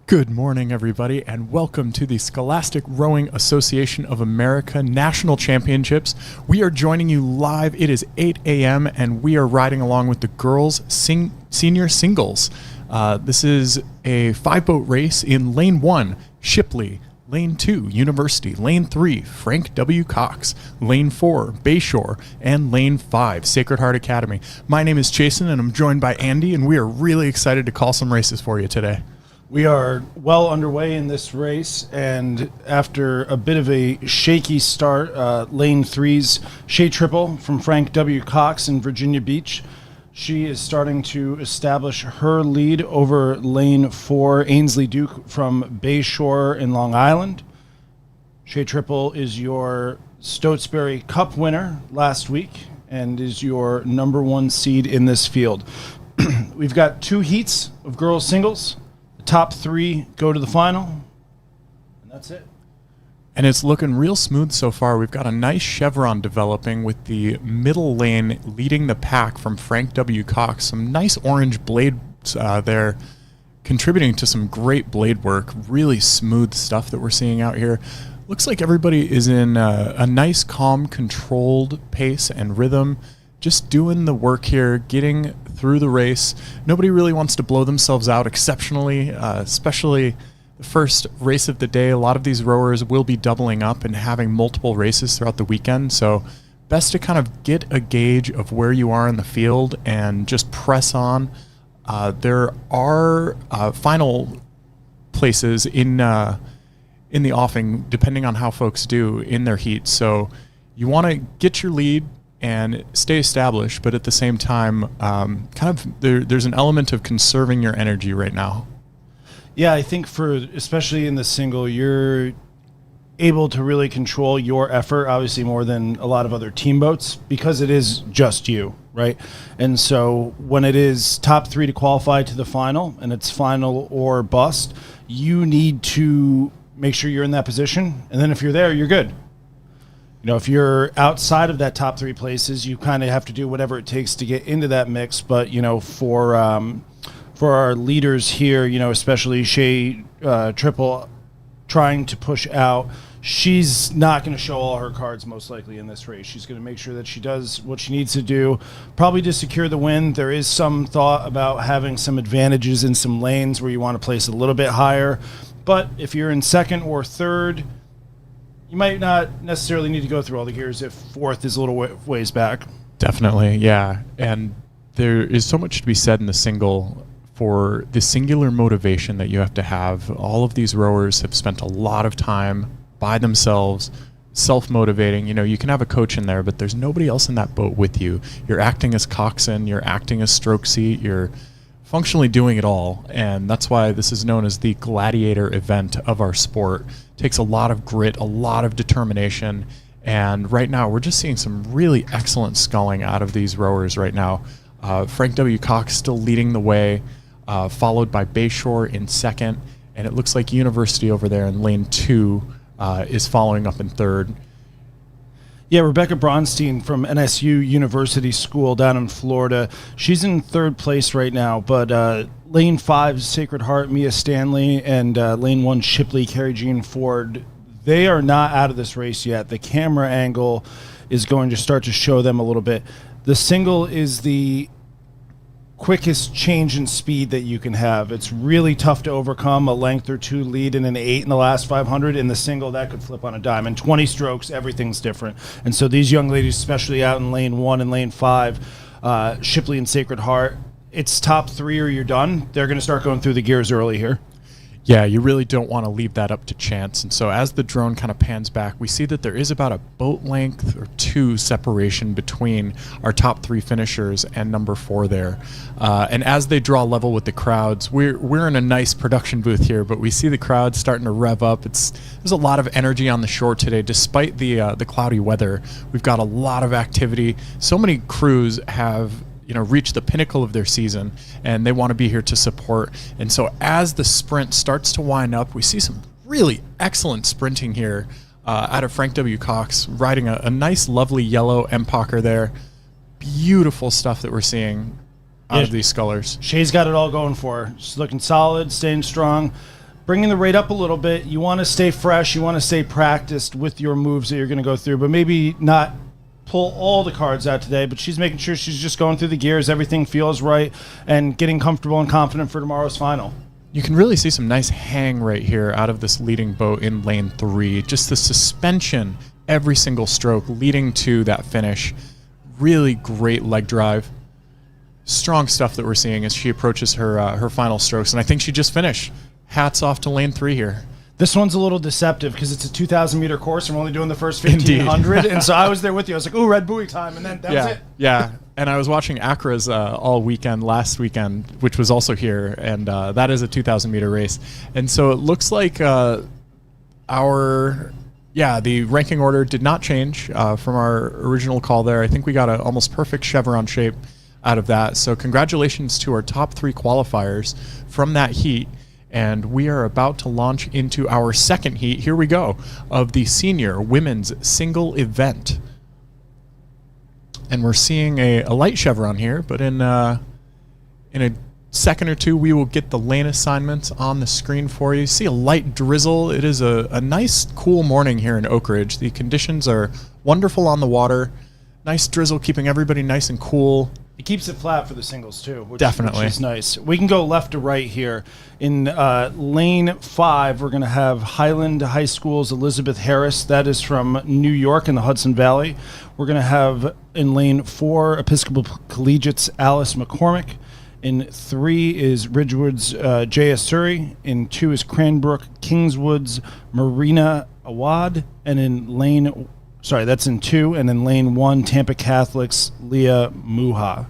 Good morning, everybody, and welcome to the Scholastic Rowing Association of America National Championships. We are joining you live. It is 8 a.m., and we are riding along with the girls' senior singles. This is a 5-boat race in Lane 1, Shipley. Lane 2, University. Lane 3, Frank W. Cox. Lane 4, Bayshore. And Lane 5, Sacred Heart Academy. My name is Jason, and I'm joined by Andy, and we are really excited to call some races for you today. We are well underway in this race, and after a bit of a shaky start, Lane 3's Shea Triple from Frank W. Cox in Virginia Beach. She is starting to establish her lead over Lane 4, Ainsley Duke from Bayshore in Long Island. Shea Triple is your Stotesbury Cup winner last week and is your #1 seed in this field. We've got 2 heats of girls singles. Top 3 go to the final, and that's it. And it's looking real smooth so far. We've got a nice chevron developing with the middle lane leading the pack from Frank W. Cox. Some nice orange blades there, contributing to some great blade work. Really smooth stuff that we're seeing out here. Looks like everybody is in a nice, calm, controlled pace and rhythm. Just doing the work here, getting through the race. Nobody really wants to blow themselves out exceptionally, especially the first race of the day. A lot of these rowers will be doubling up and having multiple races throughout the weekend, so best to kind of get a gauge of where you are in the field and just press on. There are final places in the offing, depending on how folks do in their heats, so you want to get your lead and stay established, but at the same time, there's an element of conserving your energy right now. Yeah, I think especially in the single, you're able to really control your effort, obviously more than a lot of other team boats, because it is just you, right? And so when it is top 3 to qualify to the final, and it's final or bust, you need to make sure you're in that position, and then if you're there, you're good. You know, if you're outside of that top 3 places, you kind of have to do whatever it takes to get into that mix. But, you know, for our leaders here, you know, especially Shea Triple trying to push out, she's not going to show all her cards most likely in this race. She's going to make sure that she does what she needs to do, probably to secure the win. There is some thought about having some advantages in some lanes where you want to place a little bit higher. But if you're in second or third, you might not necessarily need to go through all the gears if fourth is a little ways back. Definitely, yeah. And there is so much to be said in the single for the singular motivation that you have to have. All of these rowers have spent a lot of time by themselves, self-motivating. You know, you can have a coach in there, but there's nobody else in that boat with you. You're acting as coxswain, you're acting as stroke seat, you're functionally doing it all, and that's why this is known as the gladiator event of our sport. It takes a lot of grit, a lot of determination, and right now we're just seeing some really excellent sculling out of these rowers right now. Frank W. Cox still leading the way, followed by Bayshore in second, and it looks like University over there in lane 2 is following up in third. Yeah, Rebecca Bronstein from NSU University School down in Florida. She's in third place right now, but lane 5, Sacred Heart, Mia Stanley, and lane 1, Shipley, Carrie Jean Ford, they are not out of this race yet. The camera angle is going to start to show them a little bit. The single is the quickest change in speed that you can have. It's really tough to overcome a length or 2 lead in an 8 in the last 500. In the single, that could flip on a dime. In 20 strokes, everything's different. And so these young ladies, especially out in lane 1 and lane 5, Shipley and Sacred Heart, it's top 3 or you're done. They're going to start going through the gears early here. Yeah, you really don't want to leave that up to chance. And so as the drone kind of pans back, we see that there is about a boat length or 2 separation between our top 3 finishers and number 4 there. And as they draw level with the crowds, we're in a nice production booth here, but we see the crowd starting to rev up. There's a lot of energy on the shore today, despite the cloudy weather. We've got a lot of activity. So many crews have reach the pinnacle of their season, and they want to be here to support. And so as the sprint starts to wind up, we see some really excellent sprinting here out of Frank W. Cox, riding a nice, lovely yellow Empacher there. Beautiful stuff that we're seeing out of these scullers. Shea's got it all going for her. She's looking solid, staying strong. bringing the rate up a little bit. You want to stay fresh. You want to stay practiced with your moves that you're going to go through, but maybe not pull all the cards out today, but she's making sure she's just going through the gears. Everything feels right and getting comfortable and confident for tomorrow's final. You can really see some nice hang right here out of this leading boat in lane 3. Just the suspension every single stroke leading to that finish. Really great leg drive. Strong stuff that we're seeing as she approaches her final strokes, and I think she just finished. Hats off to lane 3 here. This one's a little deceptive because it's a 2,000-meter course and we're only doing the first 1,500. And so I was there with you. I was like, ooh, red buoy time. And then that was it. Yeah. And I was watching Accra's all weekend last weekend, which was also here. And that is a 2,000-meter race. And so it looks like the ranking order did not change from our original call there. I think we got an almost perfect chevron shape out of that. So congratulations to our top 3 qualifiers from that heat. And we are about to launch into our second heat. Here we go, of the senior women's single event. And we're seeing a light chevron here, but in a second or two, we will get the lane assignments on the screen for you. See a light drizzle. It is a nice, cool morning here in Oak Ridge. The conditions are wonderful on the water. Nice drizzle, keeping everybody nice and cool. It keeps it flat for the singles, too, which is nice. We can go left to right here. In lane 5, we're going to have Highland High School's Elizabeth Harris. That is from New York in the Hudson Valley. We're going to have in lane 4, Episcopal Collegiate's Alice McCormick. In 3 is Ridgewood's J.S. Surrey. In 2 is Cranbrook Kingswood's Marina Awad. And in that's in 2, and in lane 1, Tampa Catholic's Leah Muha.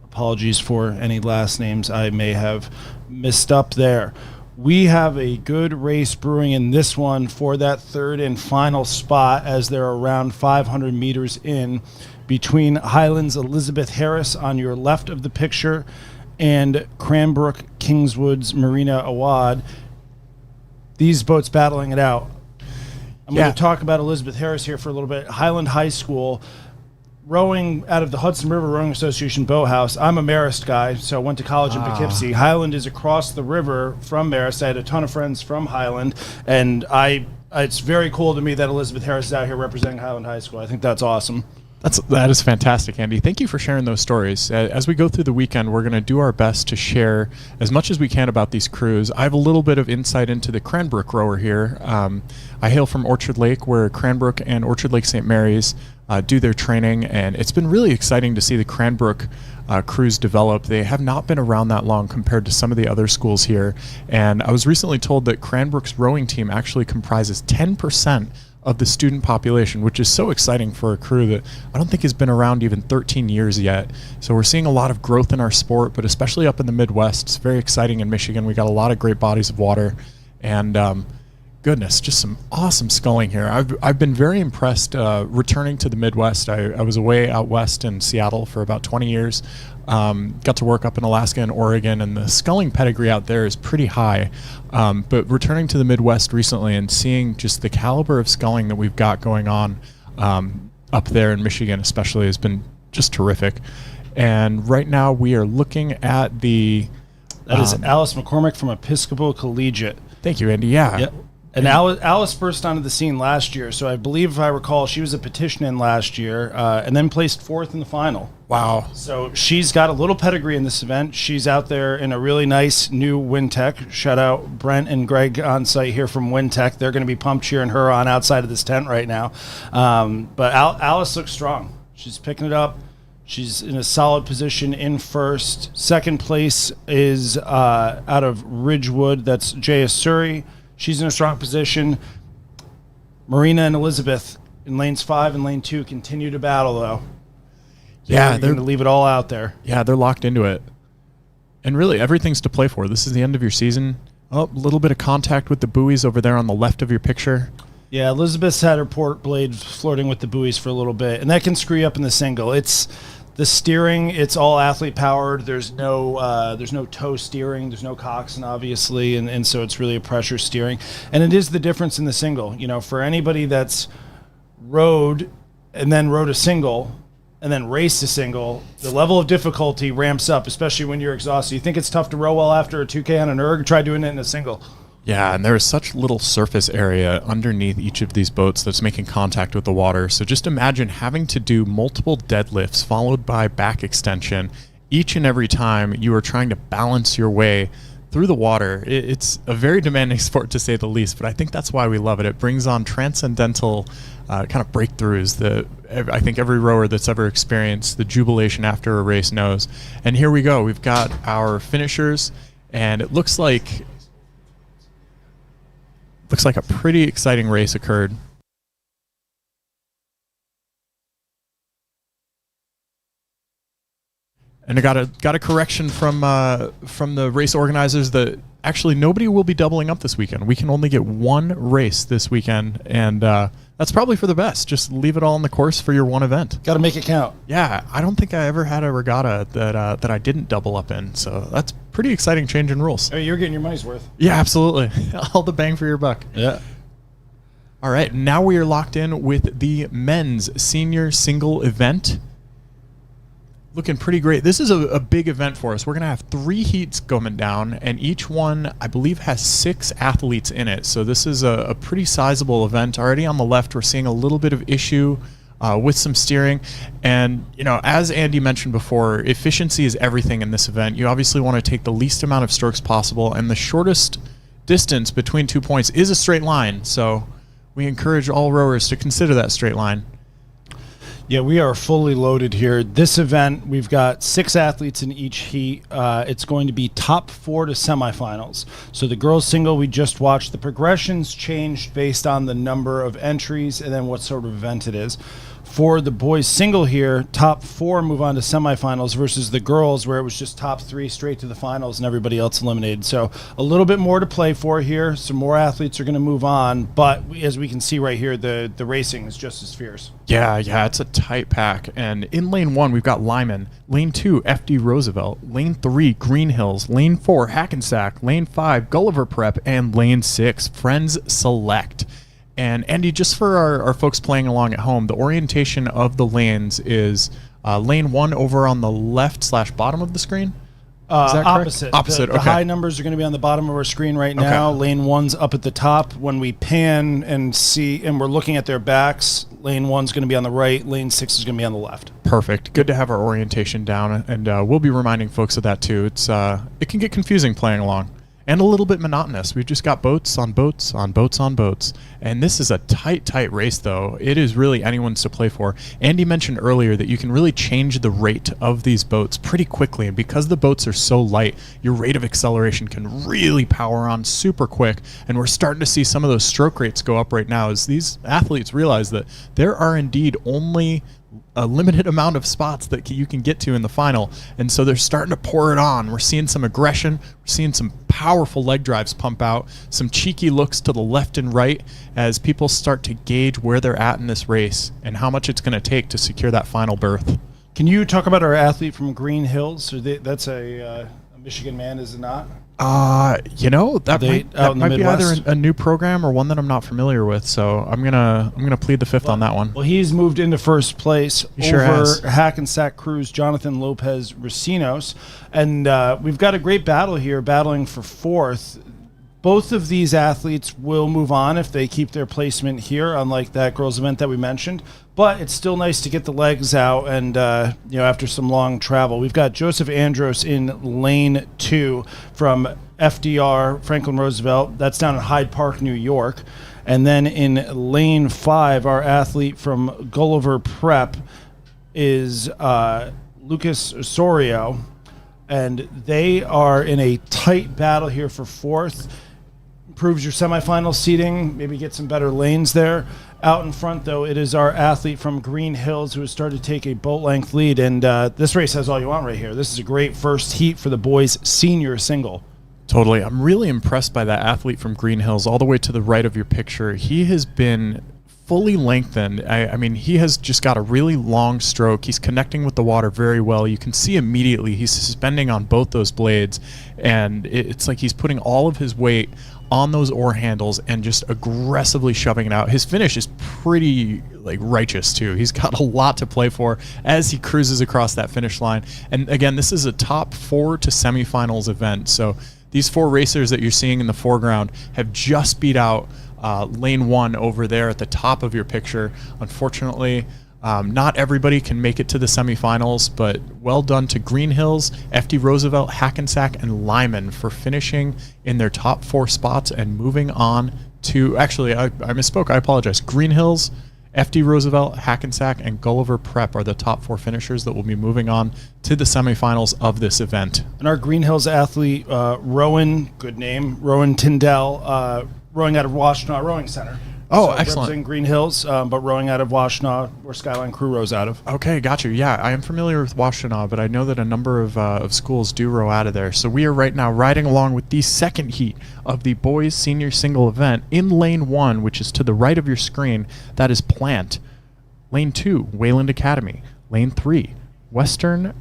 Apologies for any last names I may have missed up there. We have a good race brewing in this one for that third and final spot as they're around 500 meters in between Highland's Elizabeth Harris on your left of the picture and Cranbrook Kingswood's Marina Awad. These boats battling it out. I'm going to talk about Elizabeth Harris here for a little bit. Highland High School, rowing out of the Hudson River Rowing Association boathouse. I'm a Marist guy, so I went to college in Poughkeepsie. Highland is across the river from Marist. I had a ton of friends from Highland, and it's very cool to me that Elizabeth Harris is out here representing Highland High School. I think that's awesome. That is fantastic, Andy. Thank you for sharing those stories. As we go through the weekend, we're going to do our best to share as much as we can about these crews. I have a little bit of insight into the Cranbrook rower here. I hail from Orchard Lake, where Cranbrook and Orchard Lake St. Mary's do their training, and it's been really exciting to see the Cranbrook crews develop. They have not been around that long compared to some of the other schools here, and I was recently told that Cranbrook's rowing team actually comprises 10% of the student population, which is so exciting for a crew that I don't think has been around even 13 years yet. So we're seeing a lot of growth in our sport, but especially up in the Midwest. It's very exciting in Michigan. We got a lot of great bodies of water, and goodness, just some awesome sculling here. I've been very impressed returning to the Midwest. I was away out west in Seattle for about 20 years. Got to work up in Alaska and Oregon, and the sculling pedigree out there is pretty high. But returning to the Midwest recently and seeing just the caliber of sculling that we've got going on up there in Michigan especially has been just terrific. And right now we are looking at the... That is Alice McCormick from Episcopal Collegiate. Thank you, Andy. Yeah. Yep. And Alice burst onto the scene last year, so I believe, if I recall, she was a petition-in last year and then placed 4th in the final. Wow. So she's got a little pedigree in this event. She's out there in a really nice new Wintech. Shout out Brent and Greg on site here from Wintech. They're going to be pumped cheering her on outside of this tent right now. But Alice looks strong. She's picking it up. She's in a solid position in first. Second place is out of Ridgewood. That's J.S. Surrey. She's in a strong position. Marina and Elizabeth in lanes 5 and lane 2 continue to battle, though. Yeah, they're going to leave it all out there. Yeah, they're locked into it. And really, everything's to play for. This is the end of your season. Oh, a little bit of contact with the buoys over there on the left of your picture. Yeah, Elizabeth's had her port blade flirting with the buoys for a little bit, and that can screw you up in the single. It's the steering, it's all athlete powered. There's no toe steering, there's no coxswain, obviously, and so it's really a pressure steering. And it is the difference in the single. You know, for anybody that's rowed and then rowed a single and then raced a single, the level of difficulty ramps up, especially when you're exhausted. You think it's tough to row well after a 2K on an erg? Try doing it in a single. Yeah, and there is such little surface area underneath each of these boats that's making contact with the water. So just imagine having to do multiple deadlifts followed by back extension each and every time you are trying to balance your way through the water. It's a very demanding sport, to say the least, but I think that's why we love it. It brings on transcendental kind of breakthroughs that I think every rower that's ever experienced the jubilation after a race knows. And here we go. We've got our finishers, and it looks like a pretty exciting race occurred. And I got a correction from the race organizers that actually nobody will be doubling up this weekend. We can only get one race this weekend, and that's probably for the best. Just leave it all on the course for your one event. Got to make it count. Yeah, I don't think I ever had a regatta that I didn't double up in, so that's pretty exciting change in rules. Hey, you're getting your money's worth. Yeah, absolutely. All the bang for your buck. Yeah. All right, now we are locked in with the men's senior single event. Looking pretty great. This is a big event for us. We're going to have 3 heats coming down, and each one, I believe, has 6 athletes in it. So this is a pretty sizable event. Already on the left, we're seeing a little bit of issue with some steering. And, you know, as Andy mentioned before, efficiency is everything in this event. You obviously want to take the least amount of strokes possible, and the shortest distance between 2 points is a straight line. So we encourage all rowers to consider that straight line. Yeah, we are fully loaded here. This event, we've got 6 athletes in each heat. It's going to be top 4 to semifinals. So the girls single we just watched, the progressions changed based on the number of entries and then what sort of event it is. For the boys single here, top 4 move on to semifinals versus the girls where it was just top 3 straight to the finals and everybody else eliminated. So a little bit more to play for here. Some more athletes are going to move on, but as we can see right here, the racing is just as fierce. Yeah, it's a tight pack. And in lane 1, we've got Lyman. Lane 2, FD Roosevelt. Lane 3, Green Hills. Lane 4, Hackensack. Lane 5, Gulliver Prep. And lane 6, Friends Select. And Andy, just for our folks playing along at home, the orientation of the lanes is lane 1 over on the left/bottom of the screen? Is that opposite. Opposite, The okay. high numbers are going to be on the bottom of our screen right now. Okay. Lane 1's up at the top. When we pan and see, and we're looking at their backs, lane 1's going to be on the right, lane 6 is going to be on the left. Perfect. Good to have our orientation down, and we'll be reminding folks of that too. It can get confusing playing along. And a little bit monotonous. We've just got boats on boats on boats on boats. And this is a tight race, though. It is really anyone's to play for. Andy mentioned earlier that you can really change the rate of these boats pretty quickly. And because the boats are so light, your rate of acceleration can really power on super quick. And we're starting to see some of those stroke rates go up right now as these athletes realize that there are indeed only a limited amount of spots that you can get to in the final, and so they're starting to pour it on. We're seeing some aggression, we're seeing some powerful leg drives pump out, some cheeky looks to the left and right as people start to gauge where they're at in this race and how much it's going to take to secure that final berth. Can you talk about our athlete from Green Hills? That's a Michigan man, is it not? That might be either a new program or one that I'm not familiar with. So I'm gonna plead the fifth on that one. Well, he's moved into first place over Hackensack Crew's Jonathan Lopez Racinos, and we've got a great battle here, battling for 4th. Both of these athletes will move on if they keep their placement here, unlike that girls' event that we mentioned. But it's still nice to get the legs out and, after some long travel. We've got Joseph Andros in lane 2 from FDR, Franklin Roosevelt. That's down in Hyde Park, New York. And then in lane 5, our athlete from Gulliver Prep is Lucas Osorio. And they are in a tight battle here for 4th. Improves your semifinal seating, maybe get some better lanes there. Out in front, though, it is our athlete from Green Hills who has started to take a boat-length lead, and this race has all you want right here. This is a great first heat for the boys' senior single. Totally. I'm really impressed by that athlete from Green Hills all the way to the right of your picture. He has been fully lengthened. I mean, he has just got a really long stroke. He's connecting with the water very well. You can see immediately he's suspending on both those blades, and it's like he's putting all of his weight on those oar handles and just aggressively shoving it out. His finish is pretty righteous too. He's got a lot to play for as he cruises across that finish line. And again, this is a top 4 to semifinals event, so These 4 racers that you're seeing in the foreground have just beat out lane 1 over there at the top of your picture. Unfortunately, not everybody can make it to the semifinals, but well done to Green Hills, FD Roosevelt, Hackensack, and Lyman for finishing in their top 4 spots and moving on to, actually, I misspoke, I apologize. Green Hills, FD Roosevelt, Hackensack, and Gulliver Prep are the top 4 finishers that will be moving on to the semifinals of this event. And our Green Hills athlete, Rowan, good name, Rowan Tyndall, rowing out of Washtenaw Rowing Center. Oh, so excellent. Representing Green Hills, but rowing out of Washtenaw, where Skyline Crew rows out of. Okay, got you. Yeah, I am familiar with Washtenaw, but I know that a number of schools do row out of there. So we are right now riding along with the second heat of the boys senior single event in lane 1, which is to the right of your screen. That is Plant. Lane 2, Wayland Academy. Lane 3, Western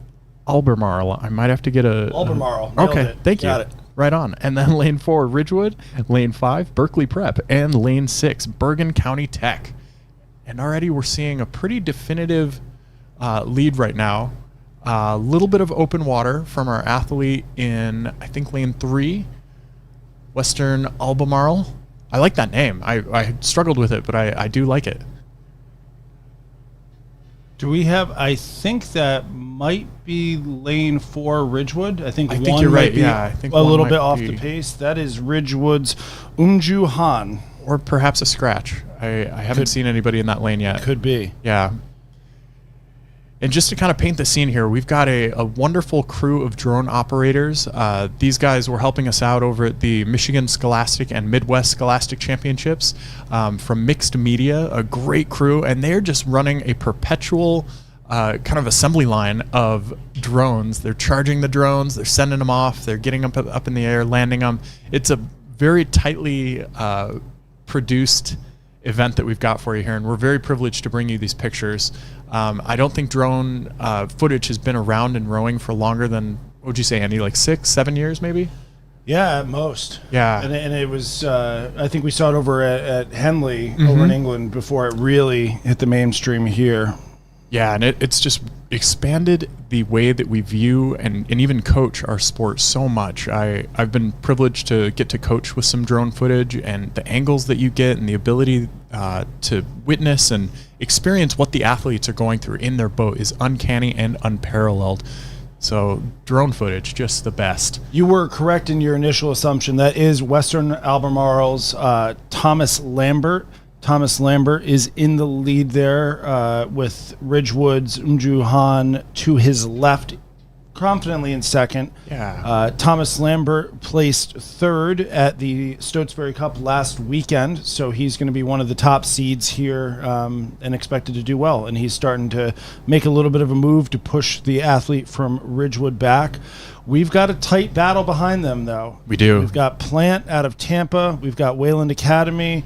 Albemarle. I might have to get a... Albemarle. Okay, thank you. Got it. Right on. And then lane 4, Ridgewood. Lane 5, Berkeley Prep. And lane 6, Bergen County Tech. And already we're seeing a pretty definitive lead right now. A little bit of open water from our athlete in, I think, lane 3, Western Albemarle. I like that name. I struggled with it, but I do like it. Do we have, I think that might be lane 4 Ridgewood. I think you're might right. be Yeah, I think a one little might bit off be- the pace. That is Ridgewood's Unju Han. Or perhaps a scratch. I haven't seen anybody in that lane yet. Could be. Yeah. And just to kind of paint the scene here, we've got a wonderful crew of drone operators. These guys were helping us out over at the Michigan Scholastic and Midwest Scholastic Championships from Mixed Media, a great crew. And they're just running a perpetual kind of assembly line of drones. They're charging the drones, they're sending them off, they're getting them up in the air, landing them. It's a very tightly produced event that we've got for you here, and we're very privileged to bring you these pictures. I don't think drone footage has been around in rowing for longer than, what would you say, Andy, like 6-7 years maybe? Yeah, at most. Yeah. And it was, I think we saw it over at Henley over in England before it really hit the mainstream here. Yeah, and it's just expanded the way that we view and even coach our sport so much. I've been privileged to get to coach with some drone footage, and the angles that you get and the ability to witness and experience what the athletes are going through in their boat is uncanny and unparalleled. So drone footage, just the best. You were correct in your initial assumption. That is Western Albemarle's Thomas Lambert. Thomas Lambert is in the lead there with Ridgewood's Unju Han to his left, confidently in second. Yeah. Thomas Lambert placed third at the Stotesbury Cup last weekend, so he's going to be one of the top seeds here and expected to do well. And he's starting to make a little bit of a move to push the athlete from Ridgewood back. We've got a tight battle behind them, though. We do. We've got Plant out of Tampa. We've got Wayland Academy.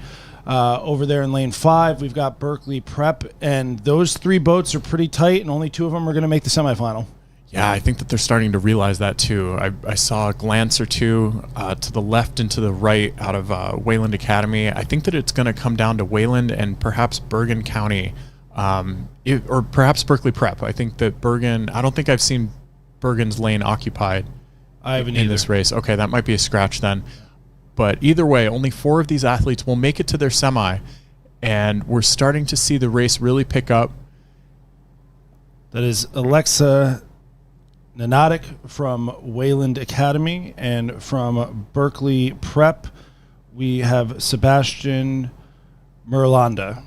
Over there in lane 5, we've got Berkeley Prep, and those 3 boats are pretty tight, and only 2 of them are going to make the semifinal. Yeah, I think that they're starting to realize that too. I saw a glance or two to the left and to the right out of Wayland Academy. I think that it's going to come down to Wayland and perhaps Bergen County, or perhaps Berkeley Prep. I think that Bergen, I don't think I've seen Bergen's lane occupied I haven't in this race. Okay, that might be a scratch then. But either way, only 4 of these athletes will make it to their semi, and we're starting to see the race really pick up. That is Alexa Nanatic from Wayland Academy, and from Berkeley Prep, we have Sebastian Merlanda.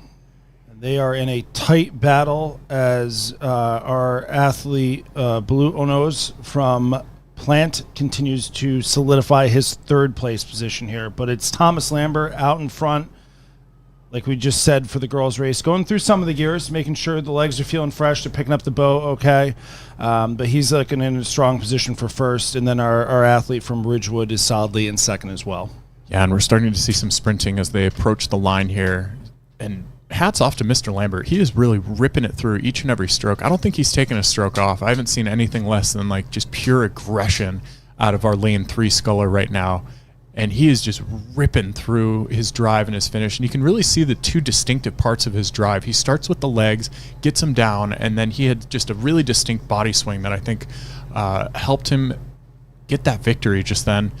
They are in a tight battle as our athlete, Blue Onos from Plant, continues to solidify his 3rd place position here. But it's Thomas Lambert out in front, like we just said, for the girls' race, going through some of the gears, making sure the legs are feeling fresh. They're picking up the boat okay. But he's looking in a strong position for first. And then our athlete from Ridgewood is solidly in second as well. Yeah, and we're starting to see some sprinting as they approach the line here. And hats off to Mr. Lambert. He is really ripping it through each and every stroke. I don't think he's taken a stroke off. I haven't seen anything less than like just pure aggression out of our lane 3 sculler right now. And he is just ripping through his drive and his finish. And you can really see the 2 distinctive parts of his drive. He starts with the legs, gets him down, and then he had just a really distinct body swing that I think helped him get that victory just then.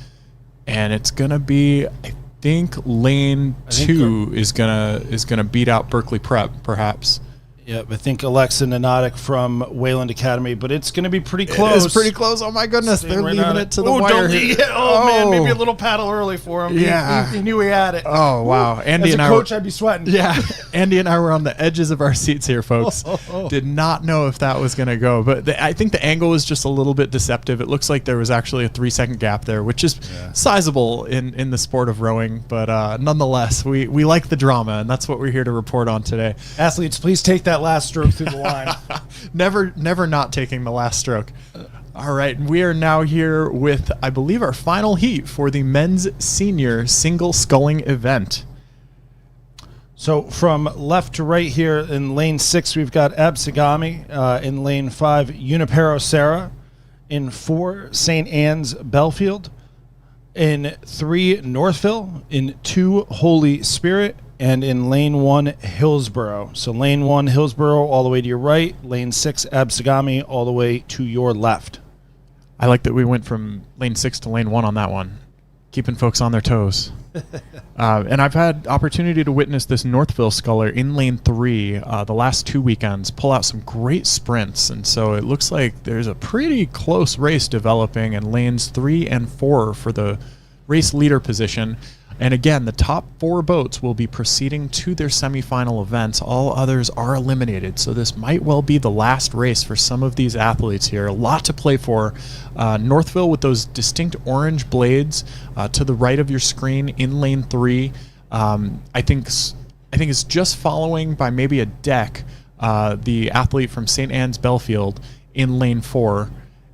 and it's going to be, I think lane 2 is gonna beat out Berkeley Prep, perhaps. Yep, I think Alexa Nanotic from Wayland Academy, but it's going to be pretty close. It's pretty close. Oh, my goodness. They're right leaving it to the wire here. Man, maybe a little paddle early for him. Yeah. He knew he had it. Oh, wow. Andy As and a I coach, I'd be sweating. Yeah. Andy and I were on the edges of our seats here, folks. Did not know if that was going to go. But I think the angle was just a little bit deceptive. It looks like there was actually a 3-second gap there, which is sizable in the sport of rowing. But nonetheless, we like the drama, and that's what we're here to report on today. Athletes, please take that last stroke through the line. Never not taking the last stroke. All right, we are now here with, I believe, our final heat for the men's senior single sculling event. So from left to right here in lane 6, we've got Absagami. In lane 5, Junipero Serra. In 4, St. Anne's Belfield. In 3, Northville. In 2, Holy Spirit. And in lane 1, Hillsborough. So lane 1, Hillsborough, all the way to your right. Lane 6, Absagami, all the way to your left. I like that we went from lane 6 to lane 1 on that one, keeping folks on their toes. And I've had opportunity to witness this Northville sculler in lane 3 the last 2 weekends pull out some great sprints. And so it looks like there's a pretty close race developing in lanes 3 and 4 for the race leader position. And again, the top 4 boats will be proceeding to their semifinal events. All others are eliminated. So this might well be the last race for some of these athletes here. A lot to play for. Northville with those distinct orange blades to the right of your screen in lane 3. I think it's just following by maybe a deck the athlete from St. Anne's Belfield in lane 4.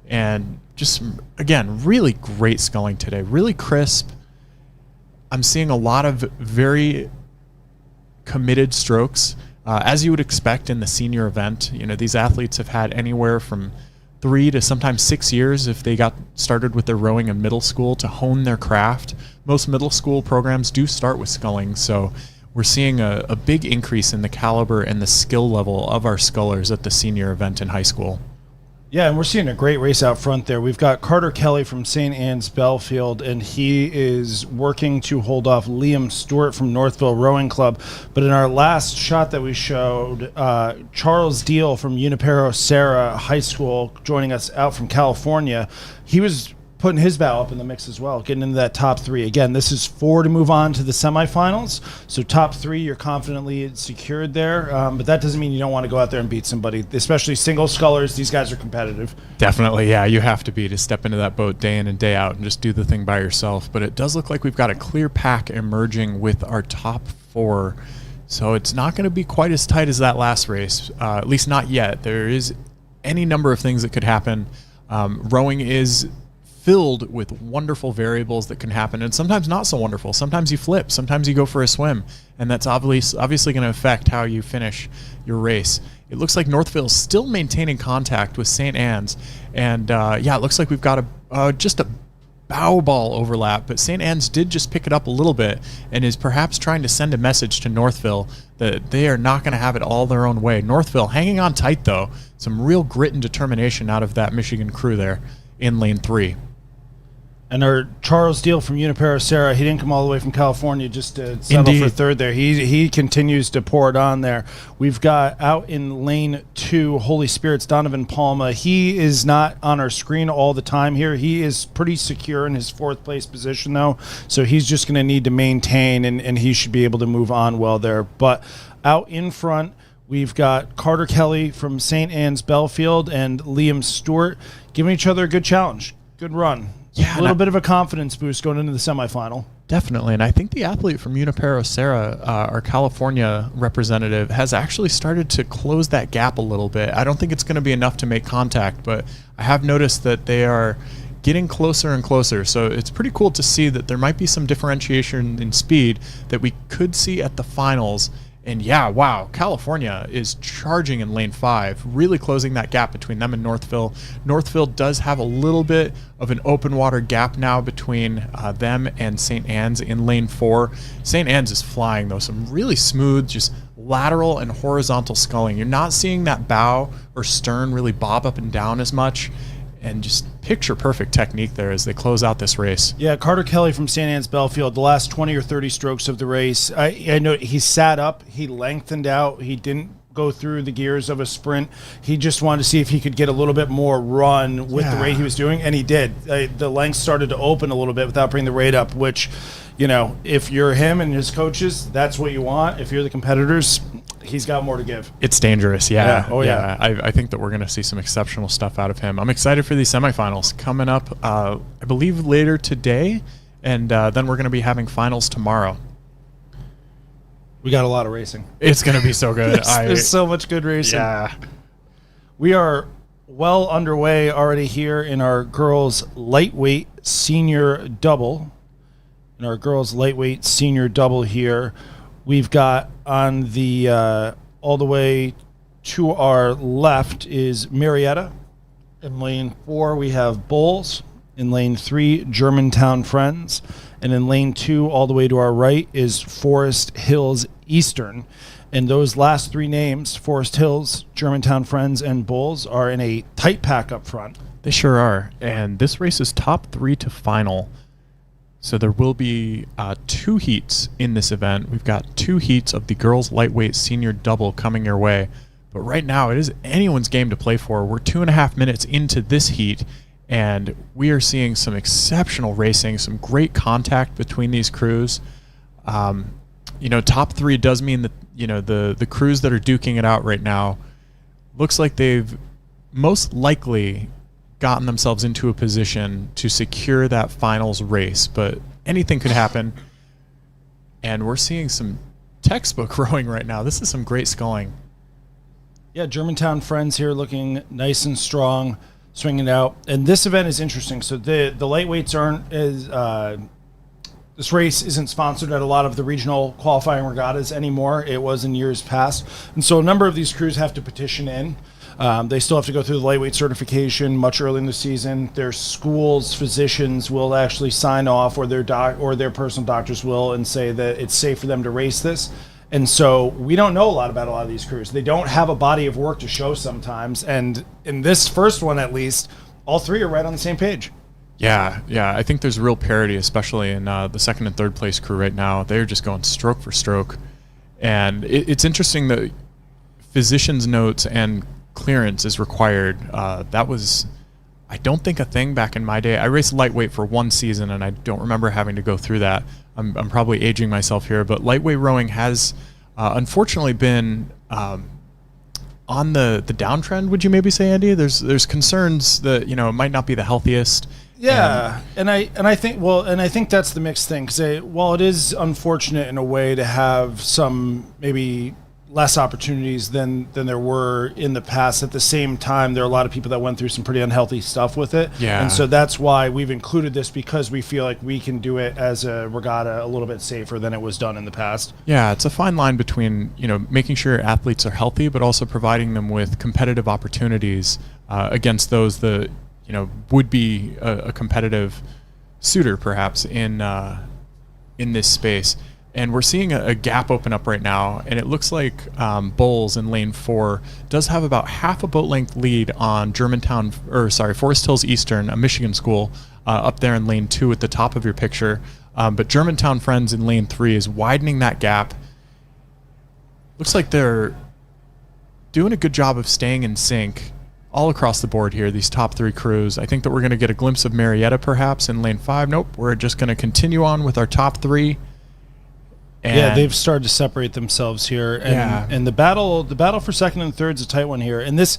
And just, again, really great sculling today. Really crisp. I'm seeing a lot of very committed strokes, as you would expect in the senior event. You know, these athletes have had anywhere from 3 to sometimes 6 years if they got started with their rowing in middle school to hone their craft. Most middle school programs do start with sculling, so we're seeing a big increase in the caliber and the skill level of our scullers at the senior event in high school. Yeah, and we're seeing a great race out front there. We've got Carter Kelly from St. Anne's Belfield, and he is working to hold off Liam Stewart from Northville Rowing Club. But in our last shot that we showed, Charles Deal from Junipero Serra High School, joining us out from California, he was putting his bow up in the mix as well, getting into that top 3. Again, this is 4 to move on to the semifinals. So top 3, you're confidently secured there. But that doesn't mean you don't want to go out there and beat somebody, especially single scullers. These guys are competitive. Definitely, yeah. You have to be to step into that boat day in and day out and just do the thing by yourself. But it does look like we've got a clear pack emerging with our top 4. So it's not going to be quite as tight as that last race, at least not yet. There is any number of things that could happen. Rowing is filled with wonderful variables that can happen, and sometimes not so wonderful. Sometimes you flip, sometimes you go for a swim, and that's obviously going to affect how you finish your race. It looks like Northville's still maintaining contact with St. Anne's, and yeah, it looks like we've got just a bow ball overlap, but St. Anne's did just pick it up a little bit and is perhaps trying to send a message to Northville that they are not going to have it all their own way. Northville hanging on tight, though. Some real grit and determination out of that Michigan crew there in lane 3. And our Charles Deal from Junipero Serra, he didn't come all the way from California just to settle for 3rd there. He continues to pour it on there. We've got out in lane 2, Holy Spirit's Donovan Palma. He is not on our screen all the time here. He is pretty secure in his 4th place position, though. So he's just going to need to maintain, and he should be able to move on well there. But out in front, we've got Carter Kelly from St. Anne's Belfield and Liam Stewart giving each other a good challenge. Good run. Yeah, a little bit of a confidence boost going into the semifinal. Definitely, and I think the athlete from Junipero Serra, our California representative, has actually started to close that gap a little bit. I don't think it's going to be enough to make contact, but I have noticed that they are getting closer and closer, so it's pretty cool to see that there might be some differentiation in speed that we could see at the finals. And yeah, wow, California is charging in lane 5, really closing that gap between them and Northville. Northville does have a little bit of an open water gap now between them and St. Anne's in lane 4. St. Anne's is flying, though. Some really smooth, just lateral and horizontal sculling. You're not seeing that bow or stern really bob up and down as much. and just picture perfect technique there as they close out this race. Yeah, Carter Kelly from St. Anne's Belfield, the last 20 or 30 strokes of the race, I know he sat up, he lengthened out, he didn't go through the gears of a sprint. He just wanted to see if he could get a little bit more run with the rate he was doing, and he did. The length started to open a little bit without bringing the rate up, which, you know, if you're him and his coaches, that's what you want. If you're the competitors, he's got more to give. It's dangerous, yeah. Oh, yeah. I think that we're going to see some exceptional stuff out of him. I'm excited for these semifinals coming up, I believe, later today, and then we're going to be having finals tomorrow. We got a lot of racing. It's going to be so good. There's so much good racing. Yeah. We are well underway already here in our girls' lightweight senior double. In our girls' lightweight senior double here, we've got on the all the way to our left is Marietta. In lane 4, we have Bulls. In lane 3, Germantown Friends. And in lane 2, all the way to our right, is Forest Hills Eastern. And those last 3 names, Forest Hills, Germantown Friends, and Bulls, are in a tight pack up front. They sure are. And this race is top 3 to final. So there will be 2 heats in this event. We've got 2 heats of the girls' lightweight senior double coming your way. But right now, it is anyone's game to play for. We're 2.5 minutes into this heat, and we are seeing some exceptional racing, some great contact between these crews. You know, top 3 does mean that, you know, the crews that are duking it out right now, looks like they've most likely gotten themselves into a position to secure that finals race, but anything could happen. And we're seeing some textbook rowing right now. This is some great sculling. Yeah, Germantown Friends here looking nice and strong, swinging out. And this event is interesting. So the lightweights aren't as this race isn't sponsored at a lot of the regional qualifying regattas anymore. It was in years past. And so a number of these crews have to petition in. They still have to go through the lightweight certification much early in the season. Their schools, physicians will actually sign off, or their personal doctors will, and say that it's safe for them to race this. And so we don't know a lot about a lot of these crews. They don't have a body of work to show sometimes. And in this first one, at least, all 3 are right on the same page. Yeah. I think there's real parity, especially in the second and third place crew right now. They're just going stroke for stroke. And it's interesting that physician's notes and clearance is required. That was, I don't think, a thing back in my day. I raced lightweight for 1 season, and I don't remember having to go through that. I'm probably aging myself here, but lightweight rowing has unfortunately been on the downtrend. Would you maybe say, Andy? There's concerns that, you know, it might not be the healthiest. Yeah, and I think that's the mixed thing, because while it is unfortunate in a way to have some maybe less opportunities than there were in the past, at the same time there are a lot of people that went through some pretty unhealthy stuff with it. Yeah. And so that's why we've included this, because we feel like we can do it as a regatta a little bit safer than it was done in the past. Yeah, it's a fine line between, you know, making sure athletes are healthy, but also providing them with competitive opportunities against those that, you know, would be a competitive suitor perhaps in this space. And we're seeing a gap open up right now, and it looks like Bulls in lane 4 does have about half a boat length lead on Forest Hills Eastern, a Michigan school, up there in lane 2 at the top of your picture. But Germantown Friends in lane 3 is widening that gap. Looks like they're doing a good job of staying in sync all across the board here, these top 3 crews. I think that we're going to get a glimpse of Marietta perhaps in lane 5. Nope, we're just going to continue on with our top 3. Yeah, they've started to separate themselves here, and the battle for second and third is a tight one here. And this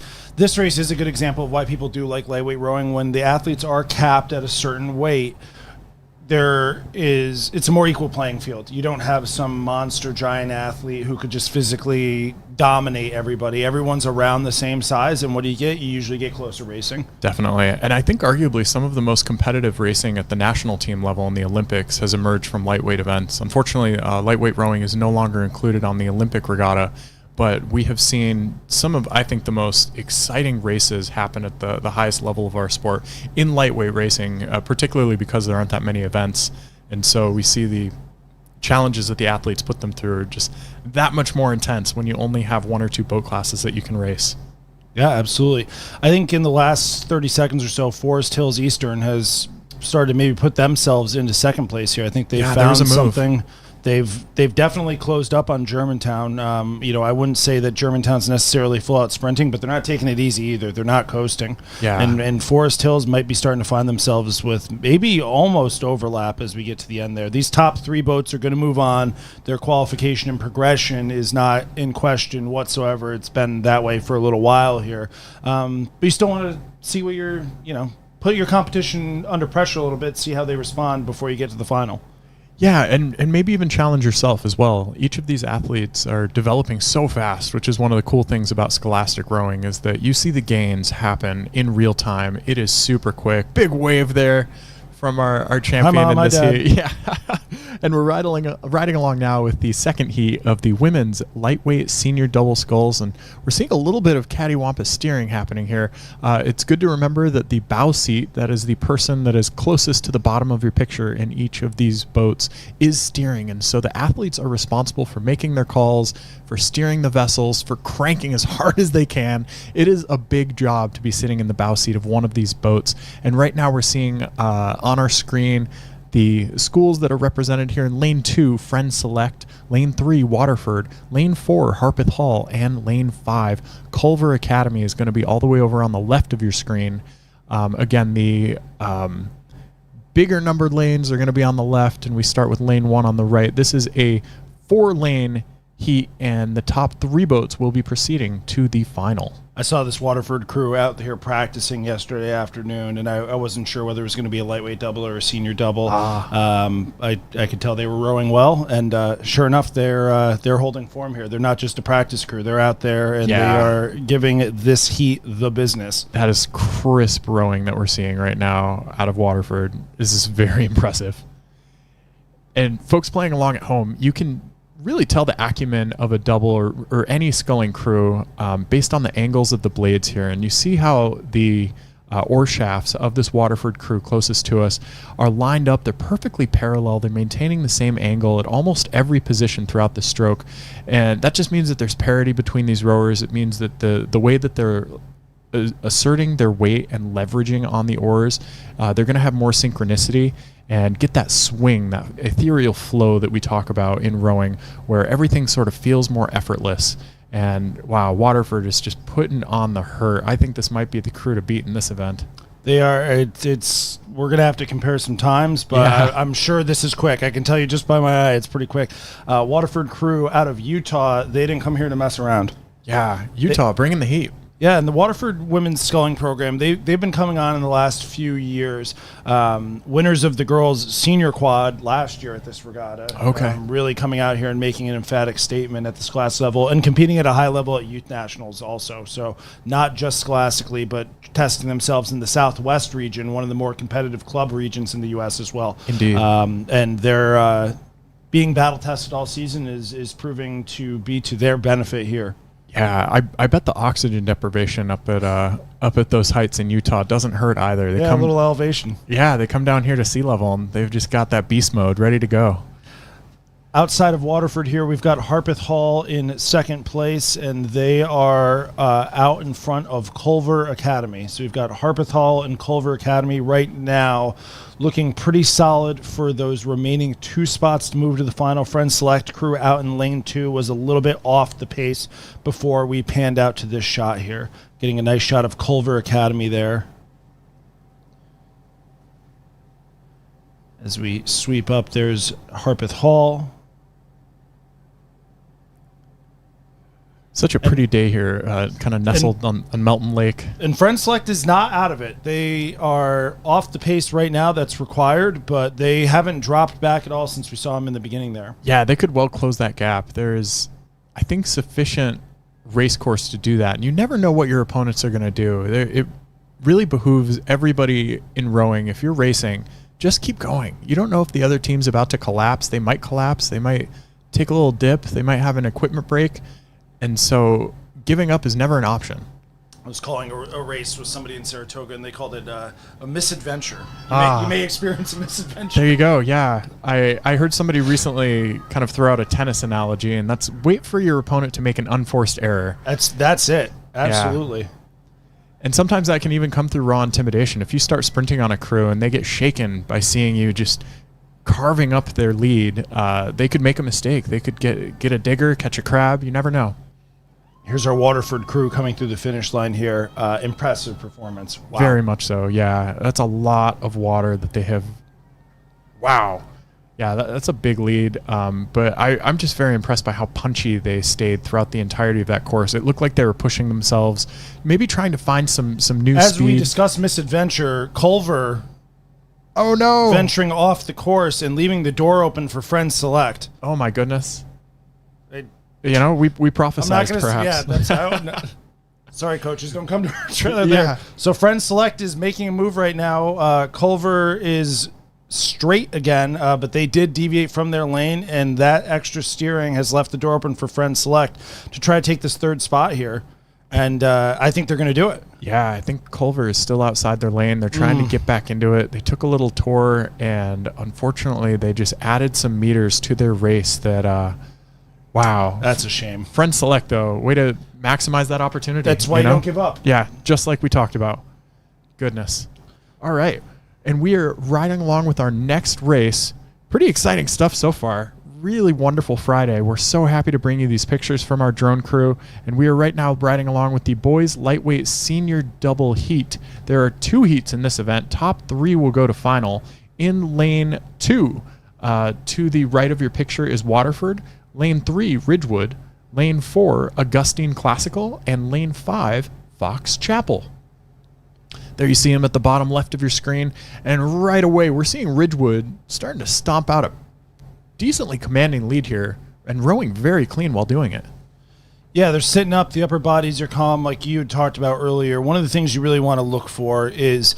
race is a good example of why people do like lightweight rowing. When the athletes are capped at a certain weight, it's a more equal playing field. You don't have some monster giant athlete who could just physically dominate everybody. Everyone's around the same size, and what do you get? You usually get closer racing. Definitely. And I think arguably some of the most competitive racing at the national team level in the Olympics has emerged from lightweight events. Unfortunately, lightweight rowing is no longer included on the Olympic regatta, but we have seen some of, I think, the most exciting races happen at the highest level of our sport in lightweight racing, particularly because there aren't that many events. And so we see the challenges that the athletes put them through are just that much more intense when you only have 1 or 2 boat classes that you can race. Yeah, absolutely. I think in the last 30 seconds or so, Forest Hills Eastern has started to maybe put themselves into second place here. I think they found something. They've definitely closed up on Germantown. I wouldn't say that Germantown's necessarily full out sprinting, but they're not taking it easy either. They're not coasting. Yeah. And Forest Hills might be starting to find themselves with maybe almost overlap as we get to the end there. These top three boats are going to move on. Their qualification and progression is not in question whatsoever. It's been that way for a little while here. But you still want to see what put your competition under pressure a little bit, see how they respond before you get to the final. Yeah, and maybe even challenge yourself as well. Each of these athletes are developing so fast, which is one of the cool things about scholastic rowing, is that you see the gains happen in real time. It is super quick. Big wave there from our champion in this heat. Yeah. And we're riding along now with the second heat of the women's lightweight senior double sculls, and we're seeing a little bit of cattywampus steering happening here. It's good to remember that the bow seat, that is the person that is closest to the bottom of your picture in each of these boats, is steering, and so the athletes are responsible for making their calls, for steering the vessels, for cranking as hard as they can. It is a big job to be sitting in the bow seat of one of these boats, and right now we're seeing on our screen the schools that are represented here in Lane 2, Friend Select, Lane 3, Waterford, Lane 4, Harpeth Hall, and Lane 5, Culver Academy is going to be all the way over on the left of your screen. Again, the bigger numbered lanes are going to be on the left, and we start with Lane 1 on the right. This is a 4-lane heat, and the top 3 boats will be proceeding to the final. I saw this Waterford crew out here practicing yesterday afternoon, and I wasn't sure whether it was going to be a lightweight double or a senior double. I could tell they were rowing well, and sure enough, they're holding form here. They're not just a practice crew; they're out there, and they are giving this heat the business. That is crisp rowing that we're seeing right now out of Waterford. This is very impressive. And folks playing along at home, you can really tell the acumen of a double or any sculling crew based on the angles of the blades here. And you see how the oar shafts of this Waterford crew closest to us are lined up. They're perfectly parallel. They're maintaining the same angle at almost every position throughout the stroke. And that just means that there's parity between these rowers. It means that the way that they're asserting their weight and leveraging on the oars, they're going to have more synchronicity and get that swing, that ethereal flow that we talk about in rowing, where everything sort of feels more effortless. And wow, Waterford is just putting on the hurt. I think this might be the crew to beat in this event. They are. We're gonna have to compare some times, but I'm sure this is quick. I can tell you just by my eye, it's pretty quick. Waterford crew out of Utah. They didn't come here to mess around. Yeah, Utah bringing the heat. Yeah, and the Waterford Women's Sculling Program, they've been coming on in the last few years. Winners of the girls' senior quad last year at this regatta. Okay. Really coming out here and making an emphatic statement at this class level and competing at a high level at youth nationals also. So not just scholastically, but testing themselves in the Southwest region, one of the more competitive club regions in the U.S. as well. Indeed. And they're being battle tested all season is proving to be to their benefit here. Yeah, I bet the oxygen deprivation up at those heights in Utah doesn't hurt either. They come a little elevation. Yeah, they come down here to sea level, and they've just got that beast mode ready to go. Outside of Waterford here, we've got Harpeth Hall in second place, and they are out in front of Culver Academy. So we've got Harpeth Hall and Culver Academy right now looking pretty solid for those remaining 2 spots to move to the final. Friend Select crew out in lane 2 was a little bit off the pace before we panned out to this shot here. Getting a nice shot of Culver Academy there. As we sweep up, there's Harpeth Hall. Such a pretty day here, kind of nestled on Melton Lake. And Friend Select is not out of it. They are off the pace right now that's required, but they haven't dropped back at all since we saw them in the beginning there. Yeah, they could well close that gap. There is, I think, sufficient race course to do that. And you never know what your opponents are going to do. It really behooves everybody in rowing, if you're racing, just keep going. You don't know if the other team's about to collapse. They might collapse. They might take a little dip. They might have an equipment break. And so giving up is never an option. I was calling a race with somebody in Saratoga, and they called it a misadventure. You may experience a misadventure. There you go, yeah. I heard somebody recently kind of throw out a tennis analogy, and that's wait for your opponent to make an unforced error. That's it. Absolutely. Yeah. And sometimes that can even come through raw intimidation. If you start sprinting on a crew and they get shaken by seeing you just carving up their lead, they could make a mistake. They could get a digger, catch a crab. You never know. Here's our Waterford crew coming through the finish line here. Impressive performance. Wow. Very much so, yeah. That's a lot of water that they have. Wow. Yeah, that's a big lead. But I'm just very impressed by how punchy they stayed throughout the entirety of that course. It looked like they were pushing themselves, maybe trying to find some new As speed. we discussed misadventure, Culver Oh, no. venturing off the course and leaving the door open for Friends Select. Oh, my goodness. We prophesized, perhaps. Yeah, that's sorry, coaches, don't come to our trailer there. So Friends Select is making a move right now. Culver is straight again, but they did deviate from their lane, and that extra steering has left the door open for Friends Select to try to take this third spot here. And I think they're going to do it. Yeah, I think Culver is still outside their lane. They're trying to get back into it. They took a little tour, and unfortunately, they just added some meters to their race that, wow. That's a shame. Friends Select, though, way to maximize that opportunity. That's why you don't give up. Yeah, just like we talked about. Goodness. All right. And we are riding along with our next race. Pretty exciting stuff so far. Really wonderful Friday. We're so happy to bring you these pictures from our drone crew. And we are right now riding along with the boys lightweight senior double heat. There are 2 heats in this event. Top 3 will go to final. In lane 2, to the right of your picture is Waterford. Lane 3, Ridgewood. Lane 4, Augustine Classical. And lane 5, Fox Chapel. There you see him at the bottom left of your screen. And right away, we're seeing Ridgewood starting to stomp out a decently commanding lead here and rowing very clean while doing it. Yeah, they're sitting up. The upper bodies are calm, like you had talked about earlier. One of the things you really want to look for is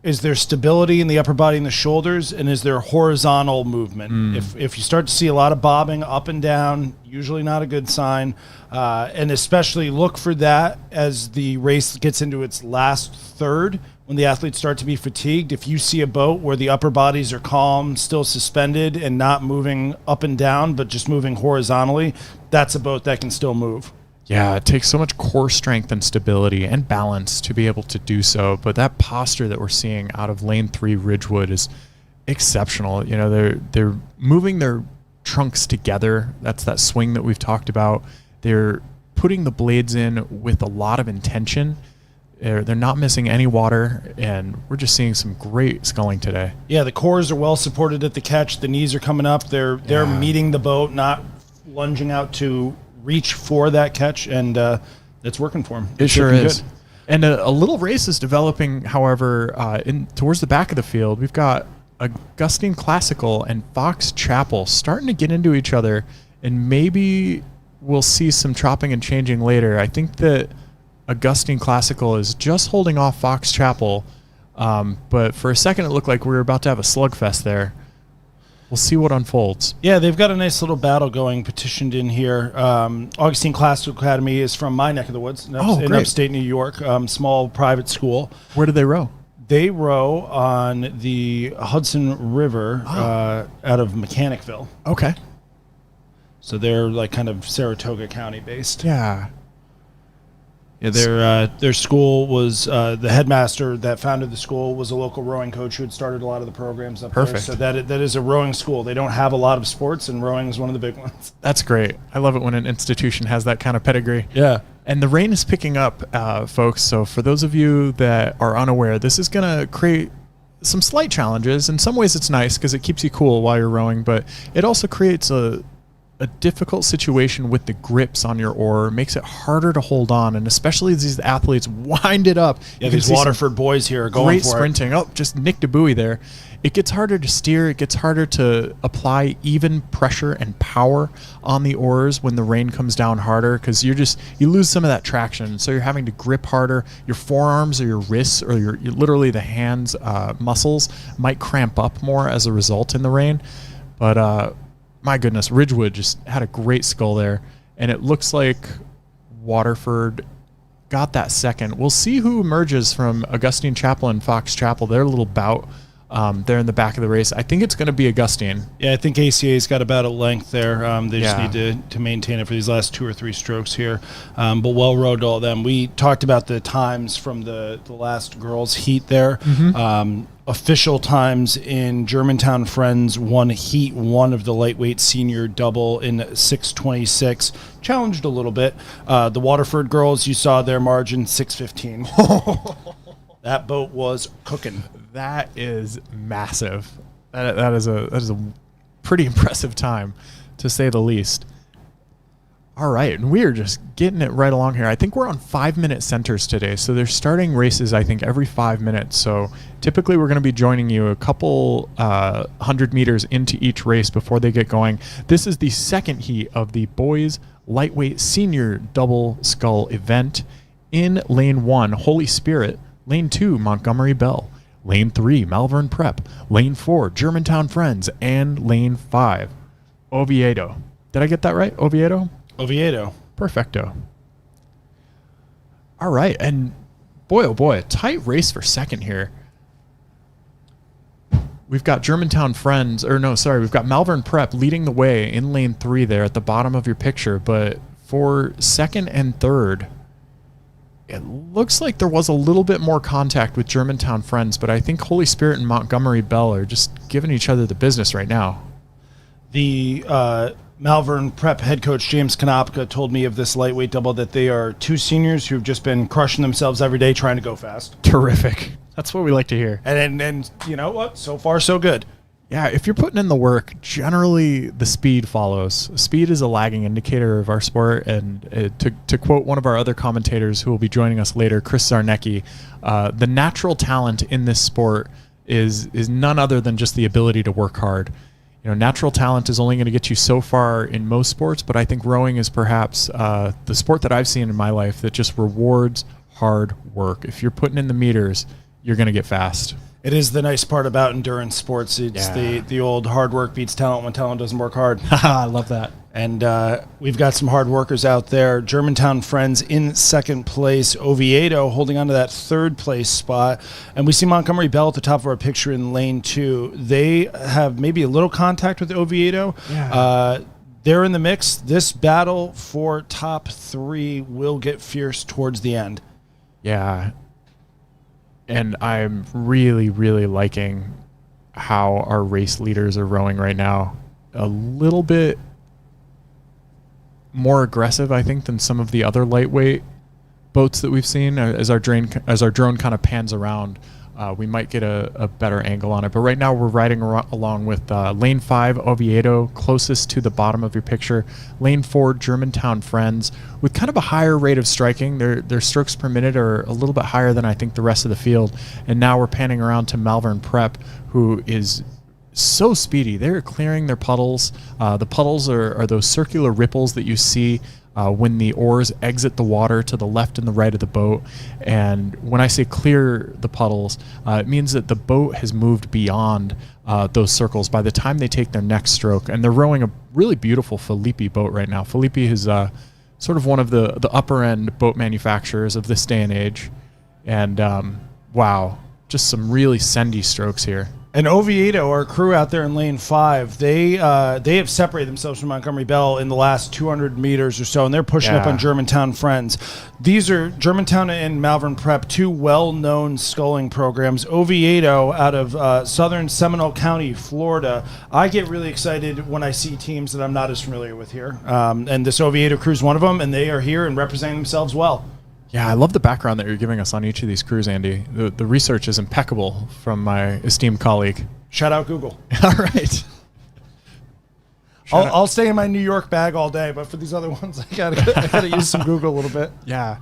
there stability in the upper body and the shoulders, and is there horizontal movement? If you start to see a lot of bobbing up and down, usually not a good sign. And especially look for that as the race gets into its last third, when the athletes start to be fatigued. If you see a boat where the upper bodies are calm, still suspended, and not moving up and down, but just moving horizontally, that's a boat that can still move. Yeah, it takes so much core strength and stability and balance to be able to do so. But that posture that we're seeing out of lane 3 Ridgewood is exceptional. You know, they're moving their trunks together. That's that swing that we've talked about. They're putting the blades in with a lot of intention. They're not missing any water, and we're just seeing some great sculling today. Yeah, the cores are well supported at the catch. The knees are coming up. They're meeting the boat, not lunging out to reach for that catch, and it's working for them. It sure is. Good. And a little race is developing, however, towards the back of the field. We've got Augustine Classical and Fox Chapel starting to get into each other, and maybe we'll see some chopping and changing later. I think that Augustine Classical is just holding off Fox Chapel, but for a second it looked like we were about to have a slugfest there. We'll see what unfolds. Yeah, they've got a nice little battle going, petitioned in here. Augustine Classical Academy is from my neck of the woods, in upstate New York, small private school. Where do they row? They row on the Hudson River out of Mechanicville. Okay. So they're like kind of Saratoga County based. Yeah. Yeah, their school was the headmaster that founded the school was a local rowing coach who had started a lot of the programs up there. So that is a rowing school. They don't have a lot of sports, and rowing is one of the big ones. That's great. I love it when an institution has that kind of pedigree. Yeah. And the rain is picking up, folks. So for those of you that are unaware, this is going to create some slight challenges. In some ways, it's nice because it keeps you cool while you're rowing, but it also creates a difficult situation with the grips on your oar. Makes it harder to hold on, and especially as these athletes wind it up. Yeah, these Waterford boys here are going great for sprinting. Oh, just nicked a buoy there. It gets harder to steer. It gets harder to apply even pressure and power on the oars when the rain comes down harder, because you lose some of that traction. So you're having to grip harder. Your forearms or your wrists or your literally the hands muscles might cramp up more as a result in the rain. But my goodness, Ridgewood just had a great scull there, and it looks like Waterford got that second. We'll see who emerges from Augustine Chapel and Fox Chapel. Their little bout there in the back of the race. I think it's going to be Augustine. Yeah, I think ACA's got about a length there. They just Yeah. need to maintain it for these last 2 or 3 strokes here. But well rode to all of them. We talked about the times from the last girls' heat there. Official times in Germantown Friends won Heat 1 of the lightweight senior double in 6:26. Challenged a little bit. The Waterford girls, you saw their margin 6:15. That boat was cooking. That is massive. That is a pretty impressive time, to say the least. All right, and we are just getting it right along here. I think we're on 5-minute centers today, so they're starting races, I think, every 5 minutes. So typically we're going to be joining you a couple 100 meters into each race before they get going. This is the second heat of the boys lightweight senior double scull event. In lane 1, Holy Spirit. Lane 2, Montgomery Bell. Lane 3, Malvern Prep. Lane 4, Germantown Friends. And lane 5, Oviedo. Did I get that right? Oviedo? Oviedo. Perfecto. All right. And boy, oh boy, a tight race for second here. We've got Germantown Friends, we've got Malvern Prep leading the way in lane 3 there at the bottom of your picture. But for second and third, it looks like there was a little bit more contact with Germantown Friends, but I think Holy Spirit and Montgomery Bell are just giving each other the business right now. The Malvern Prep head coach James Konopka told me of this lightweight double that they are 2 seniors who've just been crushing themselves every day trying to go fast. Terrific. That's what we like to hear. And you know what? So far, so good. Yeah, if you're putting in the work, generally the speed follows. Speed is a lagging indicator of our sport, and to quote one of our other commentators who will be joining us later, Chris Zarnecki, the natural talent in this sport is none other than just the ability to work hard. You know, natural talent is only going to get you so far in most sports, but I think rowing is perhaps the sport that I've seen in my life that just rewards hard work. If you're putting in the meters, you're going to get fast. It is the nice part about endurance sports. It's the old hard work beats talent when talent doesn't work hard. I love that. And we've got some hard workers out there. Germantown Friends in second place. Oviedo holding on to that third place spot. And we see Montgomery Bell at the top of our picture in lane 2. They have maybe a little contact with Oviedo. Yeah. They're in the mix. This battle for top 3 will get fierce towards the end. Yeah. And I'm really, really liking how our race leaders are rowing right now. A little bit more aggressive, I think, than some of the other lightweight boats that we've seen. As our drone kind of pans around, we might get a better angle on it. But right now we're riding along with lane 5, Oviedo, closest to the bottom of your picture. Lane 4, Germantown Friends, with kind of a higher rate of striking. Their strokes per minute are a little bit higher than I think the rest of the field. And now we're panning around to Malvern Prep, who is so speedy. They're clearing their puddles. The puddles are those circular ripples that you see when the oars exit the water to the left and the right of the boat. And when I say clear the puddles, it means that the boat has moved beyond those circles by the time they take their next stroke. And they're rowing a really beautiful Felipe boat right now. Felipe is sort of one of the upper end boat manufacturers of this day and age. And wow, just some really sendy strokes here. And Oviedo, our crew out there in lane 5, they have separated themselves from Montgomery Bell in the last 200 meters or so, and they're pushing up on Germantown Friends. These are Germantown and Malvern Prep, 2 well-known sculling programs. Oviedo out of southern Seminole County, Florida. I get really excited when I see teams that I'm not as familiar with here. And this Oviedo crew is one of them, and they are here and representing themselves well. Yeah, I love the background that you're giving us on each of these crews, Andy. The research is impeccable from my esteemed colleague. Shout out Google. All right. I'll stay in my New York bag all day, but for these other ones, I gotta use some Google a little bit. Yeah.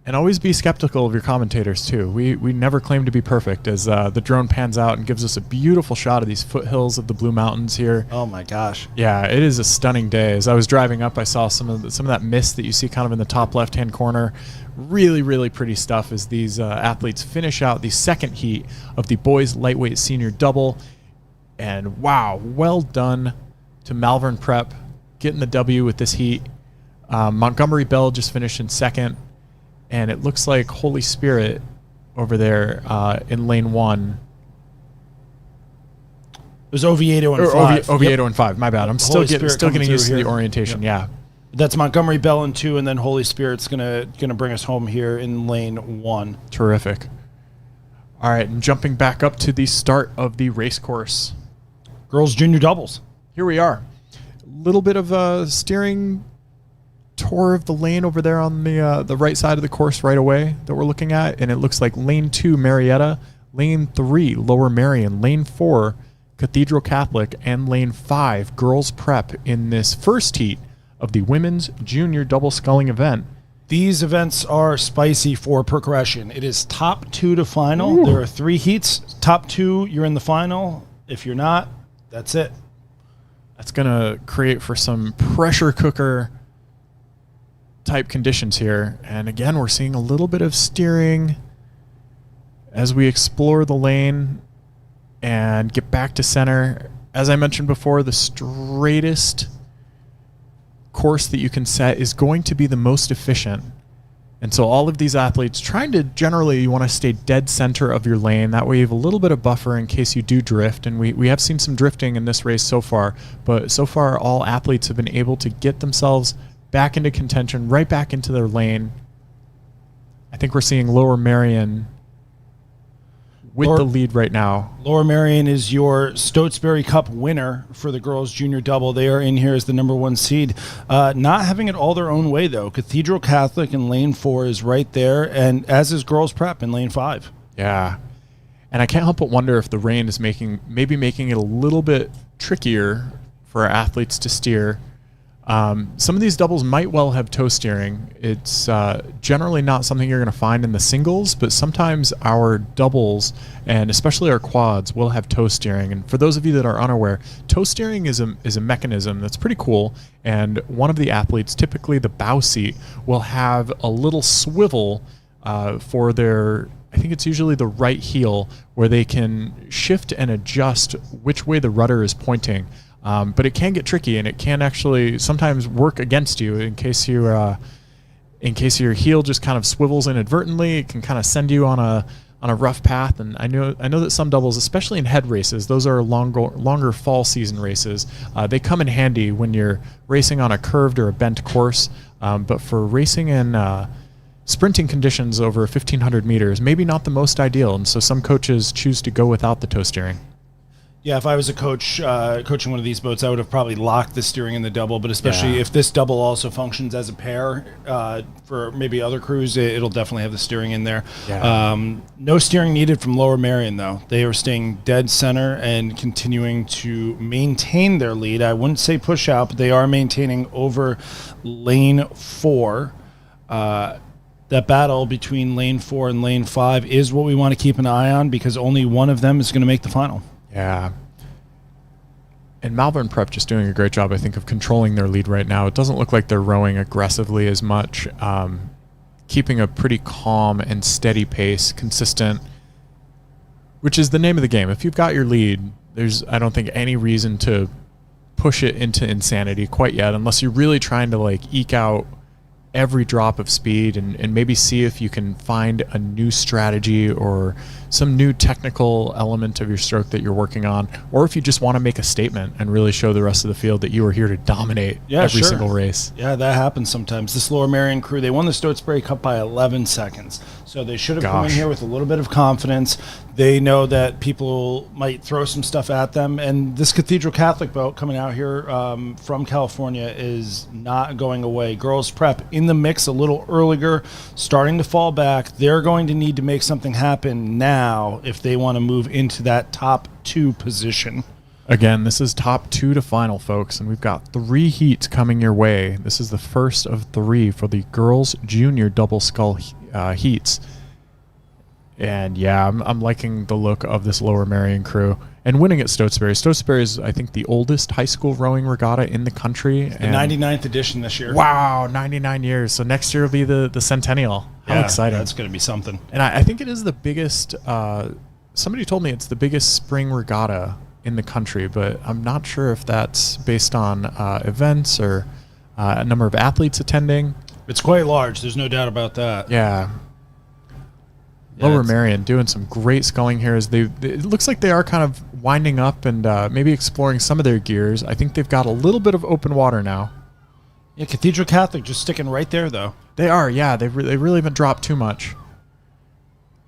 And always be skeptical of your commentators, too. We never claim to be perfect, as the drone pans out and gives us a beautiful shot of these foothills of the Blue Mountains here. Oh, my gosh. Yeah, it is a stunning day. As I was driving up, I saw some of that mist that you see kind of in the top left-hand corner. Really, really pretty stuff as these athletes finish out the second heat of the boys lightweight senior double. And wow, well done to Malvern Prep getting the W with this heat. Montgomery Bell just finished in second. And it looks like Holy Spirit over there in lane 1 It was Oviedo and Or 5. Oviedo and 5. My bad. I'm still Holy getting Spirit coming used to through the here. orientation. Yeah. That's Montgomery Bell in 2, and then Holy Spirit's gonna bring us home here in lane 1. Terrific. All right, and jumping back up to the start of the race course. Girls junior doubles. Here we are. A little bit of a steering tour of the lane over there on the right side of the course right away that we're looking at, and it looks like lane 2, Marietta, lane 3, Lower Merion, lane 4, Cathedral Catholic, and lane 5, Girls Prep in this first heat of the women's junior double sculling event. These events are spicy for progression. It is top 2 to final. Ooh. There are 3 heats. Top 2, you're in the final. If you're not, that's it. That's going to create for some pressure cooker type conditions here. And again, we're seeing a little bit of steering as we explore the lane and get back to center. As I mentioned before, the straightest course that you can set is going to be the most efficient. And so all of these athletes trying to generally, you want to stay dead center of your lane. That way you have a little bit of buffer in case you do drift. And we have seen some drifting in this race so far. But so far, all athletes have been able to get themselves back into contention, right back into their lane. I think we're seeing Lower Merion with the lead right now. Lower Merion is your Stotesbury Cup winner for the girls junior double. They are in here as the number 1 seed. Not having it all their own way, though. Cathedral Catholic in lane 4 is right there, and as is Girls Prep in lane 5. Yeah. And I can't help but wonder if the rain is maybe making it a little bit trickier for our athletes to steer. Some of these doubles might well have toe steering. It's generally not something you're going to find in the singles, but sometimes our doubles, and especially our quads, will have toe steering. And for those of you that are unaware, toe steering is a mechanism that's pretty cool. And one of the athletes, typically the bow seat, will have a little swivel for their, I think it's usually the right heel, where they can shift and adjust which way the rudder is pointing. But it can get tricky, and it can actually sometimes work against you in case your heel just kind of swivels inadvertently. It can kind of send you on a rough path. And I know that some doubles, especially in head races, those are longer fall season races. They come in handy when you're racing on a curved or a bent course. But for racing in sprinting conditions over 1,500 meters, maybe not the most ideal. And so some coaches choose to go without the toe steering. Yeah, if I was a coach coaching one of these boats, I would have probably locked the steering in the double, but especially if this double also functions as a pair for maybe other crews, it'll definitely have the steering in there. Yeah. No steering needed from Lower Merion, though. They are staying dead center and continuing to maintain their lead. I wouldn't say push out, but they are maintaining over lane 4. That battle between lane 4 and lane 5 is what we want to keep an eye on, because only one of them is going to make the final. Yeah. And Malvern Prep just doing a great job, I think, of controlling their lead right now. It doesn't look like they're rowing aggressively as much, keeping a pretty calm and steady pace, consistent, which is the name of the game. If you've got your lead, there's, I don't think, any reason to push it into insanity quite yet, unless you're really trying to like eke out every drop of speed and maybe see if you can find a new strategy or some new technical element of your stroke that you're working on, or if you just want to make a statement and really show the rest of the field that you are here to dominate every single race. Yeah, that happens sometimes. This Lower Merion crew, they won the Stotesbury Cup by 11 seconds. So they should have come in here with a little bit of confidence. They know that people might throw some stuff at them. And this Cathedral Catholic boat coming out here from California is not going away. Girls Prep in the mix a little earlier, starting to fall back. They're going to need to make something happen now if they want to move into that top 2 position. Again, this is top 2 to final, folks, and we've got 3 heats coming your way. This is the first of 3 for the girls' junior double scull heats. And yeah, I'm liking the look of this Lower Merion crew. And winning at Stotesbury. Stotesbury is, I think, the oldest high school rowing regatta in the country. The 99th edition this year. Wow, 99 years. So next year will be the centennial. How exciting. That's going to be something. And I think it is the biggest, somebody told me it's the biggest spring regatta in the country, but I'm not sure if that's based on events or a number of athletes attending. It's quite large. There's no doubt about that. Yeah. Lower Merion doing some great sculling here. It looks like they are kind of winding up and maybe exploring some of their gears. I think they've got a little bit of open water now. Yeah, Cathedral Catholic just sticking right there, though. They are, yeah. They really haven't dropped too much.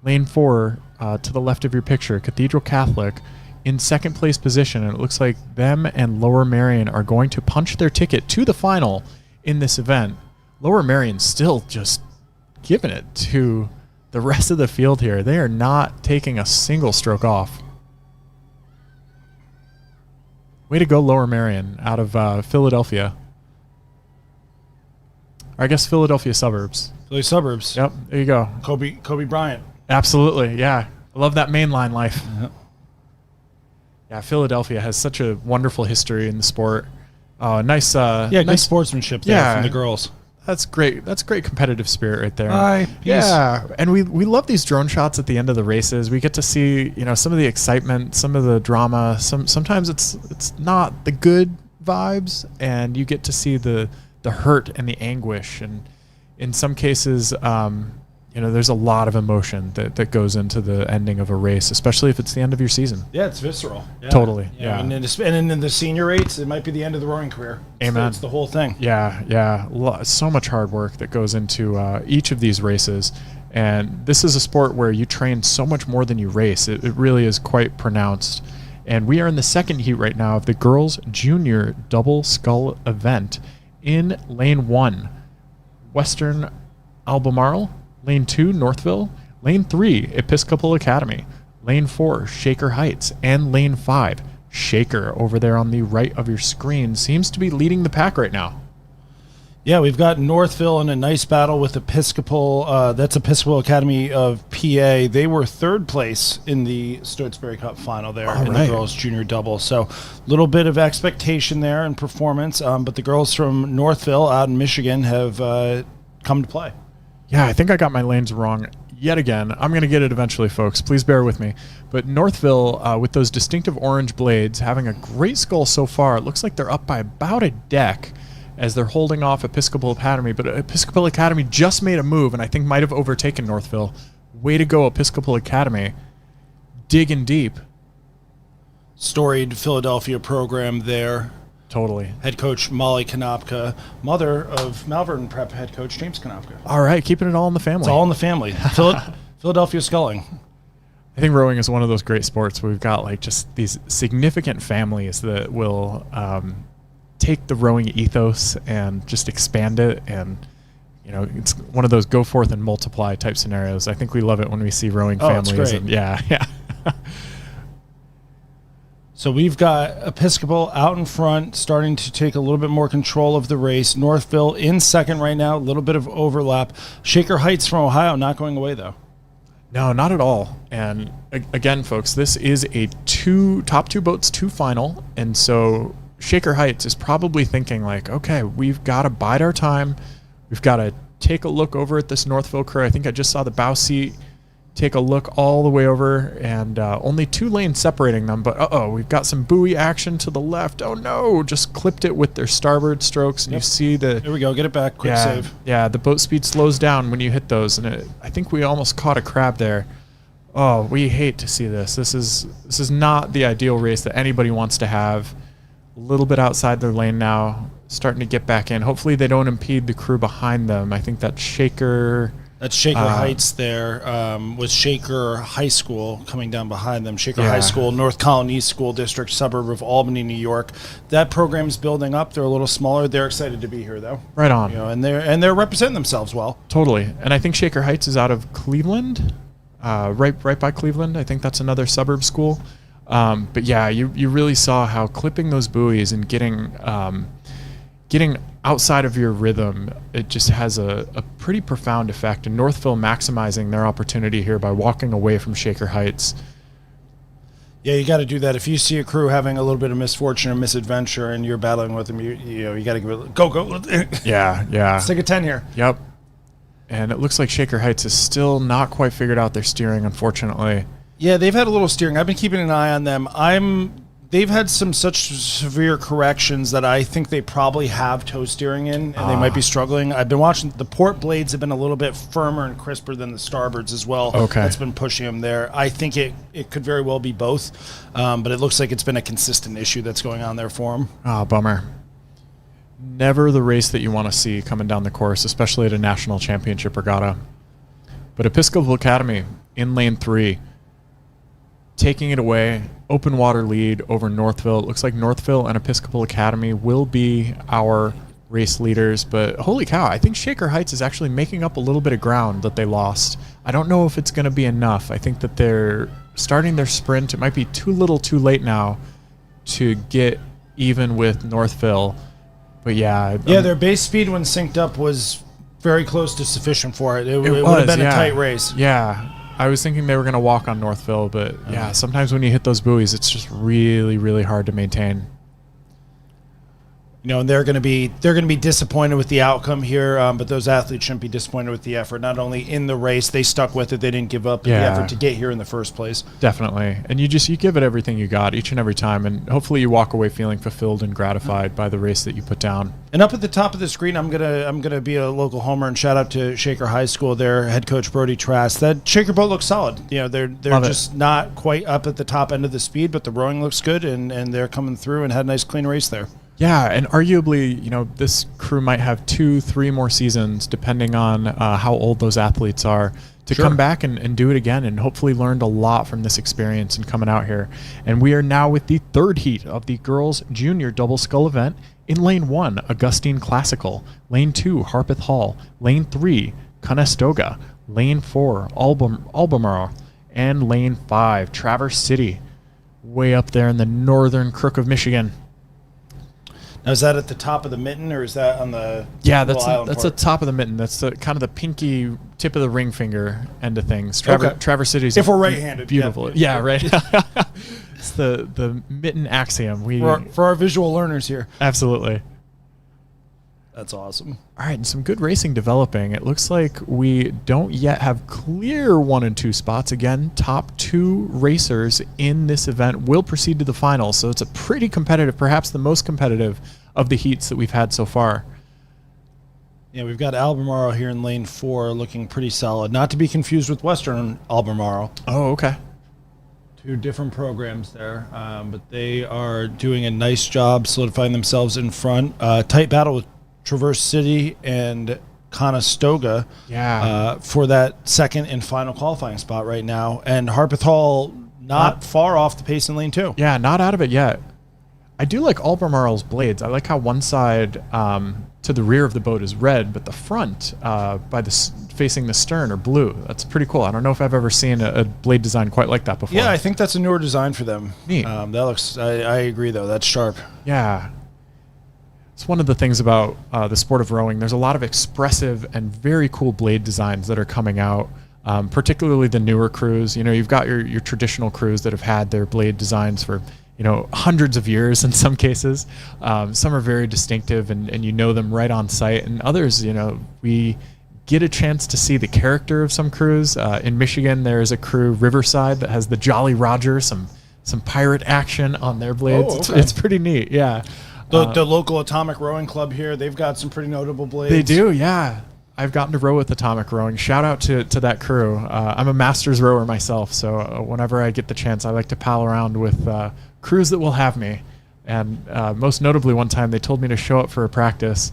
Lane 4 to the left of your picture, Cathedral Catholic in second place position, and it looks like them and Lower Merion are going to punch their ticket to the final in this event. Lower Merion still just giving it to the rest of the field here. They are not taking a single stroke off. Way to go, Lower Merion, out of Philadelphia. Or I guess Philadelphia suburbs. Philly suburbs. Yep, there you go. Kobe Bryant. Absolutely, yeah. I love that mainline life. Uh-huh. Yeah, Philadelphia has such a wonderful history in the sport. Nice. Good sportsmanship there from the girls. That's great. That's great competitive spirit right there. Peace. Yeah, and we love these drone shots at the end of the races. We get to see some of the excitement, some of the drama. Sometimes it's not the good vibes, and you get to see the hurt and the anguish, and in some cases, there's a lot of emotion that goes into the ending of a race, especially if it's the end of your season. Yeah, it's visceral. Yeah. Totally. Yeah. And in the senior rates, it might be the end of the rowing career. Amen. It's the whole thing. Yeah. So much hard work that goes into each of these races. And this is a sport where you train so much more than you race. It really is quite pronounced. And we are in the second heat right now of the girls' junior double scull event in lane 1, Western Albemarle. Lane 2, Northville. Lane 3, Episcopal Academy. Lane 4, Shaker Heights. And Lane 5, Shaker, over there on the right of your screen, seems to be leading the pack right now. Yeah, we've got Northville in a nice battle with Episcopal. That's Episcopal Academy of PA. They were third place in the Stotesbury Cup final there in the girls' junior double. So a little bit of expectation there in performance. But the girls from Northville out in Michigan have come to play. Yeah, I think I got my lanes wrong yet again. I'm going to get it eventually, folks. Please bear with me. But Northville, with those distinctive orange blades, having a great scull so far. It looks like they're up by about a deck as they're holding off Episcopal Academy. But Episcopal Academy just made a move and I think might have overtaken Northville. Way to go, Episcopal Academy. Digging deep. Storied Philadelphia program there. Totally. Head coach Molly Konopka, mother of Malvern Prep head coach James Konopka. All right, keeping it all in the family. It's all in the family. Philadelphia sculling. I think rowing is one of those great sports where we've got like just these significant families that will take the rowing ethos and just expand it, and it's one of those go forth and multiply type scenarios. I think we love it when we see rowing families. It's great. And yeah. So we've got Episcopal out in front, starting to take a little bit more control of the race. Northville in second right now, a little bit of overlap. Shaker Heights from Ohio not going away, though. No, not at all. And again, folks, this is a top two boats, 2 final. And so Shaker Heights is probably thinking like, okay, we've got to bide our time. We've got to take a look over at this Northville crew. I think I just saw the bow seat take a look all the way over, and only 2 lanes separating them. But we've got some buoy action to the left. Oh no, just clipped it with their starboard strokes, and you see the. There we go. Get it back. Quick save. Yeah, the boat speed slows down when you hit those, and I think we almost caught a crab there. Oh, we hate to see this. This is not the ideal race that anybody wants to have. A little bit outside their lane now, starting to get back in. Hopefully they don't impede the crew behind them. I think that Shaker. That's Shaker Heights there, with Shaker High School coming down behind them. Shaker High School, North Colony School District, suburb of Albany, New York. That program's building up. They're a little smaller. They're excited to be here, though. Right on. And they're representing themselves well. Totally. And I think Shaker Heights is out of Cleveland, right by Cleveland. I think that's another suburb school. But yeah, you really saw how clipping those buoys and getting outside of your rhythm, it just has a pretty profound effect. And Northville maximizing their opportunity here by walking away from Shaker Heights. Yeah, you got to do that. If you see a crew having a little bit of misfortune or misadventure and you're battling with them, you got to give it go. Yeah. Let's take a 10 here. Yep. And it looks like Shaker Heights is still not quite figured out their steering, unfortunately. Yeah, they've had a little steering. I've been keeping an eye on them. they've had such severe corrections that I think they probably have toe steering in, and they might be struggling. I've been watching, the port blades have been a little bit firmer and crisper than the starboards as well. Okay. That's been pushing them there. I think it could very well be both, but it looks like it's been a consistent issue that's going on there for them. Bummer. Never the race that you want to see coming down the course, especially at a national championship regatta. But Episcopal Academy in lane 3, taking it away, open water lead over Northville. It looks like Northville and Episcopal Academy will be our race leaders, but holy cow, I think Shaker Heights is actually making up a little bit of ground that they lost. I don't know if it's going to be enough. I think that they're starting their sprint. It might be too little too late now to get even with Northville. But yeah. Their base speed when synced up was very close to sufficient for it. It would have been a tight race. Yeah. I was thinking they were going to walk on Northville, but yeah, sometimes when you hit those buoys, it's just really, really hard to maintain. And they're going to be disappointed with the outcome here, but those athletes shouldn't be disappointed with the effort. Not only in the race, they stuck with it; they didn't give up the effort to get here in the first place. Definitely, and you give it everything you got each and every time, and hopefully you walk away feeling fulfilled and gratified by the race that you put down. And up at the top of the screen, I'm gonna be a local homer and shout out to Shaker High School. Their head coach Brody Trask. That Shaker boat looks solid. They're just not quite up at the top end of the speed, but the rowing looks good, and they're coming through and had a nice clean race there. Yeah, and arguably, this crew might have 2-3 more seasons, depending on how old those athletes are, to come back and do it again, and hopefully learned a lot from this experience and coming out here. And we are now with the third heat of the girls' junior double scull event. In lane 1, Augustine Classical. Lane 2, Harpeth Hall. Lane 3, Conestoga. Lane 4, Albemarle. And lane 5, Traverse City, way up there in the northern crook of Michigan. Now, is that at the top of the mitten, or is that on the that's the top of the mitten. That's the kind of the pinky tip of the ring finger end of things. Traverse City's if we're right-handed, beautiful. Yeah, right. It's the mitten axiom. For our visual learners here. Absolutely. That's awesome. All right, and some good racing developing. It looks like we don't yet have clear 1 and 2 spots. Again, top 2 racers in this event will proceed to the finals, so it's a pretty competitive, perhaps the most competitive of the heats that we've had so far. Yeah, we've got Albemarle here in lane 4 looking pretty solid. Not to be confused with Western Albemarle. Oh, okay. 2 different programs there, but they are doing a nice job solidifying themselves in front. Tight battle with Traverse City and Conestoga for that second and final qualifying spot right now. And Harpeth Hall not far off the pace in lane 2. Yeah, not out of it yet. I do like Albemarle's blades. I like how one side to the rear of the boat is red, but the front facing the stern are blue. That's pretty cool. I don't know if I've ever seen a blade design quite like that before. Yeah, I think that's a newer design for them. Neat. That looks, I agree, though. That's sharp. Yeah. It's one of the things about the sport of rowing. There's a lot of expressive and very cool blade designs that are coming out, particularly the newer crews. You've got your traditional crews that have had their blade designs for, hundreds of years in some cases. Some are very distinctive and you know them right on site. And others, we get a chance to see the character of some crews. In Michigan, there is a crew, Riverside, that has the Jolly Roger, some pirate action on their blades. Oh, okay. It's pretty neat, yeah. The local Atomic Rowing Club here, they've got some pretty notable blades. They do, yeah. I've gotten to row with Atomic Rowing. Shout out to that crew. I'm a master's rower myself, so whenever I get the chance, I like to pal around with crews that will have me. And most notably, one time they told me to show up for a practice,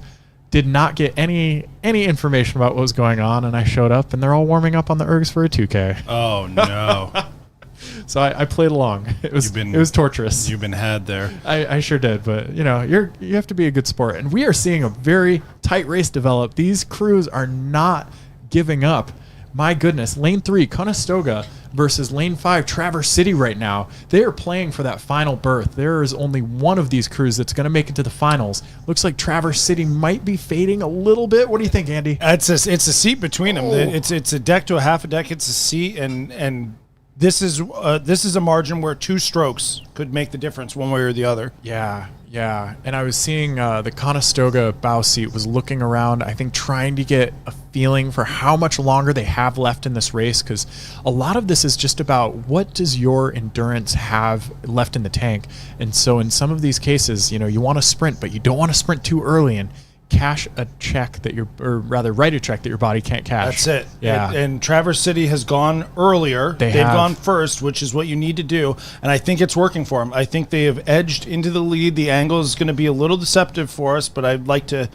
did not get any information about what was going on, and I showed up, and they're all warming up on the ergs for a 2K. Oh, no. So I played along. It was torturous. You've been had there. I sure did, but you have to be a good sport, and we are seeing a very tight race develop. These crews are not giving up. My goodness, lane 3 Conestoga versus lane 5 Traverse City right now. They are playing for that final berth. There is only one of these crews that's going to make it to the finals. Looks like Traverse City might be fading a little bit. What do you think, Andy? It's a seat between them. It's a deck to a half a deck. It's a seat, and this is a margin where 2 strokes could make the difference one way or the other. Yeah. And I was seeing the Conestoga bow seat was looking around, I think trying to get a feeling for how much longer they have left in this race, because a lot of this is just about what does your endurance have left in the tank. And so in some of these cases, you want to sprint, but you don't want to sprint too early and cash a check write a check that your body can't cash. That's it. Yeah. And Traverse City has gone earlier. They've gone first, which is what you need to do. And I think it's working for them. I think they have edged into the lead. The angle is going to be a little deceptive for us, but I'd like to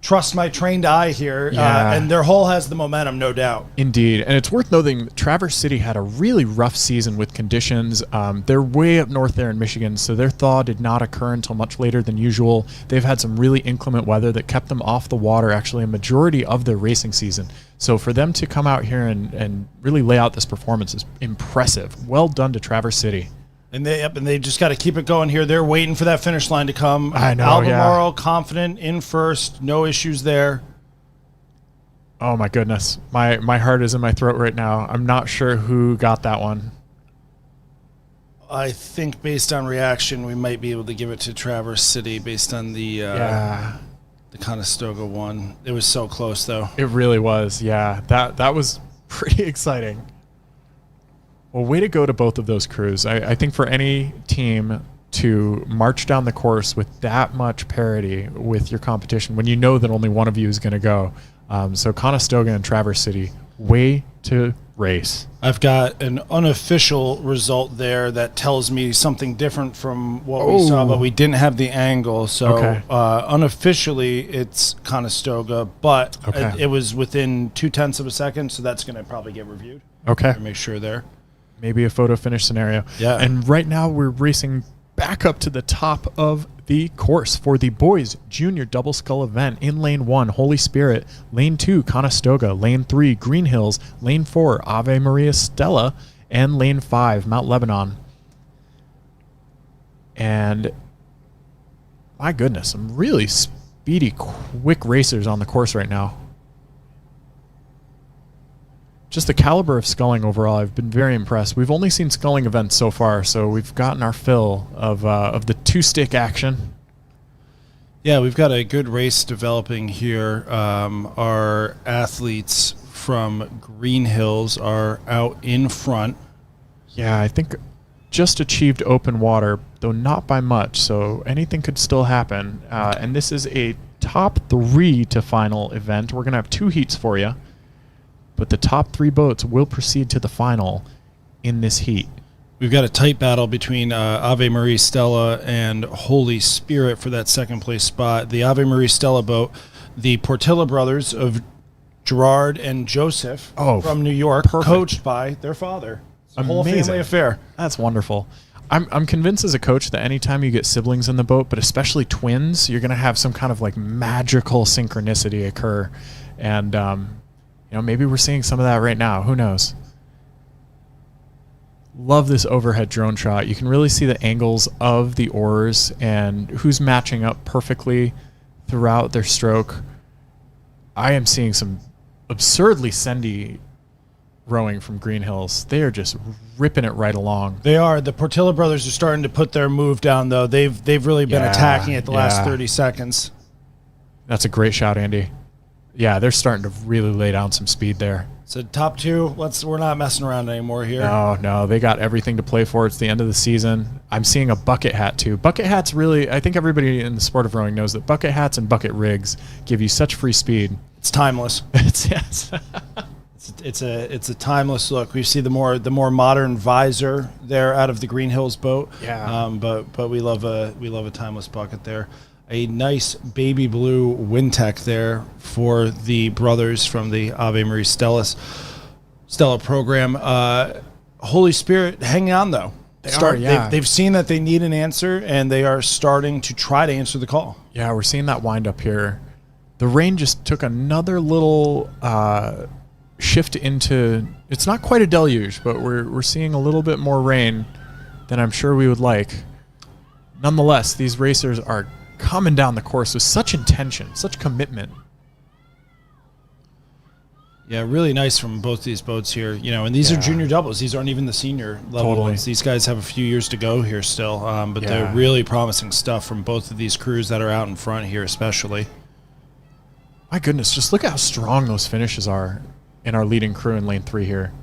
trust my trained eye here. Yeah. And their hull has the momentum, no doubt. Indeed. And it's worth noting that Traverse City had a really rough season with conditions. They're way up north there in Michigan, so their thaw did not occur until much later than usual. They've had some really inclement weather that kept them off the water actually a majority of their racing season. So for them to come out here and really lay out this performance is impressive. Well done to Traverse City. And they just got to keep it going here. They're waiting for that finish line to come. I know, Albemarle, confident in first, no issues there. Oh my goodness, my heart is in my throat right now. I'm not sure who got that one. I think based on reaction, we might be able to give it to Traverse City based on the Conestoga one. It was so close though. It really was. Yeah, that was pretty exciting. Well, way to go to both of those crews. I think for any team to march down the course with that much parity with your competition when you know that only one of you is going to go. So Conestoga and Traverse City, way to race. I've got an unofficial result there that tells me something different from what we saw, but we didn't have the angle. So unofficially, it's Conestoga, but it was within 0.2 of a second, so that's going to probably get reviewed. Okay. Make sure there. Maybe a photo finish scenario. Yeah. And right now we're racing back up to the top of the course for the boys junior double scull event in lane 1, Holy Spirit, lane 2, Conestoga, lane 3, Green Hills, lane 4, Ave Maria Stella, and lane 5, Mount Lebanon. And my goodness, some really speedy, quick racers on the course right now. Just the caliber of sculling overall, I've been very impressed. We've only seen sculling events so far, so we've gotten our fill of the 2-stick action. Yeah, we've got a good race developing here. Our athletes from Green Hills are out in front. Yeah, I think just achieved open water, though not by much, so anything could still happen. And this is a top 3 to final event. We're going to have 2 heats for you. But the top 3 boats will proceed to the final in this heat. We've got a tight battle between Ave Maria Stella and Holy Spirit for that second place spot. The Ave Maria Stella boat, the Portilla brothers of Gerard and Joseph from New York, coached by their father. It's a whole family affair. That's wonderful. I'm convinced as a coach that anytime you get siblings in the boat, but especially twins, you're going to have some kind of like magical synchronicity occur. And maybe we're seeing some of that right now. Who knows? Love this overhead drone shot. You can really see the angles of the oars and who's matching up perfectly throughout their stroke. I am seeing some absurdly sendy rowing from Green Hills. They are just ripping it right along. They are. The Portilla brothers are starting to put their move down, though. They've really been attacking it the last 30 seconds. That's a great shot, Andy. Yeah, they're starting to really lay down some speed there. So top 2, we're not messing around anymore here. No, they got everything to play for. It's the end of the season. I'm seeing a bucket hat too. Bucket hats really, I think everybody in the sport of rowing knows that bucket hats and bucket rigs give you such free speed. It's timeless. Yes. It's a timeless look. We see the more modern visor there out of the Green Hills boat. Yeah. But we love a timeless bucket there. A nice baby blue Wintec there for the brothers from the Ave Maria Stella program. Holy Spirit hanging on, though. They've seen that they need an answer, and they are starting to try to answer the call. Yeah, we're seeing that wind up here. The rain just took another little shift into, it's not quite a deluge, but we're seeing a little bit more rain than I'm sure we would like. Nonetheless, these racers are coming down the course with such intention, such commitment. Yeah, really nice from both these boats here. And these are junior doubles. These aren't even the senior level ones. These guys have a few years to go here still, but they're really promising stuff from both of these crews that are out in front here especially. My goodness, just look at how strong those finishes are in our leading crew in lane 3 here.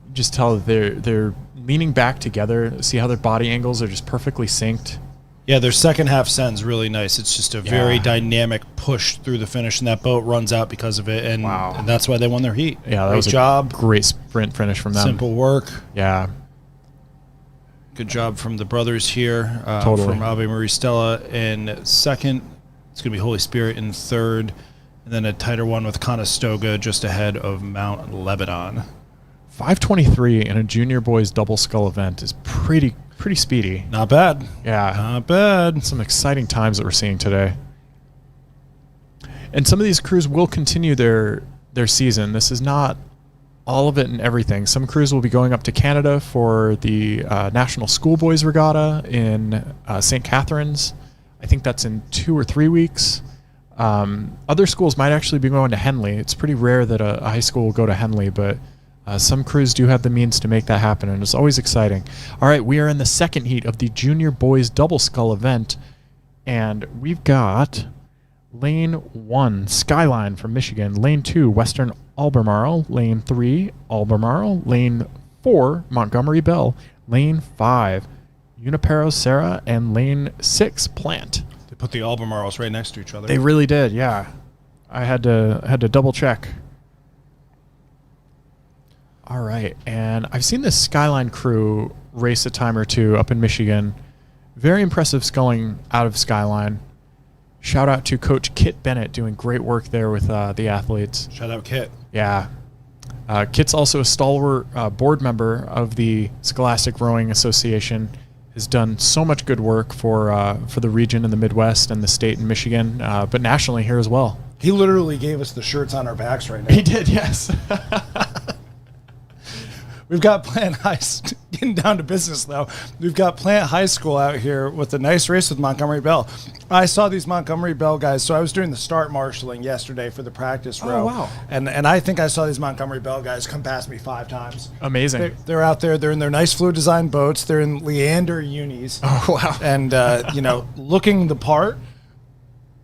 You just tell that they're leaning back together. See how their body angles are just perfectly synced. Yeah, their second half send's really nice. It's just a very dynamic push through the finish, and that boat runs out because of it, and that's why they won their heat. Yeah, that was a great sprint finish from them. Simple work. Yeah. Good job from the brothers here. From Ave Marie Stella in second. It's going to be Holy Spirit in third, and then a tighter one with Conestoga just ahead of Mount Lebanon. 5:23 in a junior boys double scull event is pretty speedy. Not bad. Yeah. Not bad. Some exciting times that we're seeing today. And some of these crews will continue their season. This is not all of it and everything. Some crews will be going up to Canada for the National Schoolboys Regatta in St. Catharines. I think that's in 2 or 3 weeks. Other schools might actually be going to Henley. It's pretty rare that a high school will go to Henley, but some crews do have the means to make that happen, and it's always exciting. All right, we are in the second heat of the Junior Boys Double Scull event, and we've got Lane 1, Skyline from Michigan. Lane 2, Western Albemarle. Lane 3, Albemarle. Lane 4, Montgomery Bell. Lane 5, Junipero Serra. And Lane 6, Plant. They put the Albemarles right next to each other. They really did, yeah. I had to double check. All right, and I've seen this Skyline crew race a time or two up in Michigan. Very impressive sculling out of Skyline. Shout out to Coach Kit Bennett doing great work there with the athletes. Shout out Kit. Yeah. Kit's also a stalwart board member of the Scholastic Rowing Association. Has done so much good work for the region in the Midwest and the state in Michigan, but nationally here as well. He literally gave us the shirts on our backs right now. He did, yes. We've got Plant High, getting down to business though. We've got Plant High School out here with a nice race with Montgomery Bell. I saw these Montgomery Bell guys. So I was doing the start marshaling yesterday for the practice row. Oh, wow. And I think I saw these Montgomery Bell guys come past me 5 times. Amazing. They're out there. They're in their nice fluid design boats. They're in Leander unis. Oh, wow. And, looking the part.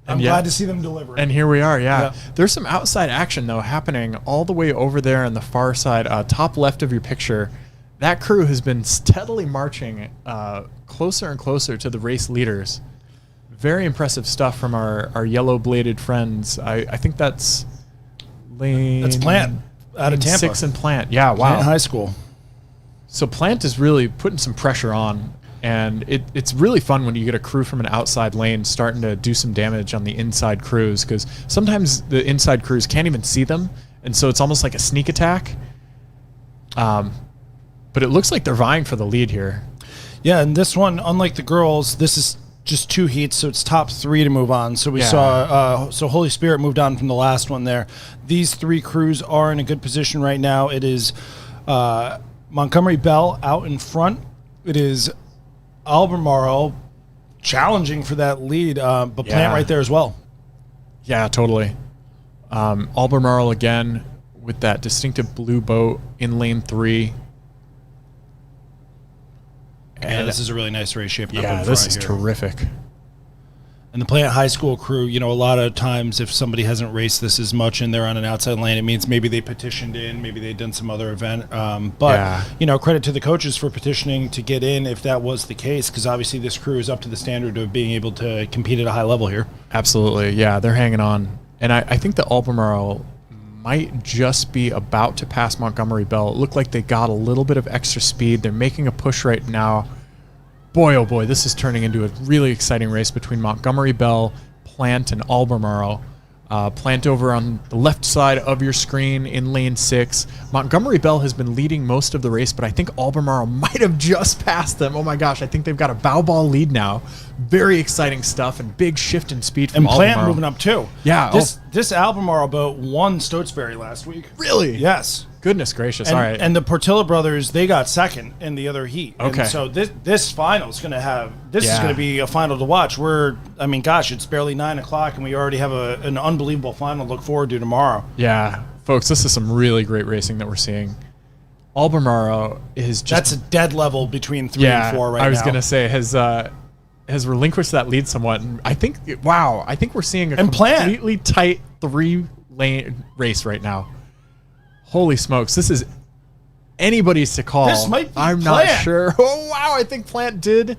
I'm glad to see them deliver. And here we are, yeah. There's some outside action, though, happening all the way over there on the far side, top left of your picture. That crew has been steadily marching closer and closer to the race leaders. Very impressive stuff from our yellow-bladed friends. I think that's lane... That's Plant out of Tampa. 6 and Plant. Yeah, wow. Plant High School. So Plant is really putting some pressure on. And it's really fun when you get a crew from an outside lane starting to do some damage on the inside crews, because sometimes the inside crews can't even see them, and so it's almost like a sneak attack. But it looks like they're vying for the lead here. Yeah, and this one, unlike the girls, this is just 2 heats, so it's top 3 to move on. So we saw Holy Spirit moved on from the last one there. These 3 crews are in a good position right now. It is Montgomery Bell out in front. It is Albemarle challenging for that lead, but Plant right there as well. Yeah, totally. Albemarle again with that distinctive blue boat in lane 3. And this is a really nice race shaping up in front. Yeah, this is terrific. And the Plant High School crew, a lot of times if somebody hasn't raced this as much and they're on an outside lane, it means maybe they petitioned in, maybe they'd done some other event. Credit to the coaches for petitioning to get in if that was the case, because obviously this crew is up to the standard of being able to compete at a high level here. Absolutely, yeah, they're hanging on. And I think the Albemarle might just be about to pass Montgomery Bell. It looked like they got a little bit of extra speed. They're making a push right now. Boy, oh boy, this is turning into a really exciting race between Montgomery Bell, Plant, and Albemarle. Plant over on the left side of your screen in lane 6. Montgomery Bell has been leading most of the race, but I think Albemarle might have just passed them. Oh my gosh, I think they've got a bow ball lead now. Very exciting stuff and big shift in speed from Albemarle. And Plant moving up too. Yeah. This Albemarle boat won Stotesbury last week. Really? Yes. Goodness gracious! And, all right, and the Portillo brothers, they got second in the other heat. Okay. And so this final is going to have is going to be a final to watch. It's barely 9 o'clock, and we already have an unbelievable final to look forward to tomorrow. Yeah, folks, this is some really great racing that we're seeing. Albemarle is just that's a dead level between 3 and 4 right now. I was going to say has relinquished that lead somewhat, and I think we're seeing a completely tight 3-lane race right now. Holy smokes, this is anybody's to call. This might be I'm Plant. not sure. Oh, wow, I think Plant did.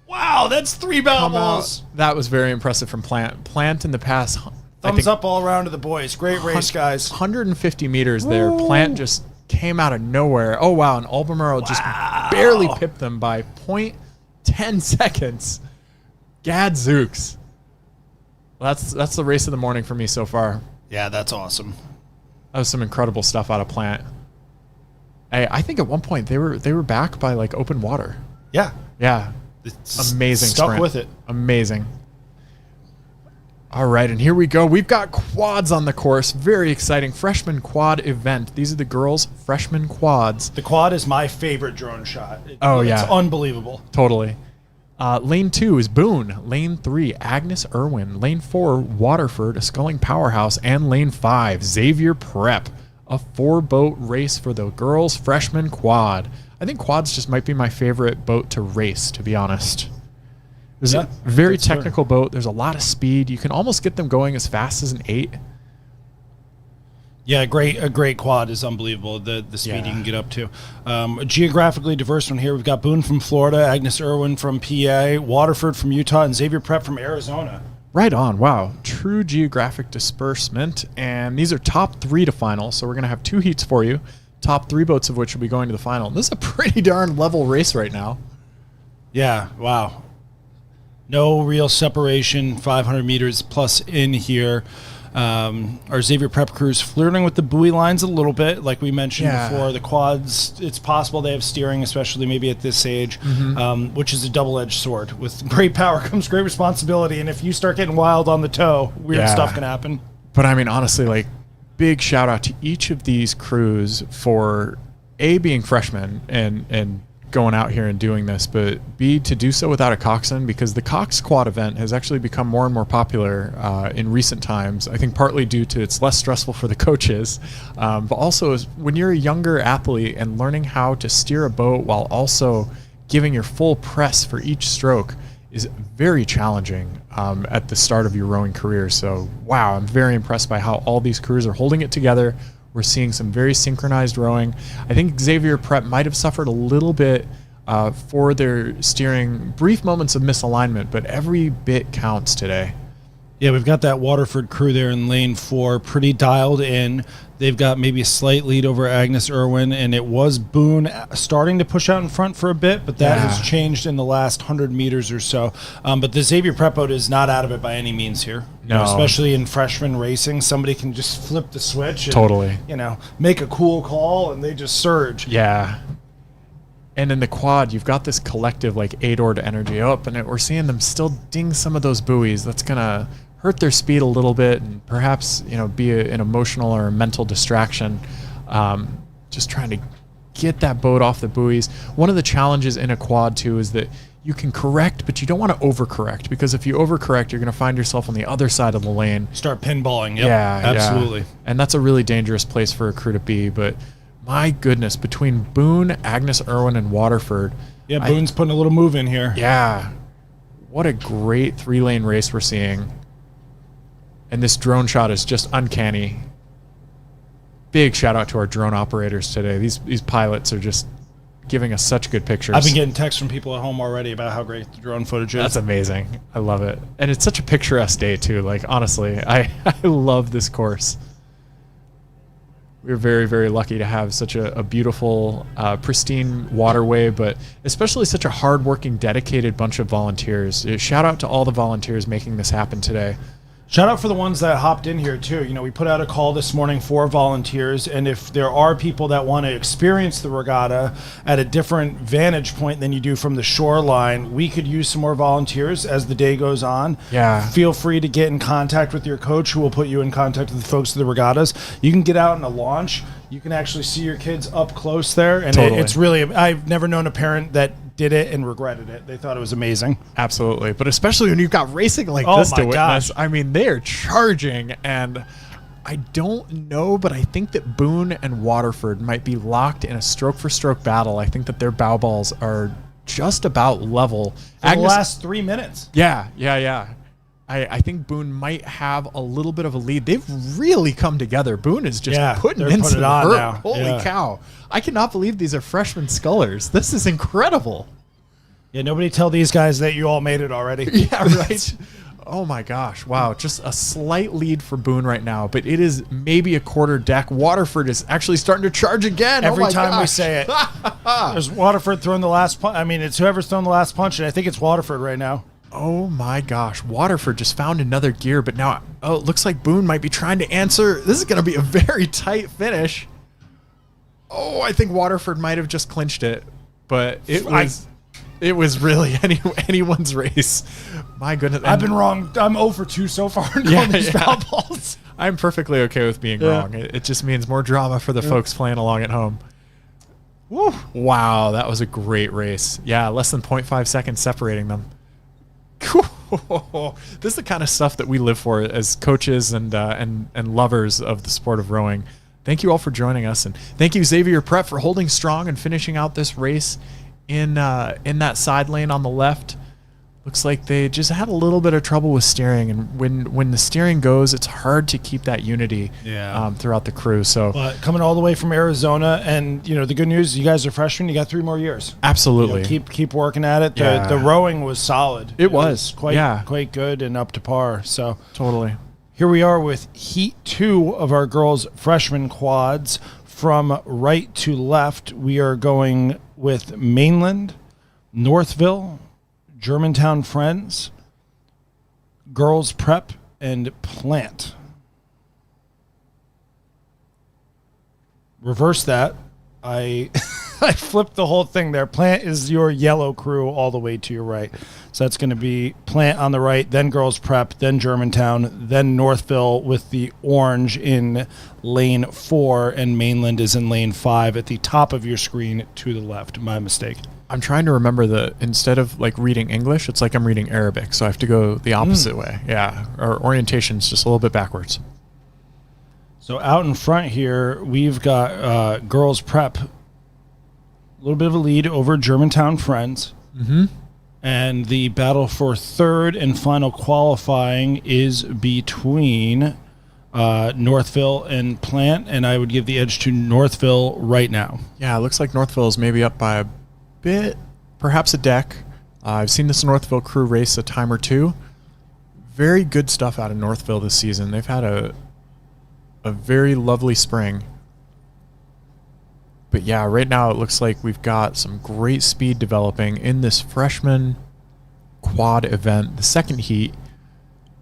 Wow, that's 3 balls. That was very impressive from Plant. Plant in the past. Thumbs up all around to the boys. Great race, guys. 150 meters there. Plant just came out of nowhere. Oh, wow, and Albemarle just barely pipped them by 0.10 seconds. Gadzooks. That's the race of the morning for me so far. Yeah, that's awesome. That was some incredible stuff out of Plant. I think at one point they were back by like open water. Yeah. Yeah. It's amazing stuck sprint. with it. Amazing. All right, and here we go. We've got quads on the course. Very exciting. Freshman quad event. These are the girls' freshman quads. The quad is my favorite drone shot. It's unbelievable. Totally. Lane 2 is Boone. Lane 3, Agnes Irwin. Lane 4, Waterford, a sculling powerhouse. And Lane 5, Xavier Prep. A 4-boat race for the girls' freshman quad. I think quads just might be my favorite boat to race, to be honest. It's a very technical boat. There's a lot of speed. You can almost get them going as fast as an 8. Yeah, a great quad is unbelievable, the speed you can get up to. A geographically diverse one here. We've got Boone from Florida, Agnes Irwin from PA, Waterford from Utah, and Xavier Prep from Arizona. Right on. Wow. True geographic disbursement. And these are top 3 to final, so we're going to have 2 heats for you. Top 3 boats of which will be going to the final. This is a pretty darn level race right now. Yeah, wow. No real separation, 500 meters plus in here. Our Xavier Prep crew's flirting with the buoy lines a little bit, like we mentioned before. The quads, it's possible they have steering, especially maybe at this age, which is a double-edged sword. With great power comes great responsibility, and if you start getting wild on the toe, weird stuff can happen. But I mean, honestly, like, big shout out to each of these crews for A, being freshmen and going out here and doing this, but B, to do so without a coxswain, because the Cox Quad event has actually become more and more popular in recent times. I think partly due to it's less stressful for the coaches, but also when you're a younger athlete and learning how to steer a boat while also giving your full press for each stroke is very challenging at the start of your rowing career. So, wow, I'm very impressed by how all these crews are holding it together. We're seeing some very synchronized rowing. I think Xavier Prep might have suffered a little bit for their steering, brief moments of misalignment, but every bit counts today. Yeah, we've got that Waterford crew there in lane 4, pretty dialed in. They've got maybe a slight lead over Agnes Irwin, and it was Boone starting to push out in front for a bit, but that has changed in the last 100 meters or so. But the Xavier Prep boat is not out of it by any means here. No. Especially in freshman racing, somebody can just flip the switch and, totally, make a cool call, and they just surge. Yeah. And in the quad, you've got this collective, like, 8-oared energy up, and we're seeing them still ding some of those buoys. That's going to hurt their speed a little bit and perhaps, be an emotional or a mental distraction. Just trying to get that boat off the buoys. One of the challenges in a quad, too, is that you can correct, but you don't want to overcorrect, because if you overcorrect, you're going to find yourself on the other side of the lane. Start pinballing. Yep, absolutely. Yeah. And that's a really dangerous place for a crew to be, but my goodness, between Boone, Agnes Irwin, and Waterford. Yeah, Boone's putting a little move in here. Yeah. What a great 3-lane race we're seeing. And this drone shot is just uncanny. Big shout out to our drone operators today. These pilots are just giving us such good pictures. I've been getting texts from people at home already about how great the drone footage is. That's amazing. I love it. And it's such a picturesque day, too. Like, honestly, I love this course. We're very, very lucky to have such a beautiful, pristine waterway, but especially such a hardworking, dedicated bunch of volunteers. Shout out to all the volunteers making this happen today. Shout out for the ones that hopped in here, too. We put out a call this morning for volunteers, and if there are people that want to experience the regatta at a different vantage point than you do from the shoreline, we could use some more volunteers as the day goes on. Yeah. Feel free to get in contact with your coach, who will put you in contact with the folks of the regattas. You can get out in a launch. You can actually see your kids up close there, and Totally. it's really. I've never known a parent that did it and regretted it. They thought it was amazing. Absolutely. But especially when you've got racing like Oh this my to witness. gosh. I mean, they are charging, and I don't know, but I think that Boone and Waterford might be locked in a stroke-for-stroke battle. I think that their bow balls are just about level. For the last 3 minutes. Yeah. I think Boone might have a little bit of a lead. They've really come together. Boone is just putting in some on hurt. now. Holy cow. I cannot believe these are freshman scullers. This is incredible. Yeah, nobody tell these guys that you all made it already. Yeah, right. Oh my gosh. Wow. Just a slight lead for Boone right now, but it is maybe a quarter deck. Waterford is actually starting to charge again. Every oh my time we gosh. say it. There's Waterford throwing the last punch. I mean, it's whoever's throwing the last punch, and I think it's Waterford right now. Oh my gosh. Waterford just found another gear, but now it looks like Boone might be trying to answer. This is going to be a very tight finish. Oh, I think Waterford might have just clinched it, but it was really anyone's race. My goodness. I've been wrong. I'm 0 for 2 so far in calling these foul balls. I'm perfectly okay with being wrong. It just means more drama for the folks playing along at home. Woo. Wow, that was a great race. Yeah, less than 0.5 seconds separating them. This is the kind of stuff that we live for as coaches and lovers of the sport of rowing. Thank you all for joining us, and thank you Xavier Prep for holding strong and finishing out this race in that side lane on the left. Looks like they just had a little bit of trouble with steering, and when the steering goes, it's hard to keep that unity throughout the crew. So, but coming all the way from Arizona, and the good news, you guys are freshmen. You got 3 more years. Absolutely, keep working at it. The rowing was solid. It was quite good and up to par. So totally. Here we are with Heat 2 of our girls' freshman quads. From right to left, we are going with Mainland, Northville, Germantown Friends, Girls Prep, and Plant. Reverse that. I flipped the whole thing there. Plant is your yellow crew all the way to your right. So that's going to be Plant on the right, then Girls Prep, then Germantown, then Northville with the orange in lane 4, and Mainland is in lane 5 at the top of your screen to the left. My mistake. I'm trying to remember that instead of like reading English, it's like I'm reading Arabic. So I have to go the opposite way. Yeah. Our orientation's just a little bit backwards. So out in front here, we've got Girls Prep. A little bit of a lead over Germantown Friends. Mm-hmm. And the battle for third and final qualifying is between Northville and Plant. And I would give the edge to Northville right now. Yeah, it looks like Northville is maybe up by a bit, perhaps a deck. I've seen this Northville crew race a time or two. Very good stuff out of Northville this season. They've had a very lovely spring. But yeah, right now it looks like we've got some great speed developing in this freshman quad event, the second heat.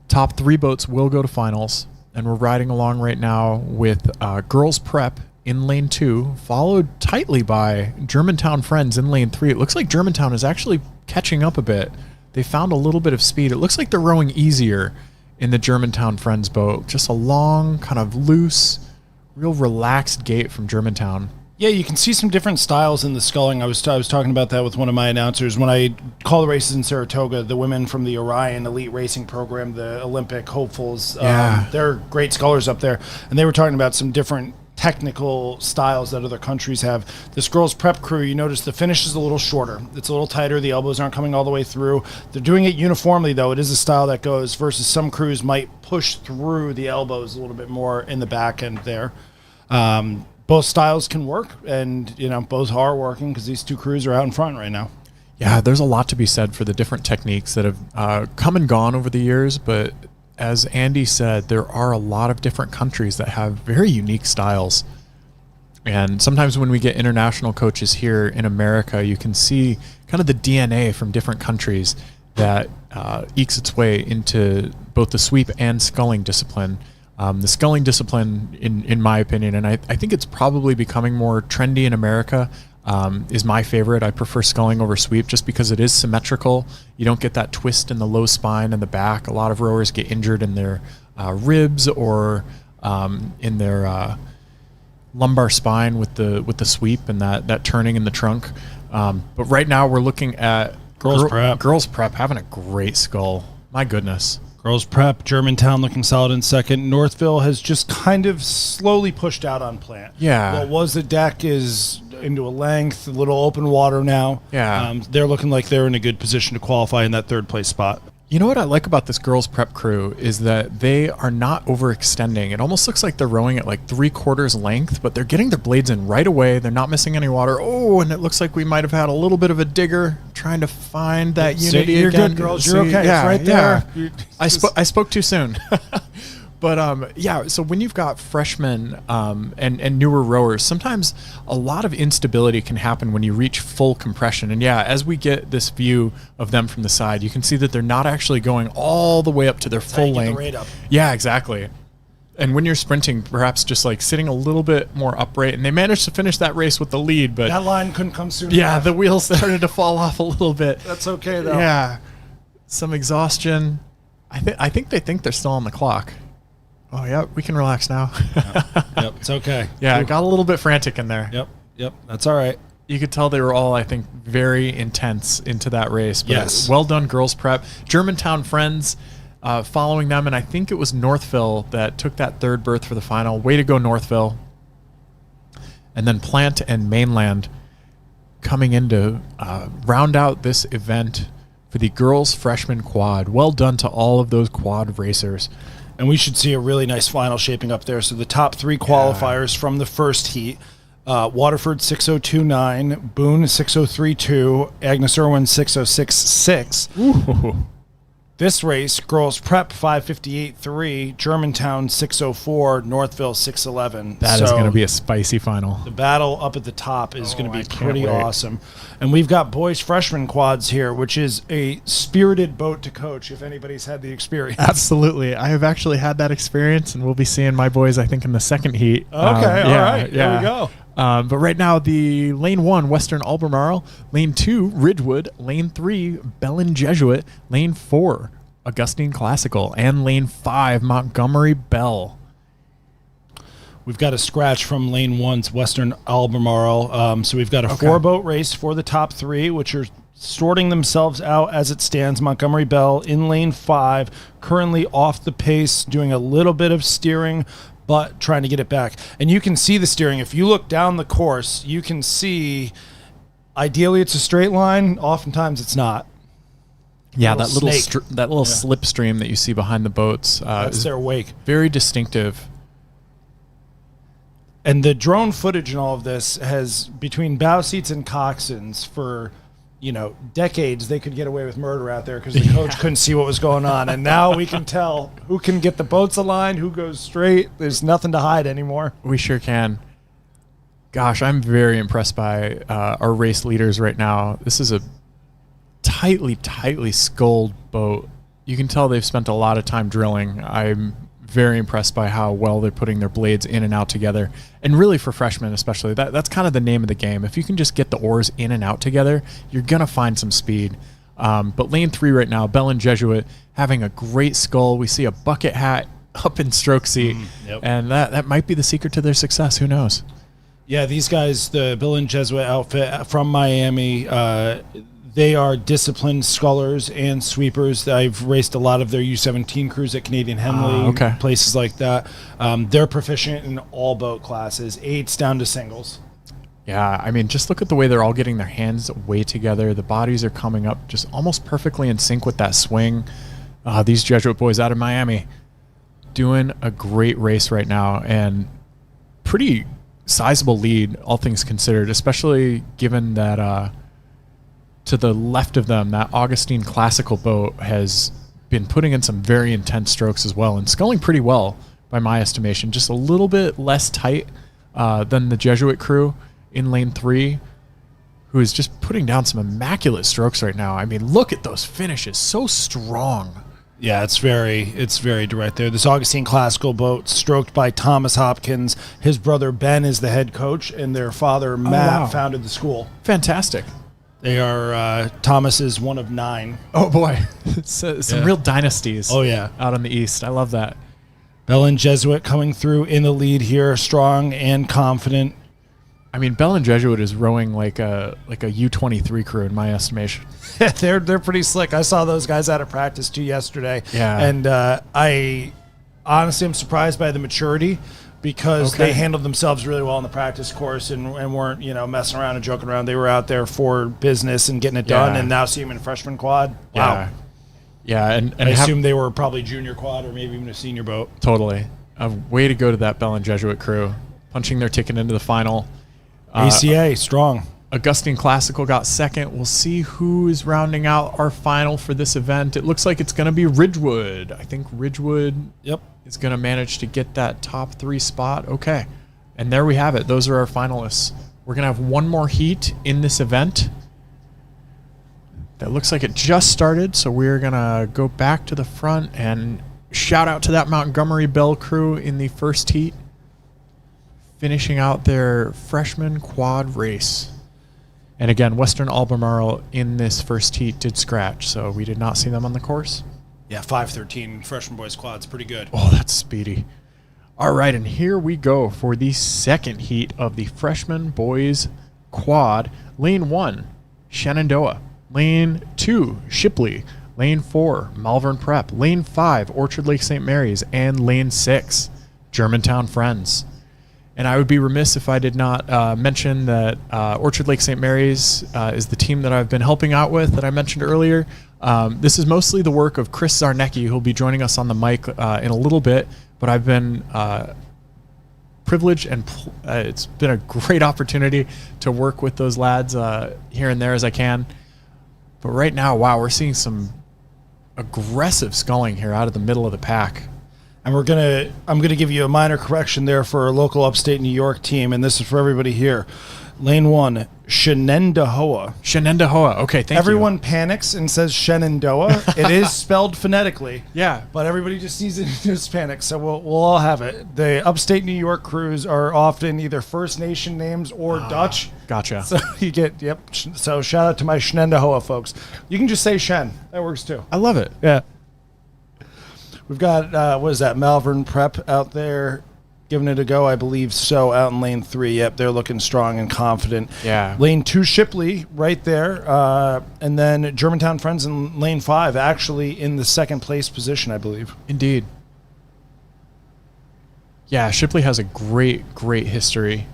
Top 3 boats will go to finals, and we're riding along right now with Girls Prep in lane 2, followed tightly by Germantown Friends in lane 3. It looks like Germantown is actually catching up a bit. They found a little bit of speed. It looks like they're rowing easier in the Germantown Friends boat. Just a long, kind of loose, real relaxed gait from Germantown. Yeah, you can see some different styles in the sculling. I was talking about that with one of my announcers. When I call the races in Saratoga, the women from the Orion Elite Racing Program, the Olympic hopefuls, they're great scullers up there. And they were talking about some different technical styles that other countries have. This girls' prep crew, you notice the finish is a little shorter. It's a little tighter. The elbows aren't coming all the way through. They're doing it uniformly, though. It is a style that goes versus some crews might push through the elbows a little bit more in the back end there. Both styles can work, and both are working because these 2 crews are out in front right now. Yeah, there's a lot to be said for the different techniques that have come and gone over the years, but as Andy said, there are a lot of different countries that have very unique styles. And sometimes when we get international coaches here in America, you can see kind of the DNA from different countries that ekes its way into both the sweep and sculling discipline. The sculling discipline, in my opinion, and I think it's probably becoming more trendy in America, is my favorite. I prefer sculling over sweep just because it is symmetrical. You don't get that twist in the low spine and the back. A lot of rowers get injured in their ribs or in their lumbar spine with the sweep and that turning in the trunk. But right now we're looking at Girls prep. Girls prep having a great skull. My goodness. Girls prep, Germantown looking solid in second. Northville has just kind of slowly pushed out on Plant. Yeah. What was the deck is into a length, a little open water now. Yeah. They're looking like they're in a good position to qualify in that third place spot. You know what I like about this girls prep crew is that they are not overextending. It almost looks like they're rowing at like 3/4 length, but they're getting their blades in right away. They're not missing any water. Oh, and it looks like we might have had a little bit of a digger trying to find that unity You're again. good, girls. You're okay. Yeah, it's right there. Yeah. I spoke too soon. But yeah, so when you've got freshmen and newer rowers, sometimes a lot of instability can happen when you reach full compression. And yeah, as we get this view of them from the side, you can see that they're not actually going all the way up to their full length. The rate up. Yeah, exactly. And when you're sprinting, perhaps just like sitting a little bit more upright, and they managed to finish that race with the lead, but that line couldn't come soon yeah, enough. the wheels started to fall off a little bit. That's okay though. Yeah, some exhaustion. I think they think they're still on the clock. Oh, yeah, we can relax now. Yep, it's okay. Yeah, it got a little bit frantic in there. Yep, that's all right. You could tell they were all, I think, very intense into that race. But yes. Well done, girls prep. Germantown friends following them, and I think it was Northville that took that third berth for the final. Way to go, Northville. And then Plant and Mainland coming in to round out this event for the girls freshman quad. Well done to all of those quad racers. And we should see a really nice final shaping up there. So the top three qualifiers from the first heat, Waterford 6:02.9, Boone 6:03.2, Agnes Irwin 6:06.6. Ooh. This race, girls prep 5:58.3, Germantown 6:04, Northville 6:11. That is going to be a spicy final. The battle up at the top is going to be I can't pretty wait. awesome. And we've got boys freshman quads here, which is a spirited boat to coach if anybody's had the experience. Absolutely. I have actually had that experience, and we'll be seeing my boys, I think, in the second heat. Okay, all right. There we go. But right now, the Lane 1, Western Albemarle, Lane 2, Ridgewood, Lane 3, Bellin Jesuit, Lane 4, Augustine Classical, and Lane 5, Montgomery Bell. We've got a scratch from Lane 1's Western Albemarle. So we've got a four-boat race for the top three, which are sorting themselves out as it stands. Montgomery Bell in Lane 5, currently off the pace, doing a little bit of steering, but trying to get it back. And you can see the steering. If you look down the course, you can see, ideally it's a straight line. Oftentimes it's not. Yeah, Little that little slipstream that you see behind the boats That's is their wake. very distinctive. And the drone footage and all of this has, between bow seats and coxswains, for decades, they could get away with murder out there because the coach couldn't see what was going on. And now we can tell who can get the boats aligned, who goes straight. There's nothing to hide anymore. We sure can. Gosh, I'm very impressed by our race leaders right now. This is a tightly sculled boat. You can tell they've spent a lot of time drilling. I'm very impressed by how well they're putting their blades in and out together. And really for freshmen especially, that's kind of the name of the game. If you can just get the oars in and out together, you're going to find some speed. But Lane 3 right now, Bellin Jesuit having a great scull. We see a bucket hat up in stroke seat. And that might be the secret to their success. Who knows? Yeah, these guys, the Bellin Jesuit outfit from Miami, they are disciplined scullers and sweepers. I've raced a lot of their U17 crews at Canadian Henley, places like that. They're proficient in all boat classes, 8s down to singles. Yeah, I mean, just look at the way they're all getting their hands way together. The bodies are coming up just almost perfectly in sync with that swing. These Jesuit boys out of Miami doing a great race right now, and pretty sizable lead, all things considered, especially given that to the left of them, that Augustine Classical boat has been putting in some very intense strokes as well and sculling pretty well by my estimation. Just a little bit less tight than the Jesuit crew in Lane 3, who is just putting down some immaculate strokes right now. I mean, look at those finishes. So strong. Yeah, it's very direct there. This Augustine Classical boat stroked by Thomas Hopkins. His brother Ben is the head coach, and their father Matt founded the school. Fantastic. They are, Thomas is one of 9. Oh boy, some real dynasties. Oh yeah, out on the east. I love that. Bell and Jesuit coming through in the lead here, strong and confident. I mean, Bell and Jesuit is rowing like a U-23 crew in my estimation. they're pretty slick. I saw those guys out of practice too yesterday. Yeah. And I honestly am surprised by the maturity because they handled themselves really well on the practice course and weren't, messing around and joking around. They were out there for business and getting it done, and now see them in freshman quad. Wow. Yeah, and I assume they were probably junior quad or maybe even a senior boat. Totally. A way to go to that Bell and Jesuit crew, punching their ticket into the final. ACA, strong. Augustine Classical got second. We'll see who is rounding out our final for this event. It looks like it's going to be Ridgewood. I think Ridgewood is going to manage to get that top 3 spot. Okay. And there we have it. Those are our finalists. We're going to have one more heat in this event. That looks like it just started, so we're going to go back to the front and shout out to that Montgomery Bell crew in the first heat, finishing out their freshman quad race. And again, Western Albemarle in this first heat did scratch, so we did not see them on the course. Yeah, 5:13 freshman boys quad's pretty good. Oh, that's speedy. All right, and here we go for the second heat of the freshman boys quad. Lane 1, Shenandoah. Lane 2, Shipley. Lane 4, Malvern Prep. Lane 5, Orchard Lake St. Mary's. And Lane 6, Germantown Friends. And I would be remiss if I did not mention that Orchard Lake St. Mary's is the team that I've been helping out with that I mentioned earlier. This is mostly the work of Chris Zarnecki, who'll be joining us on the mic in a little bit. But I've been privileged, and it's been a great opportunity to work with those lads here and there as I can. But right now, wow, we're seeing some aggressive sculling here out of the middle of the pack. And I'm gonna give you a minor correction there for our local upstate New York team, and this is for everybody here. Lane 1, Shenandoah. Shenandoah. Okay, thank you. Everyone panics and says Shenandoah. It is spelled phonetically. Yeah. But everybody just sees it and just panics. So we'll all have it. The upstate New York crews are often either First Nation names or Dutch. Gotcha. So you get, So shout out to my Shenandoah folks. You can just say Shen. That works too. I love it. Yeah. We've got, what is that, Malvern Prep out there giving it a go, I believe so, out in lane 3. Yep, they're looking strong and confident. Yeah. Lane 2, Shipley, right there. And then Germantown Friends in lane 5, actually in the second place position, I believe. Indeed. Yeah, Shipley has a great history.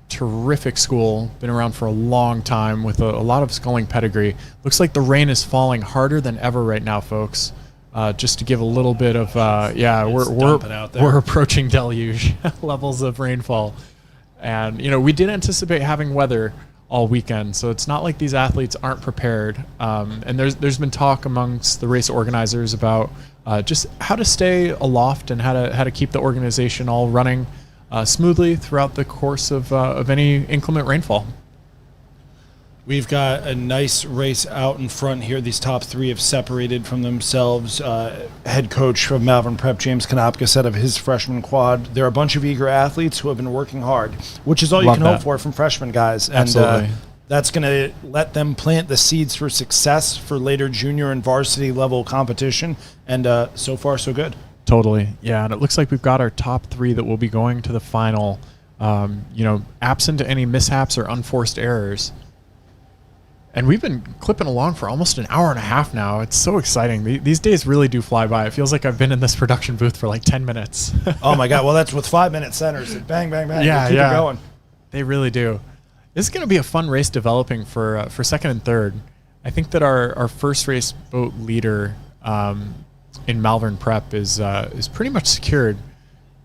Terrific school. Been around for a long time with a lot of sculling pedigree. Looks like the rain is falling harder than ever right now, folks. Just to give a little bit of, we're approaching deluge levels of rainfall. And, we did anticipate having weather all weekend, so it's not like these athletes aren't prepared. And there's been talk amongst the race organizers about just how to stay aloft and how to keep the organization all running smoothly throughout the course of any inclement rainfall. We've got a nice race out in front here. These top 3 have separated from themselves. Head coach from Malvern Prep, James Konopka, said of his freshman quad, there are a bunch of eager athletes who have been working hard, which is all you can hope for from freshman guys. Absolutely. And that's going to let them plant the seeds for success for later junior and varsity level competition. And so far, so good. Totally. Yeah, and it looks like we've got our top 3 that will be going to the final, absent any mishaps or unforced errors. And we've been clipping along for almost an hour and a half now. It's so exciting. These days really do fly by. It feels like I've been in this production booth for like 10 minutes. Oh, my God. Well, that's with 5-minute centers. Bang, bang, bang. Yeah, keep it going. They really do. This is going to be a fun race developing for second and third. I think that our first race boat leader in Malvern Prep is pretty much secured.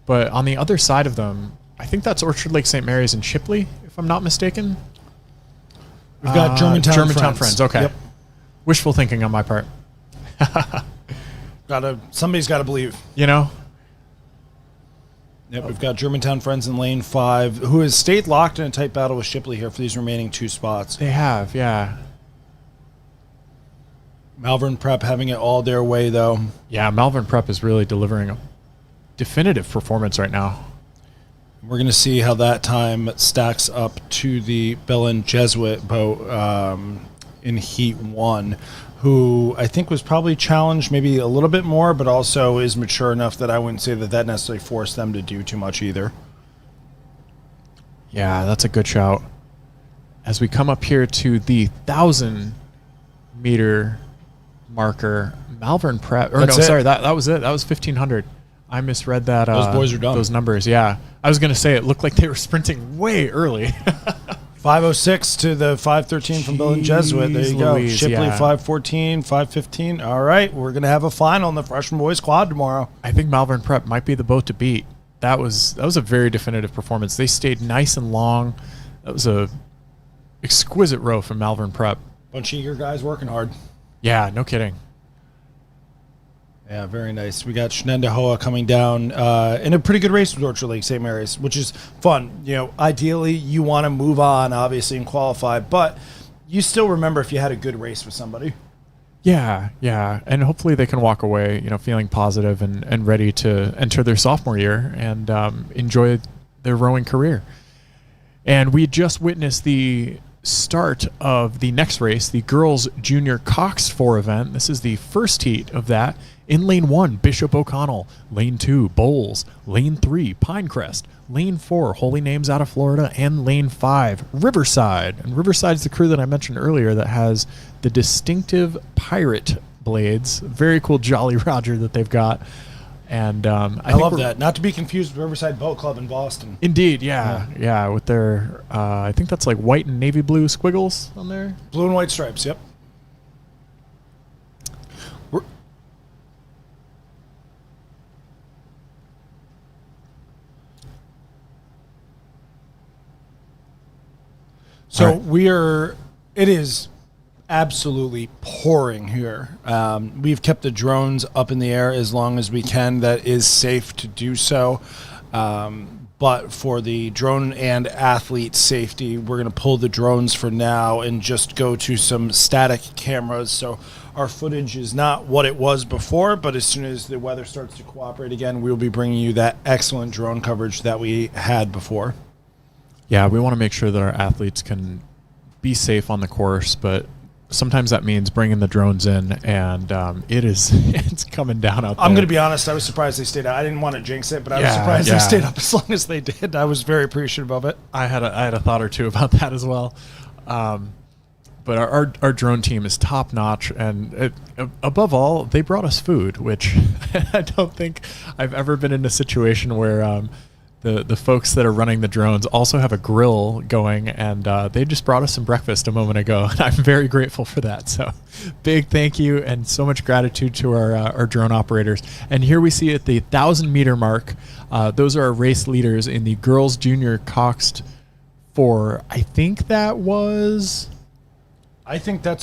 But on the other side of them, I think that's Orchard Lake St. Mary's and Shipley, if I'm not mistaken. We've got Germantown Friends. Okay. Yep. Wishful thinking on my part. Somebody's got to believe. Yep, we've got Germantown Friends in lane 5, who has stayed locked in a tight battle with Shipley here for these remaining 2 spots. They have, yeah. Malvern Prep having it all their way, though. Yeah, Malvern Prep is really delivering a definitive performance right now. We're going to see how that time stacks up to the Bell and Jesuit boat. in Heat 1, who I think was probably challenged maybe a little bit more, but also is mature enough that I wouldn't say that necessarily forced them to do too much either. Yeah, that's a good shout. As we come up here to the 1,000-meter marker, Malvern Prep. Or sorry, that was it. That was 1,500. I misread that. Those boys are done. Those numbers, yeah. I was going to say it looked like they were sprinting way early. 5:06 to the 5:13 from Bill and Jesuit. There you go. Louise, Shipley, yeah. 5:14, 5:15. All right, we're going to have a final in the freshman boys quad tomorrow. I think Malvern Prep might be the boat to beat. That was a very definitive performance. They stayed nice and long. That was a exquisite row from Malvern Prep. Bunch of eager guys working hard. Yeah, no kidding. Yeah, very nice. We got Shenendehoa coming down in a pretty good race with Orchard Lake St. Mary's, which is fun. You know, ideally you want to move on, obviously, and qualify, but you still remember if you had a good race with somebody. Yeah, and hopefully they can walk away, you know, feeling positive and ready to enter their sophomore year and enjoy their rowing career. And we just witnessed the start of the next race, the girls junior Cox 4 event. This is the first heat of that. In lane 1, Bishop O'Connell. Lane 2, Bowles. Lane 3, Pinecrest. Lane 4, Holy Names out of Florida. And lane 5, Riverside. And Riverside's the crew that I mentioned earlier that has the distinctive pirate blades. Very cool Jolly Roger that they've got. And I love that. Not to be confused with Riverside Boat Club in Boston. Indeed, yeah. With their, I think that's like white and navy blue squiggles on there. Blue and white stripes, yep. So right. It is absolutely pouring here. We've kept the drones up in the air as long as we can. That is safe to do so. But for the drone and athlete safety, we're going to pull the drones for now and just go to some static cameras. So our footage is not what it was before, but as soon as the weather starts to cooperate again, we'll be bringing you that excellent drone coverage that we had before. Yeah, we want to make sure that our athletes can be safe on the course, but sometimes that means bringing the drones in, and it's coming down out there. I'm going to be honest, I was surprised they stayed out. I didn't want to jinx it, but I was surprised they stayed up as long as they did. I was very appreciative of it. I had a thought or two about that as well. But our drone team is top notch, and above all, they brought us food, which I don't think I've ever been in a situation where the folks that are running the drones also have a grill going, and they just brought us some breakfast a moment ago, and I'm very grateful for that. So big thank you and so much gratitude to our drone operators. And here we see at the 1,000-meter mark, those are our race leaders in the girls junior Coxed 4. I think that's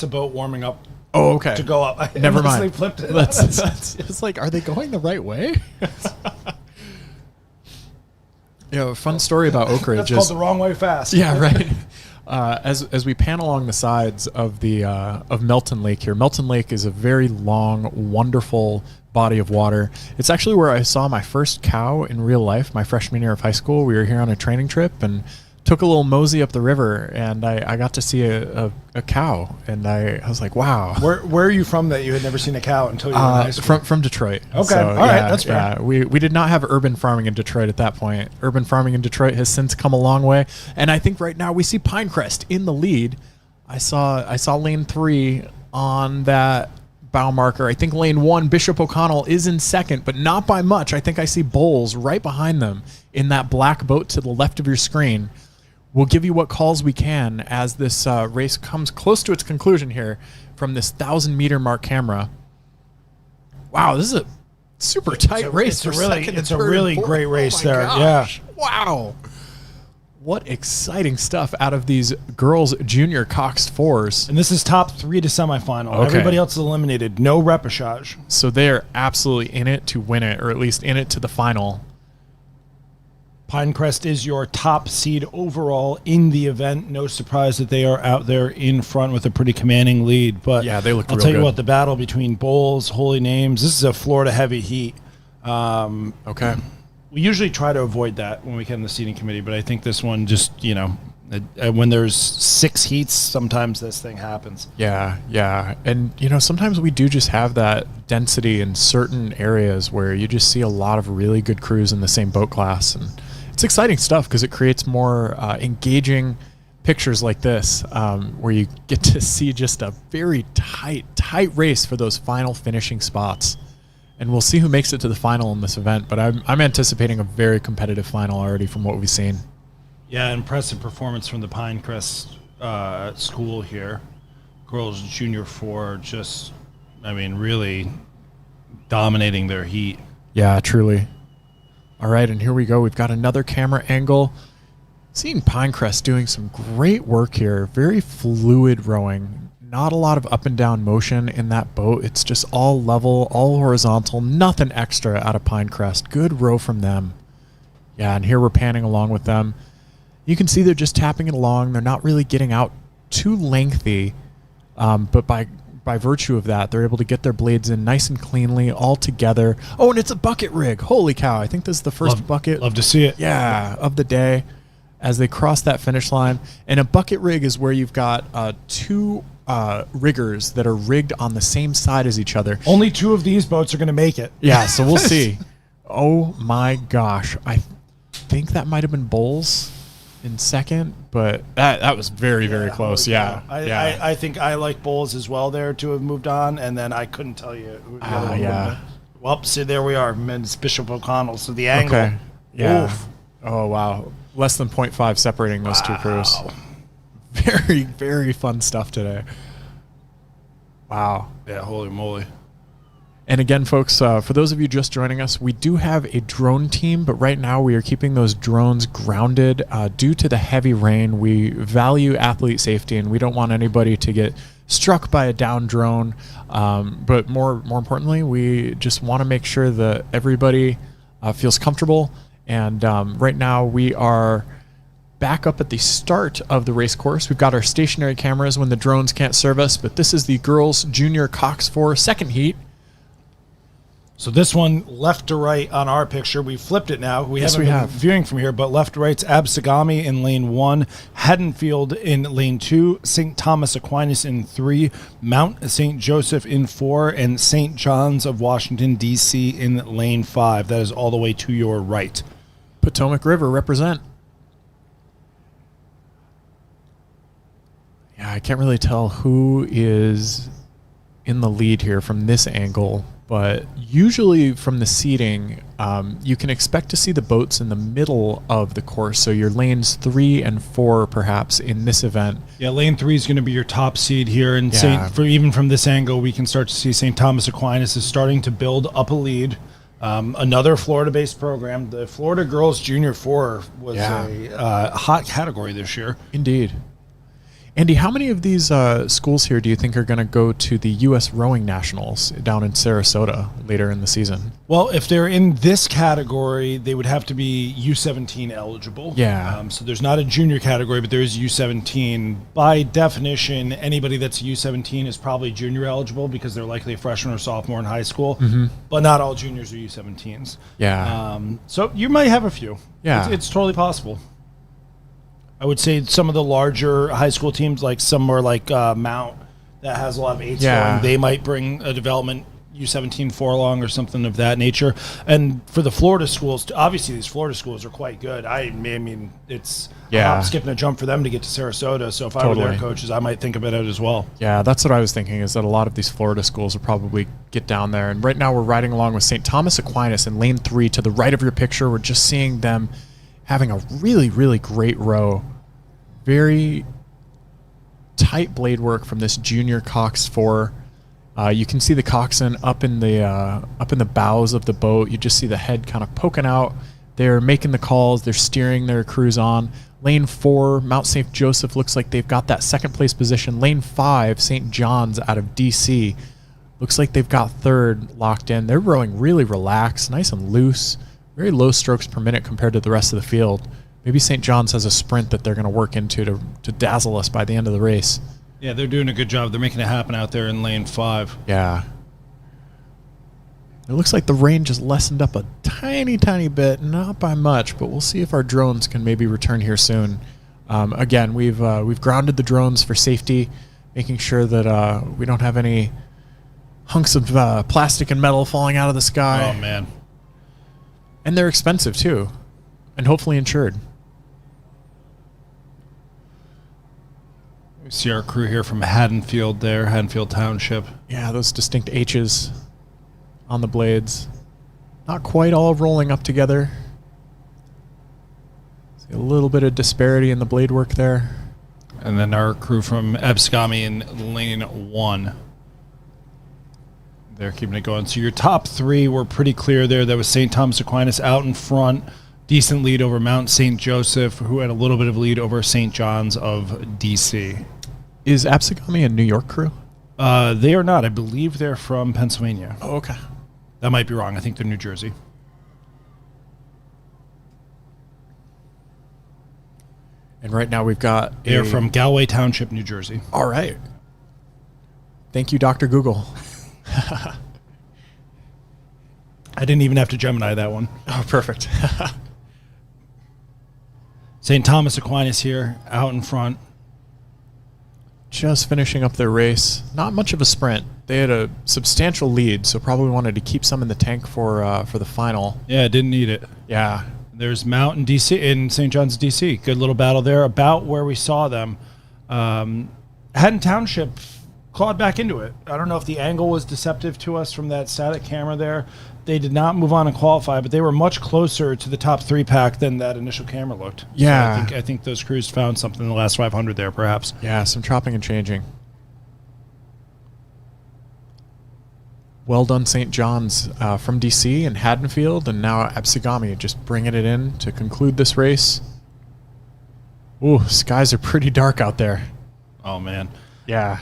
a boat warming up. Oh, okay. To go up. Never mind. Flipped it. It's like, are they going the right way? A fun story about Oak Ridge. That's called the wrong way fast. Yeah, right. As we pan along the sides of the of Melton Lake here, Melton Lake is a very long, wonderful body of water. It's actually where I saw my first cow in real life. My freshman year of high school, we were here on a training trip and took a little mosey up the river, and I got to see a cow, and I was like, wow. Where are you from that you had never seen a cow until you were in high school? From Detroit. Okay, so, all right, that's fair. Yeah, we did not have urban farming in Detroit at that point. Urban farming in Detroit has since come a long way, and I think right now we see Pinecrest in the lead. I saw lane 3 on that bow marker. I think lane 1, Bishop O'Connell, is in second, but not by much. I think I see Bowles right behind them in that black boat to the left of your screen. We'll give you what calls we can as this race comes close to its conclusion here from this 1,000-meter mark camera. Wow, this is a super tight race. It's a really great race there. Gosh. Yeah. Wow. What exciting stuff out of these girls junior Cox 4s. And this is top 3 to semifinal. Okay. Everybody else is eliminated. No repechage. So they are absolutely in it to win it, or at least in it to the final. Pinecrest is your top seed overall in the event. No surprise that they are out there in front with a pretty commanding lead. But yeah, they look real good. I'll tell you what, the battle between Bowles, Holy Names, this is a Florida heavy heat. Okay. We usually try to avoid that when we get in the seating committee, but I think this one just, When there's 6 heats, sometimes this thing happens. Yeah. And, sometimes we do just have that density in certain areas where you just see a lot of really good crews in the same boat class. And it's exciting stuff because it creates more engaging pictures like this, where you get to see just a very tight race for those final finishing spots. And we'll see who makes it to the final in this event. But I'm anticipating a very competitive final already from what we've seen. Yeah, impressive performance from the Pinecrest school here. Girls Junior 4 just, really dominating their heat. Yeah, truly. All right, and here we go. We've got another camera angle. Seeing Pinecrest doing some great work here. Very fluid rowing. Not a lot of up and down motion in that boat. It's just all level, all horizontal, nothing extra out of Pinecrest. Good row from them. Yeah, and here we're panning along with them. You can see they're just tapping it along. They're not really getting out too lengthy, but by virtue of that, they're able to get their blades in nice and cleanly all together. Oh, and it's a bucket rig. Holy cow. I think this is the first bucket. Love to see it. Yeah, of the day as they cross that finish line. And a bucket rig is where you've got 2 riggers that are rigged on the same side as each other. Only 2 of these boats are going to make it. Yeah, so we'll see. Oh, my gosh. I think that might have been Bowles in second, but that was very close. Yeah. I think I like Bowles as well there to have moved on, and then I couldn't tell you who the other one would have been. Well, see, there we are. Men's Bishop O'Connell. So the angle. Okay. Yeah. Oof. Oh, wow. Less than 0.5 separating those 2 crews. Very fun stuff today. Wow. Yeah, holy moly. And again, folks, for those of you just joining us, we do have a drone team, but right now we are keeping those drones grounded due to the heavy rain. We value athlete safety, and we don't want anybody to get struck by a down drone. But more importantly, we just want to make sure that everybody feels comfortable. And right now we are back up at the start of the race course. We've got our stationary cameras when the drones can't serve us, but this is the girls junior Cox 4 second heat. So this one, left to right on our picture. We flipped it now. We Yes, haven't we been have. viewing from here, but left to right's Absagami in lane 1, Haddonfield in lane 2, St. Thomas Aquinas in 3, Mount St. Joseph in 4, and St. John's of Washington, D.C. in lane 5. That is all the way to your right. Potomac River represent. Yeah, I can't really tell who is in the lead here from this angle, but usually from the seating, you can expect to see the boats in the middle of the course. So your lanes 3 and 4, perhaps, in this event. Yeah, lane 3 is going to be your top seed here, and Yeah. even from this angle, we can start to see St. Thomas Aquinas is starting to build up a lead. Another Florida-based program. The Florida Girls Junior 4 was a hot category this year. Indeed. Andy, how many of these schools here do you think are going to go to the U.S. Rowing Nationals down in Sarasota later in the season? Well, if they're in this category, they would have to be U17 eligible. Yeah. So there's not a junior category, but there is U17. By definition, anybody that's U17 is probably junior eligible because they're likely a freshman or sophomore in high school. Mm-hmm. But not all juniors are U17s. Yeah. So you might have a few. Yeah. It's totally possible. I would say some of the larger high school teams, like somewhere like Mount, that has a lot of eights going, they might bring a development U17 4-along or something of that nature. And for the Florida schools, obviously these Florida schools are quite good. I mean, it's a hop, skip, and a jump for them to get to Sarasota. So if I were their coaches, I might think about it as well. Yeah, that's what I was thinking, is that a lot of these Florida schools will probably get down there. And right now we're riding along with St. Thomas Aquinas in lane 3 to the right of your picture. We're just seeing them having a really great row. Very tight blade work from this junior Cox 4. You can see the coxswain up in the bows of the boat. You just see the head kind of poking out. They're making the calls. They're steering their crews on. Lane 4, Mount St. Joseph looks like they've got that second place position. Lane 5, St. John's out of D.C. looks like they've got third locked in. They're rowing really relaxed, nice and loose. Very low strokes per minute compared to the rest of the field. Maybe St. John's has a sprint that they're going to work into to dazzle us by the end of the race. Yeah, they're doing a good job. They're making it happen out there in lane 5. Yeah. It looks like the rain just lessened up a tiny bit, not by much, but we'll see if our drones can maybe return here soon. Again, we've grounded the drones for safety, making sure that we don't have any hunks of plastic and metal falling out of the sky. Oh, man. And they're expensive, too, and hopefully insured. We see our crew here from Haddonfield there, Haddonfield Township. Yeah, those distinct H's on the blades. Not quite all rolling up together. See a little bit of disparity in the blade work there. And then our crew from Abscami in lane 1. They're keeping it going. So your top 3 were pretty clear there. That was St. Thomas Aquinas out in front. Decent lead over Mount St. Joseph, who had a little bit of lead over St. John's of D.C. Is Abscami a New York crew? They are not. I believe they're from Pennsylvania. Oh, okay. That might be wrong. I think they're New Jersey. And right now we've got... They're from Galway Township, New Jersey. All right. Thank you, Dr. Google. I didn't even have to Gemini that one. Oh, perfect. St. Thomas Aquinas here, out in front. Just finishing up their race. Not much of a sprint. They had a substantial lead, so probably wanted to keep some in the tank for the final. Yeah, didn't need it. Yeah. There's Mount in DC, in St. John's, D.C. Good little battle there, about where we saw them. Haddon Township clawed back into it. I don't know if the angle was deceptive to us from that static camera there. They did not move on and qualify, but they were much closer to the top 3 pack than that initial camera looked. Yeah. So I think those crews found something in the last 500 there, perhaps. Yeah, some chopping and changing. Well done, St. John's from DC and Haddonfield, and now Abscami just bringing it in to conclude this race. Ooh, skies are pretty dark out there. Oh, man. Yeah.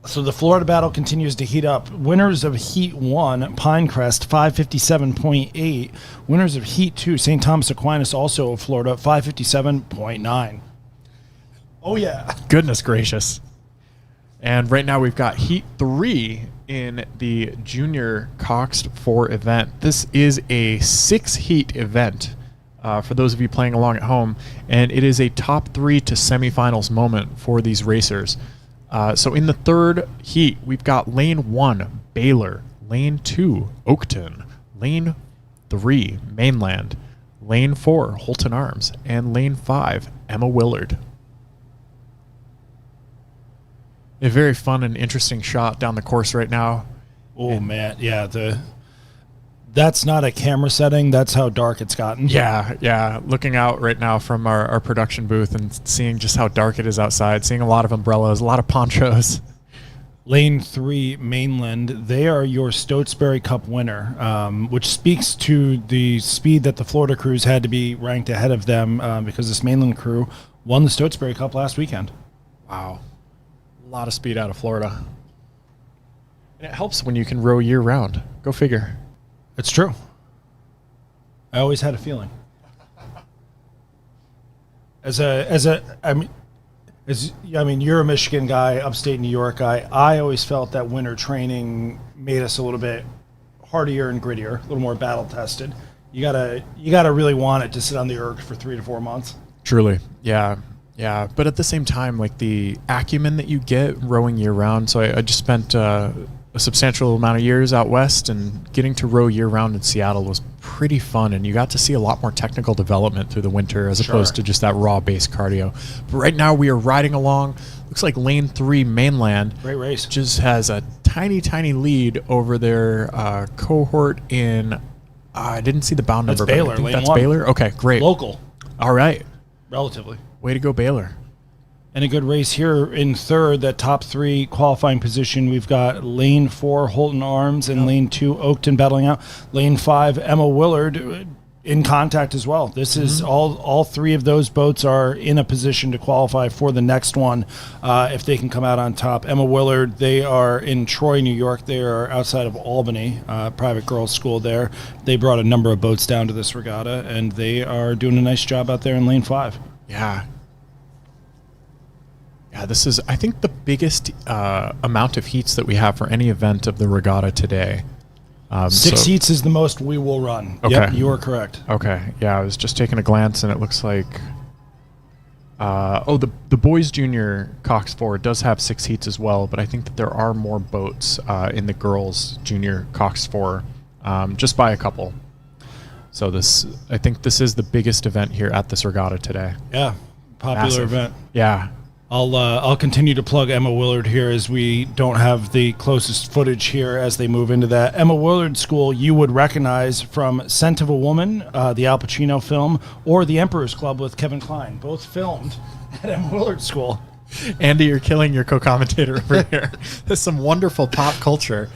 So the Florida battle continues to heat up. Winners of Heat 1, Pinecrest, 557.8. Winners of Heat 2, St. Thomas Aquinas, also of Florida, 557.9. Oh, yeah. Goodness gracious. And right now we've got Heat 3 in the Junior Coxed 4 event. This is a 6-heat event for those of you playing along at home, and it is a top 3 to semifinals moment for these racers. So in the third heat, we've got lane 1, Baylor, lane 2, Oakton, lane 3, Mainland, lane 4, Holton Arms, and lane 5, Emma Willard. A very fun and interesting shot down the course right now. Oh, man. Yeah, that's not a camera setting. That's how dark it's gotten. Yeah. Looking out right now from our production booth and seeing just how dark it is outside, seeing a lot of umbrellas, a lot of ponchos. Lane 3, Mainland, they are your Stotesbury Cup winner, which speaks to the speed that the Florida crews had to be ranked ahead of them because this Mainland crew won the Stotesbury Cup last weekend. Wow. A lot of speed out of Florida. And it helps when you can row year-round. Go figure. It's true. I always had a feeling. I mean, you're a Michigan guy, upstate New York guy. I always felt that winter training made us a little bit hardier and grittier, a little more battle tested. You gotta really want it to sit on the erg for 3 to 4 months. Truly, yeah. But at the same time, like the acumen that you get rowing year round. So I just spent a substantial amount of years out west, and getting to row year round in Seattle was pretty fun, and you got to see a lot more technical development through the winter as opposed to just that raw base cardio. But right now we are riding along. Looks like lane 3 Mainland, great race, just has a tiny lead over their cohort in I didn't see the bound number. That's Baylor. I think lane that's 1. Baylor. Okay, great. Local. All right. Relatively. Way to go, Baylor. And a good race here in third, that top 3 qualifying position. We've got lane 4, Holton Arms, and lane 2, Oakton battling out. Lane 5, Emma Willard in contact as well. This is all 3 of those boats are in a position to qualify for the next one if they can come out on top. Emma Willard, they are in Troy, New York. They are outside of Albany, private girls' school there. They brought a number of boats down to this regatta, and they are doing a nice job out there in lane 5. Yeah, this is, I think, the biggest amount of heats that we have for any event of the regatta today. 6 heats is the most we will run. Okay. Yep, you are correct. Okay, yeah, I was just taking a glance, and it looks like The boys junior Cox 4 does have 6 heats as well, but I think that there are more boats in the girls junior Cox 4, just by a couple. So I think this is the biggest event here at this regatta today. Yeah, popular Massive. event. Yeah. I'll continue to plug Emma Willard here as we don't have the closest footage here as they move into that. Emma Willard School you would recognize from Scent of a Woman, the Al Pacino film, or The Emperor's Club with Kevin Kline, both filmed at Emma Willard School. Andy, you're killing your co-commentator over here. There's some wonderful pop culture.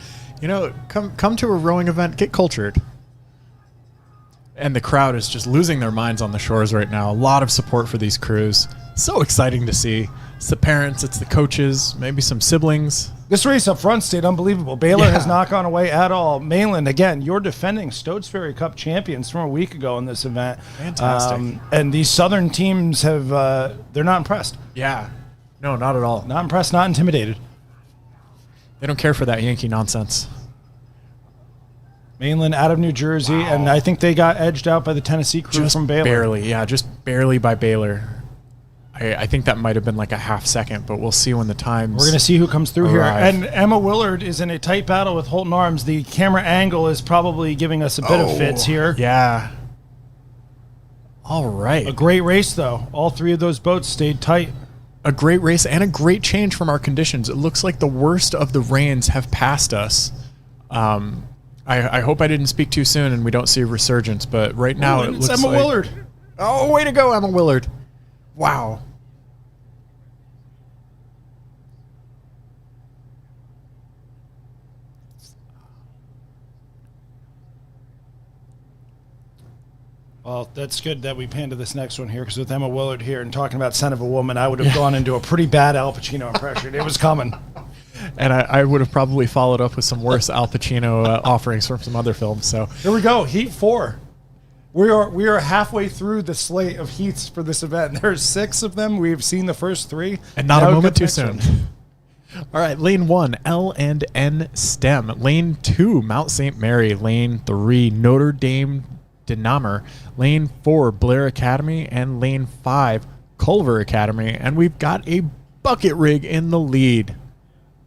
Come to a rowing event, get cultured. And the crowd is just losing their minds on the shores right now. A lot of support for these crews. So exciting to see. It's the parents, it's the coaches, maybe some siblings. This race up front stayed unbelievable. Baylor has not gone away at all. Mainland, again, you're defending Stotesbury Cup champions from a week ago in this event. Fantastic. And these Southern teams they're not impressed. Yeah. No, not at all. Not impressed, not intimidated. They don't care for that Yankee nonsense. Mainland out of New Jersey, and I think they got edged out by the Tennessee crew from Baylor. Just barely by Baylor. I think that might have been like a half second, but we'll see when the times. We're going to see who comes through arrive. here. And Emma Willard is in a tight battle with Holton Arms. The camera angle is probably giving us a bit of fits here. Yeah. All right. A great race, though. All 3 of those boats stayed tight. A great race and a great change from our conditions. It looks like the worst of the rains have passed us. I hope I didn't speak too soon and we don't see a resurgence, but right now it looks like... Emma Willard. Oh, way to go, Emma Willard. Wow. Well, that's good that we panned to this next one here, because with Emma Willard here and talking about Son of a Woman, I would have gone into a pretty bad Al Pacino impression. It was coming. And I would have probably followed up with some worse Al Pacino offerings from some other films. So here we go, Heat 4. We are halfway through the slate of heats for this event. There's 6 of them. We've seen the first 3. And not a moment too soon. All right, lane 1, L&N STEM. Lane 2, Mount St. Mary. Lane 3, Notre Dame Dinamer. Lane 4, Blair Academy. And lane 5, Culver Academy. And we've got a bucket rig in the lead.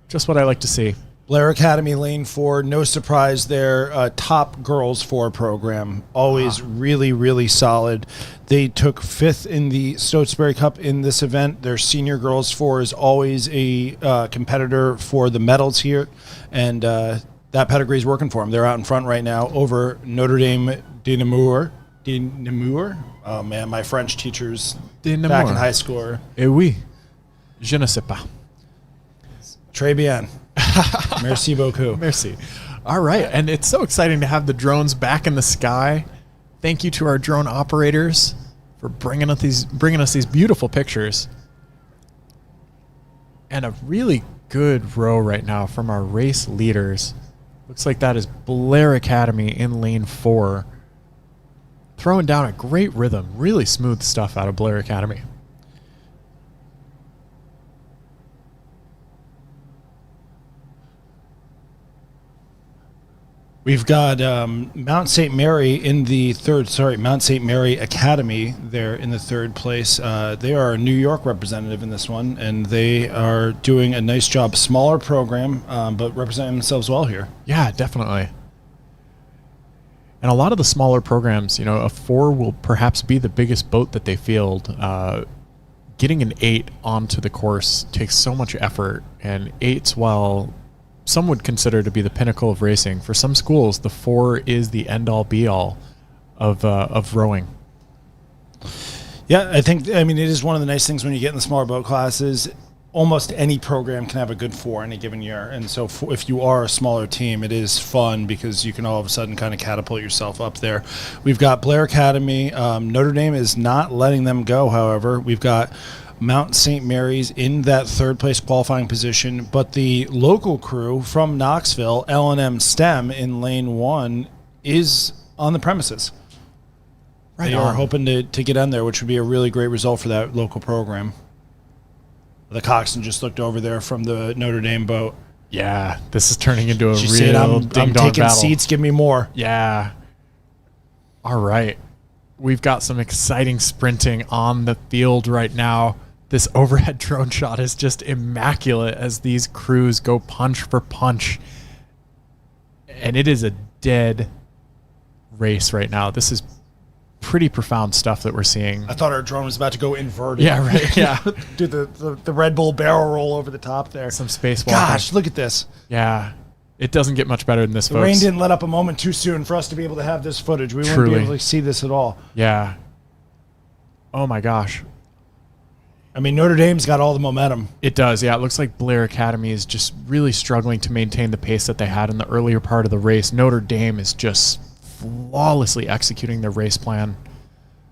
Just what I like to see. Blair Academy, lane 4, no surprise there. Top girls 4 program. Always really, really solid. They took 5th in the Stotesbury Cup in this event. Their senior girls 4 is always a competitor for the medals here. And that pedigree is working for them. They're out in front right now over Notre Dame Dinamour. Oh, man, my French teachers back in high school. Eh oui. Je ne sais pas. Très bien. Merci beaucoup. Merci. All right. And it's so exciting to have the drones back in the sky. Thank you to our drone operators for bringing us these beautiful pictures. And a really good row right now from our race leaders. Looks like that is Blair Academy in lane 4. Throwing down a great rhythm. Really smooth stuff out of Blair Academy. We've got Mount St. Mary in the Mount St. Mary Academy there in the 3rd place. They are a New York representative in this one, and they are doing a nice job. Smaller program, but representing themselves well here. Yeah, definitely. And a lot of the smaller programs, a 4 will perhaps be the biggest boat that they field. Getting an 8 onto the course takes so much effort, and 8s, while some would consider to be the pinnacle of racing, for some schools, the 4 is the end-all, be-all of rowing. Yeah, I mean, it is one of the nice things when you get in the smaller boat classes. Almost any program can have a good 4 any given year. And so if you are a smaller team, it is fun because you can all of a sudden kind of catapult yourself up there. We've got Blair Academy. Notre Dame is not letting them go, however. We've got Mount St. Mary's in that 3rd place qualifying position, but the local crew from Knoxville, L&M STEM in lane 1, is on the premises. Right, they are hoping to get in there, which would be a really great result for that local program. The coxswain just looked over there from the Notre Dame boat. Yeah, this is turning into a she real said, I'm ding-dong taking battle. seats, give me more. Yeah. All right. we've got some exciting sprinting on the field right now. This overhead drone shot is just immaculate as these crews go punch for punch. And it is a dead race right now. This is pretty profound stuff that we're seeing. I thought our drone was about to go inverted. Yeah, right. Yeah. Do the Red Bull barrel roll over the top there. Some spacewalking. Gosh, look at this. Yeah. It doesn't get much better than this, The folks. rain didn't let up a moment too soon for us to be able to have this footage. We wouldn't be able to see this at all. Yeah. Oh, my gosh. I mean, Notre Dame's got all the momentum. It does, yeah. It looks like Blair Academy is just really struggling to maintain the pace that they had in the earlier part of the race. Notre Dame is just flawlessly executing their race plan.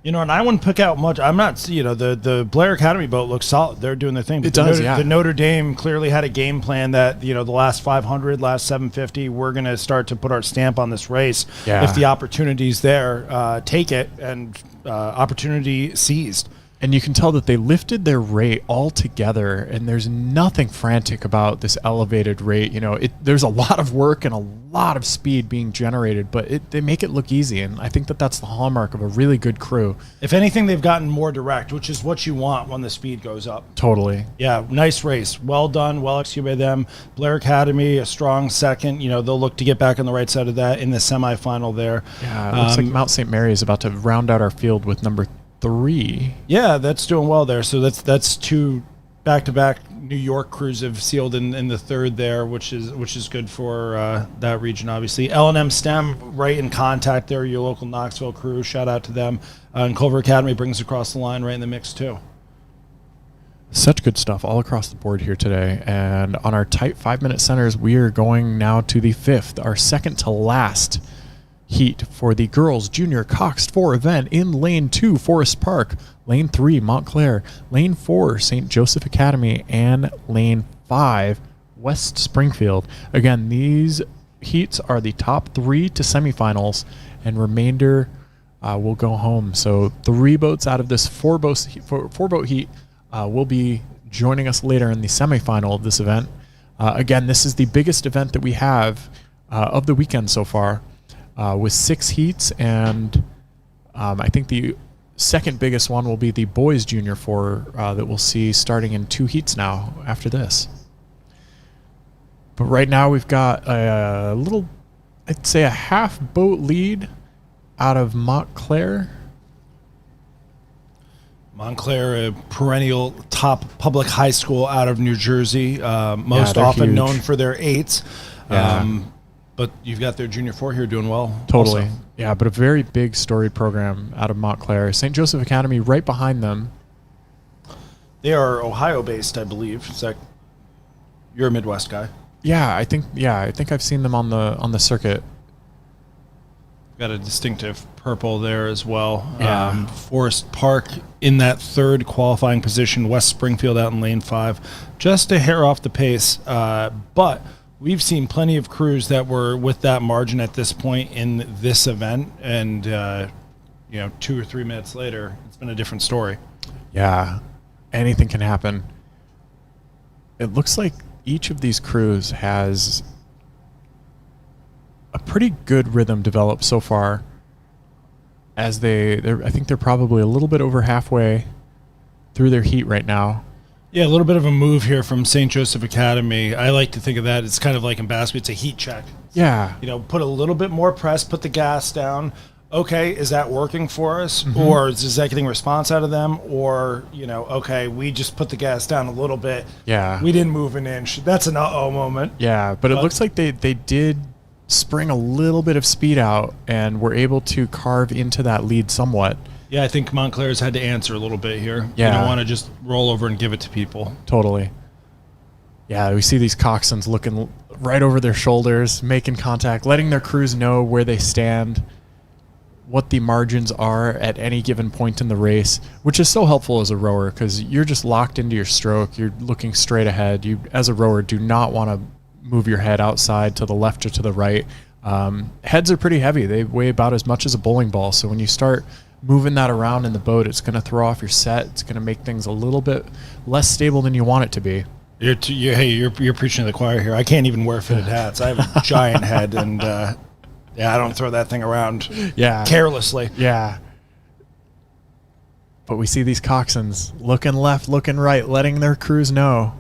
You know, and I wouldn't pick out much. I'm not, the Blair Academy boat looks solid. They're doing their thing. But the Notre Dame clearly had a game plan that, the last 500, last 750, we're going to start to put our stamp on this race. Yeah. If the opportunity's there, take it, and opportunity seized. And you can tell that they lifted their rate all together, and there's nothing frantic about this elevated rate. There's a lot of work and a lot of speed being generated, but they make it look easy, and I think that that's the hallmark of a really good crew. If anything, they've gotten more direct, which is what you want when the speed goes up. Totally. Yeah, nice race. Well done, well executed by them. Blair Academy, a strong second. They'll look to get back on the right side of that in the semifinal there. Yeah, it looks like Mount St. Mary is about to round out our field with number 3. Yeah, that's doing well there. So that's 2 back-to-back New York crews have sealed in the third there, which is good for that region, obviously. L&M STEM right in contact there, your local Knoxville crew. Shout out to them. And Culver Academy brings across the line right in the mix too. Such good stuff all across the board here today. And on our tight 5-minute centers, we are going now to the 5th, our second to last heat for the girls junior Cox 4 event in lane 2 Forest Park, lane 3 Montclair, lane 4 St. Joseph Academy, and lane 5 West Springfield. Again, these heats are the top 3 to semifinals, and remainder will go home. So 3 boats out of this 4-boat heat will be joining us later in the semifinal of this event. Again, this is the biggest event that we have of the weekend so far. With 6 heats, and I think the second biggest one will be the boys junior 4 that we'll see starting in 2 heats now after this. But right now we've got a little, I'd say a half boat lead out of Montclair. Montclair, a perennial top public high school out of New Jersey, most often huge. known for their 8s. Yeah. But you've got their junior 4 here doing well. Totally. Also. Yeah, but a very big storied program out of Montclair. St. Joseph Academy right behind them. They are Ohio-based, I believe. You're a Midwest guy. Yeah, I think I've seen them on the circuit. Got a distinctive purple there as well. Yeah. Forest Park in that 3rd qualifying position. West Springfield out in lane 5. Just a hair off the pace, but we've seen plenty of crews that were with that margin at this point in this event, and 2 or 3 minutes later, it's been a different story. Yeah, anything can happen. It looks like each of these crews has a pretty good rhythm developed so far. As I think they're probably a little bit over halfway through their heat right now. Yeah, a little bit of a move here from St. Joseph Academy. I like to think of that. It's kind of like in basketball. It's a heat check. Yeah. Put a little bit more press, put the gas down. Okay, is that working for us? Mm-hmm. Or is that getting response out of them? Or, okay, we just put the gas down a little bit. Yeah. We didn't move an inch. That's an uh-oh moment. Yeah, but it looks like they did spring a little bit of speed out and were able to carve into that lead somewhat. Yeah, I think Montclair's had to answer a little bit here. Yeah. You don't want to just roll over and give it to people. Totally. Yeah, we see these coxswains looking right over their shoulders, making contact, letting their crews know where they stand, what the margins are at any given point in the race, which is so helpful as a rower because you're just locked into your stroke. You're looking straight ahead. You, as a rower, do not want to move your head outside to the left or to the right. Heads are pretty heavy. They weigh about as much as a bowling ball. So when you start moving that around in the boat, it's going to throw off your set. It's going to make things a little bit less stable than you want it to be. You're preaching to the choir here. I can't even wear fitted hats. I have a giant head, and I don't throw that thing around carelessly. Yeah. But we see these coxswains looking left, looking right, letting their crews know.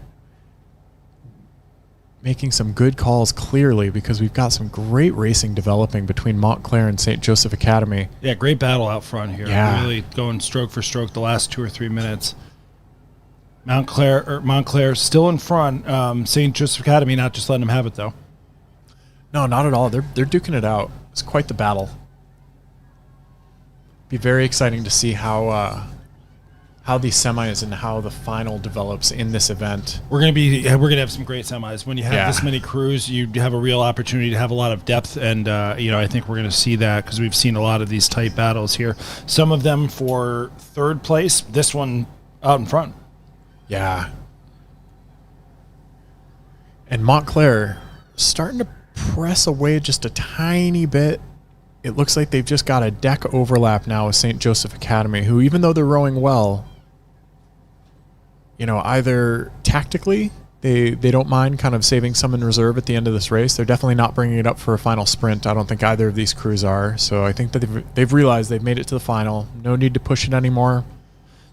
Making some good calls clearly because we've got some great racing developing between Montclair and St. Joseph Academy. Yeah, great battle out front here. Yeah. Really going stroke for stroke the last 2 or 3 minutes. Montclair still in front. St. Joseph Academy not just letting them have it, though. No, not at all. They're duking it out. It's quite the battle. Be very exciting to see how these semis and how the final develops in this event. We're gonna have some great semis. When you have this many crews, you have a real opportunity to have a lot of depth, and I think we're gonna see that because we've seen a lot of these tight battles here. Some of them for third place. This one out in front. Yeah. And Montclair starting to press away just a tiny bit. It looks like they've just got a deck overlap now with St. Joseph Academy, who, even though they're rowing well, either tactically they don't mind kind of saving some in reserve at the end of this race. They're definitely not bringing it up for a final sprint. I don't think either of these crews are. So I think that they've realized they've made it to the final. No need to push it anymore.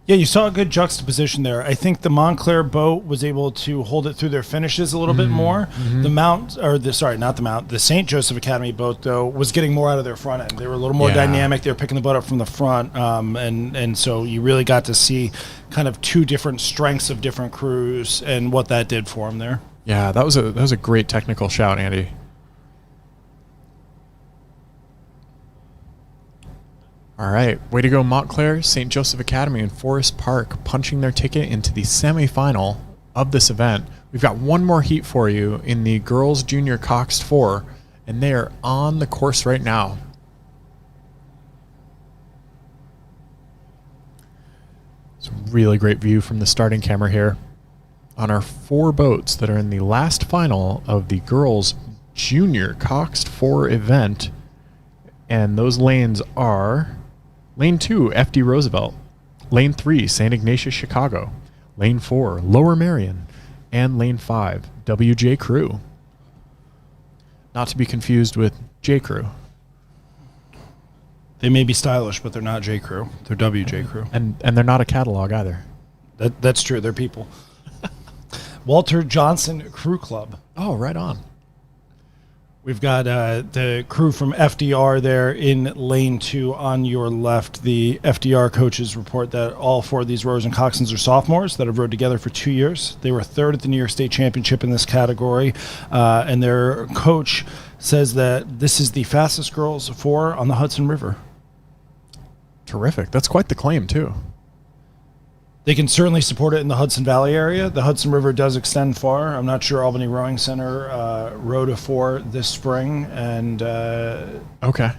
Yeah, you saw a good juxtaposition there. I think the Montclair boat was able to hold it through their finishes a little bit more. The St. Joseph Academy boat, though, was getting more out of their front end. They were a little more dynamic. They were picking the boat up from the front, and so you really got to see kind of two different strengths of different crews and what that did for them there. Yeah, that was a great technical shout, Andy. All right, way to go, Montclair, St. Joseph Academy, and Forest Park punching their ticket into the semifinal of this event. We've got one more heat for you in the girls junior coxed 4, and they are on the course right now. It's a really great view from the starting camera here on our 4 boats that are in the last final of the girls junior coxed 4 event, and those lanes are Lane 2, FD Roosevelt. Lane 3, St. Ignatius, Chicago. Lane 4, Lower Marion. And Lane 5, WJ Crew. Not to be confused with J Crew. They may be stylish, but they're not J Crew. They're WJ Crew. And they're not a catalog either. That's true. They're people. Walter Johnson Crew Club. Oh, right on. We've got the crew from FDR there in lane 2 on your left. The FDR coaches report that all 4 of these rowers and coxswains are sophomores that have rowed together for 2 years. They were 3rd at the New York State Championship in this category, and their coach says that this is the fastest girls 4 on the Hudson River. Terrific. That's quite the claim, too. They can certainly support it in the Hudson Valley area. The Hudson River does extend far. I'm not sure Albany Rowing Center rowed a 4 this spring, and okay,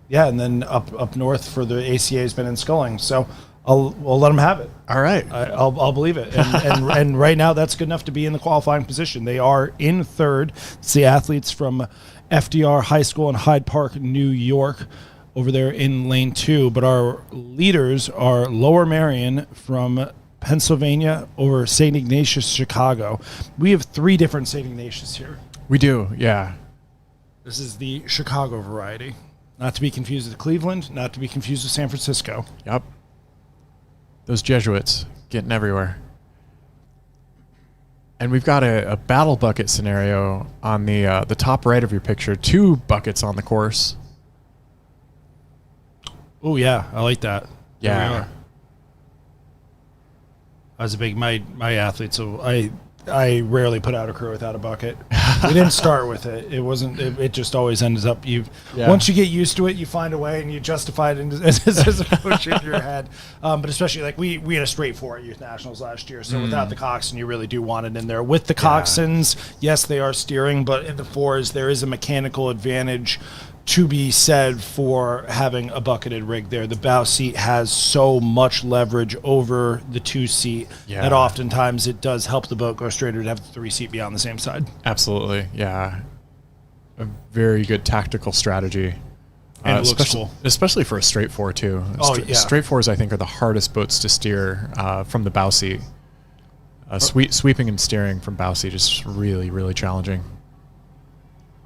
yeah, and then up north for the ACA has been in Sculling. So I'll let them have it. All right, I'll believe it. And right now that's good enough to be in the qualifying position. They are in 3rd. It's the athletes from FDR High School in Hyde Park, New York, over there in lane 2, but our leaders are Lower Marion from Pennsylvania over St. Ignatius, Chicago. We have 3 different St. Ignatius here. We do, yeah. This is the Chicago variety. Not to be confused with Cleveland, not to be confused with San Francisco. Yep. Those Jesuits getting everywhere. And we've got a battle bucket scenario on the top right of your picture. 2 buckets on the course. Oh, yeah, I like that. Yeah. I was a big, my athletes, so I rarely put out a crew without a bucket. We didn't start with it. It just always ends up, once you get used to it, you find a way and you justify it as a coach in your head. But especially, like, we had a straight 4 at Youth Nationals last year, so without the coxswain, you really do want it in there. With the coxswains, yes, they are steering, but in the 4s, there is a mechanical advantage to be said for having a bucketed rig there. The bow seat has so much leverage over the 2 seat that oftentimes it does help the boat go straighter to have the 3 seat be on the same side. Absolutely, yeah. A very good tactical strategy. And it looks cool. Especially for a straight 4, too. Straight 4s, I think, are the hardest boats to steer from the bow seat. Sweeping and steering from bow seat is really, really challenging.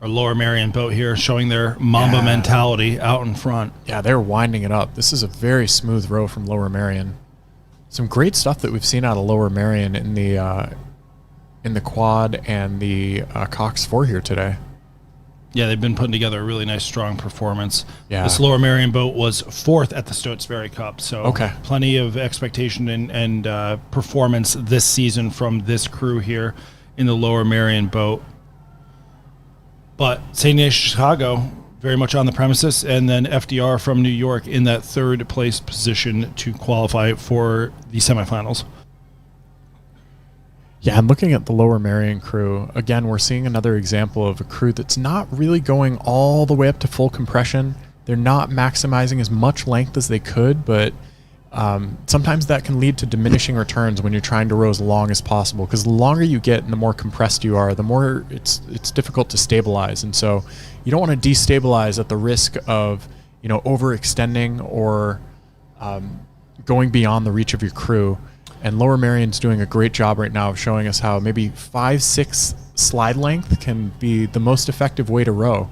Our Lower Marion boat here showing their Mamba mentality out in front. Yeah, they're winding it up. This is a very smooth row from Lower Marion. some great stuff that we've seen out of Lower Merion in the quad and the Cox 4 here today. Yeah, they've been putting together a really nice, strong performance. Yeah. This Lower Merion boat was 4th at the Stotesbury Cup, so plenty of expectation and performance this season from this crew here in the Lower Merion boat. But St. Ignatius Chicago, very much on the premises, and then FDR from New York in that 3rd place position to qualify for the semifinals. Yeah, and looking at the Lower Merion crew, again, we're seeing another example of a crew that's not really going all the way up to full compression. They're not maximizing as much length as they could, but sometimes that can lead to diminishing returns when you're trying to row as long as possible, because the longer you get and the more compressed you are, the more it's difficult to stabilize. And so you don't want to destabilize at the risk of, overextending or going beyond the reach of your crew. And Lower Merion's doing a great job right now of showing us how maybe 5-6 slide length can be the most effective way to row.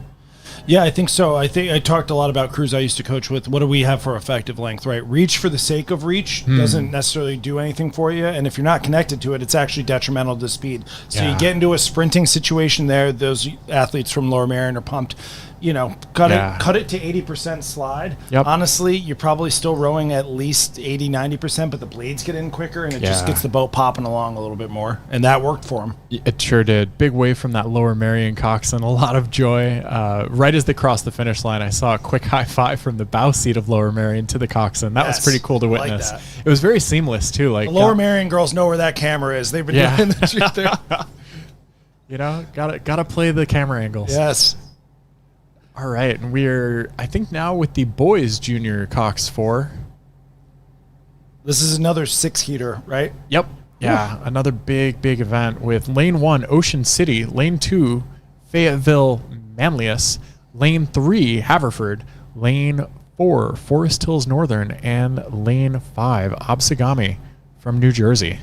Yeah, I think so. I think I talked a lot about crews I used to coach with. What do we have for effective length, right? Reach for the sake of reach doesn't necessarily do anything for you. And if you're not connected to it, it's actually detrimental to speed. So you get into a sprinting situation there. Those athletes from Lower Merion are pumped. Cut it to 80% slide. Yep. Honestly, you're probably still rowing at least 80-90%, but the blades get in quicker and it just gets the boat popping along a little bit more. And that worked for him. It sure did. Big wave from that Lower Merion coxswain. A lot of joy. Right as they crossed the finish line, I saw a quick high five from the bow seat of Lower Merion to the coxswain. That was pretty cool to witness. Like it was very seamless too. Like the Lower Merion girls know where that camera is. They've been doing the shoot there. Gotta play the camera angles. Yes. All right, and we're, I think, now with the boys junior Cox 4. This is another 6-heater, right? Yep. Yeah, another big event with Lane 1, Ocean City, Lane 2, Fayetteville, Manlius, Lane 3, Haverford, Lane 4, Forest Hills Northern, and Lane 5, Obsagami from New Jersey.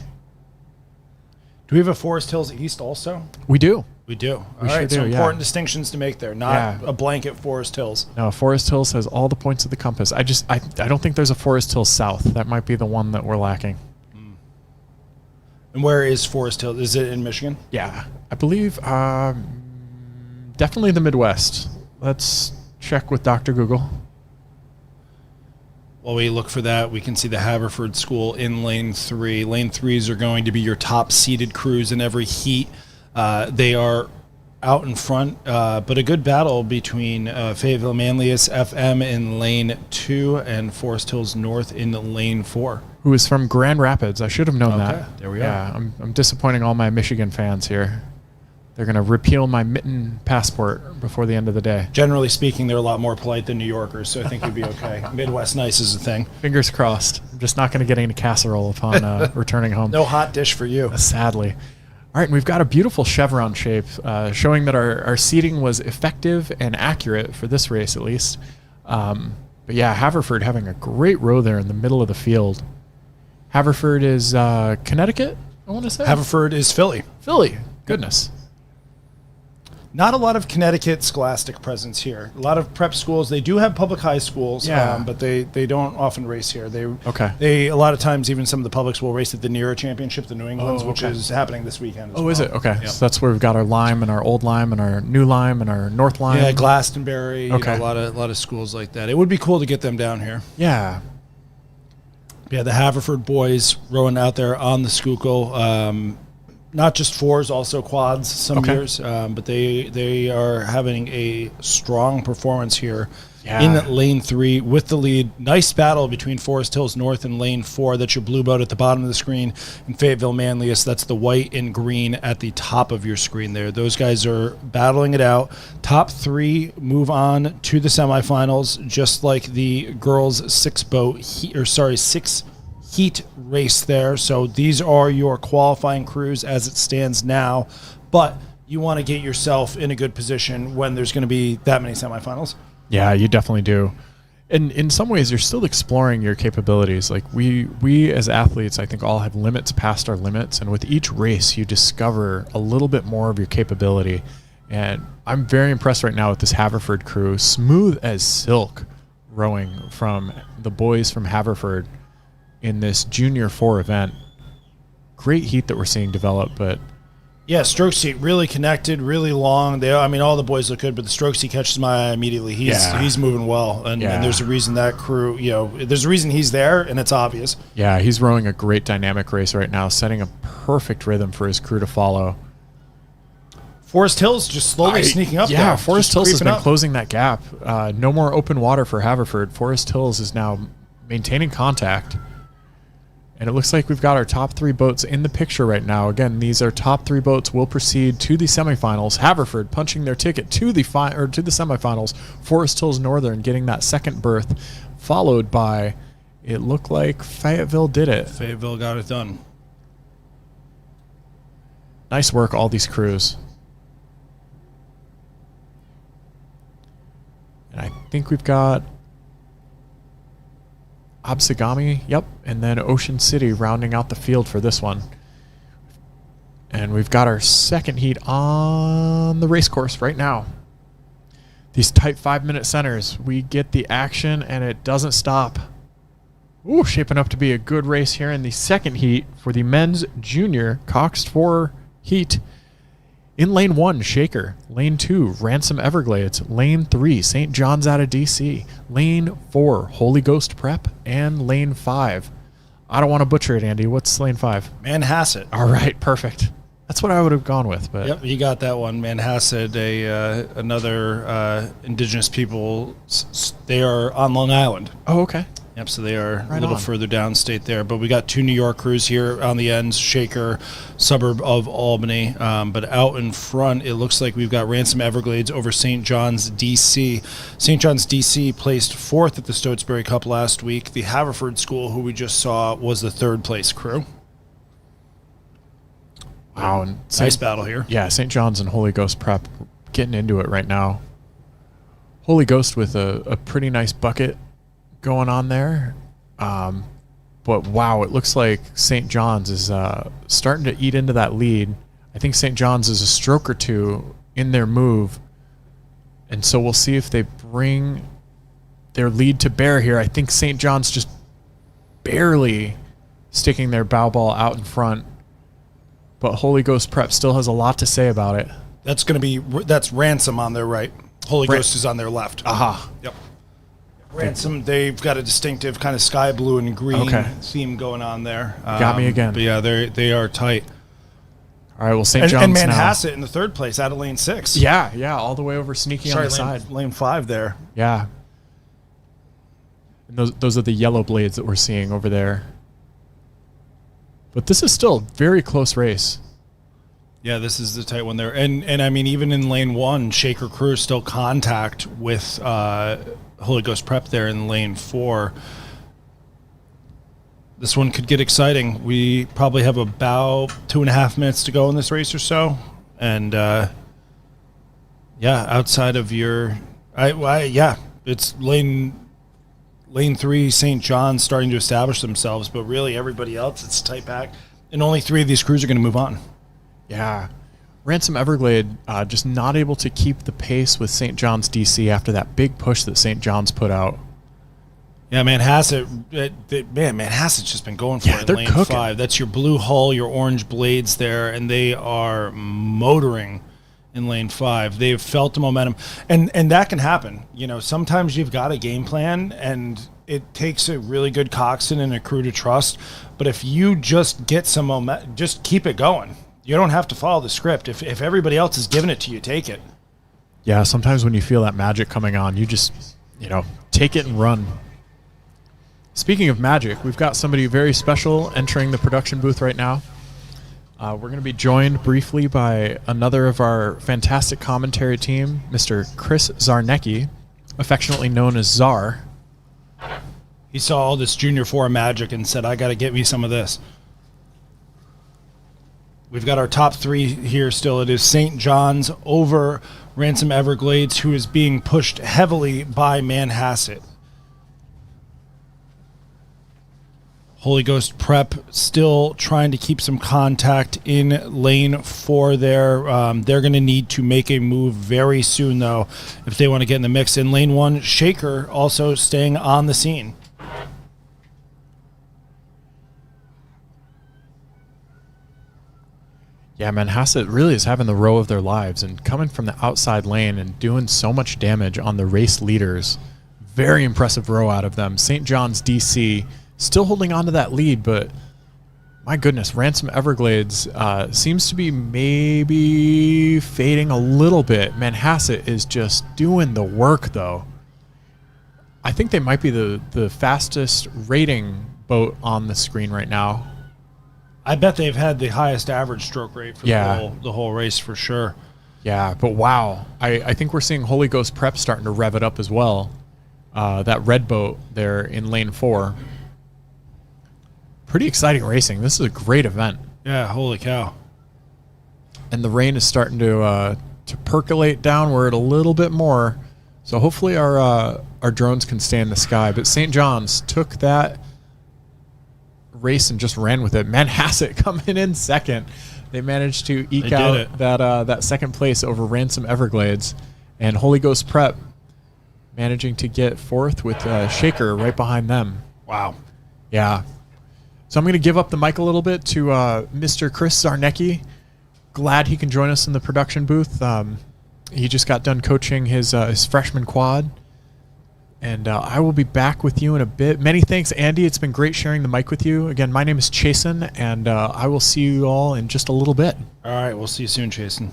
Do we have a Forest Hills East also? We do. We do. We All right, so important yeah. distinctions to make there, not a blanket Forest Hills. No, Forest Hills has all the points of the compass. I don't think there's a Forest Hills South. That might be the one that we're lacking. And where is Forest Hills? Is it in Michigan? Yeah, I believe definitely the Midwest. Let's check with Dr. Google. While we look for that, we can see the Haverford School in Lane 3. Lane 3s are going to be your top-seeded crews in every heat. They are out in front, but a good battle between Fayetteville Manlius FM in Lane 2 and Forest Hills North in Lane 4. Who is from Grand Rapids. I should have known that. There we are. Yeah, I'm disappointing all my Michigan fans here. They're going to repeal my mitten passport before the end of the day. Generally speaking, they're a lot more polite than New Yorkers, so I think you'd be okay. Midwest nice is a thing. Fingers crossed. I'm just not going to get any casserole upon returning home. No hot dish for you. Sadly. All right, and we've got a beautiful chevron shape showing that our seating was effective and accurate for this race at least. But yeah, Haverford having a great row there in the middle of the field. Haverford is Connecticut, I want to say? Haverford is Philly. Philly. Goodness. Not a lot of Connecticut scholastic presence here. A lot of prep schools. They do have public high schools, but they don't often race here. They a lot of times, even some of the publics will race at the NERA Championship, the New England's, which is happening this weekend as well. Is it? Okay. Yep. So that's where we've got our Lime and our Old Lime and our New Lime and our North Lime. Yeah, Glastonbury. Okay. A lot of schools like that. It would be cool to get them down here. Yeah. Yeah, the Haverford boys rowing out there on the Schuylkill. Not just 4s, also quads some years, but they are having a strong performance here in Lane 3 with the lead. Nice battle between Forest Hills North and Lane 4. That's your blue boat at the bottom of the screen. And Fayetteville Manlius, that's the white and green at the top of your screen there. Those guys are battling it out. Top 3 move on to the semifinals, just like the girls' 6 heat race there. So these are your qualifying crews as it stands now, but you want to get yourself in a good position when there's going to be that many semifinals. Yeah, you definitely do. And in some ways, you're still exploring your capabilities. Like we as athletes, I think all have limits past our limits. And with each race, you discover a little bit more of your capability. And I'm very impressed right now with this Haverford crew. Smooth as silk rowing from the boys from Haverford. in this Junior 4 event. Great heat that we're seeing develop, but yeah, strokes heat really connected, really long. All the boys look good, but the strokes he catches my eye immediately. He's moving well, and there's a reason that crew, there's a reason he's there, and it's obvious. Yeah, he's rowing a great dynamic race right now, setting a perfect rhythm for his crew to follow. Forest Hills just slowly sneaking up. Yeah, there, Forest Hills has been up. closing that gap. No more open water for Haverford. Forest Hills is now maintaining contact. And it looks like we've got our top 3 boats in the picture right now. Again, these are top 3 boats will proceed to the semifinals. Haverford punching their ticket to the semifinals. Forest Hills Northern getting that second berth, followed by, it looked like Fayetteville did it. Fayetteville got it done. Nice work, all these crews. And I think we've got Absagami, yep, and then Ocean City rounding out the field for this one. And we've got our second heat on the race course right now. These tight 5-minute centers, we get the action and it doesn't stop. Ooh, shaping up to be a good race here in the second heat for the men's junior Cox 4 heat. In lane 1, Shaker. Lane 2, Ransom Everglades. Lane 3, St. John's out of DC. Lane 4, Holy Ghost Prep. And lane 5. I don't want to butcher it, Andy. What's lane 5? Manhasset. All right, perfect. That's what I would have gone with. But yep, you got that one. Manhasset, another indigenous people. They are on Long Island. Oh, okay. Yep, so they are a little further downstate there. But we got 2 New York crews here on the ends, Shaker, suburb of Albany. But out in front, it looks like we've got Ransom Everglades over St. John's, D.C. St. John's, D.C. placed 4th at the Stotesbury Cup last week. The Haverford School, who we just saw, was the 3rd place crew. Wow. And nice battle here. Yeah, St. John's and Holy Ghost Prep getting into it right now. Holy Ghost with a pretty nice bucket going on there. But wow, it looks like St. John's is starting to eat into that lead. I think St. John's is a stroke or 2 in their move. And so we'll see if they bring their lead to bear here. I think St. John's just barely sticking their bow ball out in front. But Holy Ghost Prep still has a lot to say about it. That's Ransom on their right. Holy Ghost is on their left. Aha. Yep. Ransom, they've got a distinctive kind of sky blue and green theme going on there. Got me again. But yeah, they are tight. All right, well, St. John's and Manhasset in the 3rd place out of lane 6. Yeah, all the way over sneaky on the side. Lane 5 there. Yeah. And those are the yellow blades that we're seeing over there. But this is still a very close race. Yeah, this is the tight one there. And I mean, even in lane 1, Shaker Crew still contact with Holy Ghost Prep there in lane 4. This one could get exciting. We probably have about 2.5 minutes to go in this race or so. And, outside of your... it's lane 3, St. John's starting to establish themselves, but really everybody else, it's tight pack. And only 3 of these crews are going to move on. Yeah. Ransom Everglade just not able to keep the pace with St. John's DC after that big push that St. John's put out. Yeah, Manhasset's just been going for it in lane cooking. 5. That's your blue hull, your orange blades there, and they are motoring in lane 5. They've felt the momentum, and that can happen. Sometimes you've got a game plan, and it takes a really good coxswain and a crew to trust. But if you just get some momentum, just keep it going. You don't have to follow the script. If everybody else is giving it to you, take it. Yeah, sometimes when you feel that magic coming on, you just, take it and run. Speaking of magic, we've got somebody very special entering the production booth right now. We're going to be joined briefly by another of our fantastic commentary team, Mr. Chris Zarnecki, affectionately known as Czar. He saw all this Junior 4 magic and said, I got to get me some of this. We've got our top 3 here still. It is St. John's over Ransom Everglades, who is being pushed heavily by Manhasset. Holy Ghost Prep still trying to keep some contact in lane 4 there. They're going to need to make a move very soon, though, if they want to get in the mix. In lane 1, Shaker also staying on the scene. Yeah, man, Hassett really is having the row of their lives and coming from the outside lane and doing so much damage on the race leaders. Very impressive row out of them. St. John's DC still holding on to that lead, but my goodness, Ransom Everglades seems to be maybe fading a little bit. Man, Hassett is just doing the work, though. I think they might be the fastest rating boat on the screen right now. I bet they've had the highest average stroke rate for the whole race for sure. Yeah, but wow. I think we're seeing Holy Ghost Prep starting to rev it up as well. That red boat there in lane 4. Pretty exciting racing. This is a great event. Yeah, holy cow. And the rain is starting to percolate downward a little bit more. So hopefully our drones can stay in the sky. But St. John's took that race and just ran with it. Man, Hassett coming in second. They managed to eke out that second place over Ransom Everglades. And Holy Ghost Prep managing to get fourth with Shaker right behind them. Wow. Yeah. So I'm going to give up the mic a little bit to Mr. Chris Zarnecki. Glad he can join us in the production booth. He just got done coaching his freshman quad. And I will be back with you in a bit. Many thanks, Andy. It's been great sharing the mic with you. Again, my name is Chasen, and I will see you all in just a little bit. All right, we'll see you soon, Chasen.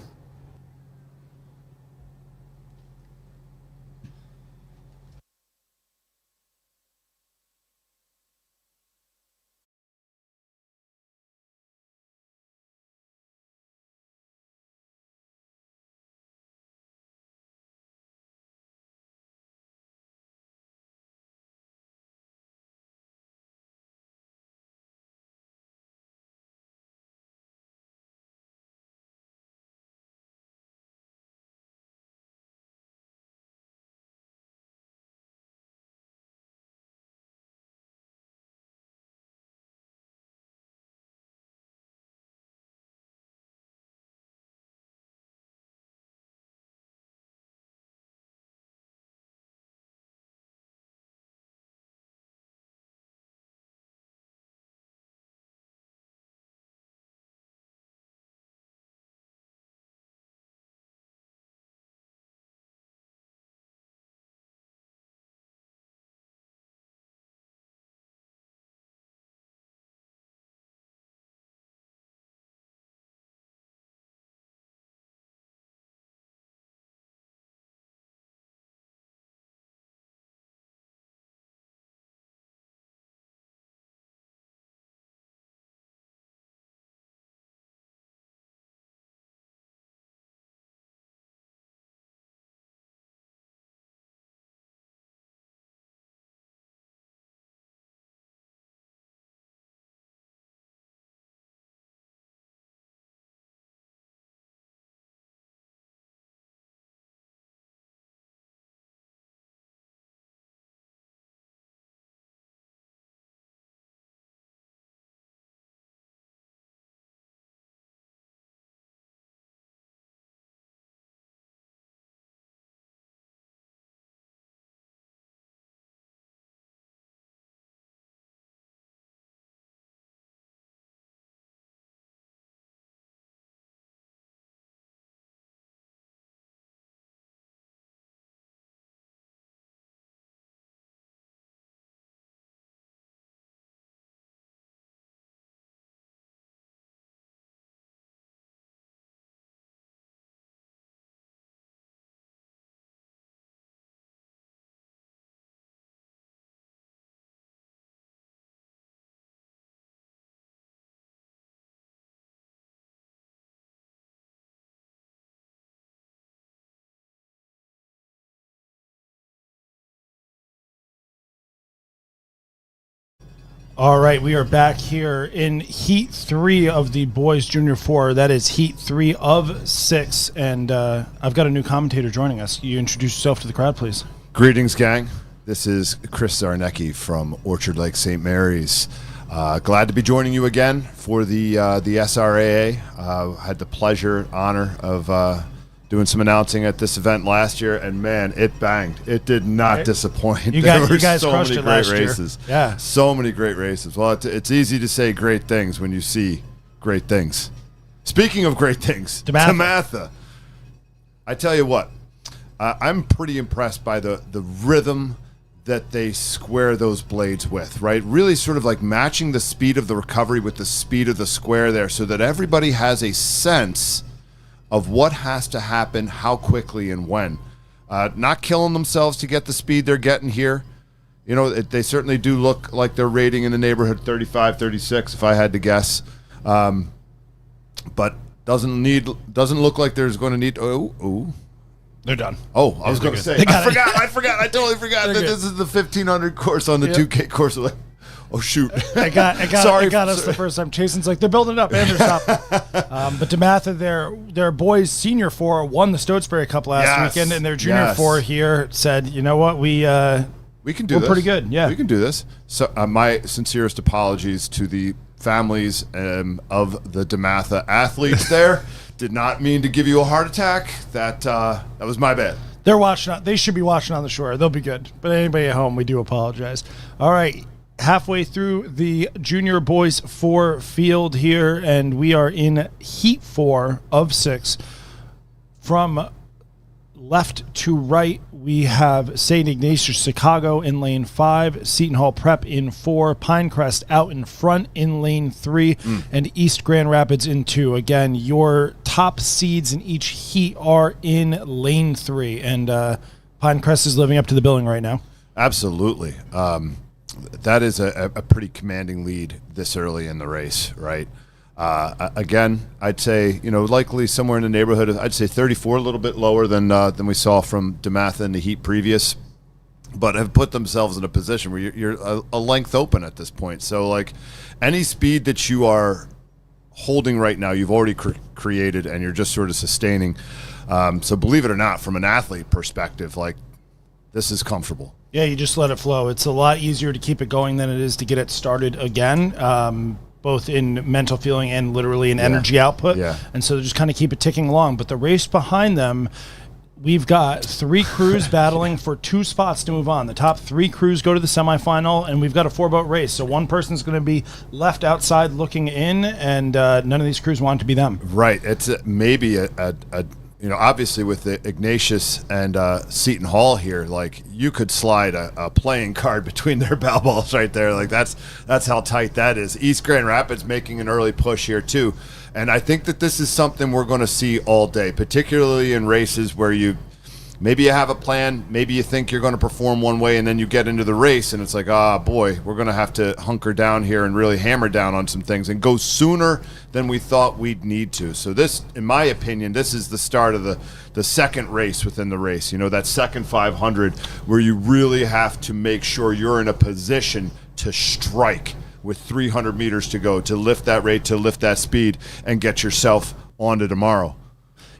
All right, we are back here in Heat 3 of the Boys Junior 4. That is Heat 3 of 6, and I've got a new commentator joining us. You introduce yourself to the crowd, please. Greetings, gang. This is Chris Zarnecki from Orchard Lake St. Mary's. Glad to be joining you again for the SRAA. Had the pleasure, honor of doing some announcing at this event last year, and man, it banged. It did not disappoint. You There were guys so crushed many it great last year. races. Yeah. So many great races. Well, it's easy to say great things when you see great things. Speaking of great things, DeMatha. I tell you what, I'm pretty impressed by the rhythm that they square those blades with, right? Really sort of like matching the speed of the recovery with the speed of the square there so that everybody has a sense of what has to happen, how quickly and when. Not killing themselves to get the speed they're getting here. You know, they certainly do look like they're rating in the neighborhood 35, 36, if I had to guess. But doesn't look like there's going to need. They're done. Oh, I was going to say. I forgot. I totally forgot that this is the 1500 course on the 2K course. Oh shoot! It got us the first time. Jason's like, they're building it up, and they're stopping. But DeMatha, their boys senior four won the Stotesbury Cup last weekend, and their junior four here said, you know what, we can do. We're this. Pretty good. Yeah, we can do this. So my sincerest apologies to the families of the DeMatha athletes there. Did not mean to give you a heart attack. That was my bad. They're watching. They should be watching on the shore. They'll be good. But anybody at home, we do apologize. All right. Halfway through the junior boys 4 field here, and we are in heat 4 of 6. From left to right, we have St. Ignatius Chicago in lane 5, Seton Hall Prep in 4, Pinecrest out in front in lane 3, and East Grand Rapids in 2. Again, your top seeds in each heat are in lane 3, and Pinecrest is living up to the billing right now. Absolutely. That is a pretty commanding lead this early in the race, right? Again, I'd say, likely somewhere in the neighborhood of, I'd say 34, a little bit lower than we saw from DeMatha in the heat previous, but have put themselves in a position where you're a length open at this point. So, like, any speed that you are holding right now, you've already created, and you're just sort of sustaining. So, believe it or not, from an athlete perspective, like, this is comfortable. Yeah, you just let it flow. It's a lot easier to keep it going than it is to get it started again, both in mental feeling and literally in energy output. Yeah. And so they just kind of keep it ticking along. But the race behind them, we've got 3 crews battling for 2 spots to move on. The top 3 crews go to the semifinal, and we've got a 4-boat race. So one person's going to be left outside looking in, and none of these crews want it to be them. Right. It's maybe a obviously with the Ignatius and Seton Hall here, like, you could slide a playing card between their bell balls right there. Like, that's how tight that is. East Grand Rapids making an early push here too. And I think that this is something we're going to see all day, particularly in races where maybe you have a plan, maybe you think you're going to perform one way, and then you get into the race and it's like, boy, we're going to have to hunker down here and really hammer down on some things and go sooner than we thought we'd need to. So this, in my opinion, this is the start of the second race within the race, that second 500 where you really have to make sure you're in a position to strike with 300 meters to go, to lift that rate, to lift that speed, and get yourself onto tomorrow.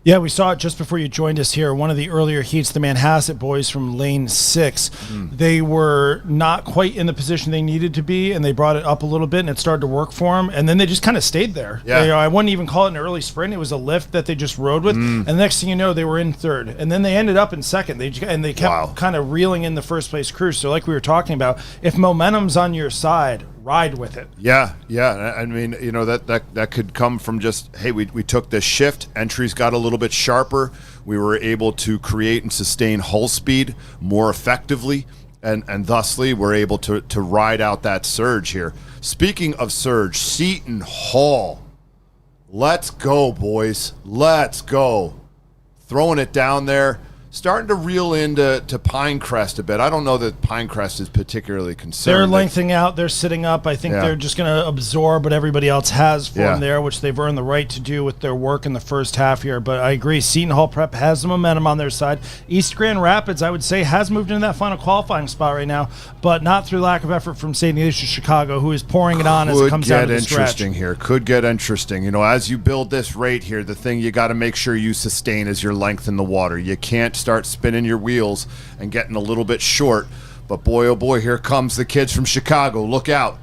Yeah, we saw it just before you joined us here. One of the earlier heats, the Manhasset boys from lane 6, they were not quite in the position they needed to be, and they brought it up a little bit, and it started to work for them. And then they just kind of stayed there. Yeah. I wouldn't even call it an early sprint. It was a lift that they just rode with. And the next thing you know, they were in 3rd. And then they ended up in 2nd. They kept kind of reeling in the first place crew. So like we were talking about, if momentum's on your side, ride with it. Yeah. I mean, that could come from just, hey, we took this shift, entries got a little bit sharper, we were able to create and sustain hull speed more effectively, and thusly we're able to ride out that surge here. Speaking of surge, Seton Hall, let's go, boys, let's go. Throwing it down there, starting to reel into Pinecrest a bit. I don't know that Pinecrest is particularly concerned. They're lengthening out. They're sitting up. I think they're just going to absorb what everybody else has for them there, which they've earned the right to do with their work in the first half here. But I agree. Seton Hall Prep has the momentum on their side. East Grand Rapids, I would say, has moved into that final qualifying spot right now, but not through lack of effort from St. Ignatius Chicago, who is pouring it on as it comes down to the stretch. Could get interesting. As you build this rate here, the thing you got to make sure you sustain is your length in the water. You can't start spinning your wheels and getting a little bit short. But boy, oh boy, here comes the kids from Chicago. Look out.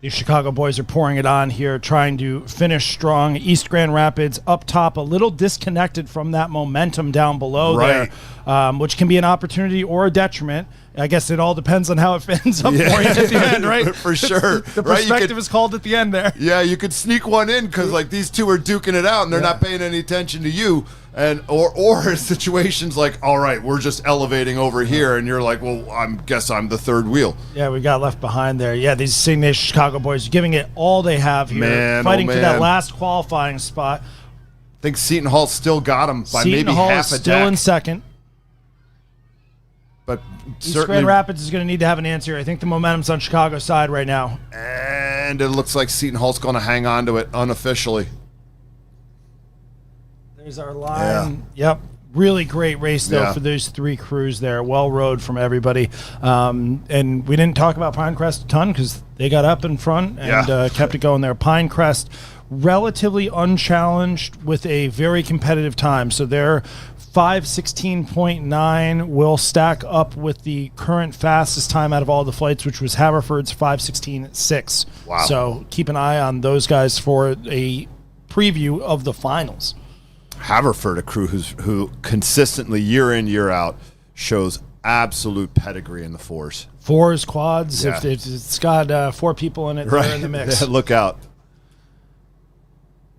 The Chicago boys are pouring it on here, trying to finish strong. East Grand Rapids up top, a little disconnected from that momentum down below there, which can be an opportunity or a detriment. I guess it all depends on how it ends up for you at the end, right? For sure. The perspective is called at the end there. Yeah, you could sneak one in because like these two are duking it out and they're not paying any attention to you. And or situations like, all right, we're just elevating over here, and you're like, well, I'm the third wheel. Yeah, we got left behind there. Yeah, these St. Nation Chicago boys giving it all they have here, fighting for that last qualifying spot. I think Seton Hall still got them by Seton maybe Hall half a still deck. in second. But East certainly, Grand Rapids is going to need to have an answer. I think the momentum's on Chicago's side right now. And it looks like Seton Hall's going to hang on to it unofficially. There's our line. Yeah. Yep. Really great race, though, for those three crews there. Well rode from everybody. And we didn't talk about Pinecrest a ton because they got up in front and kept it going there. Pinecrest, relatively unchallenged with a very competitive time. So they're 5:16.9 will stack up with the current fastest time out of all the flights, which was Haverford's 5:16.6. Wow. So keep an eye on those guys for a preview of the finals. Haverford, a crew who consistently year in, year out shows absolute pedigree in the fours. Fours, quads. Yeah. If it's got four people in it, they're in the mix. Look out.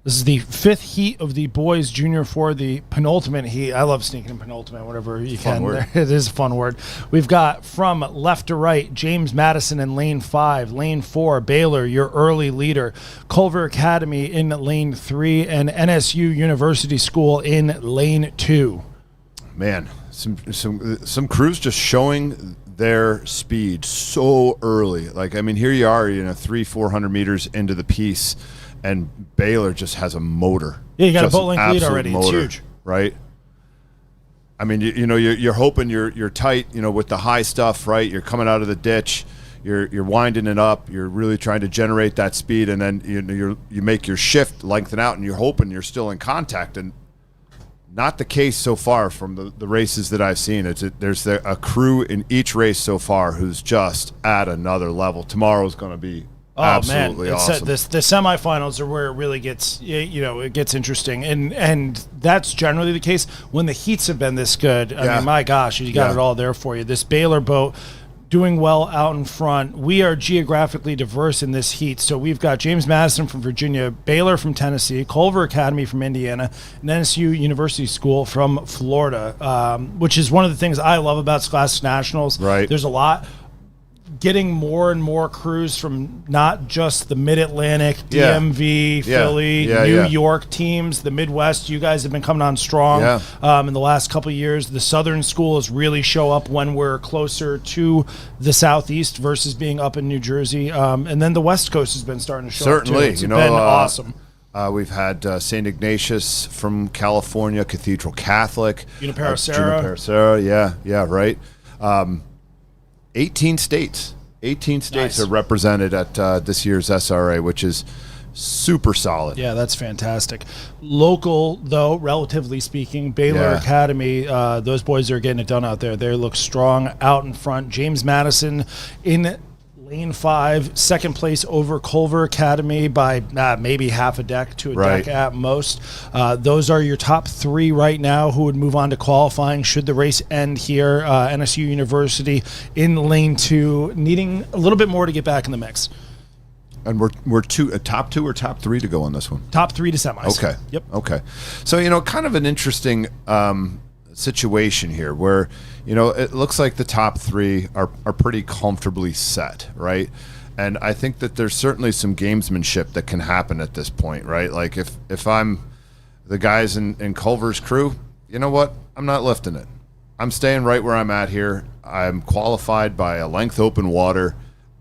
This is the fifth heat of the boys junior for the penultimate heat. I love sneaking in penultimate, whatever you can. Word. It is a fun word. We've got from left to right, James Madison in lane 5, lane 4, Baylor, your early leader, Culver Academy in lane 3, and NSU University School in lane 2. Man, some crews just showing their speed so early. Like, I mean, here you are, 300-400 meters into the piece, and Baylor just has a motor. Yeah, you got just a boat length lead already. Motor, it's huge, right? I mean, you're hoping you're tight, with the high stuff, right? You're coming out of the ditch, you're winding it up, you're really trying to generate that speed, and then you make your shift, lengthen out, and you're hoping you're still in contact. And not the case so far from the races that I've seen. There's a crew in each race so far who's just at another level. Tomorrow's going to be absolutely awesome. The semifinals are where it really gets, it gets interesting, and that's generally the case when the heats have been this good. I mean, my gosh, you got it all there for you. This Baylor boat doing well out in front. We are geographically diverse in this heat, so we've got James Madison from Virginia, Baylor from Tennessee, Culver Academy from Indiana, and NSU University School from Florida, which is one of the things I love about Scholastic Nationals. Right. There's a lot. Getting more and more crews from not just the Mid-Atlantic, DMV, Philly, New York teams, the Midwest. You guys have been coming on strong in the last couple of years. The Southern schools really show up when we're closer to the Southeast versus being up in New Jersey. And then the West Coast has been starting to show up too. It's been awesome. We've had St. Ignatius from California, Cathedral Catholic. Junipero Serra. Yeah, right. 18 states are represented at this year's SRA, which is super solid. Yeah, that's fantastic. Local, though, relatively speaking, Baylor Academy, those boys are getting it done out there. They look strong out in front. James Madison in lane 5, second place over Culver Academy by maybe half a deck to a deck at most. Those are your top 3 right now who would move on to qualifying should the race end here. NSU University in lane 2, needing a little bit more to get back in the mix. And we're top 2 or top 3 to go on this one? Top 3 to semis. Okay. Yep. Okay. So, kind of an interesting situation here where, it looks like the top 3 are pretty comfortably set, right? And I think that there's certainly some gamesmanship that can happen at this point, right? Like if I'm the guys in Culver's crew, you know what? I'm not lifting it. I'm staying right where I'm at here. I'm qualified by a length open water.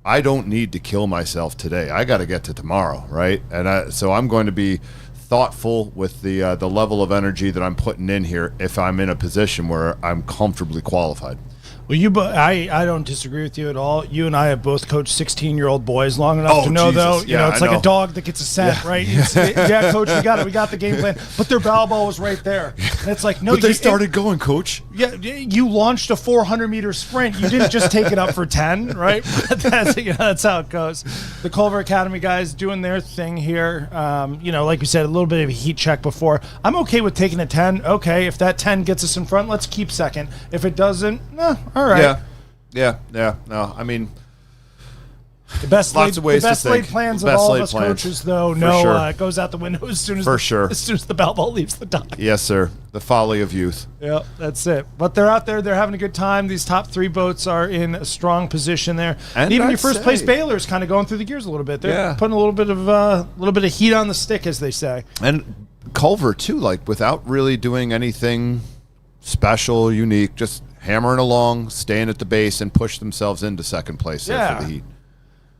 I don't need to kill myself today. I got to get to tomorrow, right? And so I'm going to be thoughtful with the level of energy that I'm putting in here if I'm in a position where I'm comfortably qualified. Well, I don't disagree with you at all. You and I have both coached 16-year-old boys long enough to know, Jesus. though, Yeah, it's I like know. a dog that gets a scent, right? Yeah, coach, we got it. We got the game plan. But their bow ball was right there. And it's like, no, But they started going, coach. Yeah, you launched a 400-meter sprint. You didn't just take it up for 10, right? That's how it goes. The Culver Academy guys doing their thing here. Like we said, a little bit of a heat check before. I'm okay with taking a 10. Okay, if that 10 gets us in front, let's keep second. If it doesn't, all right. Yeah. No, I mean, the best lots of ways the best to laid think. plans The of best all of laid us plans. coaches, though, it goes out the window as soon as as soon as the bell ball leaves the dock. Yes, sir. The folly of youth. Yeah, that's it. But they're out there. They're having a good time. These top 3 boats are in a strong position there. And even your first place Baylor's kind of going through the gears a little bit. They're putting a little bit of heat on the stick, as they say. And Culver, too, like without really doing anything special, unique, just hammering along, staying at the base, and push themselves into second place there for the heat.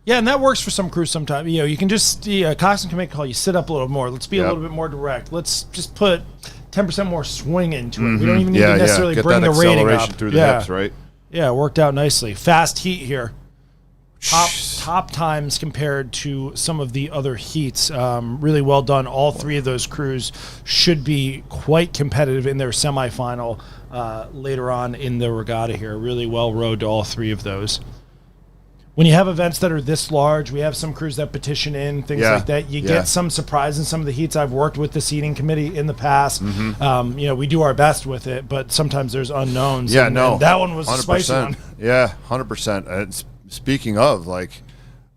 Yeah, and that works for some crews sometimes. You can just, Coxon can make a call. You sit up a little more. Let's be a little bit more direct. Let's just put 10% more swing into it. We don't even need to necessarily Get bring that the rating acceleration up. through the hips, right? Yeah, it worked out nicely. Fast heat here. Top times compared to some of the other heats. Really well done. All 3 of those crews should be quite competitive in their semifinal later on in the regatta here. Really well rowed to all 3 of those. When you have events that are this large, we have some crews that petition in, things like that. You get some surprise in some of the heats. I've worked with the seating committee in the past. We do our best with it, but sometimes there's unknowns. Yeah, and that one was 100%. A spicy one. Yeah, 100%. Speaking of,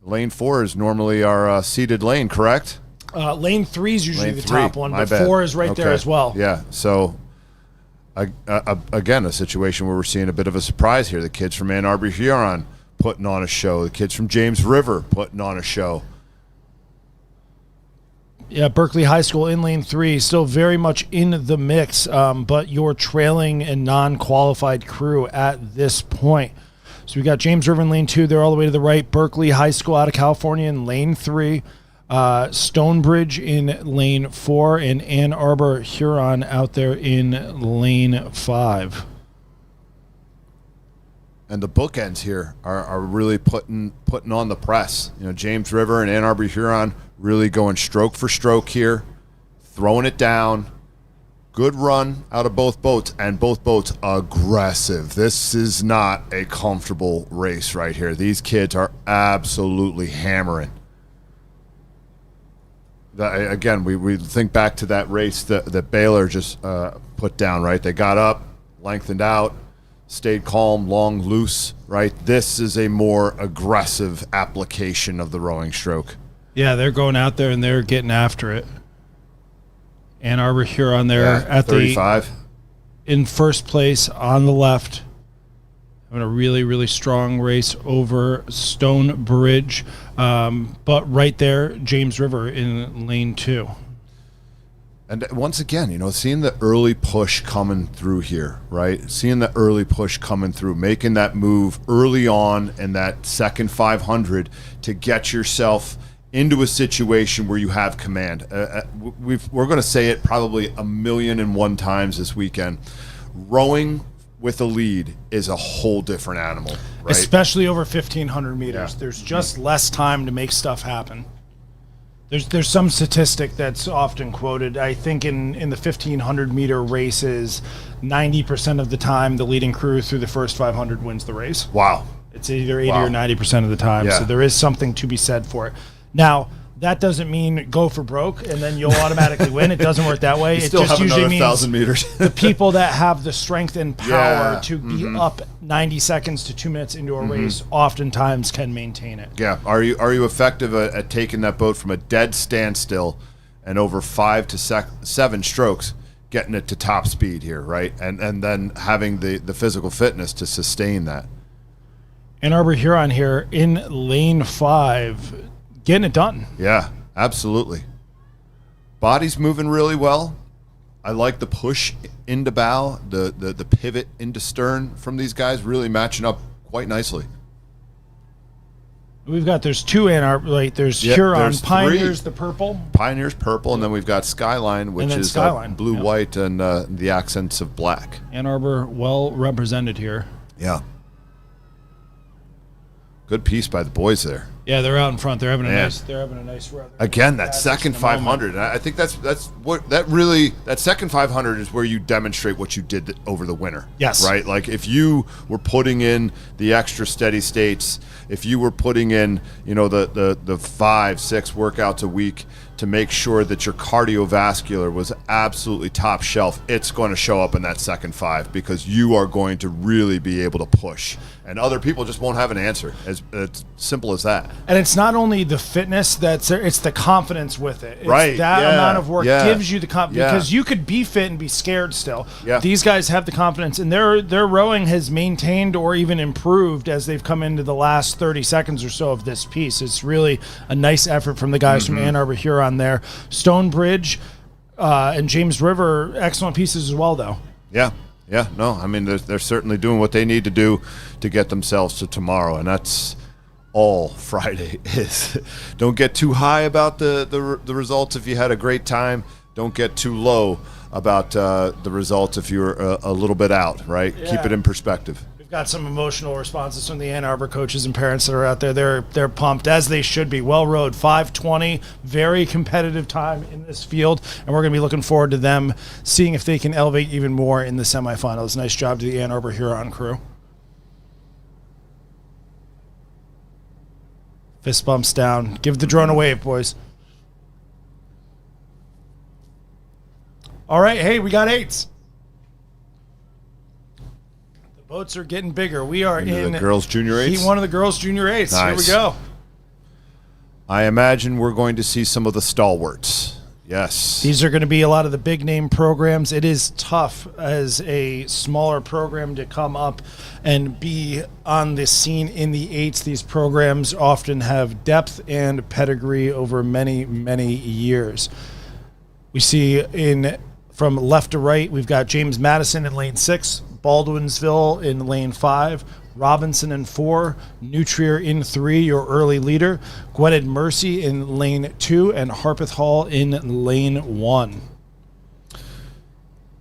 lane 4 is normally our seated lane, correct? Lane 3 is usually the top one, but 4 is right there as well. Yeah, so again, a situation where we're seeing a bit of a surprise here. The kids from Ann Arbor Huron putting on a show. The kids from James River putting on a show. Yeah, Berkeley High School in lane 3, still very much in the mix, but your trailing and non-qualified crew at this point. So we got James River in lane 2. They're all the way to the right. Berkeley High School out of California in lane 3. Stonebridge in lane 4, and Ann Arbor Huron out there in lane 5. And the bookends here are really putting on the press. James River and Ann Arbor Huron really going stroke for stroke here, throwing it down. Good run out of both boats, and both boats aggressive. This is not a comfortable race right here. These kids are absolutely hammering. Again, we think back to that race that Baylor just put down, right? They got up, lengthened out, stayed calm, long, loose, right? This is a more aggressive application of the rowing stroke. Yeah, they're going out there and they're getting after it. Ann Arbor Huron there at 35. In first place on the left. Having a really, really strong race over Stonebridge. But right there, James River in lane 2. And once again, seeing the early push coming through here, right? Seeing the early push coming through, making that move early on in that second 500 to get yourself into a situation where you have command. We're going to say it probably 1,000,001 times this weekend. Rowing with a lead is a whole different animal, right? Especially over 1,500 meters. Yeah. There's just less time to make stuff happen. There's some statistic that's often quoted. I think in the 1,500 meter races, 90% of the time the leading crew through the first 500 wins the race. Wow. It's either 80 or 90% of the time. Yeah. So there is something to be said for it. Now, that doesn't mean go for broke and then you'll automatically win. It doesn't work that way. You still just have usually another means 1,000 meters. the people that have the strength and power Yeah. to be up 90 seconds to 2 minutes into a race oftentimes can maintain it. Yeah. Are you effective at taking that boat from a dead standstill and over 5 to 7 strokes, getting it to top speed here, right? And then having the physical fitness to sustain that. Ann Arbor Huron here in lane 5, getting it done. Yeah, absolutely. Body's moving really well. I like the push into bow, the pivot into stern from these guys, really matching up quite nicely. There's 2 Ann Arbor, there's Huron, there's 3. Pioneers, the purple. Pioneer's purple, and then we've got Skyline, which is blue, white, and the accents of black. Ann Arbor well represented here. Yeah. Good piece by the boys there. Yeah, they're out in front. They're having a Man. nice run. Again, that second 500. And I think that second 500 is where you demonstrate what you did over the winter. Yes. Right? Like if you were putting in the extra steady states, if you were putting in, the 5-6 workouts a week to make sure that your cardiovascular was absolutely top shelf, it's going to show up in that second 5 because you are going to really be able to push. And other people just won't have an answer. As simple as that. And it's not only the fitness that's there, it's the confidence with it. It's Right. that Yeah. amount of work Yeah. gives you the confidence Yeah. because you could be fit and be scared still. Yeah. These guys have the confidence, and their rowing has maintained or even improved as they've come into the last 30 seconds or so of this piece. It's really a nice effort from the guys from Ann Arbor Huron there. Stonebridge and James River, excellent pieces as well, though. Yeah. Yeah, no, I mean, they're certainly doing what they need to do to get themselves to tomorrow, and that's all Friday is. Don't get too high about the results if you had a great time. Don't get too low about the results if you're a little bit out, right? Yeah. Keep it in perspective. We've got some emotional responses from the Ann Arbor coaches and parents that are out there. They're pumped, as they should be. Well rowed, 5:20, very competitive time in this field, and we're going to be looking forward to them seeing if they can elevate even more in the semifinals. Nice job to the Ann Arbor Huron crew. Fist bumps down. Give the drone a wave, boys. All right, hey, we got 8s. Boats are getting bigger. We are in the girls' junior 8s? Heat 1 of the girls' junior 8s. Nice. Here we go. I imagine we're going to see some of the stalwarts. Yes. These are going to be a lot of the big name programs. It is tough as a smaller program to come up and be on the scene in the 8s. These programs often have depth and pedigree over many, many years. We see from left to right, we've got James Madison in lane 6, Baldwinsville in lane 5, Robinson in 4, Nutrier in 3, your early leader, Gwynedd Mercy in lane 2, and Harpeth Hall in lane 1.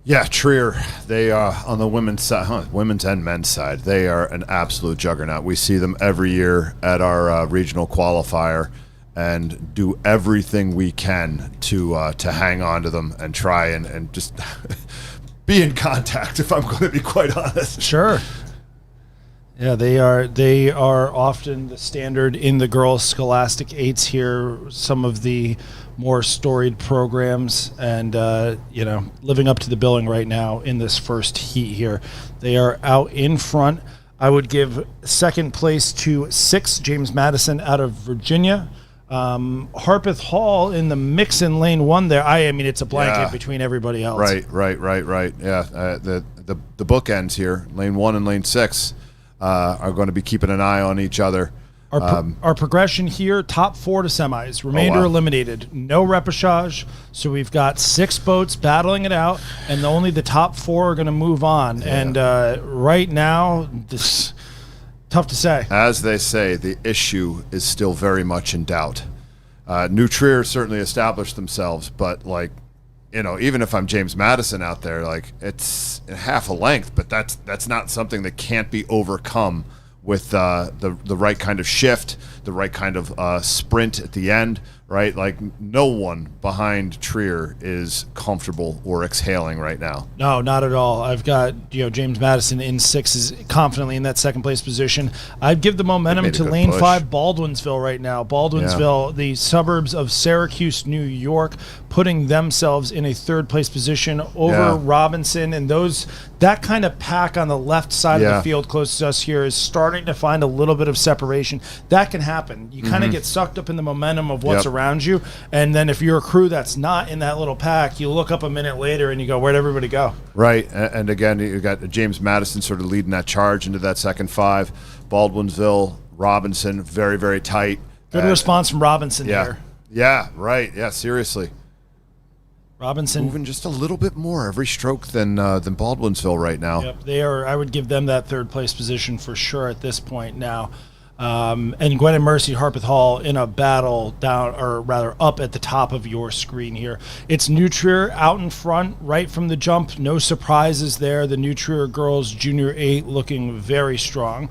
Yeah, Trier, they are on the women's side, women's and men's side. They are an absolute juggernaut. We see them every year at our regional qualifier and do everything we can to hang on to them and try and just be in contact, if I'm going to be quite honest. Sure. Yeah, they are often the standard in the girls' scholastic 8s here. Some of the more storied programs, and living up to the billing right now in this first heat here. They are out in front. I would give second place to 6, James Madison out of Virginia. Harpeth Hall in the mix in lane 1 there. I mean, it's a blanket between everybody else. Right. Yeah, the bookends here, lane 1 and lane 6, are going to be keeping an eye on each other. Our progression here, top 4 to semis, remainder eliminated, no repechage. So we've got 6 boats battling it out, and only the top 4 are going to move on. Yeah. And right now, this tough to say. As they say, the issue is still very much in doubt. New Trier certainly established themselves, but even if I'm James Madison out there, it's half a length, but that's not something that can't be overcome with the right kind of shift, the right kind of sprint at the end, right? No one behind Trier is comfortable or exhaling right now. No, not at all. I've got James Madison in 6 is confidently in that second place position. I'd give the momentum to lane 5 Baldwinsville right now. Baldwinsville, the suburbs of Syracuse, New York, putting themselves in a third place position over Robinson, and that kind of pack on the left side of the field closest to us here is starting to find a little bit of separation. That can happen. You kind of get sucked up in the momentum of what's around you, and then if you're a crew that's not in that little pack, you look up a minute later and you go, where'd everybody go? Right, and again, you got James Madison sort of leading that charge into that second 5. Baldwinsville, Robinson, very, very tight. Good response from Robinson there. Yeah, right. Yeah, seriously. Robinson moving just a little bit more every stroke than Baldwinsville right now. Yep, they are. I would give them that third place position for sure at this point now. And Gwynedd Mercy, Harpeth Hall in a battle down, or rather up at the top of your screen here. It's New Trier out in front right from the jump. No surprises there. The New Trier girls junior 8 looking very strong.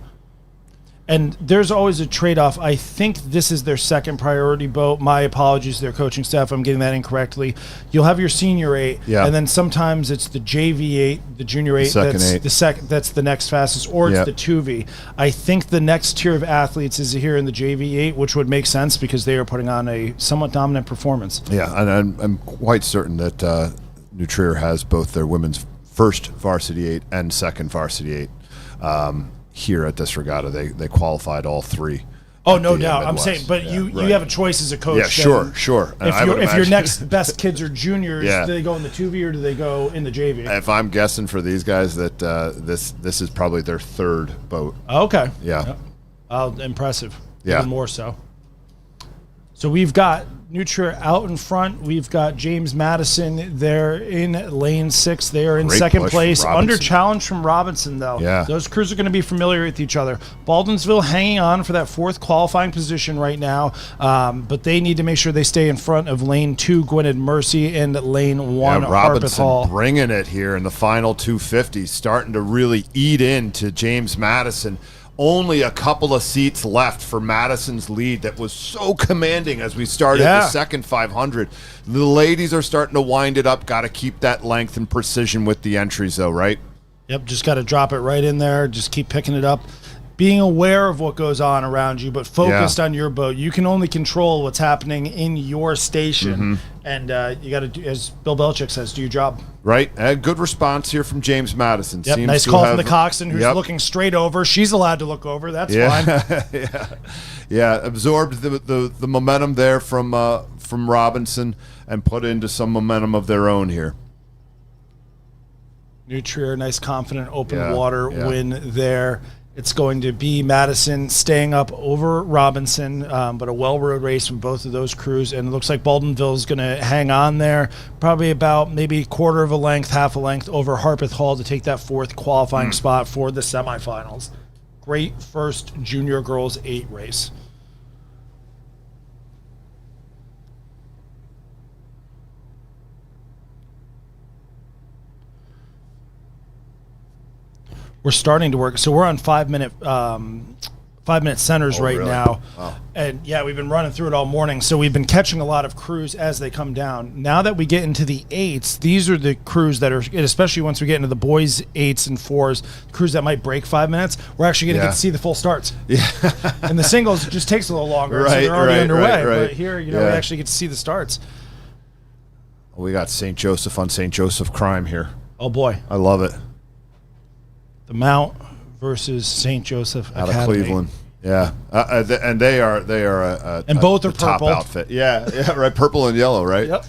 And there's always a trade-off. I think this is their second priority boat. My apologies to their coaching staff. I'm getting that incorrectly. You'll have your senior 8, and then sometimes it's the JV 8, the junior 8. That's the next fastest, or it's the 2V. I think the next tier of athletes is here in the JV 8, which would make sense because they are putting on a somewhat dominant performance. Yeah, and I'm quite certain that New Trier has both their women's first varsity 8 and second varsity 8. Here at this regatta, they qualified all 3. Oh, no doubt. I'm saying, but you have a choice as a coach. Yeah, sure. If your next best kids are juniors, do they go in the 2V or do they go in the JV? If I'm guessing for these guys that this is probably their 3rd boat. Okay. Yeah. Impressive. Yeah. Even more so. So we've got New Trier out in front. We've got James Madison there in lane 6. They are in second place. Under challenge from Robinson, though. Yeah. Those crews are going to be familiar with each other. Baldwinsville hanging on for that 4th qualifying position right now, but they need to make sure they stay in front of lane 2, Gwynedd Mercy, and lane 1, Harpeth Hall. Bringing it here in the final 250, starting to really eat into James Madison. Only a couple of seats left for Madison's lead that was so commanding as we started the second 500. The ladies are starting to wind it up. Got to keep that length and precision with the entries, though, right? Yep, just got to drop it right in there. Just keep picking it up. Being aware of what goes on around you, but focused on your boat. You can only control what's happening in your station, and you got to do, as Bill Belichick says, do your job. Right, and good response here from James Madison. Yep, nice call from the coxswain who's looking straight over. She's allowed to look over. That's fine. Absorbed the momentum there from Robinson and put into some momentum of their own here. New Trier, nice confident open water win there. It's going to be Madison staying up over Robinson, but a well-rowed race from both of those crews. And it looks like Baldwinville is going to hang on there, probably about maybe quarter of a length, half a length over Harpeth Hall to take that 4th qualifying spot for the semifinals. Great first junior girls 8 race. We're starting to work. So we're on 5-minute centers now. Wow. And we've been running through it all morning. So we've been catching a lot of crews as they come down. Now that we get into the 8s, these are the crews that are, especially once we get into the boys 8s and 4s, crews that might break 5 minutes, we're actually going to get to see the full starts. Yeah. And the singles, it just takes a little longer. So they're already underway. But here, we actually get to see the starts. We got St. Joseph on St. Joseph crime here. Oh, boy. I love it. The Mount versus St. Joseph out Academy. of Cleveland. Yeah, and they are and both are top purple outfit. Yeah, right. Purple and yellow, right? Yep.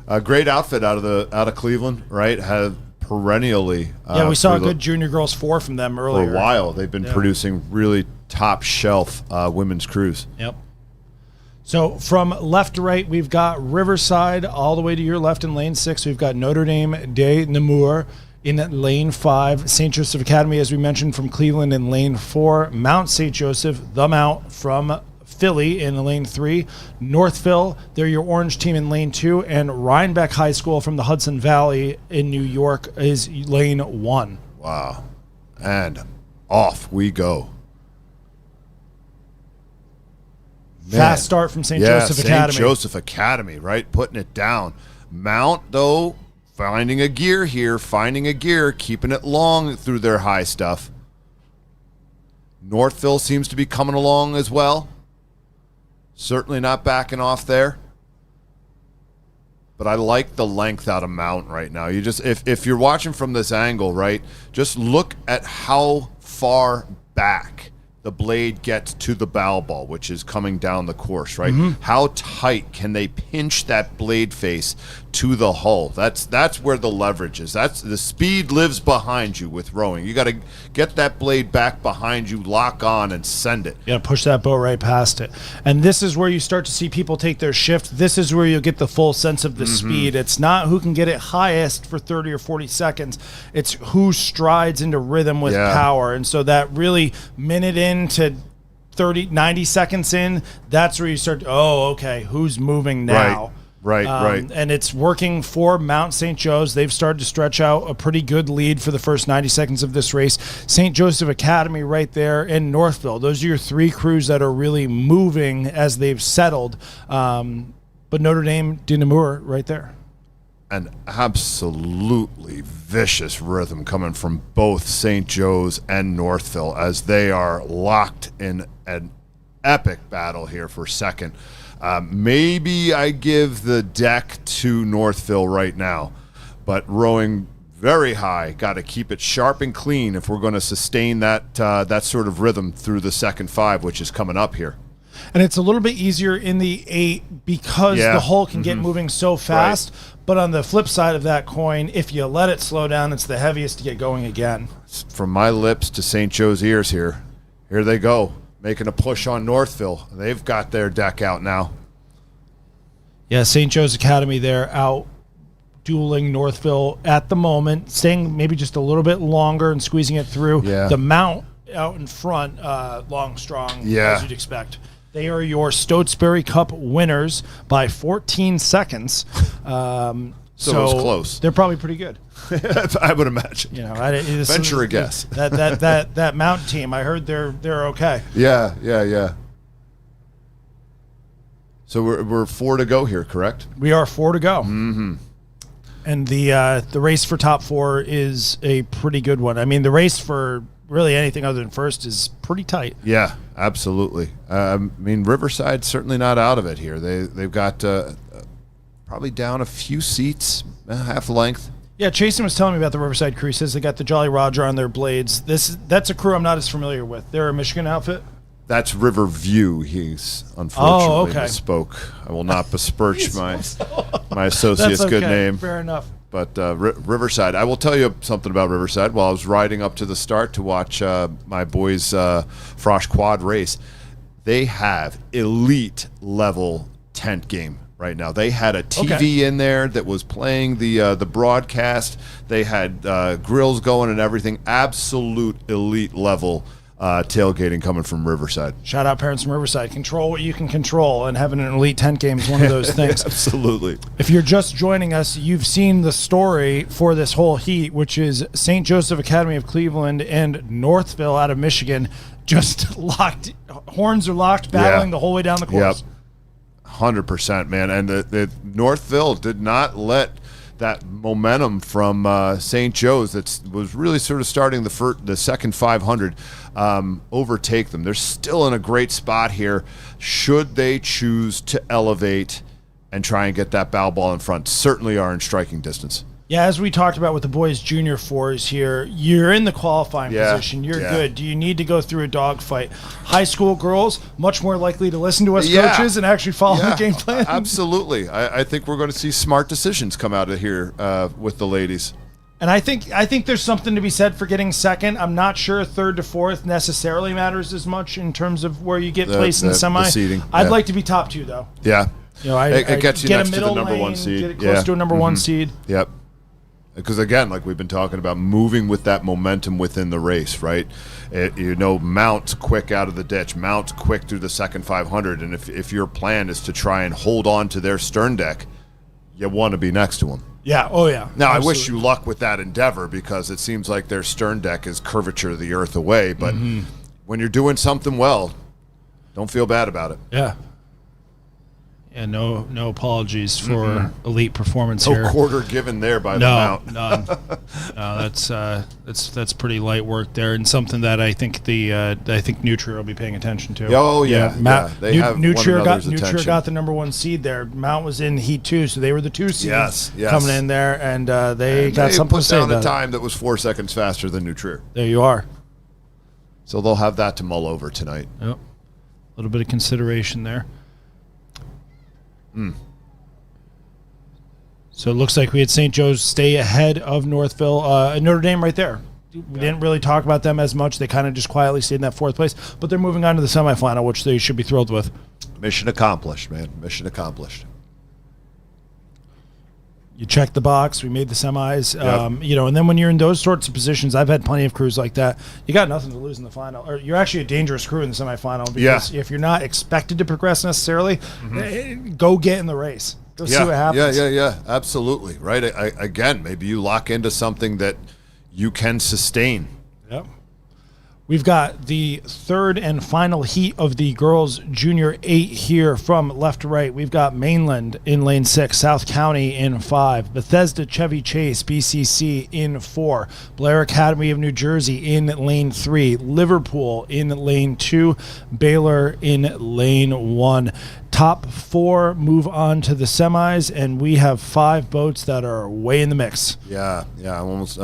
A great outfit out of Cleveland, right? Have perennially. We saw a good junior girls 4 from them earlier. For a while, they've been producing really top shelf women's crews. Yep. So from left to right, we've got Riverside all the way to your left in lane 6. We've got Notre Dame de Namur in lane 5, St. Joseph Academy, as we mentioned, from Cleveland in lane 4, Mount St. Joseph, the Mount from Philly in lane 3, Northville, they're your orange team in lane 2, and Rhinebeck High School from the Hudson Valley in New York is lane 1. Wow. And off we go. Fast start from St. Joseph Academy. St. Joseph Academy, right? Putting it down. Mount, though, finding a gear here, keeping it long through their high stuff. Northville seems to be coming along as well. Certainly not backing off there. But I like the length out of Mount right now. You just, if you're watching from this angle, right, just look at how far back the blade gets to the bow ball, which is coming down the course, right? How tight can they pinch that blade face to the hull? That's where the leverage is. That's the speed lives behind you with rowing. You got to get that blade back behind you, lock on, and send it. You got to push that boat right past it. And this is where you start to see people take their shift. This is where you'll get the full sense of the speed. It's not who can get it highest for 30 or 40 seconds. It's who strides into rhythm with power. And so that really minute into 90 seconds in, that's where you start, who's moving now? Right. And it's working for Mount St. Joe's. They've started to stretch out a pretty good lead for the first 90 seconds of this race. St. Joseph Academy right there in Northville. Those are your three crews that are really moving as they've settled. But Notre Dame, de Namur right there. An absolutely vicious rhythm coming from both St. Joe's and Northville as they are locked in an epic battle here for second. Maybe I give the deck to Northville right now, but rowing very high. Got to keep it sharp and clean if we're going to sustain that sort of rhythm through the second 5, which is coming up here. And it's a little bit easier in the 8 because the hull can get moving so fast. Right. But on the flip side of that coin, if you let it slow down, it's the heaviest to get going again. From my lips to St. Joe's ears here. Here they go, making a push on Northville. They've got their deck out now. Yeah, St. Joe's Academy there out dueling Northville at the moment, staying maybe just a little bit longer and squeezing it through. Yeah. The Mount out in front, long, strong, as you'd expect. They are your Stotesbury Cup winners by 14 seconds. So it was close. They're probably pretty good. I would imagine. Venture a guess. That Mount team, I heard they're okay. Yeah. So we're 4 to go here, correct? We are 4 to go. Mm-hmm. And the race for top 4 is a pretty good one. I mean, the race for really anything other than first is pretty tight. Yeah, absolutely. I mean, Riverside's certainly not out of it here. They've got probably down a few seats, half length. Yeah, Chasen was telling me about the Riverside crew. He says they got the Jolly Roger on their blades. That's a crew I'm not as familiar with. They're a Michigan outfit. That's Riverview. He's unfortunately misspoke. I will not besmirch my associate's good name. Fair enough. But Riverside, I will tell you something about Riverside. While I was riding up to the start to watch my boys' Frosh Quad race, they have elite level tent game right now. They had a TV in there that was playing the broadcast. They had grills going and everything. Absolute elite level tailgating coming from Riverside. Shout out parents from Riverside. Control what you can control, and having an elite tent game is one of those things. Absolutely. If you're just joining us, you've seen the story for this whole heat, which is St. Joseph Academy of Cleveland and Northville out of Michigan just locked. Horns are locked, battling the whole way down the course. Yep. 100%, man. And the Northville did not let that momentum from St. Joe's that was really sort of starting the second 500 overtake them. They're still in a great spot here should they choose to elevate and try and get that bow ball in front. Certainly are in striking distance. Yeah, as we talked about with the boys' junior 4s here, you're in the qualifying position. You're good. Do you need to go through a dogfight? High school girls, much more likely to listen to us coaches and actually follow the game plan. Absolutely. I think we're going to see smart decisions come out of here with the ladies. And I think there's something to be said for getting second. I'm not sure 3rd to 4th necessarily matters as much in terms of where you get placed in the semi. The seeding. I'd like to be top 2, though. Yeah. It gets you get next a middle to the number lane, 1 seed. Get it close to a number 1 seed. Yep. Because, again, like we've been talking about, moving with that momentum within the race, right? Mount's quick out of the ditch. Mount's quick through the second 500. And if your plan is to try and hold on to their stern deck, you want to be next to them. Yeah. Oh, yeah. Now, I wish you luck with that endeavor because it seems like their stern deck is curvature of the earth away. But when you're doing something well, don't feel bad about it. Yeah. And no apologies for elite performance here. No quarter given there by the Mount. None. No, that's pretty light work there, and something that I think Nutria will be paying attention to. Oh yeah, They have Nutria got the number 1 seed there. Mount was in Heat 2, so they were the 2 seeds coming in there, and they got something to say about it. Put down a time that was 4 seconds faster than Nutria. There you are. So they'll have that to mull over tonight. Yep. A little bit of consideration there. So it looks like we had St. Joe's stay ahead of Northville. Notre Dame right there. We didn't really talk about them as much. They kind of just quietly stayed in that 4th place. But they're moving on to the semifinal, which they should be thrilled with. Mission accomplished, man. Mission accomplished. You check the box. We made the semis. And then when you're in those sorts of positions, I've had plenty of crews like that. You got nothing to lose in the final. Or you're actually a dangerous crew in the semifinal because if you're not expected to progress necessarily, go get in the race. Go see what happens. Yeah. Absolutely. Right. Again, maybe you lock into something that you can sustain. Yep. We've got the third and final heat of the girls' junior 8 here from left to right. We've got Mainland in lane 6, South County in 5, Bethesda Chevy Chase, BCC in 4, Blair Academy of New Jersey in lane 3, Liverpool in lane 2, Baylor in lane 1. Top 4 move on to the semis, and we have 5 boats that are way in the mix. Yeah. I'm almost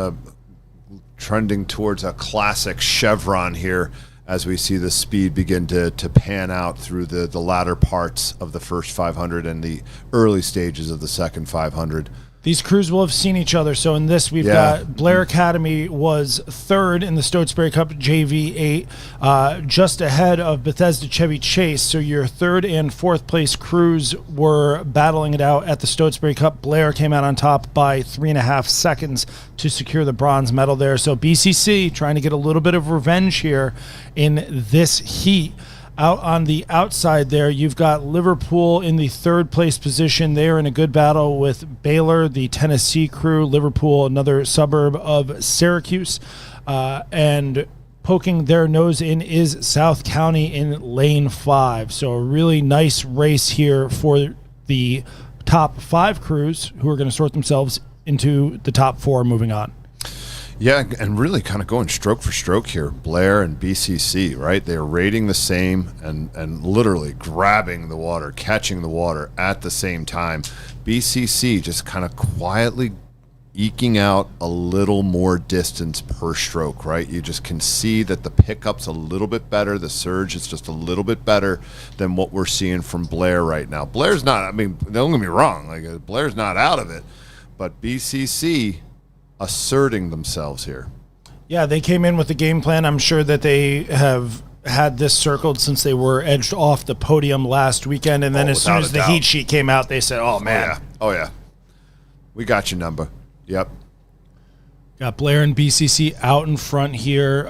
trending towards a classic chevron here as we see the speed begin to pan out through the latter parts of the first 500 and the early stages of the second 500. These crews will have seen each other. So in this, we've got Blair Academy was third in the Stotesbury Cup JV8, just ahead of Bethesda Chevy Chase. So your third and fourth place crews were battling it out at the Stotesbury Cup. Blair came out on top by 3.5 seconds to secure the bronze medal there. So BCC trying to get a little bit of revenge here in this heat. Out on the outside there, you've got Liverpool in the third place position. They're in a good battle with Baylor, the Tennessee crew. Liverpool, another suburb of Syracuse. And poking their nose in is South County in lane 5. So a really nice race here for the top 5 crews who are going to sort themselves into the top 4 moving on. Yeah, and really kind of going stroke for stroke here. Blair and BCC, right? They're rating the same and literally grabbing the water, catching the water at the same time. BCC just kind of quietly eking out a little more distance per stroke, right? You just can see that the pickup's a little bit better. The surge is just a little bit better than what we're seeing from Blair right now. Blair's not, I mean, don't get me wrong, like Blair's not out of it, but BCC asserting themselves here. Yeah, they came in with a game plan. I'm sure that they have had this circled since they were edged off the podium last weekend. And then as soon as the heat sheet came out, they said, oh, man. Oh, yeah. We got your number. Yep. Got Blair and BCC out in front here.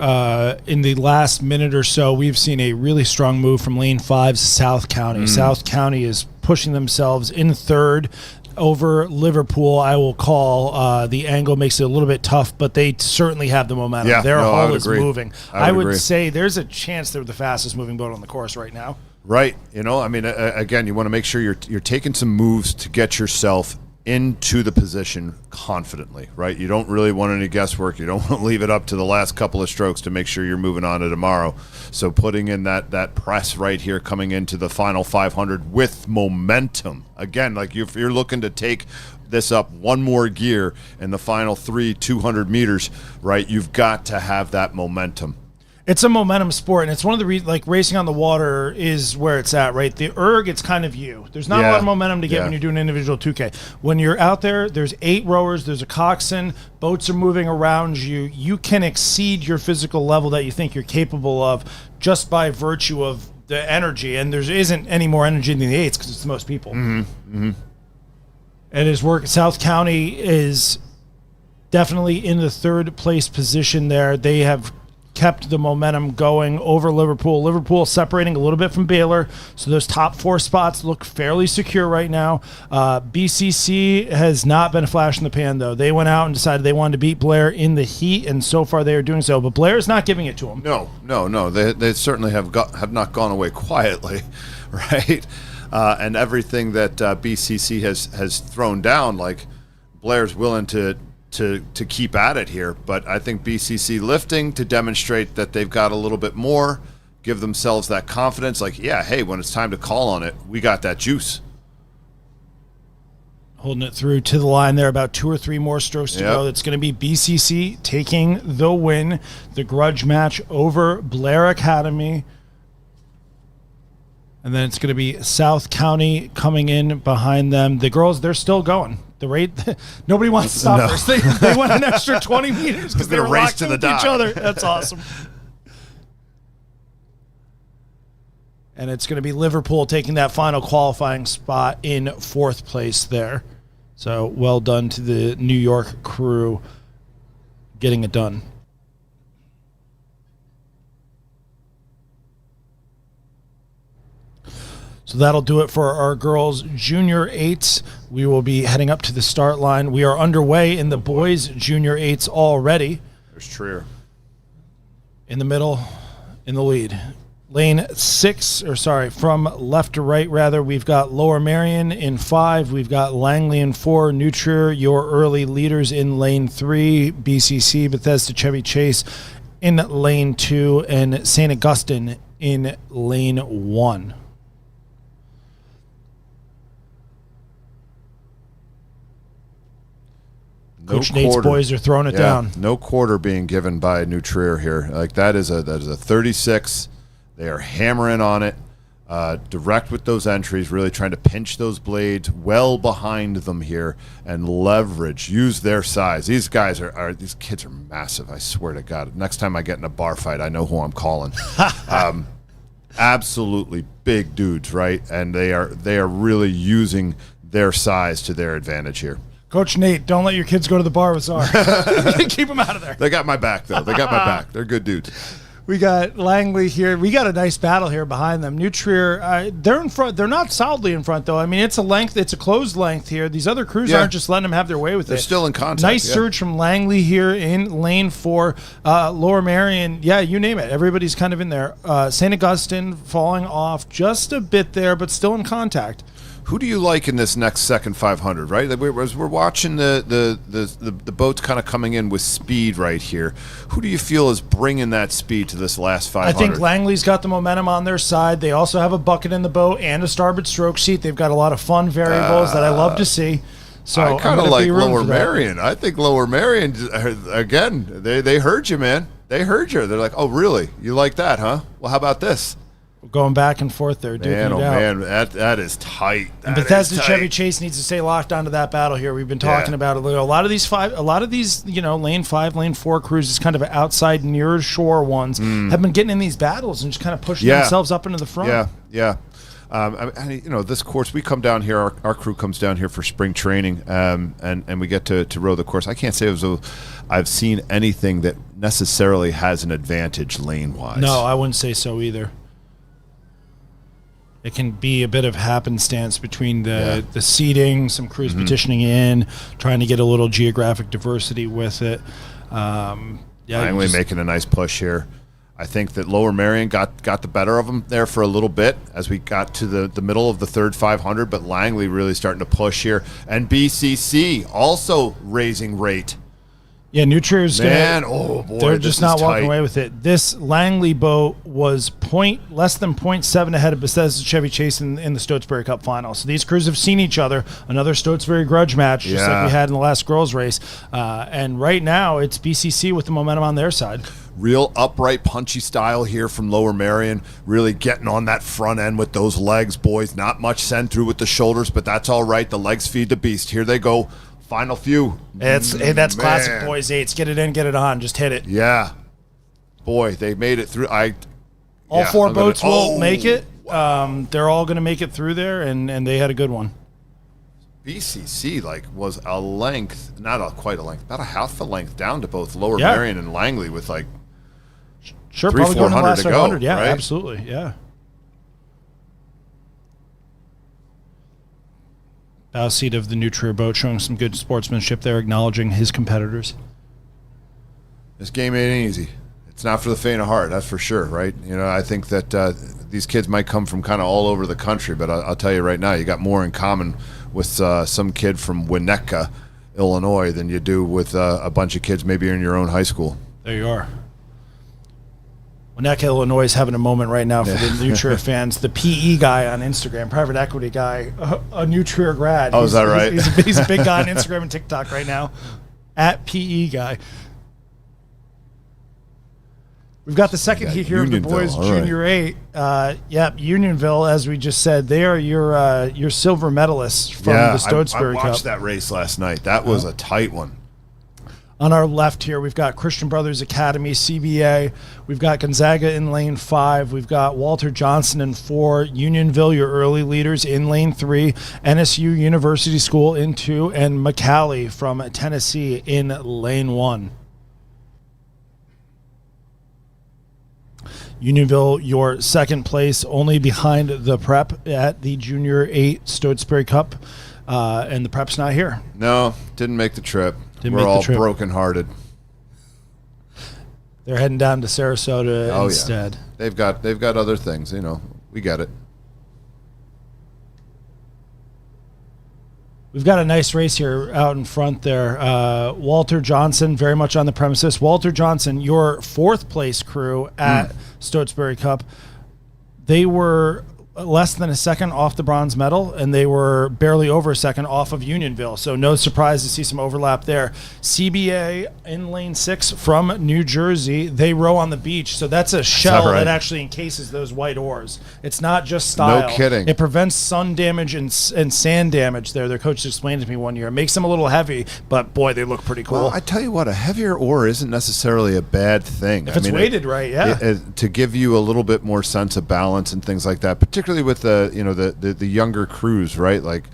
In the last minute or so, we've seen a really strong move from lane 5's South County. South County is pushing themselves in third over Liverpool. I will call the angle makes it a little bit tough, but they certainly have the momentum. Yeah, Their hull is agree. moving. I would agree. agree. Say there's a chance they're the fastest moving boat on the course right now. Right. You know, I mean, again, you want to make sure you're taking some moves to get yourself into the position confidently, right? You don't really want any guesswork. You don't want to leave it up to the last couple of strokes to make sure you're moving on to tomorrow. So putting in that press right here coming into the final 500 with momentum. Again, like if you're looking to take this up one more gear in the final 200 meters, right, you've got to have that momentum. It's a momentum sport, and it's one of the reasons, like, racing on the water is where it's at, right? The erg, it's kind of you. There's not a lot of momentum to get when you're doing an individual 2K. When you're out there, there's 8 rowers, there's a coxswain, boats are moving around you. You can exceed your physical level that you think you're capable of just by virtue of the energy, and there isn't any more energy than the 8s because it's the most people. And his work, South County is definitely in the third place position there. They have kept the momentum going over Liverpool. Liverpool separating a little bit from Baylor, so those top 4 spots look fairly secure right now. BCC has not been a flash in the pan, though. They went out and decided they wanted to beat Blair in the heat, and so far they are doing so. But Blair's not giving it to them. No. They certainly have not gone away quietly, right? And everything that BCC has thrown down, like Blair's willing to keep at it here, but I think BCC lifting to demonstrate that they've got a little bit more, give themselves that confidence, like, yeah, hey, when it's time to call on it, we got that juice. Holding it through to the line there, about 2 or 3 more strokes to go. It's going to be BCC taking the win, the grudge match over Blair Academy. And then it's going to be South County coming in behind them. The girls, they're still going. The rate, nobody wants to stop us. They went an extra 20 meters because they were locked into each other. That's awesome. And it's going to be Liverpool taking that final qualifying spot in 4th place there. So well done to the New York crew getting it done. So So that'll do it for our girls' junior 8s. We will be heading up to the start line. We are underway in the boys' junior 8s already. There's Trier. In the middle, in the lead. Lane 6, from left to right, rather, we've got Lower Merion in 5. We've got Langley in 4. New Trier, your early leaders in lane 3. BCC, Bethesda Chevy Chase in lane 2. And St. Augustine in lane 1. Coach Nate's boys are throwing it down. No quarter being given by New Trier here. Like that is a 36. They are hammering on it, direct with those entries, really trying to pinch those blades well behind them here and leverage, use their size. These guys these kids are massive. I swear to God. Next time I get in a bar fight, I know who I'm calling. Absolutely big dudes, right? And they are really using their size to their advantage here. Coach Nate, don't let your kids go to the bar with Czar. Keep them out of there. They got my back, though. They got my back. They're good dudes. We got Langley here. We got a nice battle here behind them. New Trier, they're in front. They're not solidly in front, though. I mean, it's a closed length here. These other crews aren't just letting them have their way with it. They're still in contact. Nice surge from Langley here in lane 4. Lower Merion, you name it. Everybody's kind of in there. St. Augustine falling off just a bit there, but still in contact. Who do you like in this next second 500, right? As we're watching the boats kind of coming in with speed right here, who do you feel is bringing that speed to this last 500? I think Langley's got the momentum on their side. They also have a bucket in the boat and a starboard stroke seat. They've got a lot of fun variables that I love to see. So I kind of like Lower Merion. I think Lower Merion, again, they heard you, man. They heard you. They're like, oh, really? You like that, huh? Well, how about this? Going back and forth there, man, that is tight. And Bethesda Chevy Chase needs to stay locked onto that battle here. We've been talking about it. A lot of these lane 5, lane 4 cruises, kind of outside near shore ones, have been getting in these battles and just kind of pushing themselves up into the front. This course, we come down here. Our crew comes down here for spring training, and we get to row the course. I can't say I've seen anything that necessarily has an advantage lane wise. No, I wouldn't say so either. It can be a bit of happenstance between the seating, some crews petitioning in, trying to get a little geographic diversity with it. Langley making a nice push here. I think that Lower Merion got the better of them there for a little bit as we got to the middle of the third 500, but Langley really starting to push here. And BCC also raising rate. Yeah, New Trier's they're just not walking away with it. This Langley boat was less than 0.7 ahead of Bethesda Chevy Chase in the Stotesbury Cup final. So these crews have seen each other. Another Stotesbury grudge match, just like we had in the last girls' race. And right now, it's BCC with the momentum on their side. Real upright, punchy style here from Lower Merion. Really getting on that front end with those legs, boys. Not much send through with the shoulders, but that's all right. The legs feed the beast. Here they go. Final few. That's classic boys 8s. Get it in, get it on. Just hit it. Yeah. Boy, they made it through. All 4 boats will make it. They're all going to make it through there, and they had a good one. BCC was a length, quite a length, about a half a length down to both Lower Merion and Langley with probably 300-400 going to the last to 500. go. Yeah, right? Absolutely. Yeah. Bow seat of the New Trier boat showing some good sportsmanship there, acknowledging his competitors. This game ain't easy. It's not for the faint of heart, that's for sure, right? I think that these kids might come from kind of all over the country, but I'll tell you right now, you got more in common with some kid from Winnetka, Illinois, than you do with a bunch of kids maybe in your own high school. There you are. Winnetka, Illinois is having a moment right now for the New Trier fans. The PE guy on Instagram, private equity guy, a New Trier grad. Is that right? He's a big guy on Instagram and TikTok right now. At PE guy. We've got the second heat here of the boys junior 8. Unionville, as we just said, they are your silver medalists from the Stotesbury Cup. I watched that race last night. That was a tight one. On our left here, we've got Christian Brothers Academy, CBA. We've got Gonzaga in lane 5. We've got Walter Johnson in 4. Unionville, your early leaders, in lane 3. NSU University School in 2. And McCallie from Tennessee in lane 1. Unionville, your second place, only behind the prep at the Junior 8 Stotesbury Cup. And the prep's not here. No, didn't make the trip. Didn't We're make the all trip. brokenhearted. They're heading down to Sarasota instead. Yeah. They've got other things, you know. We get it. We've got a nice race here out in front there. Walter Johnson, very much on the premises. Walter Johnson, your fourth place crew at Stotesbury Cup, they were less than a second off the bronze medal, and they were barely over a second off of Unionville. So no surprise to see some overlap there. CBA in lane 6 from New Jersey. They row on the beach, so that's a shell that actually encases those white oars. It's not just style. No kidding. It prevents sun damage and sand damage there. Their coach explained it to me one year. It makes them a little heavy, but boy, they look pretty cool. Well, I tell you what, a heavier oar isn't necessarily a bad thing. If it's weighted right, yeah. To give you a little bit more sense of balance and things like that, particularly with the younger crews, right? Like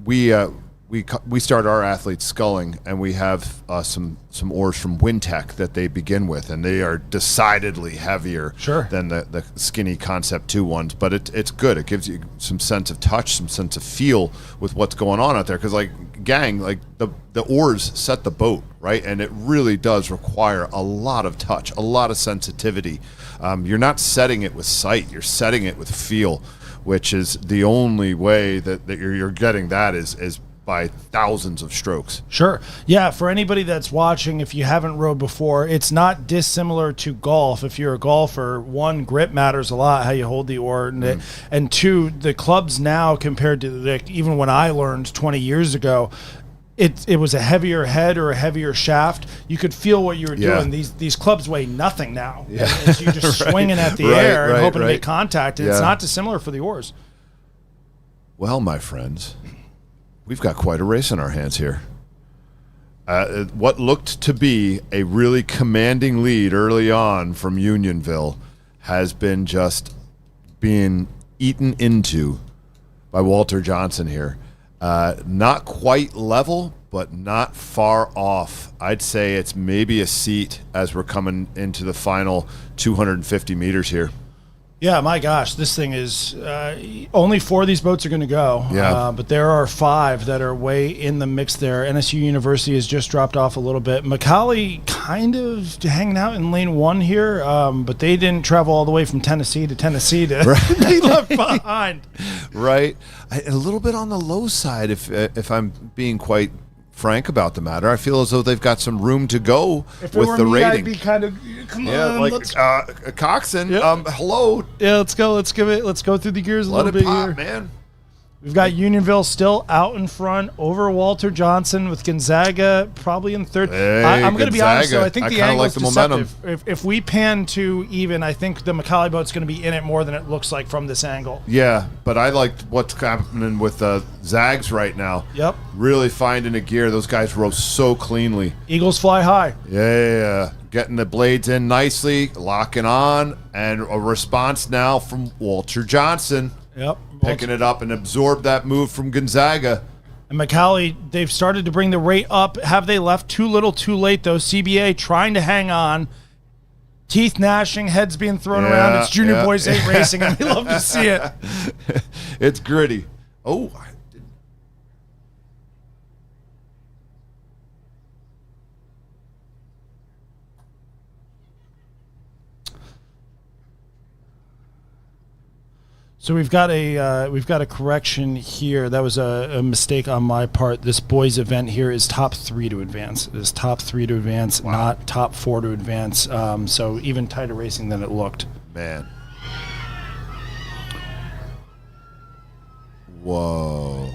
we start our athletes sculling, and we have some oars from Wintech that they begin with, and they are decidedly heavier than the skinny Concept 2 ones. But it's good. It gives you some sense of touch, some sense of feel with what's going on out there. Because the oars set the boat, right? And it really does require a lot of touch, a lot of sensitivity. You're not setting it with sight. You're setting it with feel, which is the only way that you're getting that is by thousands of strokes. Sure. Yeah, for anybody that's watching, if you haven't rowed before, it's not dissimilar to golf. If you're a golfer, one, grip matters a lot, how you hold the oar, and two, the clubs now compared to even when I learned 20 years ago, it was a heavier head or a heavier shaft. You could feel what you were doing. These clubs weigh nothing now. Yeah. And so you're just swinging at the air and hoping to make contact, and it's not dissimilar for the oars. Well, my friends, we've got quite a race in our hands here. What looked to be a really commanding lead early on from Unionville has been just being eaten into by Walter Johnson here. Not quite level, but not far off. I'd say it's maybe a seat as we're coming into the final 250 meters here. Yeah, my gosh, this thing is only 4 of these boats are going to go. Yeah. But there are 5 that are way in the mix there. NSU University has just dropped off a little bit. Macaulay kind of hanging out in lane 1 here, but they didn't travel all the way from Tennessee to be left behind. Right. A little bit on the low side, if I'm being quite frank about the matter. I feel as though they've got some room to go with the rating. I'd be kind of, come on, Coxon, hello. Yeah, let's go. Let's go through the gears a little bit here. Man. We've got Unionville still out in front over Walter Johnson with Gonzaga probably in third. Hey, I'm going to be honest, though. I think the angle is deceptive. If we pan to even, I think the Macaulay boat's going to be in it more than it looks like from this angle. Yeah, but I like what's happening with Zags right now. Yep. Really finding a gear. Those guys row so cleanly. Eagles fly high. Yeah. Getting the blades in nicely, locking on, and a response now from Walter Johnson. Yep. Picking it up and absorb that move from Gonzaga. And Macaulay, they've started to bring the rate up. Have they left too little too late, though? CBA trying to hang on. Teeth gnashing, heads being thrown around. It's Junior Boys 8 racing, and we love to see it. It's gritty. Oh, So we've got a correction here. That was a mistake on my part. This boys event here is top 3 to advance. It is top 3 to advance, not top 4 to advance. So even tighter racing than it looked. Man. Whoa.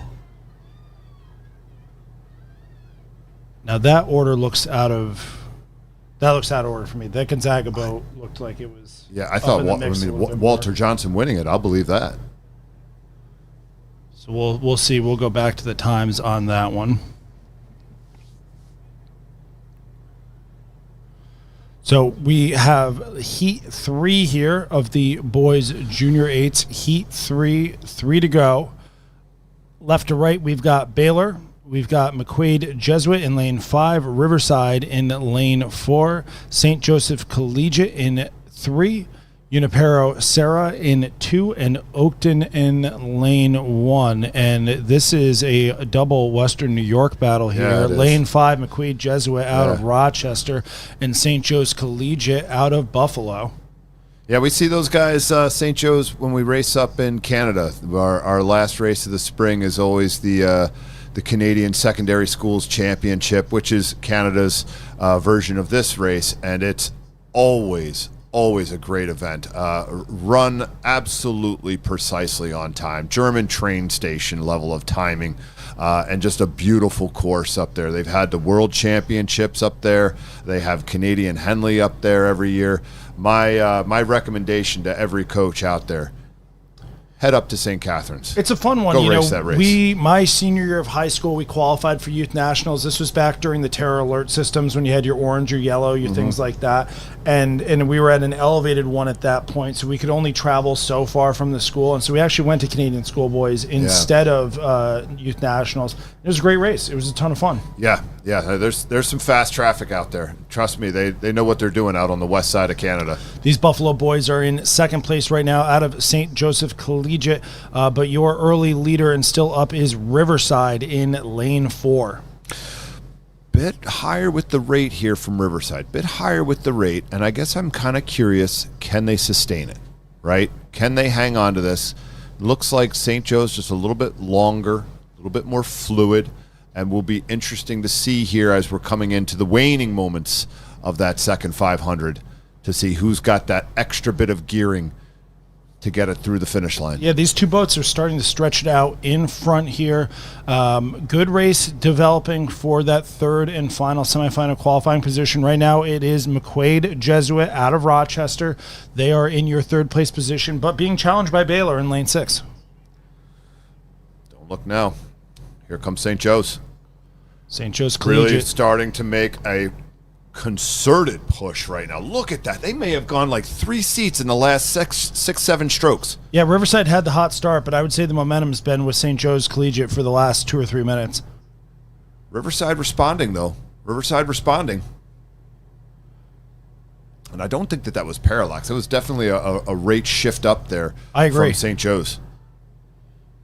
Now that order looks out of order for me. That Gonzaga boat looked like it was. Yeah, I thought Walter Johnson winning it. I'll believe that. So we'll see. We'll go back to the times on that one. So we have Heat 3 here of the boys Junior 8s. Heat 3 to go. Left to right, we've got Baylor. We've got McQuaid Jesuit in lane 5, Riverside in lane 4, St. Joseph Collegiate in 3, Junipero Serra in 2 and Oakton in lane 1. And this is a double Western New York battle here. Yeah, lane 5, McQuaid Jesuit out of Rochester, and St. Joe's Collegiate out of Buffalo. Yeah, we see those guys, St. Joe's, when we race up in Canada. Our last race of the spring is always the Canadian Secondary Schools Championship, which is Canada's version of this race, and it's always a great event. Run absolutely precisely on time. German train station level of timing, and just a beautiful course up there. They've had the World Championships up there. They have Canadian Henley up there every year. My recommendation to every coach out there: head up to St. Catharines. It's a fun one. Go race that race. My senior year of high school, we qualified for youth nationals. This was back during the terror alert systems when you had your orange or yellow, your things like that. And we were at an elevated one at that point, so we could only travel so far from the school. And so we actually went to Canadian Schoolboys instead of youth nationals. It was a great race. It was a ton of fun. Yeah. There's some fast traffic out there. Trust me, they know what they're doing out on the west side of Canada. These Buffalo boys are in second place right now out of St. Joseph Collegiate, but your early leader and still up is Riverside in lane 4. Bit higher with the rate here from Riverside. Bit higher with the rate, and I guess I'm kind of curious, can they sustain it, right? Can they hang on to this? Looks like St. Joe's just a little bit longer, a little bit more fluid, and will be interesting to see here as we're coming into the waning moments of that second 500 to see who's got that extra bit of gearing to get it through the finish line. Yeah, these two boats are starting to stretch it out in front here. Good race developing for that third and final semifinal qualifying position. Right now it is McQuaid Jesuit out of Rochester. They are in your third place position, but being challenged by Baylor in lane 6. Don't look now. Here comes St. Joe's. St. Joe's Collegiate. Really starting to make a concerted push right now. Look at that. They may have gone like 3 seats in the last six, 7 strokes. Yeah, Riverside had the hot start, but I would say the momentum's been with St. Joe's Collegiate for the last 2 or 3 minutes. Riverside responding, though. Riverside responding. And I don't think that was parallax. It was definitely a rate shift up there. I agree. From St. Joe's.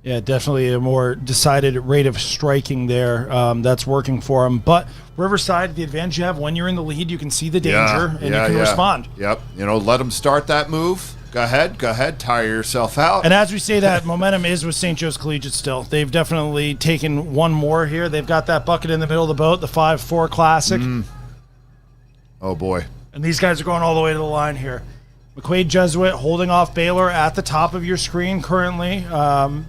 Yeah, definitely a more decided rate of striking there. That's working for them. But Riverside, the advantage you have when you're in the lead, you can see the danger and you can respond. Yep. Let them start that move. Go ahead. Tire yourself out. And as we say that, momentum is with St. Joe's Collegiate still. They've definitely taken one more here. They've got that bucket in the middle of the boat, the 5-4 Classic. Oh, boy. And these guys are going all the way to the line here. McQuaid Jesuit holding off Baylor at the top of your screen currently.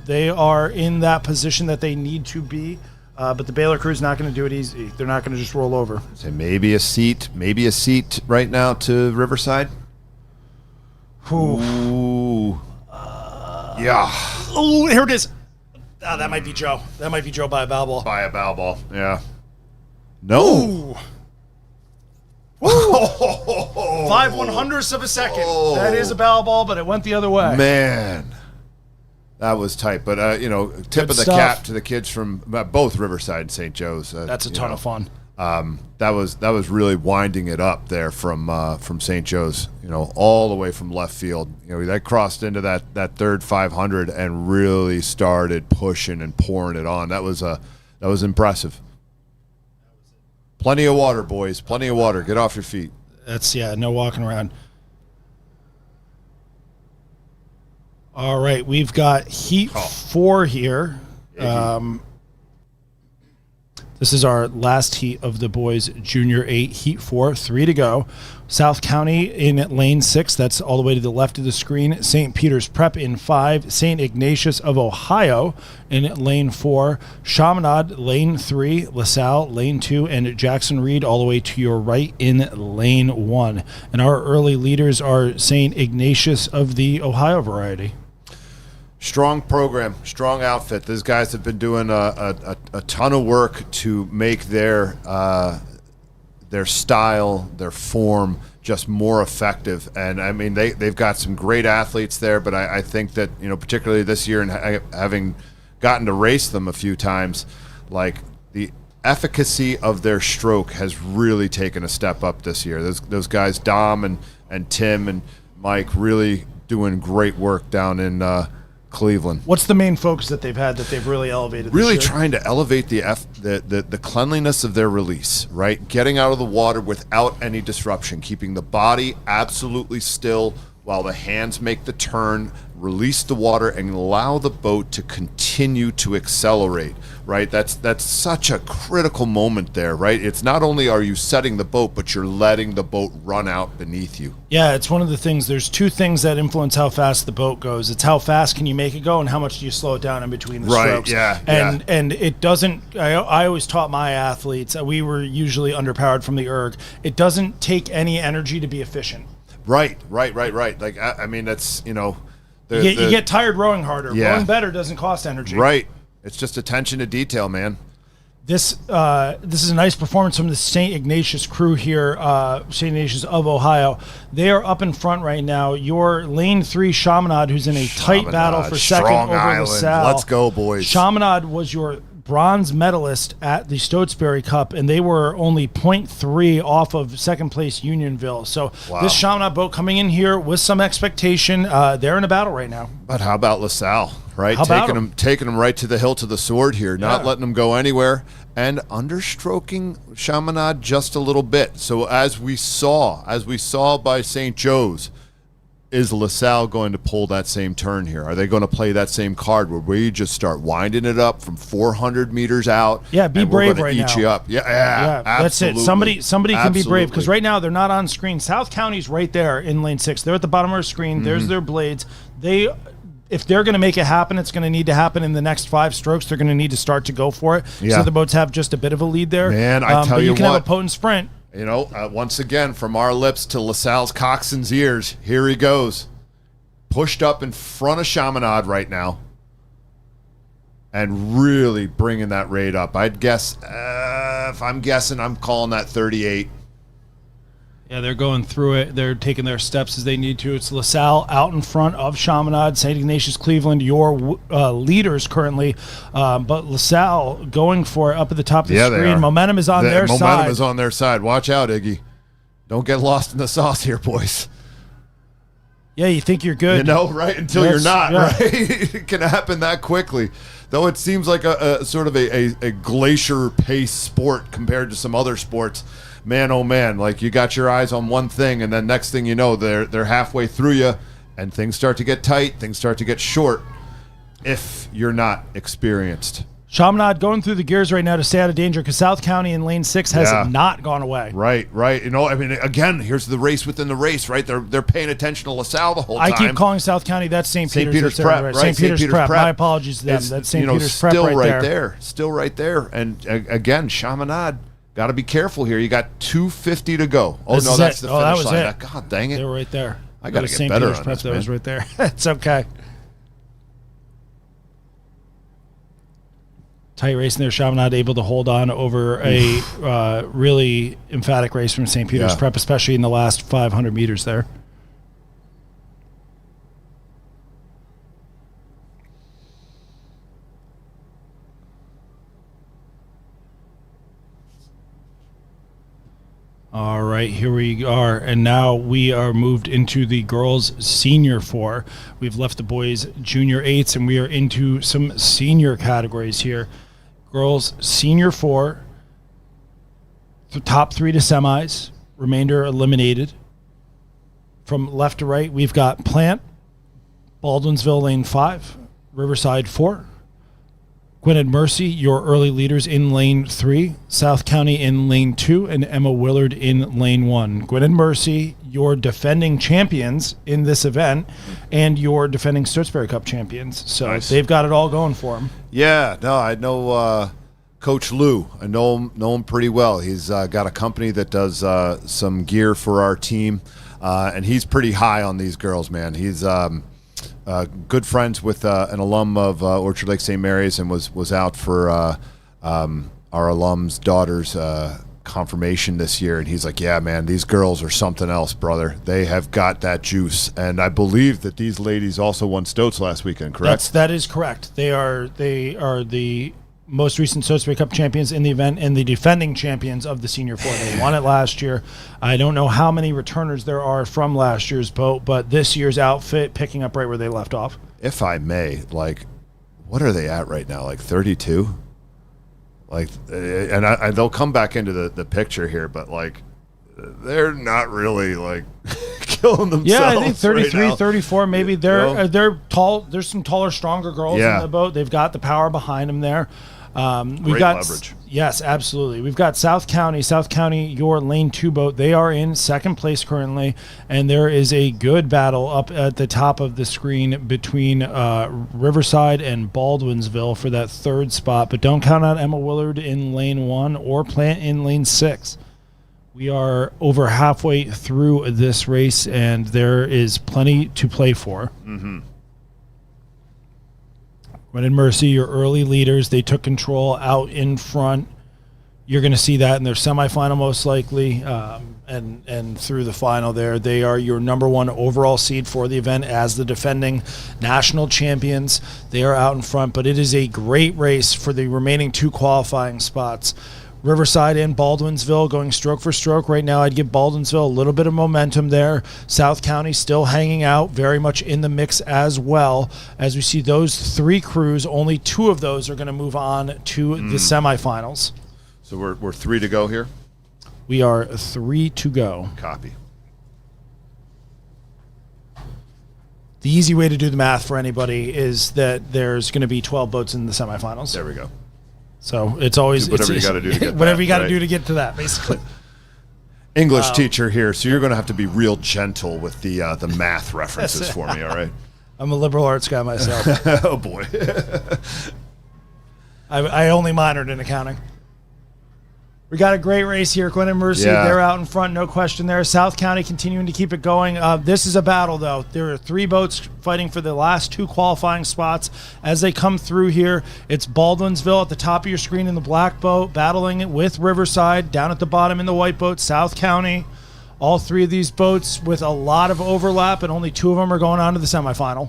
They are in that position that they need to be, but the Baylor crew's not going to do it easy. They're not going to just roll over. So maybe a seat right now to Riverside. Ooh. Yeah. Oh, here it is. That might be Joe. That might be Joe by a bow ball. By a bow ball. Yeah. No. Ooh. 5/100ths of a second. That is a bow ball, but it went the other way. Man, that was tight. But tip of the cap to the kids from both Riverside and St. Joe's. That's a ton of fun. That was really winding it up there from St. Joe's. All the way from left field. They crossed into that third 500 and really started pushing and pouring it on. That was impressive. Plenty of water, boys. Plenty of water. Get off your feet. That's, no walking around. All right, we've got Heat 4 here. This is our last heat of the boys' Junior 8, Heat 4, 3 to go. South County in lane 6, that's all the way to the left of the screen. St. Peter's Prep in 5. St. Ignatius of Ohio in lane 4. Chaminade, lane 3. LaSalle, lane 2. And Jackson Reed all the way to your right in lane 1. And our early leaders are St. Ignatius of the Ohio variety. Strong program, strong outfit. These guys have been doing a ton of work to make their style, their form just more effective. And I mean, they've got some great athletes there, but I think that, particularly this year and having gotten to race them a few times, like the efficacy of their stroke has really taken a step up this year. Those guys, Dom and Tim and Mike, really doing great work down in Cleveland. What's the main focus that they've had that they've really elevated? Really this year? trying to elevate the cleanliness of their release, right? Getting out of the water without any disruption, keeping the body absolutely still while the hands make the turn, release the water, and allow the boat to continue to accelerate, right? That's such a critical moment there, right? It's not only are you setting the boat, but you're letting the boat run out beneath you. Yeah, it's one of the things. There's two things that influence how fast the boat goes. It's how fast can you make it go, and how much do you slow it down in between the strokes. And it doesn't. I always taught my athletes. We were usually underpowered from the erg. It doesn't take any energy to be efficient. Right. Like, I mean, that's, you get tired rowing harder. Yeah. Rowing better doesn't cost energy. Right. It's just attention to detail, man. This is a nice performance from the St. Ignatius crew here, St. Ignatius of Ohio. They are up in front right now. Your lane 3 Chaminade, who's in a tight battle for second Strong over Island. LaSalle. Let's go, boys. Chaminade was your bronze medalist at the Stotesbury Cup, and they were only 0.3 off of second place Unionville. So This Chaminade boat coming in here with some expectation. They're in a battle right now. But how about LaSalle, right? How Taking them right to the hilt of the sword here, not letting them go anywhere, and understroking Chaminade just a little bit. So as we saw by St. Joe's, is LaSalle going to pull that same turn here? Are they going to play that same card where we just start winding it up from 400 meters out? Yeah, be brave right now. Eat you up. Yeah, that's it. Somebody can be brave, because right now they're not on screen. South County's right there in lane 6. They're at the bottom of our screen. Mm-hmm. There's their blades. If they're going to make it happen, it's going to need to happen in the next 5 strokes. They're going to need to start to go for it. Yeah. So the boats have just a bit of a lead there. Man, I tell but you you can what, have a potent sprint. Once again, from our lips to LaSalle's coxswain's ears, here he goes. Pushed up in front of Chaminade right now. And really bringing that rate up. I'd guess, if I'm guessing, I'm calling that 38. Yeah, they're going through it. They're taking their steps as they need to. It's LaSalle out in front of Chaminade, St. Ignatius, Cleveland, your leaders currently. But LaSalle going for it up at the top of the screen. Momentum is on their side. Momentum is on their side. Watch out, Iggy. Don't get lost in the sauce here, boys. Yeah, you think you're good. Right? Until you're not, right? It can happen that quickly. Though it seems like a sort of a glacier-paced sport compared to some other sports. Man, oh man, like you got your eyes on one thing, and then next thing you know, they're halfway through you, and things start to get tight, things start to get short if you're not experienced. Chaminade going through the gears right now to stay out of danger, because South County in lane 6 has not gone away. Right. I mean, again, here's the race within the race, right? They're paying attention to LaSalle the whole time. I keep calling South County. That's St. Peter's Prep, right? St. Peter's Prep. My apologies to them. That's St. Peter's Prep right there. Still right there. And again, Chaminade, got to be careful here. You got 2:50 to go. That's the finish line. It. God dang it. They were right there. I got to get better on this, man. That was right there. It's okay. Tight race in there. Chaminade able to hold on over a really emphatic race from St. Peter's Prep, especially in the last 500 meters there. All right, here we are, and now we are moved into the girls' senior 4. We've left the boys' junior 8s, and we are into some senior categories here. Girls' senior 4, the top 3 to semis, remainder eliminated. From left to right, we've got Plant, Baldwinsville lane 5, Riverside 4. Gwynedd Mercy, your early leaders in lane 3, South County in lane 2, and Emma Willard in lane 1. Gwynedd Mercy, your defending champions in this event, and your defending Stotesbury Cup champions. So They've got it all going for them. Yeah, no, I know Coach Lou. I know him pretty well. He's got a company that does some gear for our team, and he's pretty high on these girls, man. He's good friends with an alum of Orchard Lake St. Mary's, and was out for our alum's daughter's confirmation this year, and he's like, yeah, man, these girls are something else, brother. They have got that juice. And I believe that these ladies also won Stoats last weekend, correct? That is correct. They are the most recent Sosebay Cup champions in the event and the defending champions of the Senior 4. They won it last year. I don't know how many returners there are from last year's boat, but this year's outfit picking up right where they left off. If I may, like, what are they at right now? Like 32? Like, and they'll come back into the picture here, but like, they're not really like killing themselves. Yeah, I think 33, right 34, maybe. They're tall. There's some taller, stronger girls in the boat. They've got the power behind them there. We've got leverage. Yes, absolutely. We've got South County, your lane 2 boat. They are in second place currently, and there is a good battle up at the top of the screen between Riverside and Baldwinsville for that 3rd spot. But don't count out Emma Willard in lane 1 or Plant in lane 6. We are over halfway through this race, and there is plenty to play for. Mm-hmm. Gwen and Mercy, your early leaders, they took control out in front. You're going to see that in their semifinal most likely, and through the final there. They are your number 1 overall seed for the event as the defending national champions. They are out in front, but it is a great race for the remaining 2 qualifying spots. Riverside and Baldwinsville going stroke for stroke. Right now, I'd give Baldwinsville a little bit of momentum there. South County still hanging out, very much in the mix as well. As we see those 3 crews, only 2 of those are going to move on to the semifinals. So we're 3 to go here? We are 3 to go. Copy. The easy way to do the math for anybody is that there's going to be 12 boats in the semifinals. There we go. So it's always whatever you got to do to get whatever you got to do to get to that, basically. English teacher here, so you're going to have to be real gentle with the math references for me, all right? I'm a liberal arts guy myself. Oh, boy. I only minored in accounting. We got a great race here. Gwen and Mercy, they're out in front, no question there. South County continuing to keep it going. This is a battle, though. There are 3 boats fighting for the last 2 qualifying spots. As they come through here, it's Baldwinsville at the top of your screen in the black boat, battling it with Riverside. Down at the bottom in the white boat, South County. All 3 of these boats with a lot of overlap, and only 2 of them are going on to the semifinal.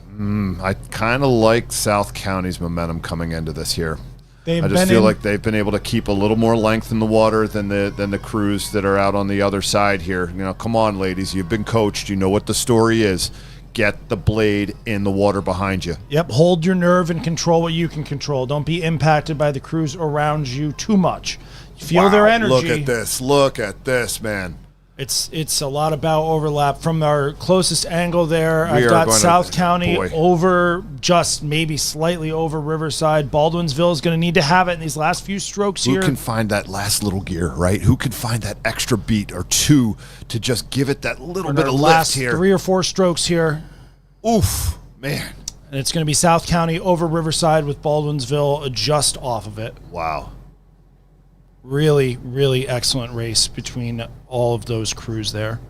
I kind of like South County's momentum coming into this here. I just feel like they've been able to keep a little more length in the water than the crews that are out on the other side here. You know, come on, ladies. You've been coached. You know what the story is. Get the blade in the water behind you. Yep, hold your nerve and control what you can control. Don't be impacted by the crews around you too much. Feel their energy. Look at this. Look at this, man. It's a lot about overlap. From our closest angle there, I've got South County over, just maybe slightly over Riverside. Baldwinsville is going to need to have it in these last few strokes here. Who can find that last little gear, right? Who can find that extra beat or 2 to just give it that little bit of lift here? 3 or 4 strokes here. Oof, man. And it's going to be South County over Riverside with Baldwinsville just off of it. Wow. Really, really excellent race between all of those crews there.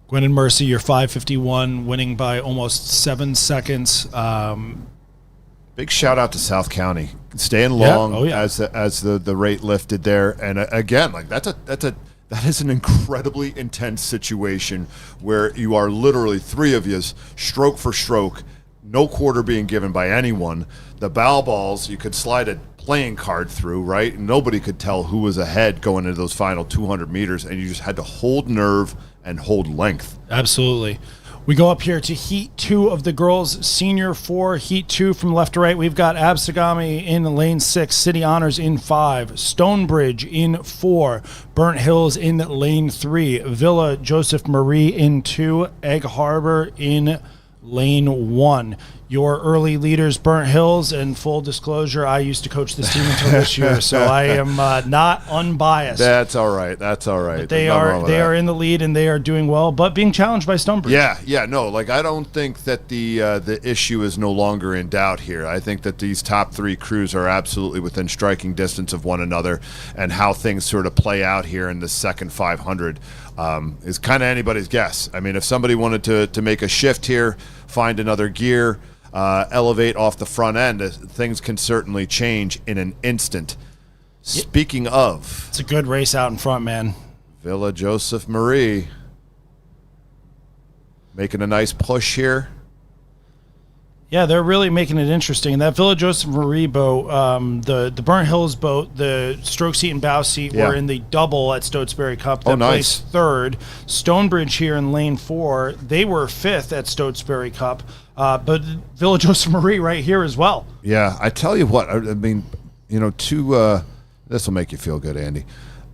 Gwen and Mercy, you're 5:51, winning by almost 7 seconds. Big shout out to South County, staying long as the rate lifted there, and again, like that is an incredibly intense situation where you are literally 3 of you, stroke for stroke. No quarter being given by anyone. The bow balls, you could slide a playing card through, right? Nobody could tell who was ahead going into those final 200 meters, and you just had to hold nerve and hold length. Absolutely. We go up here to Heat 2 of the girls' Senior 4. Heat 2 from left to right. We've got Absegami in lane 6, City Honors in 5, Stonebridge in 4, Burnt Hills in lane 3, Villa Joseph Marie in 2, Egg Harbor in lane 1. Your early leaders, Burnt Hills, and full disclosure, I used to coach this team until this year, so I am not unbiased. That's all right. That's all right. But they are in the lead and they are doing well, but being challenged by Stonebridge. No, like I don't think that the issue is no longer in doubt here. I think that these top 3 crews are absolutely within striking distance of one another, and how things sort of play out here in the second 500 is kind of anybody's guess. I mean, if somebody wanted to make a shift here, find another gear, elevate off the front end, things can certainly change in an instant. Speaking of, it's a good race out in front, man. Villa Joseph Marie making a nice push here. Yeah, they're really making it interesting. And that Villa Joseph Marie boat, the Burnt Hills boat, the stroke seat and bow seat were in the double at Stotesbury Cup. That placed third. Stonebridge here in lane 4, they were 5th at Stotesbury Cup. But Villa Joseph Marie right here as well. Yeah, I tell you what, I mean, this will make you feel good, Andy.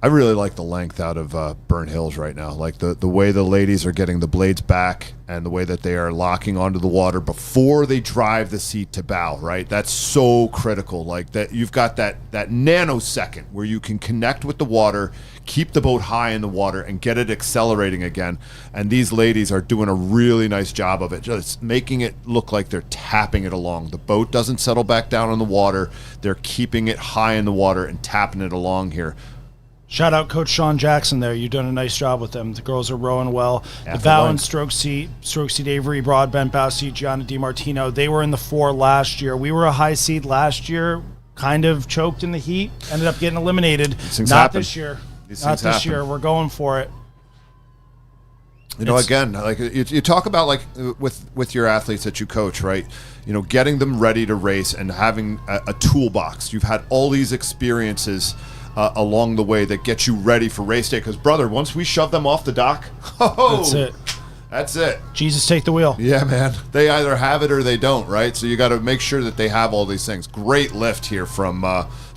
I really like the length out of Burnt Hills right now. Like the way the ladies are getting the blades back and the way that they are locking onto the water before they drive the seat to bow, right? That's so critical. Like that, you've got that nanosecond where you can connect with the water, keep the boat high in the water, and get it accelerating again. And these ladies are doing a really nice job of it, just making it look like they're tapping it along. The boat doesn't settle back down on the water. They're keeping it high in the water and tapping it along here. Shout out Coach Sean Jackson there. You've done a nice job with them. The girls are rowing well. The bow and stroke seat Avery Broadbent, bow seat Gianna DiMartino. They were in the 4 last year. We were a high seed last year, kind of choked in the heat, ended up getting eliminated. Not this year. Not this year. We're going for it. Again, like you talk about, like with your athletes that you coach, right? Getting them ready to race and having a toolbox. You've had all these experiences along the way that get you ready for race day. Because, brother, once we shove them off the dock, that's it. Jesus, take the wheel. Yeah, man. They either have it or they don't, right? So you got to make sure that they have all these things. Great lift here from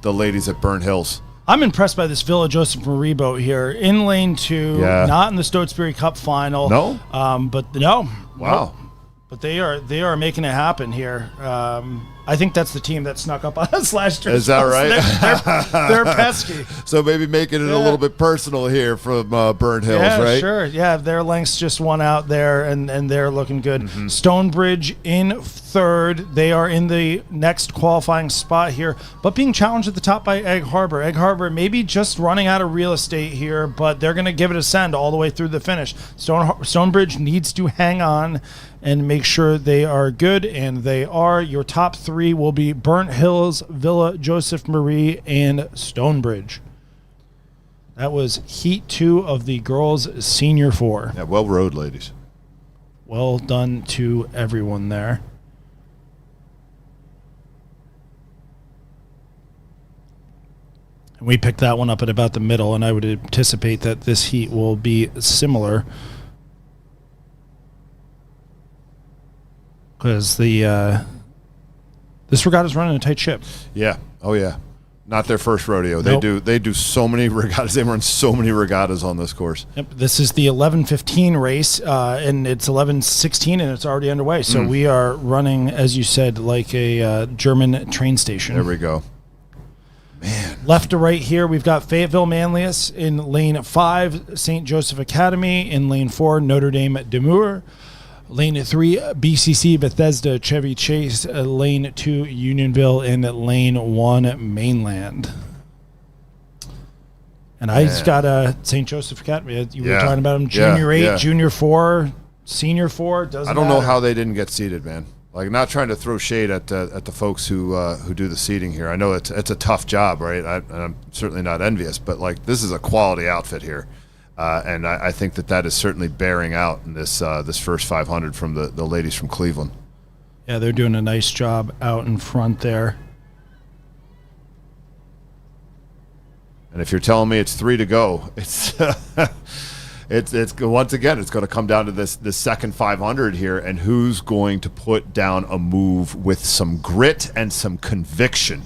the ladies at Burnt Hills. I'm impressed by this Villa Joseph Marie boat here in lane 2, not in the Stotesbury Cup final. No? But no. Wow. No. But they are making it happen here. I think that's the team that snuck up on us last year. Is that right? They're pesky. So maybe making it a little bit personal here from Burnt Hills, right? Sure. Yeah, their lengths just won out there, and they're looking good. Mm-hmm. Stonebridge in 3rd. They are in the next qualifying spot here, but being challenged at the top by Egg Harbor. Egg Harbor maybe just running out of real estate here, but they're going to give it a send all the way through the finish. Stonebridge needs to hang on and make sure they are good, and they are. Your top 3 will be Burnt Hills, Villa Joseph Marie, and Stonebridge. That was Heat 2 of the girls' Senior 4. Yeah, well rowed, ladies. Well done to everyone there. And we picked that one up at about the middle, and I would anticipate that this heat will be similar. Because this regatta's running a tight ship. Yeah. Oh yeah. Not their first rodeo. Nope. They do so many regattas. They run so many regattas on this course. Yep. This is the 11:15 race, and it's 11:16, and it's already underway. So we are running, as you said, like a German train station. There we go. Man. Left to right here, we've got Fayetteville Manlius in lane 5, St. Joseph Academy in lane 4, Notre Dame Demure. Lane 3, BCC Bethesda Chevy Chase. Lane 2, Unionville. And lane 1, Mainland. And I just got St. Joseph Academy. You were talking about them. Junior 8, Junior 4, Senior 4. I don't know how they didn't get seated, man. Like, not trying to throw shade at the folks who do the seating here. I know it's a tough job, right? I'm certainly not envious, but like, this is a quality outfit here. And I think that is certainly bearing out in this first 500 from the ladies from Cleveland. Yeah, they're doing a nice job out in front there. And if you're telling me it's 3 to go, it's once again it's going to come down to this second 500 here, and who's going to put down a move with some grit and some conviction.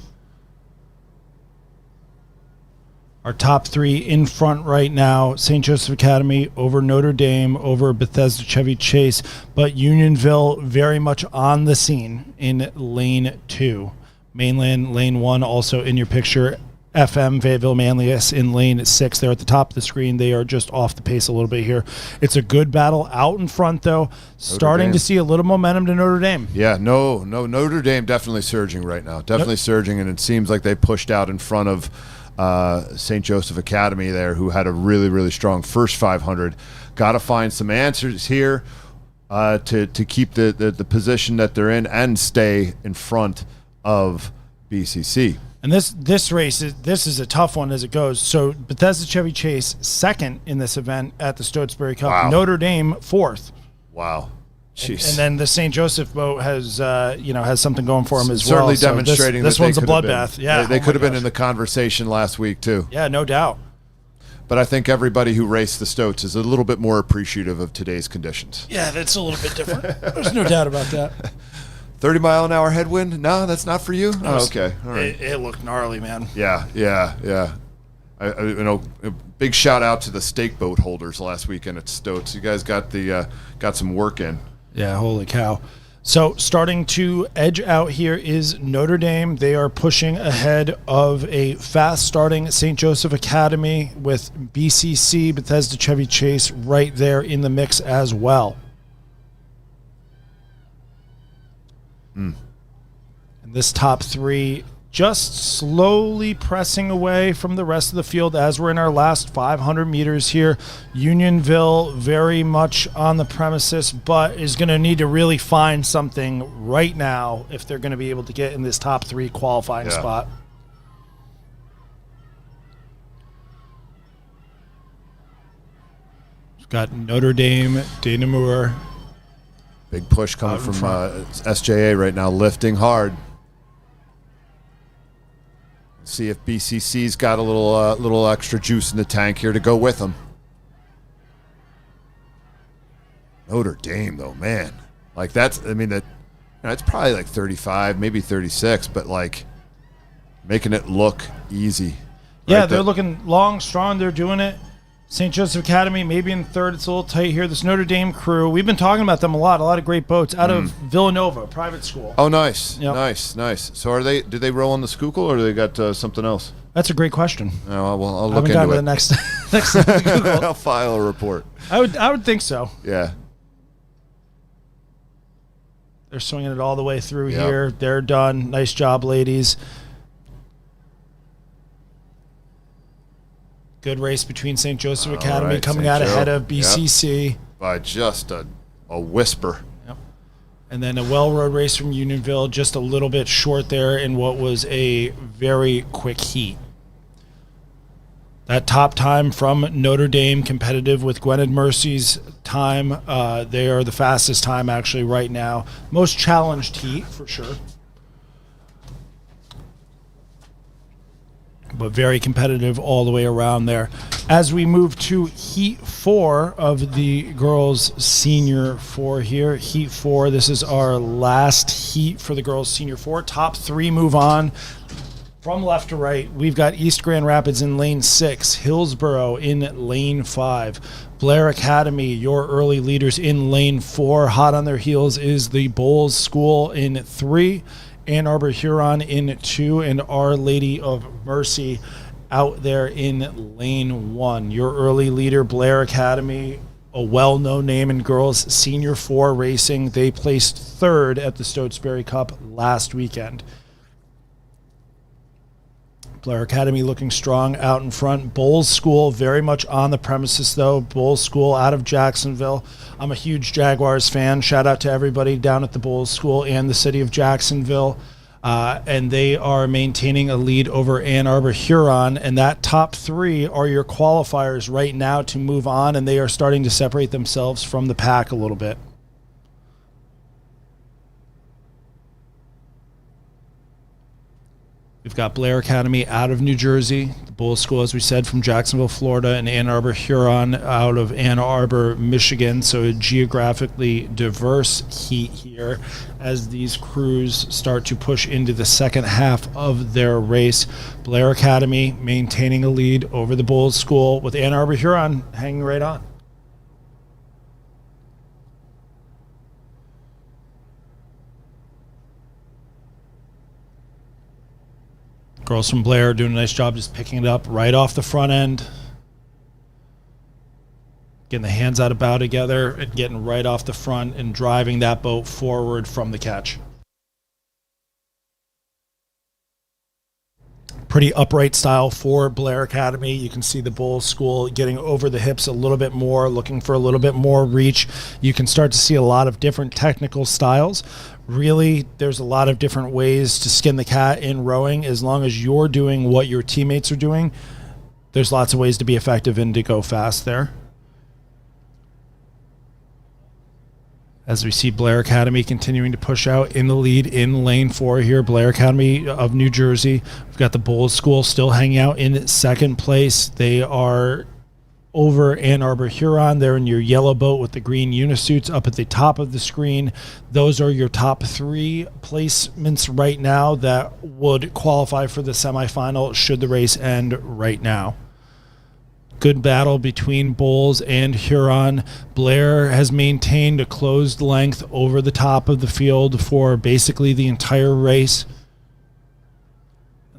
Our top 3 in front right now, St. Joseph Academy over Notre Dame, over Bethesda Chevy Chase, but Unionville very much on the scene in lane 2. Mainland, lane 1, also in your picture. FM, Fayetteville Manlius in lane 6. They're at the top of the screen. They are just off the pace a little bit here. It's a good battle out in front, though. Starting to see a little momentum to Notre Dame. Yeah, no, Notre Dame definitely surging right now. Definitely surging, and it seems like they pushed out in front of St. Joseph Academy there, who had a really, really strong first 500. Got to find some answers here to keep the position that they're in and stay in front of BCC. And this race is a tough one as it goes. So Bethesda Chevy Chase second in this event at the Stotesbury Cup. Wow. Notre Dame fourth. Wow. Jeez. And then the St. Joseph boat has, has something going for him as Certainly well. demonstrating this that one's a they could have bloodbath. been- Yeah, they could have been gosh. in the conversation last week too. Yeah, no doubt. But I think everybody who raced the Stoats is a little bit more appreciative of today's conditions. Yeah, that's a little bit different. There's no doubt about that. 30-mile-an-hour headwind? No, that's not for you? Oh, okay. All right. It looked gnarly, man. Yeah. I a big shout out to the stake boat holders last weekend at Stoats. You guys got some work in. Yeah, holy cow. So starting to edge out here is Notre Dame. They are pushing ahead of a fast-starting St. Joseph Academy with BCC, Bethesda Chevy Chase, right there in the mix as well. And this top three just slowly pressing away from the rest of the field as we're in our last 500 meters here. Unionville very much on the premises, but is going to need to really find something right now if they're going to be able to get in this top three qualifying spot. We've got Notre Dame, Dana Moore. Big push coming from SJA right now, lifting hard. See if BCC's got a little extra juice in the tank here to go with them. Notre Dame, though, man, like that's it's probably like 35, maybe 36, but like making it look easy. Yeah, Right, they're looking long, strong. They're doing it. St. Joseph Academy, maybe in third. It's a little tight here. This Notre Dame crew, we've been talking about them a lot of great boats out of Villanova, private school. Oh, nice. Yep. Nice. So did they roll on the Schuylkill or do they got something else? That's a great question. Oh, well, I'll I look haven't gotten into to it. the next Google. I'll file a report. I would think so. Yeah. They're swinging it all the way through Yep. here. They're done. Nice job, ladies. Good race between St. Joseph Academy right, coming St. out Joe. ahead of BCC. By just a whisper. Yep. And then a well-rode race from Unionville, just a little bit short there in what was a very quick heat. That top time from Notre Dame, competitive with Gwynedd Mercy's time. They are the fastest time actually right now. Most challenged heat for sure. But very competitive all the way around there. As we move to Heat 4 of the girls' Senior 4 here. Heat 4, this is our last heat for the girls' Senior 4. Top three move on. From left to right, we've got East Grand Rapids in lane 6, Hillsboro in lane 5, Blair Academy, your early leaders in lane 4. Hot on their heels is the Bowles School in 3, Ann Arbor Huron in 2, and Our Lady of Mercy out there in lane 1. Your early leader, Blair Academy, a well-known name in girls Senior 4 racing. They placed 3rd at the Stotesbury Cup last weekend. Blair Academy looking strong out in front. Bowles School very much on the premises, though. Bowles School out of Jacksonville. I'm a huge Jaguars fan. Shout out to everybody down at the Bowles School and the city of Jacksonville. And they are maintaining a lead over Ann Arbor Huron. And that top three are your qualifiers right now to move on, and they are starting to separate themselves from the pack a little bit. We've got Blair Academy out of New Jersey, the Bowles School, as we said, from Jacksonville, Florida, and Ann Arbor Huron out of Ann Arbor, Michigan. So a geographically diverse heat here as these crews start to push into the second half of their race. Blair Academy maintaining a lead over the Bowles School with Ann Arbor Huron hanging right on. Girls from Blair doing a nice job just picking it up right off the front end. Getting the hands out of bow together and getting right off the front and driving that boat forward from the catch. Pretty upright style for Blair Academy. You can see the Bowles School getting over the hips a little bit more, looking for a little bit more reach. You can start to see a lot of different technical styles. Really, there's a lot of different ways to skin the cat in rowing. As long as you're doing what your teammates are doing, there's lots of ways to be effective and to go fast there. as we see Blair Academy continuing to push out in the lead in lane 4 here. Blair Academy of New Jersey. We've got the Bulls School still hanging out in second place. They are over Ann Arbor Huron. They're in your yellow boat with the green unisuits up at the top of the screen. Those are your top 3 placements right now that would qualify for the semifinal should the race end right now. Good battle between Bulls and Huron. Blair has maintained a closed length over the top of the field for basically the entire race.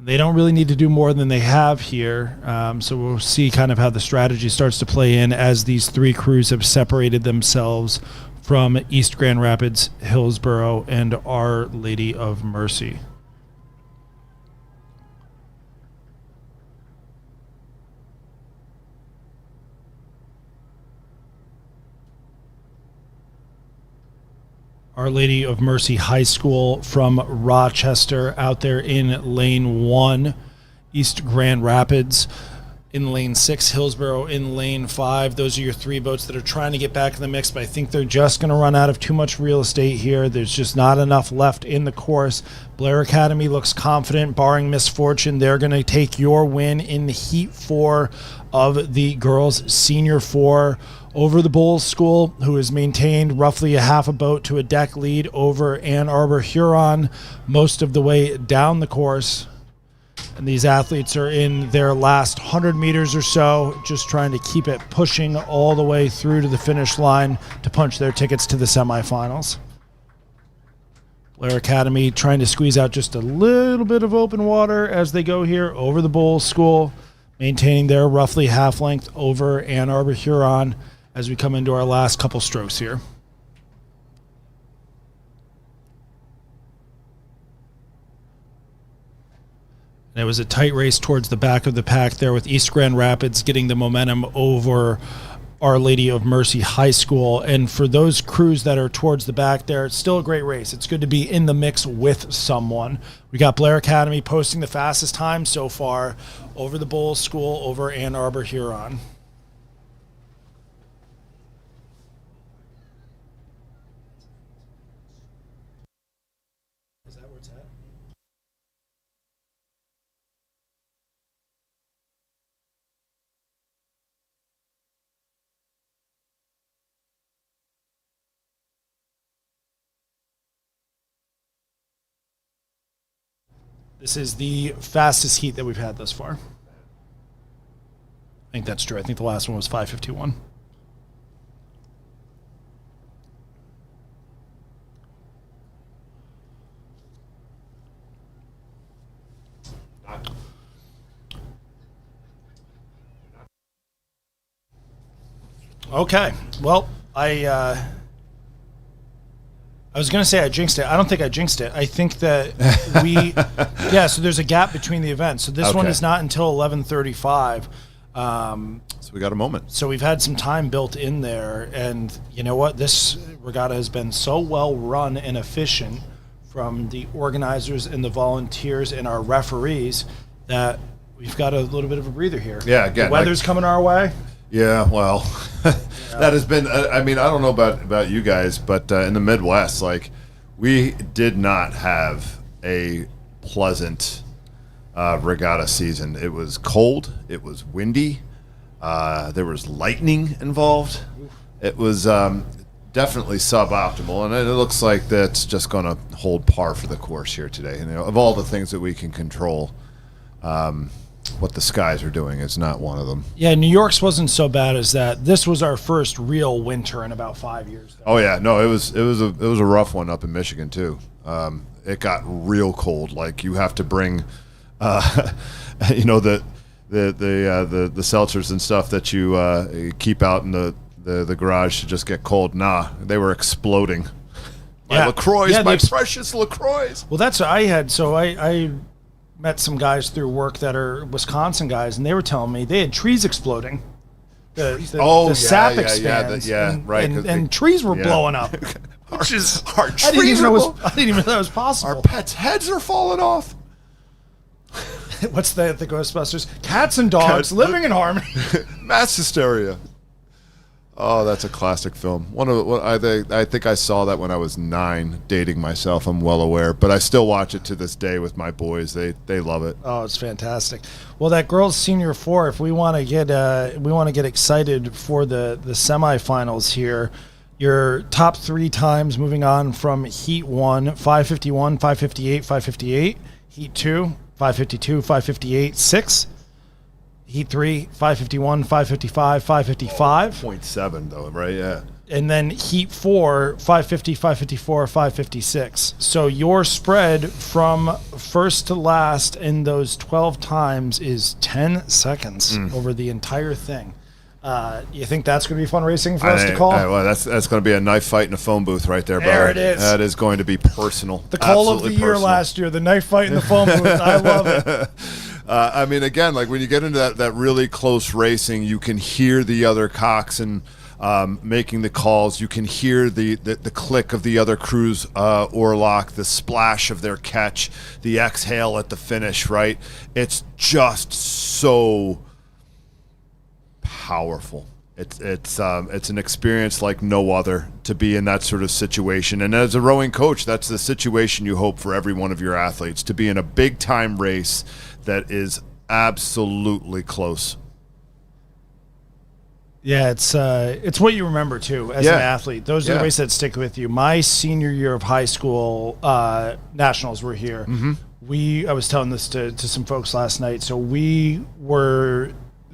They don't really need to do more than they have here. So we'll see kind of how the strategy starts to play in as these 3 crews have separated themselves from East Grand Rapids, Hillsborough, and Our Lady of Mercy. Our Lady of Mercy High School from Rochester out there in lane 1. East Grand Rapids in lane 6. Hillsborough in lane 5. Those are your 3 boats that are trying to get back in the mix, but I think they're just going to run out of too much real estate here. There's just not enough left in the course. Blair Academy looks confident, barring misfortune. They're going to take your win in the Heat 4 of the girls' Senior 4 over the Bulls School, who has maintained roughly a half a boat to a deck lead over Ann Arbor Huron most of the way down the course. And these athletes are in their last 100 meters or so, just trying to keep it pushing all the way through to the finish line to punch their tickets to the semifinals. Blair Academy trying to squeeze out just a little bit of open water as they go here over the Bulls School, maintaining their roughly half length over Ann Arbor Huron as we come into our last couple strokes here. And it was a tight race towards the back of the pack there with East Grand Rapids getting the momentum over Our Lady of Mercy High School. And for those crews that are towards the back there, it's still a great race. It's good to be in the mix with someone. We got Blair Academy posting the fastest time so far over the Bulls School over Ann Arbor Huron. Is that where it's at? This is the fastest heat that we've had thus far. I think that's true. I think the last one was 5:51. Okay. Well, I was going to say I jinxed it. I don't think I jinxed it. I think that so there's a gap between the events. So this one is not until 11:35. So we got a moment. So we've had some time built in there. And you know what? This regatta has been so well run and efficient from the organizers and the volunteers and our referees that we've got a little bit of a breather here. Yeah, again. The weather's coming our way. Yeah, well, that has been, I mean, I don't know about you guys, but in the Midwest, like, we did not have a pleasant regatta season. It was cold. It was windy. There was lightning involved. It was definitely suboptimal, and it looks like that's just going to hold par for the course here today. You know, of all the things that we can control, what the skies are doing is not one of them. Yeah, New York's wasn't so bad as that. This was our first real winter in about 5 years. Oh yeah, no, it was a rough one up in Michigan too. It got real cold. Like you have to bring, you know, the seltzers and stuff that you keep out in the garage to just get cold. Nah, they were exploding. My LaCroix, my precious LaCroix. Well, that's what I had. So I met some guys through work that are Wisconsin guys, and they were telling me they had trees exploding. The sap expands. And trees were blowing up. I didn't even know that was possible. Our pets' heads are falling off. What's the Ghostbusters? Cats and dogs living in harmony. Mass hysteria. Oh, that's a classic film. I think I saw that when I was 9, dating myself. I'm well aware, but I still watch it to this day with my boys. They love it. Oh, it's fantastic. Well, that girls' senior 4. If we want to get excited for the semifinals here, your top 3 times moving on from Heat 1: 5:51, 5:58, 5:58. Heat 2: 5:52, 5:58, 6. Heat 3: 5:51, 5:55, 5:55. 0.7 though, right? Yeah. And then Heat 4: 5:50, 5:54, 5:56. So your spread from first to last in those 12 times is 10 seconds over the entire thing. You think that's going to be fun racing for us to call? Well, that's going to be a knife fight in a phone booth right there, There buddy. it is. That is going to be personal. The call of the Absolutely year personal. last year, the knife fight in the phone booth. I love it. I mean, again, like when you get into that really close racing, you can hear the other coxswain making the calls. You can hear the click of the other crew's oarlock, the splash of their catch, the exhale at the finish, right? It's just so powerful. It's an experience like no other to be in that sort of situation. And as a rowing coach, that's the situation you hope for every one of your athletes, to be in a big time race that is absolutely close. Yeah, it's what you remember too as an athlete. Those are the races that stick with you. My senior year of high school, nationals were here. I was telling this to some folks last night. So we were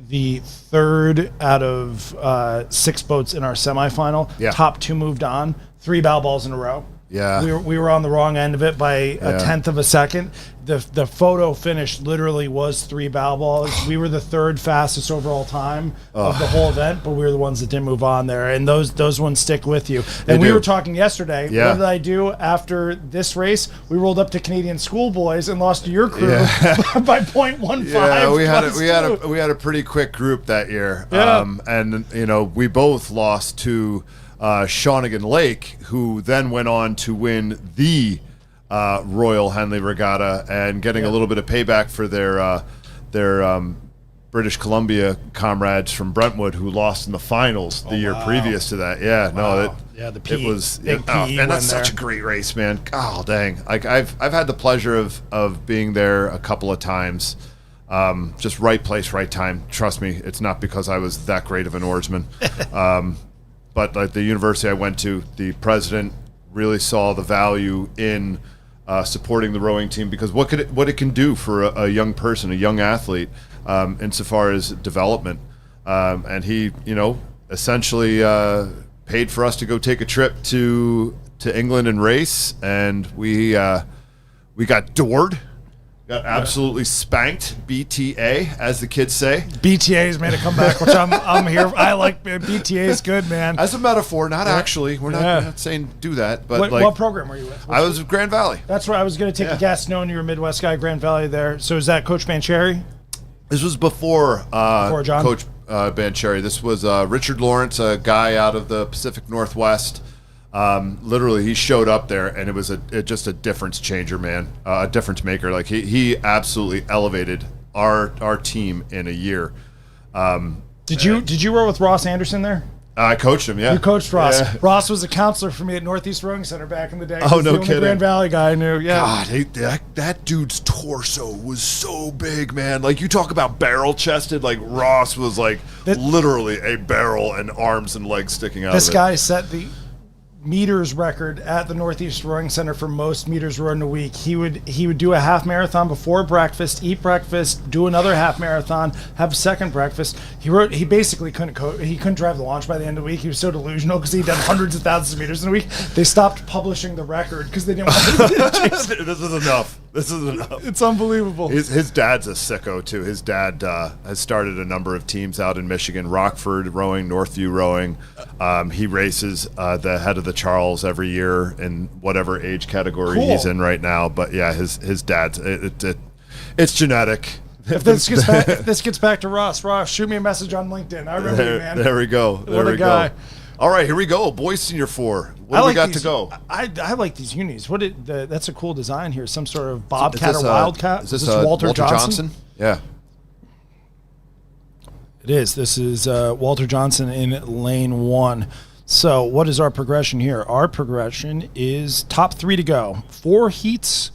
the 3rd out of 6 boats in our semifinal. Yeah. Top 2 moved on. 3 bow balls in a row. Yeah. We were on the wrong end of it by a tenth of a second. The photo finish literally was 3 bow balls. We were the 3rd fastest overall time of the whole event, but we were the ones that didn't move on there. And those ones stick with you. And we were talking yesterday. Yeah. What did I do after this race? We rolled up to Canadian Schoolboys and lost to your crew by 0.15. Yeah, we had a pretty quick group that year. Yeah. And we both lost to Shawnigan Lake, who then went on to win the Royal Henley Regatta, and getting a little bit of payback for their British Columbia comrades from Brentwood, who lost in the finals the year previous to that. Yeah, the PE, it was, big PE and that's win such a great race, man. Oh, dang! Like I've had the pleasure of being there a couple of times. Just right place, right time. Trust me, it's not because I was that great of an oarsman. But like the university I went to, the president really saw the value in supporting the rowing team, because what it can do for a young person, a young athlete, insofar as development. And he, essentially paid for us to go take a trip to England and race, and we got doored. Got absolutely spanked, BTA, as the kids say. BTA's made a comeback, which I'm here. I like BTA is good, man. As a metaphor, not actually. We're not saying do that. But what program were you with? I was with Grand Valley. That's right. I was going to take a guess, knowing you're a Midwest guy, Grand Valley there. So is that Coach Bancheri? This was before John? Coach Bancheri. This was Richard Lawrence, a guy out of the Pacific Northwest. Literally, he showed up there, and it was just a difference changer, man, a difference maker. Like he absolutely elevated our team in a year. Did you row with Ross Anderson there? I coached him. Yeah, you coached Ross. Yeah. Ross was a counselor for me at Northeast Rowing Center back in the day. Oh, no the kidding. Grand Valley guy I knew. Yeah. God, that dude's torso was so big, man. Like, you talk about barrel chested. Like, Ross was like literally a barrel and arms and legs sticking out. This of it. guy set the meters record at the Northeast Rowing Center for most meters rowed in a week. He would do a half marathon before breakfast, eat breakfast, do another half marathon, have a second breakfast. He basically couldn't drive the launch by the end of the week. He was so delusional because he'd done hundreds of thousands of meters in a week. They stopped publishing the record because they didn't want to chase it. This is enough. It's unbelievable. His dad's a sicko too. His dad has started a number of teams out in Michigan: Rockford Rowing, Northview Rowing. He races the head of the Charles every year in whatever age category he's in right now. But yeah, his dad's it's genetic. If this gets back to Ross, shoot me a message on LinkedIn. I remember you, man. There we go. There we go. All right, here we go. Boys Senior 4. What do we got to go? I like these unis. That's a cool design here. Some sort of Bobcat or Wildcat. Is this Walter Johnson? Yeah. It is. This is Walter Johnson in lane 1. So what is our progression here? Our progression is top 3 to go. 4 heats.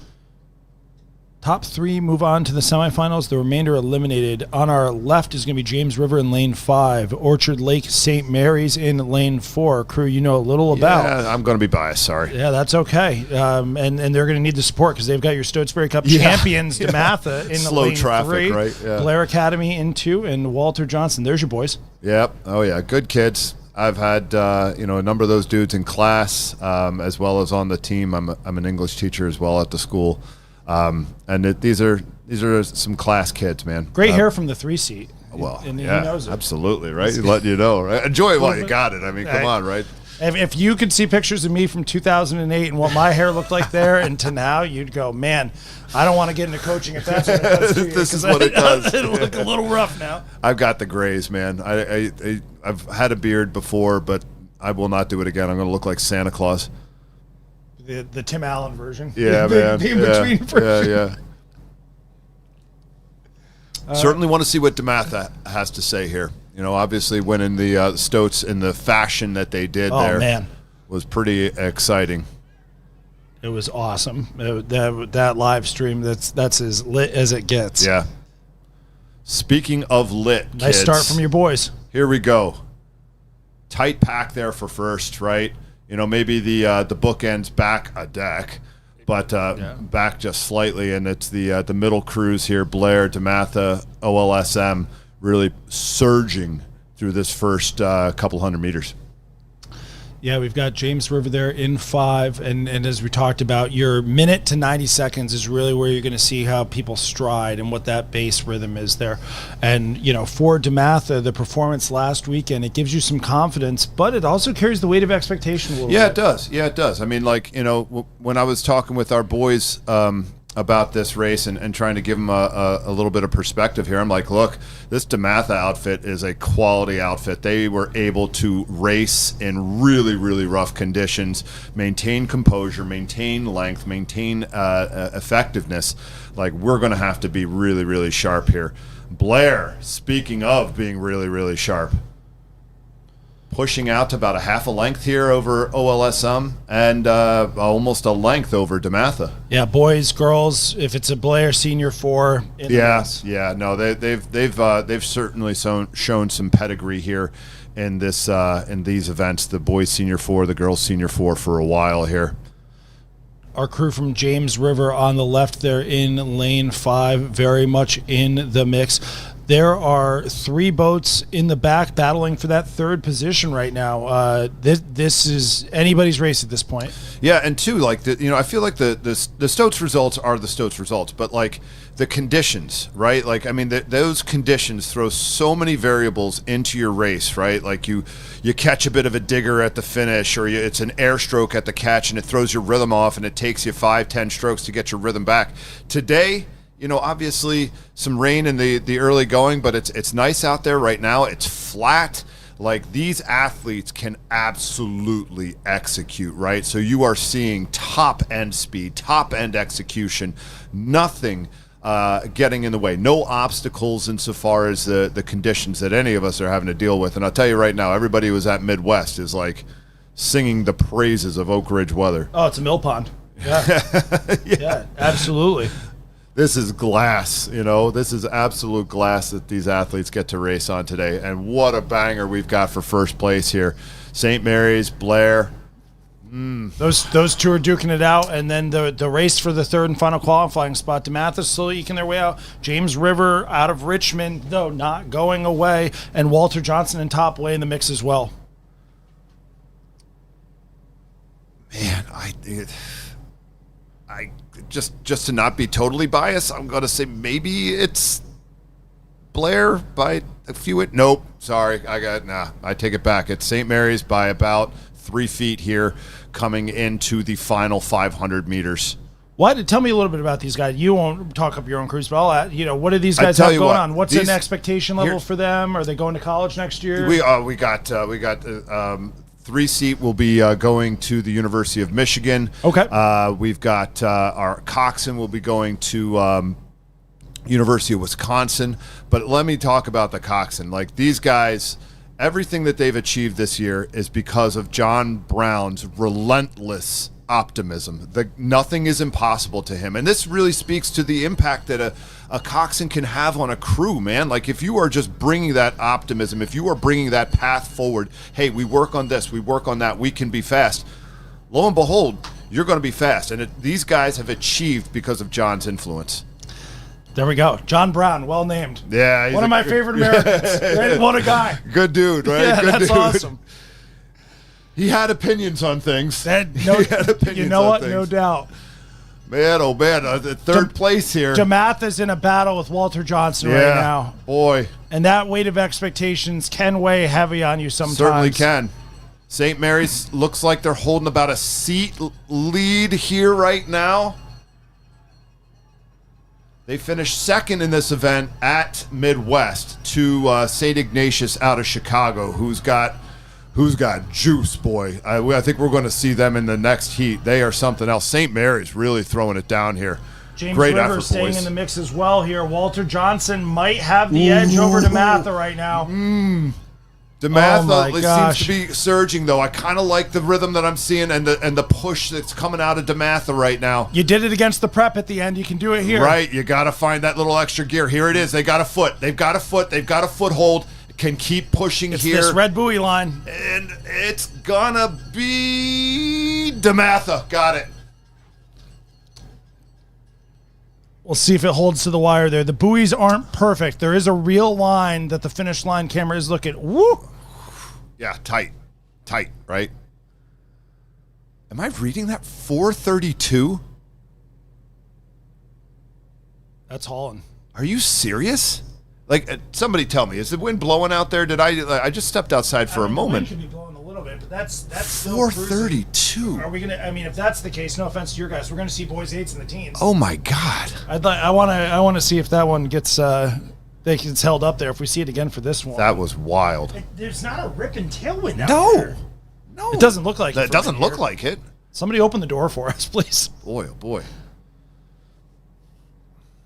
Top 3 move on to the semifinals. The remainder eliminated. On our left is going to be James River in lane 5. Orchard Lake St. Mary's in lane 4. Crew you know a little about. Yeah, I'm going to be biased. Sorry. Yeah, that's okay. And they're going to need the support because they've got your Stotesbury Cup champions, DeMatha, in slow lane traffic, 3. right? Yeah. Blair Academy in 2, and Walter Johnson. There's your boys. Yep. Oh, yeah. Good kids. I've had a number of those dudes in class as well as on the team. I'm an English teacher as well at the school. These are some class kids, man. Great hair from the 3 seat. Well, and yeah, he knows it. absolutely, right? He's letting you know, right? Enjoy it while you got it. I mean, come on, right? If you could see pictures of me from 2008 and what my hair looked like there and to now, you'd go, man, I don't want to get into coaching if that's what it does to you. This is what it does. It'll look a little rough now. I've got the grays, man. I've had a beard before, but I will not do it again. I'm going to look like Santa Claus. The Tim Allen version. Yeah, man. The in-between version. Yeah. Certainly want to see what DeMatha has to say here. Obviously winning the Stoats in the fashion that they did there was pretty exciting. It was awesome. That live stream, that's as lit as it gets. Yeah. Speaking of lit, nice kids, start from your boys. Here we go. Tight pack there for first, right? Maybe the bookends back a deck, but back just slightly, and it's the middle crews here, Blair, DeMatha, OLSM, really surging through this first couple hundred meters. Yeah, we've got James River there in 5, and as we talked about, your minute to 90 seconds is really where you're going to see how people stride and what that base rhythm is there. And, for DeMatha, the performance last weekend, it gives you some confidence, but it also carries the weight of expectation a little bit. Yeah, it does. Yeah, it does. I mean, when I was talking with our boys about this race and trying to give them a little bit of perspective here, I'm like, look, this DeMatha outfit is a quality outfit. They were able to race in really, really rough conditions, maintain composure, maintain length, maintain effectiveness. Like, we're going to have to be really, really sharp here. Blair, speaking of being really, really sharp, pushing out to about a half a length here over OLSM and almost a length over DeMatha. Yeah, boys, girls. If it's a Blair Senior 4, no, they've certainly shown some pedigree here in these events. The boys Senior 4, the girls Senior 4 for a while here. Our crew from James River on the left there in lane 5, very much in the mix. There are 3 boats in the back battling for that 3rd position right now. This is anybody's race at this point. Yeah, and 2, I feel like the Stoats results are the Stoats results, but the conditions, right? Those conditions throw so many variables into your race, right? Like you catch a bit of a digger at the finish, or it's an air stroke at the catch, and it throws your rhythm off, and it takes you 5-10 strokes to get your rhythm back. Today, obviously some rain in the early going, but it's nice out there right now. It's flat. Like, these athletes can absolutely execute, right? So you are seeing top-end speed, top-end execution, nothing getting in the way. No obstacles insofar as the conditions that any of us are having to deal with. And I'll tell you right now, everybody who was at Midwest is, singing the praises of Oak Ridge weather. Oh, it's a mill pond. Yeah, yeah, absolutely. This is glass, this is absolute glass that these athletes get to race on today. And what a banger we've got for first place here. St. Mary's, Blair. Those 2 are duking it out, and then the race for the 3rd and final qualifying spot. DeMatha slowly eking their way out. James River out of Richmond, though, not going away, and Walter Johnson in top way in the mix as well. Man, I just to not be totally biased, I'm going to say maybe it's Blair by a few. Nope, sorry, I take it back. It's St. Mary's by about 3 feet here, coming into the final 500 meters. What? Tell me a little bit about these guys. You won't talk up your own crews, but what do these guys have going on? What's an expectation level for them? Are they going to college next year? We got 3 seat will be going to the University of Michigan. Okay. We've got our coxswain will be going to University of Wisconsin. But let me talk about the coxswain. Like, these guys, everything that they've achieved this year is because of John Brown's relentless optimism. Nothing is impossible to him. And this really speaks to the impact that a coxswain can have on a crew, man. Like, if you are just bringing that optimism, if you are bringing that path forward, hey, we work on this, we work on that, we can be fast. Lo and behold, you're going to be fast. And these guys have achieved because of John's influence. There we go. John Brown, well named. Yeah. One of my favorite Americans. Right? What a guy. Good dude, right? Yeah, Good that's dude. awesome. He had opinions on things. You know what? No doubt. Man, oh man, third place here. DeMatha's in a battle with Walter Johnson right now. Boy. And that weight of expectations can weigh heavy on you sometimes. Certainly can. St. Mary's looks like they're holding about a seat lead here right now. They finished second in this event at Midwest to St. Ignatius out of Chicago, who's got juice, boy. I think we're going to see them in the next heat. They are something else. St. Mary's really throwing it down here. James Great Rivers effort, staying boys. in the mix as well here. Walter Johnson might have the edge over DeMatha right now. DeMatha gosh. seems to be surging, though. I kind of like the rhythm that I'm seeing and the push that's coming out of DeMatha right now. You did it against the prep at the end. You can do it here. Right. You got to find that little extra gear. Here it is. They got a foot. They've got a foot. They've got a foothold. Can keep pushing It's here. this red buoy line. And it's gonna be DeMatha. Got it. We'll see if it holds to the wire there. The buoys aren't perfect. There is a real line that the finish line camera is looking. Woo! Yeah, tight, right? Am I reading that 432? That's hauling. Are you serious? Like, somebody tell me, is the wind blowing out there? I just stepped outside for a moment. The wind could be blowing a little bit, but that's 432. Are we gonna? I mean, if that's the case, no offense to your guys, we're gonna see boys 8s and the teens. Oh my God! I want to see if that one gets held up there. If we see it again for this one, That was wild. there's not a rip and tailwind out there. No, It doesn't look like it. It doesn't look like it. Somebody open the door for us, please. Boy, oh boy.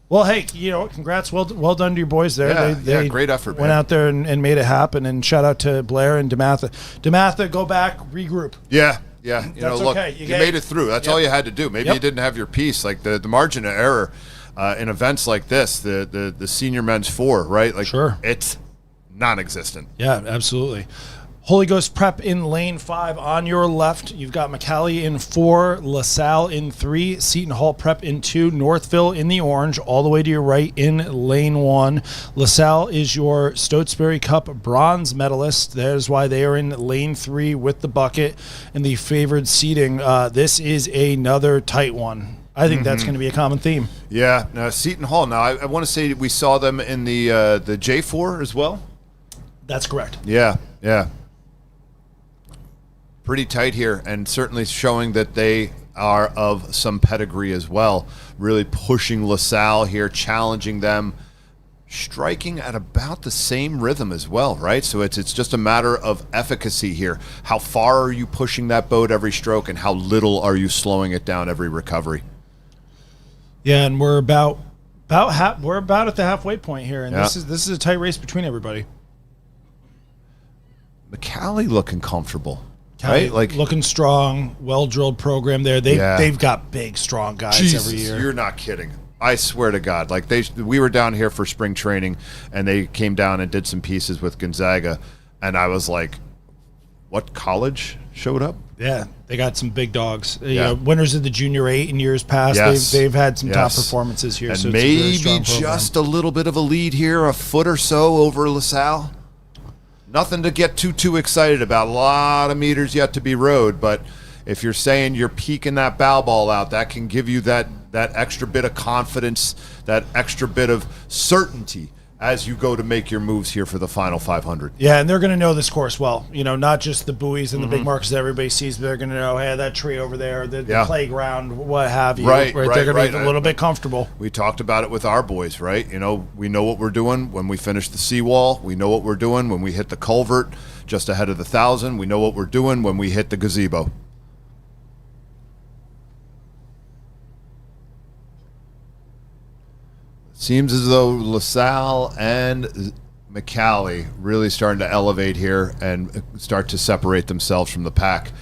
Well, hey, congrats. Well done to your boys there. Yeah, They great effort, went man. out there and made it happen. And shout out to Blair and DeMatha. DeMatha, go back, regroup. Yeah. You That's look, okay. you made it through. That's all you had to do. Maybe you didn't have your piece. Like the margin of error in events like this, the senior men's 4, right? Like, Sure. It's non-existent. Yeah, absolutely. Holy Ghost Prep in lane 5 on your left. You've got McCallie in 4, LaSalle in 3, Seton Hall Prep in 2, Northville in the orange, all the way to your right in lane 1. LaSalle is your Stotesbury Cup bronze medalist. There's why they are in lane 3 with the bucket and the favored seating. This is another tight one. I think that's going to be a common theme. Yeah. Now, Seton Hall. Now, I want to say we saw them in the J4 as well. That's correct. Yeah. Pretty tight here, and certainly showing that they are of some pedigree as well. Really pushing LaSalle here, challenging them, striking at about the same rhythm as well, right? So it's just a matter of efficacy here. How far are you pushing that boat every stroke, and how little are you slowing it down every recovery? Yeah, and we're about at the halfway point here, and this is a tight race between everybody. McCallie looking comfortable. Right? Like looking strong, well-drilled program there. They've got big, strong guys every year. You're not kidding. I swear to God. Like we were down here for spring training, and they came down and did some pieces with Gonzaga, and I was like, what college showed up? Yeah, they got some big dogs. Winners of the Junior 8 in years past. Yes. They've had some top performances here. And so maybe just a little bit of a lead here, a foot or so over LaSalle. Nothing to get too excited about. A lot of meters yet to be rowed, but if you're saying you're peeking that bow ball out, that can give you that extra bit of confidence, that extra bit of certainty as you go to make your moves here for the final 500. Yeah, and they're going to know this course well. Not just the buoys and the big markers that everybody sees, but they're going to know, hey, that tree over there, the playground, what have you. Right, They're going to be a little bit comfortable. We talked about it with our boys, right? We know what we're doing when we finish the seawall. We know what we're doing when we hit the culvert just ahead of the 1,000. We know what we're doing when we hit the gazebo. Seems as though LaSalle and McCallie really starting to elevate here and start to separate themselves from the pack.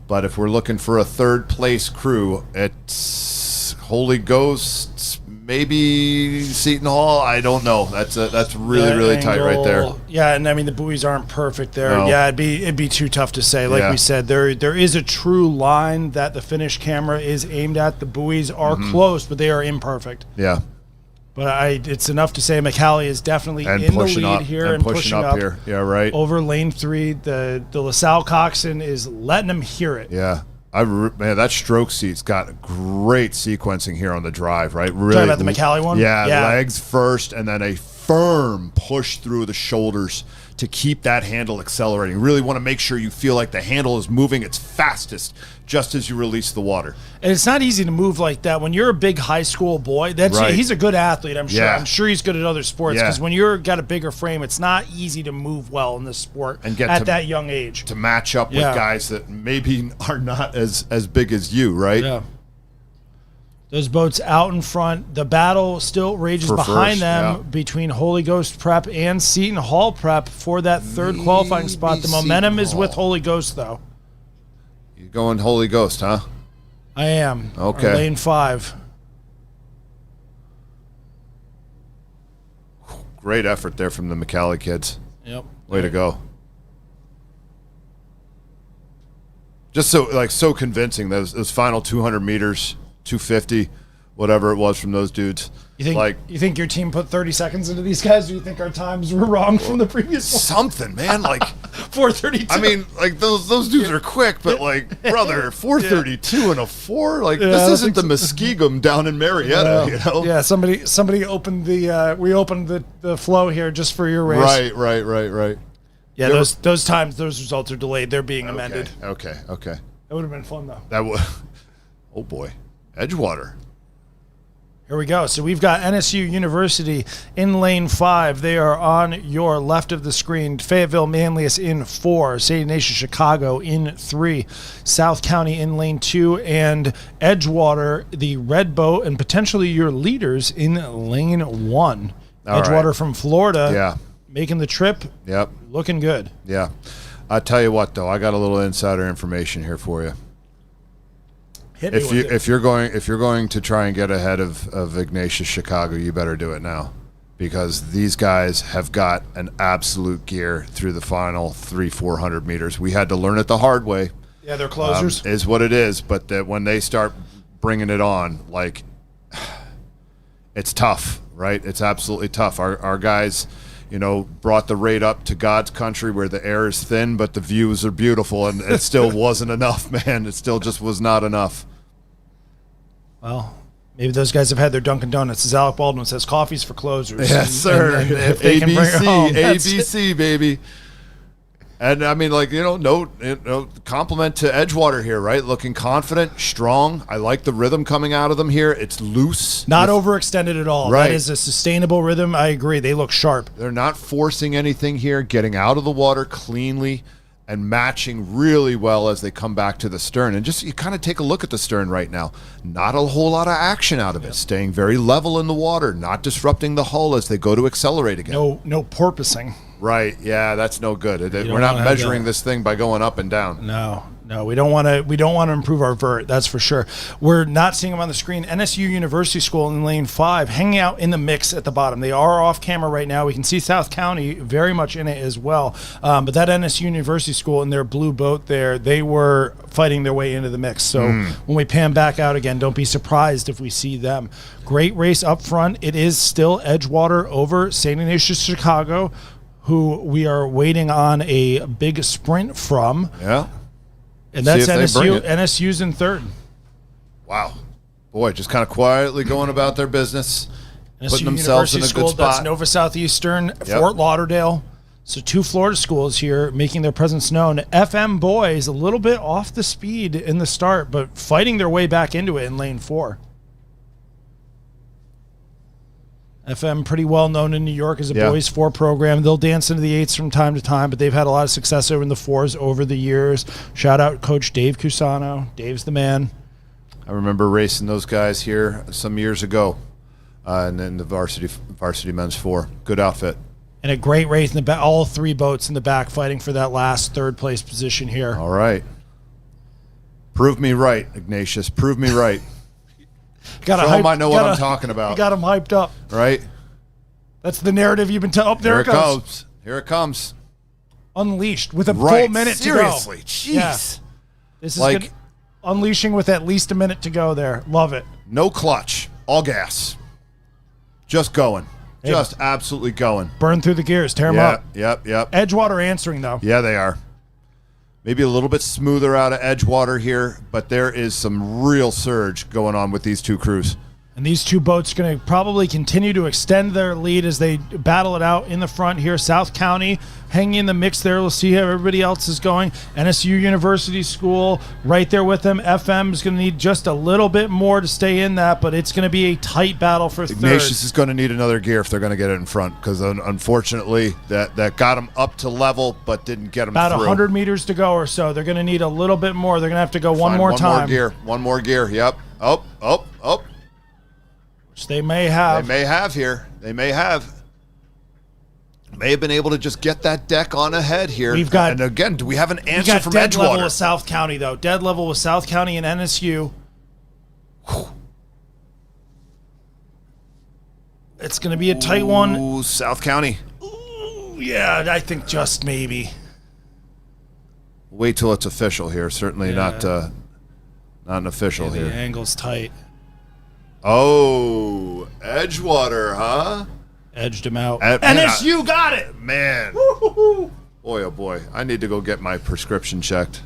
But if we're looking for a third place crew, it's Holy Ghost, maybe Seton Hall. I don't know. That's really tight right there. Yeah, and I mean the buoys aren't perfect there. No. Yeah, it'd be too tough to say. Like we said, there is a true line that the finish camera is aimed at. The buoys are close, but they are imperfect. Yeah. But it's enough to say McCallie is definitely in the lead here and pushing up here. Yeah, right. Over lane 3. The LaSalle coxswain is letting them hear it. Yeah. Man, that stroke seat's got great sequencing here on the drive, right? Really, talking about the McCallie one? Yeah, legs first and then a firm push through the shoulders to keep that handle accelerating. You really want to make sure you feel like the handle is moving its fastest just as you release the water. And it's not easy to move like that. When you're a big high school boy, he's a good athlete, I'm sure. Yeah. I'm sure he's good at other sports because when you're got a bigger frame, it's not easy to move well in this sport and get at that young age. To match up with guys that maybe are not as big as you, right? Yeah. Those boats out in front. The battle still rages behind them between Holy Ghost Prep and Seton Hall Prep for that third qualifying spot. The momentum is with Holy Ghost, though. You going Holy Ghost, huh? I am. Okay. Lane 5. Great effort there from the McCallie kids. Yep. Way to go. Just so convincing, those final 200 meters, 250, whatever it was from those dudes. You think your team put 30 seconds into these guys, or you think our times were wrong from the previous one? Something, man. Like 4:32. I mean, like those dudes are quick, but like, brother, 4:32 and a 4. Like this isn't the Muskegum down in Marietta, you know? Yeah, somebody opened we opened the flow here just for your race. Right. Yeah, those times, those results are delayed. They're being amended. Okay. That would have been fun though. That was. Oh boy, Edgewater. Here we go. So we've got NSU University in lane 5. They are on your left of the screen. Fayetteville Manlius in 4. St. Ignatius Chicago in 3. South County in lane 2. And Edgewater, the red boat, and potentially your leaders in lane 1. Edgewater from Florida. Yeah. Making the trip. Yep. Looking good. Yeah. I'll tell you what, though. I got a little insider information here for you. If you're going to try and get ahead of Ignatius Chicago, you better do it now, because these guys have got an absolute gear through the final 300-400 meters. We had to learn it the hard way. Yeah, they're closers. Is what it is. But that when they start bringing it on, like, it's tough, right? It's absolutely tough. Our guys, brought the rate up to God's country where the air is thin, but the views are beautiful, and it still wasn't enough, man. It still just was not enough. Well, maybe those guys have had their Dunkin' Donuts. As Alec Baldwin says, coffee's for closers. Yes, sir. And if they can bring it home, ABC, baby. And I mean, compliment to Edgewater here, right? Looking confident, strong. I like the rhythm coming out of them here. It's loose. Not overextended at all. Right. That is a sustainable rhythm. I agree. They look sharp. They're not forcing anything here, getting out of the water cleanly and matching really well as they come back to the stern. And just, you kind of take a look at the stern right now. Not a whole lot of action out of it. Staying very level in the water, not disrupting the hull as they go to accelerate again. No porpoising. Right, yeah, that's no good. We're not measuring this thing by going up and down. No, we don't want to improve our vert, that's for sure. We're not seeing them on the screen. NSU University School in lane 5, hanging out in the mix at the bottom. They are off camera right now. We can see South County very much in it as well. But that NSU University School in their blue boat there, they were fighting their way into the mix. So when we pan back out again, don't be surprised if we see them. Great race up front. It is still Edgewater over St. Ignatius Chicago, who we are waiting on a big sprint from. Yeah. And that's NSU's in third. Wow. Boy, just kind of quietly going about their business, putting themselves in a good spot. That's Nova Southeastern, Fort Lauderdale. So 2 Florida schools here making their presence known. FM boys a little bit off the speed in the start, but fighting their way back into it in lane 4. FM pretty well known in New York as a boys 4 program. They'll dance into the 8s from time to time, but they've had a lot of success over in the 4s over the years. Shout out Coach Dave Cusano. Dave's the man. I remember racing those guys here some years ago. and then the varsity men's 4. Good outfit. And a great race in the back. All 3 boats in the back fighting for that last third place position here. All right. Prove me right, Ignatius. Prove me right. Show them I know what I'm talking about. You got them hyped up. Right? That's the narrative you've been telling. Oh, there it goes. Here it comes. Unleashed with a full minute to go. Seriously. Jeez. Yeah. This is like unleashing with at least a minute to go there. Love it. No clutch. All gas. Just going. Hey, just absolutely going. Burn through the gears. Tear them up. Yep. Edgewater answering, though. Yeah, they are. Maybe a little bit smoother out of Edgewater here, but there is some real surge going on with these 2 crews. And these 2 boats are going to probably continue to extend their lead as they battle it out in the front here. South County hanging in the mix there. We'll see how everybody else is going. NSU University School right there with them. FM is going to need just a little bit more to stay in that, but it's going to be a tight battle for third. Ignatius is going to need another gear if they're going to get it in front, because unfortunately that got them up to level but didn't get them about through. 100 meters to go or so. They're going to need a little bit more. They're going to have to go one more time. One more gear. Yep. Oh. Which they may have. They may have here. They may have. May have been able to just get that deck on ahead here. And again, do we have an answer from dead Edgewater? level with South County, though. Dead level with South County and NSU. Whew. It's going to be a tight one. Ooh, South County. Ooh, yeah, I think just maybe. Wait till it's official here. Certainly not an official here. The angle's tight. Oh, Edgewater, huh? Edged him out. NSU got it! Man. Woo-hoo-hoo. Boy, oh boy. I need to go get my prescription checked.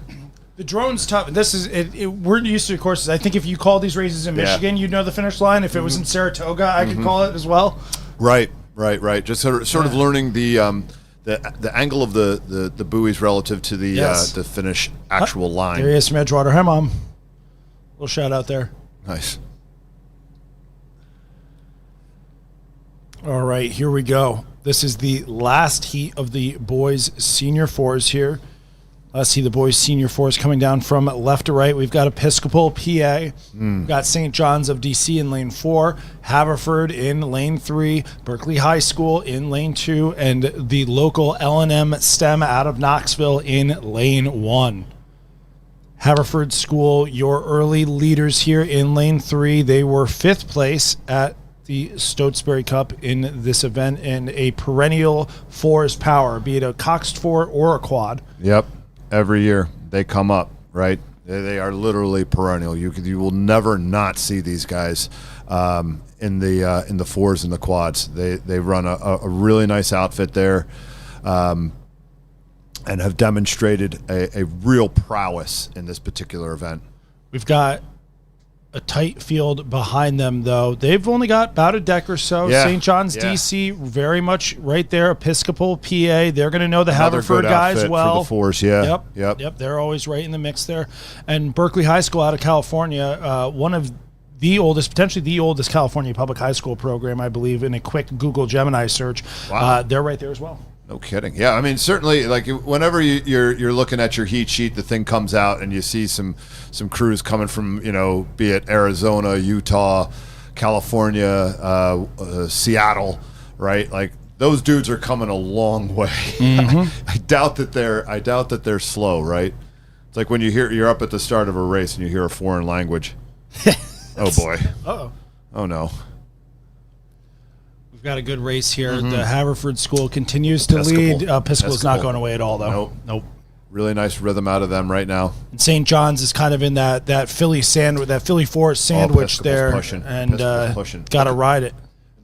The drone's tough. This is we're used to courses. I think if you call these races in Michigan, you'd know the finish line. If it was in Saratoga, I could call it as well. Right. Just sort of learning the angle of the buoys relative to the finish actual line. There he is from Edgewater. Hi, Mom. Little shout out there. Nice. All right, here we go. This is the last heat of the boys' senior 4s here. Let's see the boys' senior 4s coming down from left to right. We've got Episcopal, PA. We've got St. John's of D.C. in lane 4, Haverford in lane 3, Berkeley High School in lane 2, and the local L&M STEM out of Knoxville in lane 1. Haverford School, your early leaders here in lane 3. They were 5th place at the Stotesbury Cup in this event, and a perennial 4's power, be it a coxed 4 or a quad. Yep. Every year they come up, right? They are literally perennial. You will never not see these guys in the 4s and the quads. They run a really nice outfit there, and have demonstrated a real prowess in this particular event. We've got a tight field behind them, though. They've only got about a deck or so. Yeah. St. John's, D.C., very much right there. Episcopal, PA, they're going to know the Haverford guys well. For the 4s, Yep. They're always right in the mix there. And Berkeley High School out of California, one of the oldest, potentially the oldest California public high school program, I believe, in a quick Google Gemini search. Wow. They're right there as well. No kidding. Yeah, I mean, certainly, like whenever you're looking at your heat sheet, the thing comes out and you see some crews coming from, be it Arizona, Utah, California, Seattle, right? Like those dudes are coming a long way. Mm-hmm. I doubt that they're slow, right? It's like when you're up at the start of a race and you hear a foreign language. Oh boy. Uh-oh. Oh no. We've got a good race here. Mm-hmm. The Haverford School continues to lead. Episcopal's not going away at all, though. Nope. Really nice rhythm out of them right now. And St. John's is kind of in that Philly sandwich, that Philly Forest sandwich there, pushing. And got to ride it.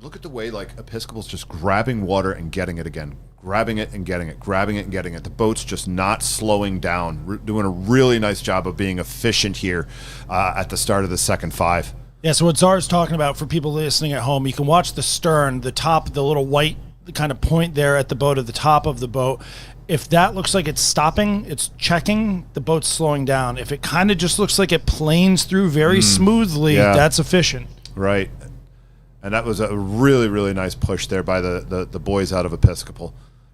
Look at the way Episcopal's just grabbing water and getting it again, grabbing it and getting it, grabbing it and getting it. The boat's just not slowing down. Doing a really nice job of being efficient here at the start of the second 5. Yeah, so what Czar's talking about for people listening at home, you can watch the stern, the top, the little white kind of point there at the boat, at the top of the boat. If that looks like it's stopping, it's checking, the boat's slowing down. If it kind of just looks like it planes through very smoothly, that's efficient. Right. And that was a really, really nice push there by the boys out of Episcopal.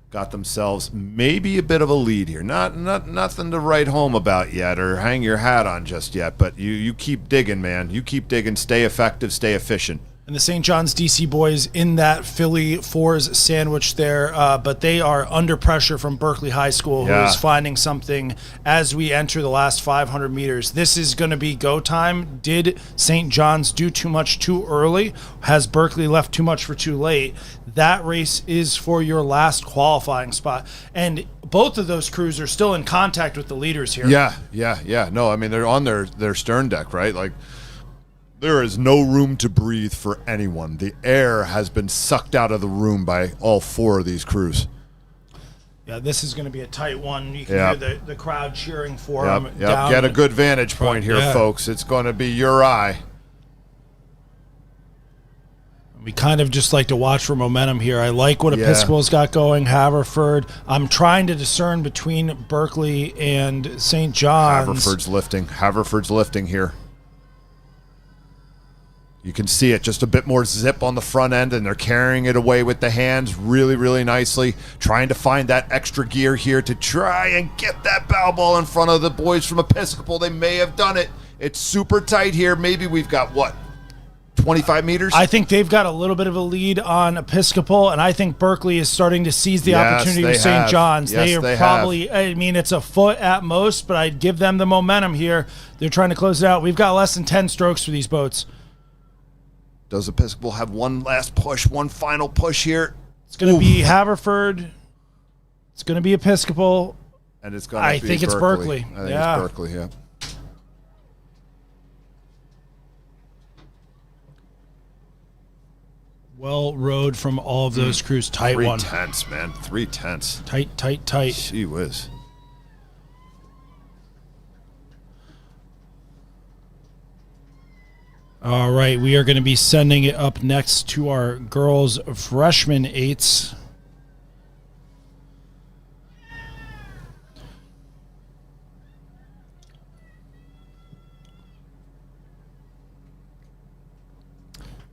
Got themselves maybe a bit of a lead here. Nothing to write home about yet or hang your hat on just yet, but you keep digging, man. You keep digging, stay effective, stay efficient. And the St. John's DC boys in that Philly fours sandwich there, but they are under pressure from Berkeley High School, who is finding something as we enter the last 500 meters. This is going to be go time. Did St. John's do too much too early? Has Berkeley left too much for too late? That race is for your last qualifying spot. And both of those crews are still in contact with the leaders here. Yeah. No, I mean, they're on their stern deck, right? Like, there is no room to breathe for anyone. The air has been sucked out of the room by all four of these crews. Yeah, this is going to be a tight one. You can hear the crowd cheering for them. Get a good vantage point here, folks. It's going to be your eye. We kind of just like to watch for momentum here. I like what Episcopal's got going, Haverford. I'm trying to discern between Berkeley and St. John's. Haverford's lifting here. You can see it, just a bit more zip on the front end, and they're carrying it away with the hands really, really nicely, trying to find that extra gear here to try and get that bow ball in front of the boys from Episcopal. They may have done it. It's super tight here. Maybe we've got, 25 meters? I think they've got a little bit of a lead on Episcopal, and I think Berkeley is starting to seize the opportunity with St. John's. Yes, they are probably, it's a foot at most, but I'd give them the momentum here. They're trying to close it out. We've got less than 10 strokes for these boats. Does Episcopal have one last push, one final push here? It's going to be Haverford. It's going to be Episcopal. And it's going to be I think it's Berkeley. I think it's Berkeley, yeah. Well rode from all of those crews. Tight one. 3/10, man. 3/10. Tight. Gee whiz. All right, we are going to be sending it up next to our girls' freshman eights.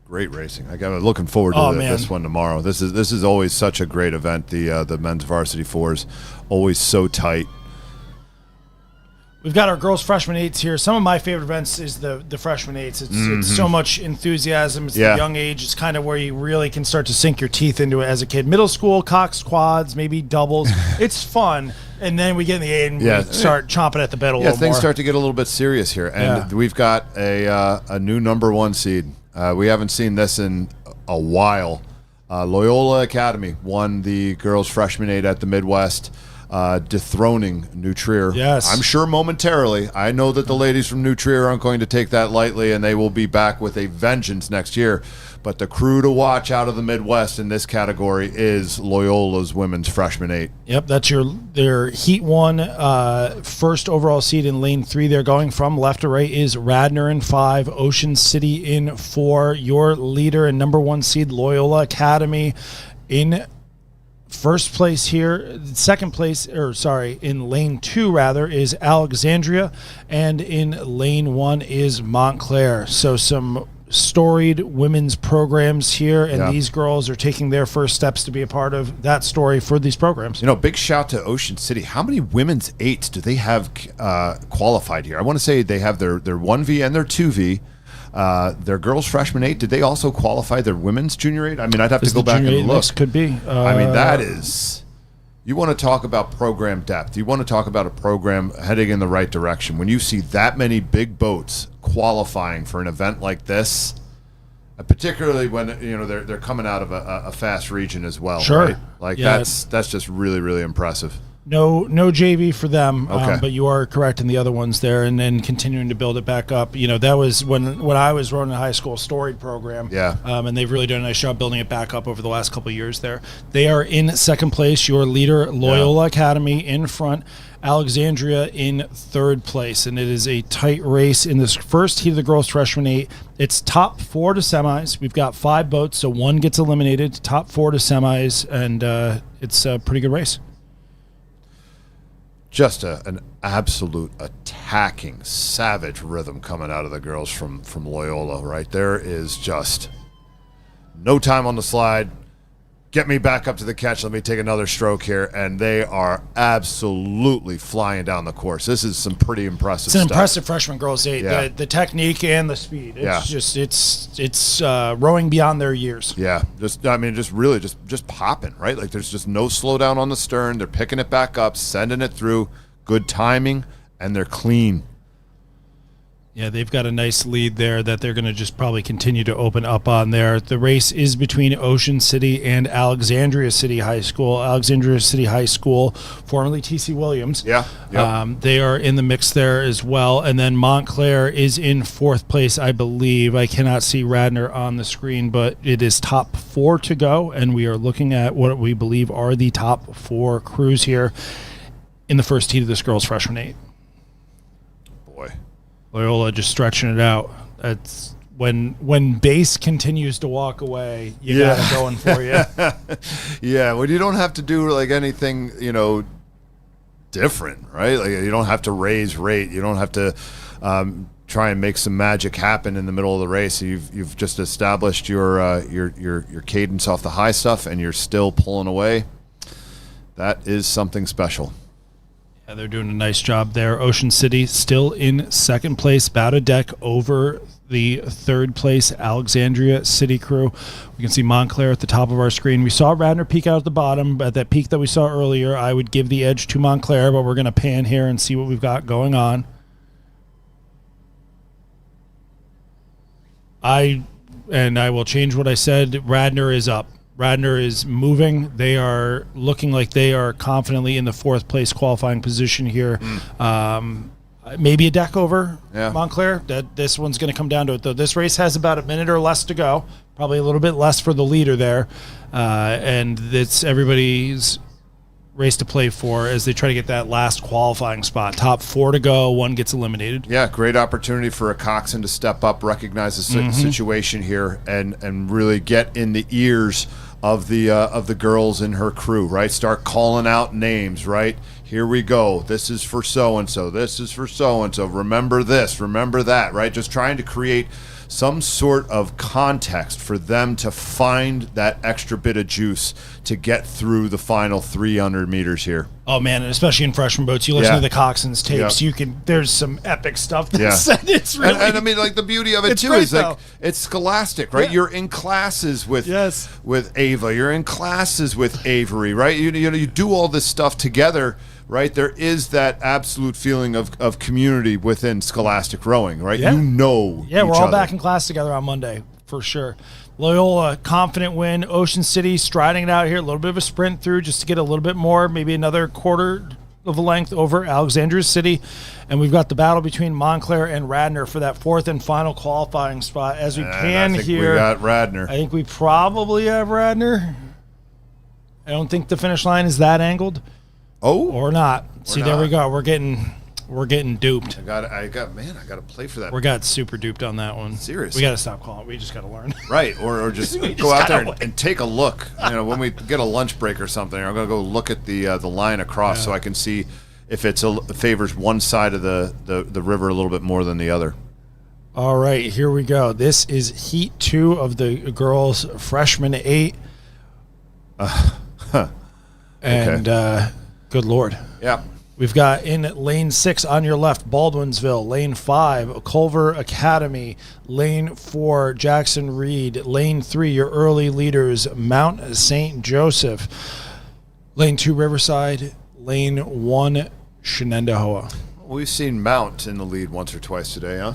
Great racing. I'm looking forward to this one tomorrow. This is always such a great event. The men's varsity fours, always so tight. We've got our girls' freshman eights here. Some of my favorite events is the freshman eights. It's so much enthusiasm. It's the young age. It's kind of where you really can start to sink your teeth into it as a kid. Middle school, cox quads, maybe doubles. It's fun. And then we get in the eight and we start chomping at the bit a little more. Things start to get a little bit serious here. And we've got a new number one seed. We haven't seen this in a while. Loyola Academy won the girls' freshman eight at the Midwest, dethroning New Trier. Yes. I'm sure momentarily. I know that the ladies from New Trier aren't going to take that lightly, and they will be back with a vengeance next year. But the crew to watch out of the Midwest in this category is Loyola's women's freshman eight. Yep, that's their Heat 1 first overall seed in lane 3. They're going from left to right is Radnor in 5, Ocean City in 4. Your leader and number 1 seed Loyola Academy in first place here. Second place, in lane 2 rather, is Alexandria, and in lane 1 is Montclair. So some storied women's programs here, and these girls are taking their first steps to be a part of that story for these programs. Big shout to Ocean City. How many women's eights do they have qualified here? I want to say they have their 1V and their 2V. Their girls freshman eight, did they also qualify their women's junior eight? I mean, I'd have to go back and look. Could be. That is, you want to talk about program depth. You want to talk about a program heading in the right direction. When you see that many big boats qualifying for an event like this, particularly when they're coming out of a fast region as well. Sure, right? Like that's just really, really impressive. No JV for them, okay. But you are correct in the other ones there, and then continuing to build it back up. That was when I was running a high school storied program. Yeah. And they've really done a nice job building it back up over the last couple of years there. They are in second place. Your leader, Loyola Academy, in front. Alexandria in third place, and it is a tight race in this first heat of the girls freshman eight. It's top 4 to semis. We've got 5 boats, so one gets eliminated. Top 4 to semis, and it's a pretty good race. Just an absolute attacking, savage rhythm coming out of the girls from Loyola, right? There is just no time on the slide. get me back up to the catch. Let me take another stroke here. And they are absolutely flying down the course. This is some pretty impressive stuff. It's an impressive freshman girls. The technique and the speed. It's rowing beyond their years. Yeah, just really popping, right? Like there's just no slowdown on the stern. They're picking it back up, sending it through. Good timing, and they're clean. Yeah, they've got a nice lead there that they're going to just probably continue to open up on there. The race is between Ocean City and Alexandria City High School. Alexandria City High School, formerly T.C. Williams. Yeah. Yep. They are in the mix there as well. And then Montclair is in fourth place, I believe. I cannot see Radnor on the screen, but it is top 4 to go, and we are looking at what we believe are the top 4 crews here in the first heat of this girls' freshman 8. Boy. Loyola just stretching it out. That's when base continues to walk away, you got it going for you. Yeah, well, you don't have to do like anything, different, right? Like you don't have to raise rate. You don't have to try and make some magic happen in the middle of the race. You've just established your cadence off the high stuff, and you're still pulling away. That is something special. Yeah, they're doing a nice job there. Ocean City still in second place, about a deck over the third place Alexandria City crew. We can see Montclair at the top of our screen. We saw Radnor peek out at the bottom, but at that peak that we saw earlier, I would give the edge to Montclair, but we're going to pan here and see what we've got going on. I will change what I said. Radnor is up. Radnor is moving. They are looking like they are confidently in the fourth place qualifying position here. Maybe a deck over Montclair. This one's going to come down to it, though. This race has about a minute or less to go, probably a little bit less for the leader there. And it's everybody's race to play for as they try to get that last qualifying spot. Top 4 to go, one gets eliminated. Yeah, great opportunity for a coxswain to step up, recognize the situation here, and really get in the ears of the girls in her crew, right? Start calling out names, right? Here we go. This is for so-and-so. This is for so-and-so. Remember this, remember that, right? Just trying to create some sort of context for them to find that extra bit of juice to get through the final 300 meters here. Oh man, and especially in freshman boats, you listen to the coxswain's tapes. You can. There's some epic stuff that's said. It's really, and I mean, like the beauty of it too is like it's scholastic, right? You're in classes with Ava. You're in classes with Avery, right? You do all this stuff together. Right, there is that absolute feeling of community within scholastic rowing, right? Yeah. We're all back in class together on Monday, for sure. Loyola, confident win. Ocean City striding it out here, a little bit of a sprint through just to get a little bit more, maybe another quarter of a length over Alexandria City. And we've got the battle between Montclair and Radnor for that fourth and final qualifying spot. As we pan here, we got Radnor. I think we probably have Radnor. I don't think the finish line is that angled. Oh, or not. See, there we go. We're getting duped. I got to play for that. We got super duped on that one. Seriously, we got to stop calling. We just got to learn. Right, or just go out there and take a look. When we get a lunch break or something, I'm gonna go look at the line across so I can see if it favors one side of the river a little bit more than the other. All right, here we go. This is Heat 2 of the girls' freshman 8. And good Lord. Yeah. We've got in lane 6 on your left, Baldwinsville. Lane 5, Culver Academy. Lane 4, Jackson Reed. Lane 3, your early leaders, Mount St. Joseph. Lane 2, Riverside. Lane 1, Shenendehowa. We've seen Mount in the lead once or twice today, huh?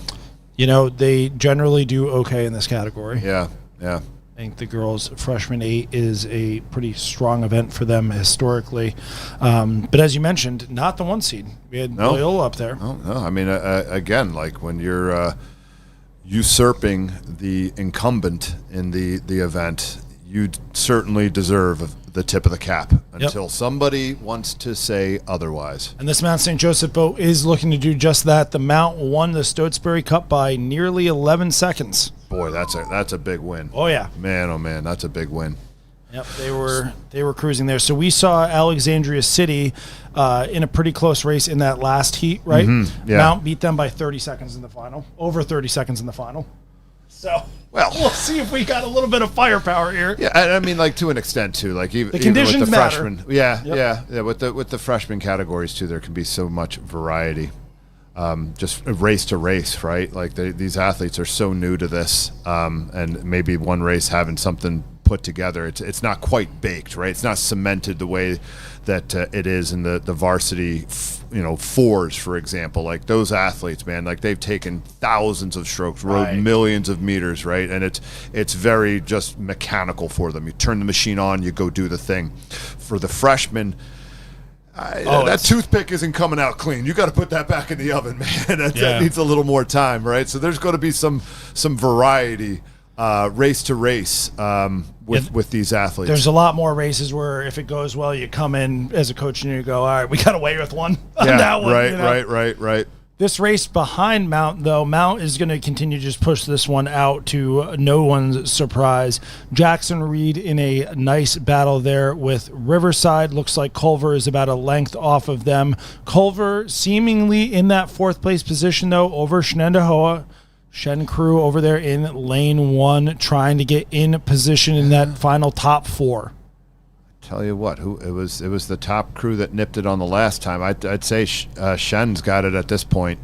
They generally do okay in this category. Yeah. I think the girls' freshman 8 is a pretty strong event for them historically. But as you mentioned, not the 1 seed. We had Loyola up there. No. I mean, again, like when you're usurping the incumbent in the event, you certainly deserve the tip of the cap until somebody wants to say otherwise. And this Mount St. Joseph boat is looking to do just that. The Mount won the Stotesbury Cup by nearly 11 seconds. Boy, that's a big win. Oh yeah, man, that's a big win. Yep, they were cruising there. So we saw Alexandria City in a pretty close race in that last heat, right? Mm-hmm. Yeah. Mount beat them by 30 seconds in the final, over 30 seconds in the final. So Well, we'll see if we got a little bit of firepower here. yeah, I mean, like to an extent too. Like even, The even conditions with the matter. freshmen, yeah. With the freshman categories too, there can be so much variety. Just race to race, right? Like these athletes are so new to this, and maybe one race having something put together. It's not quite baked, right? It's not cemented the way that it is in the varsity, fours, for example. Like those athletes, man, like they've taken thousands of strokes, rode millions of meters, right? And it's very just mechanical for them. You turn the machine on, you go do the thing. For the freshmen, that toothpick isn't coming out clean. You got to put that back in the oven, man. That needs a little more time, right? So there's going to be some variety, race to race, with these athletes. There's a lot more races where if it goes well, you come in as a coach and you go, all right, we got away with one on that one. Right. This race behind Mount, though, Mount is going to continue to just push this one out to no one's surprise. Jackson Reed in a nice battle there with Riverside. Looks like Culver is about a length off of them. Culver seemingly in that fourth place position, though, over Shenandoah. Shen crew over there in lane 1 trying to get in position in that final top 4. Tell you what, it was the top crew that nipped it on the last time. I'd say Shen's got it at this point.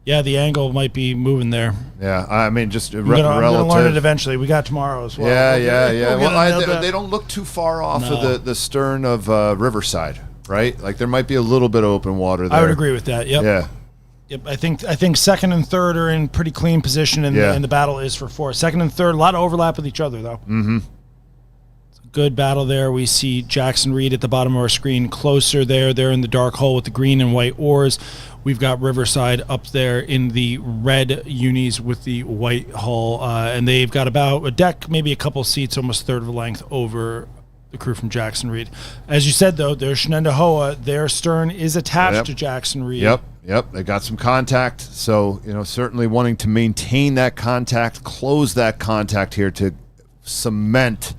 Yeah, the angle might be moving there. Yeah, I mean, just I'm gonna learn it eventually. We got tomorrow as well. Yeah. Well, they don't look too far off of the stern of Riverside, right? Like there might be a little bit of open water there. I would agree with that. Yep. Yeah. Yep. I think second and third are in pretty clean position, and the battle is for 4. Second and third, a lot of overlap with each other, though. Mm-hmm. Good battle there. We see Jackson Reed at the bottom of our screen closer there. They're in the dark hole with the green and white oars. We've got Riverside up there in the red unis with the white hull. And they've got about a deck, maybe a couple seats, almost a third of a length over the crew from Jackson Reed. As you said, though, there's Shenandoah. Their stern is attached to Jackson Reed. Yep. They got some contact. So, certainly wanting to maintain that contact, close that contact here to cement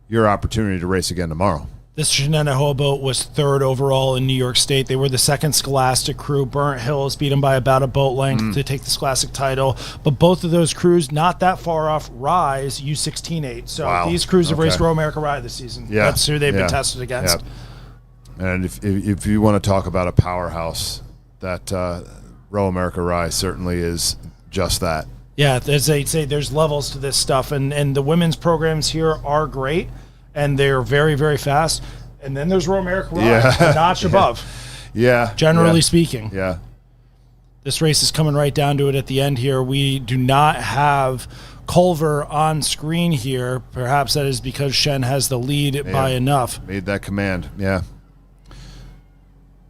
your opportunity to race again tomorrow. This Shenandoah boat was third overall in New York State. They were the second Scholastic crew. Burnt Hills beat them by about a boat length to take the Scholastic title. But both of those crews, not that far off, Rise U16-8. So these crews have raced Row America Rye this season. Yeah. That's who they've been tested against. Yeah. And if you want to talk about a powerhouse, that Row America Rye certainly is just that. Yeah, as they say, there's levels to this stuff, and the women's programs here are great, and they're very, very fast. And then there's Row America Rye, a notch above. Yeah. Generally speaking. Yeah. This race is coming right down to it at the end here. We do not have Culver on screen here. Perhaps that is because Shen has the lead by enough. Made that command, yeah.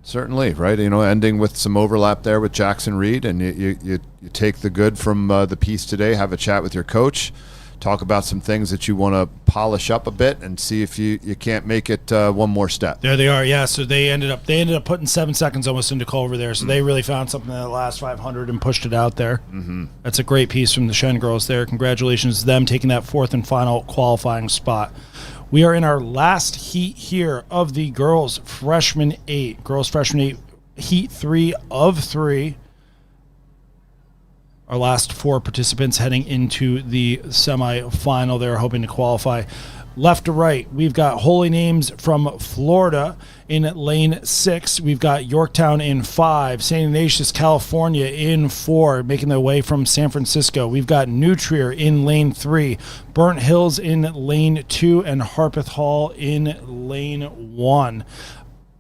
Certainly, right? Ending with some overlap there with Jackson Reed, and you take the good from the piece today, have a chat with your coach, talk about some things that you want to polish up a bit, and see if you can't make it one more step. There they are, yeah. So they ended up putting 7 seconds almost into Culver there. So they really found something in the last 500 and pushed it out there. Mm-hmm. That's a great piece from the Shen girls there. Congratulations to them taking that fourth and final qualifying spot. We are in our last heat here of the girls freshman 8. Girls freshman 8, heat 3 of 3. Our last 4 participants heading into the semifinal. They're hoping to qualify. Left to right, we've got Holy Names from Florida in lane 6. We've got Yorktown in 5. St. Ignatius, California in 4, making their way from San Francisco. We've got New Trier in lane 3. Burnt Hills in lane 2. And Harpeth Hall in lane 1.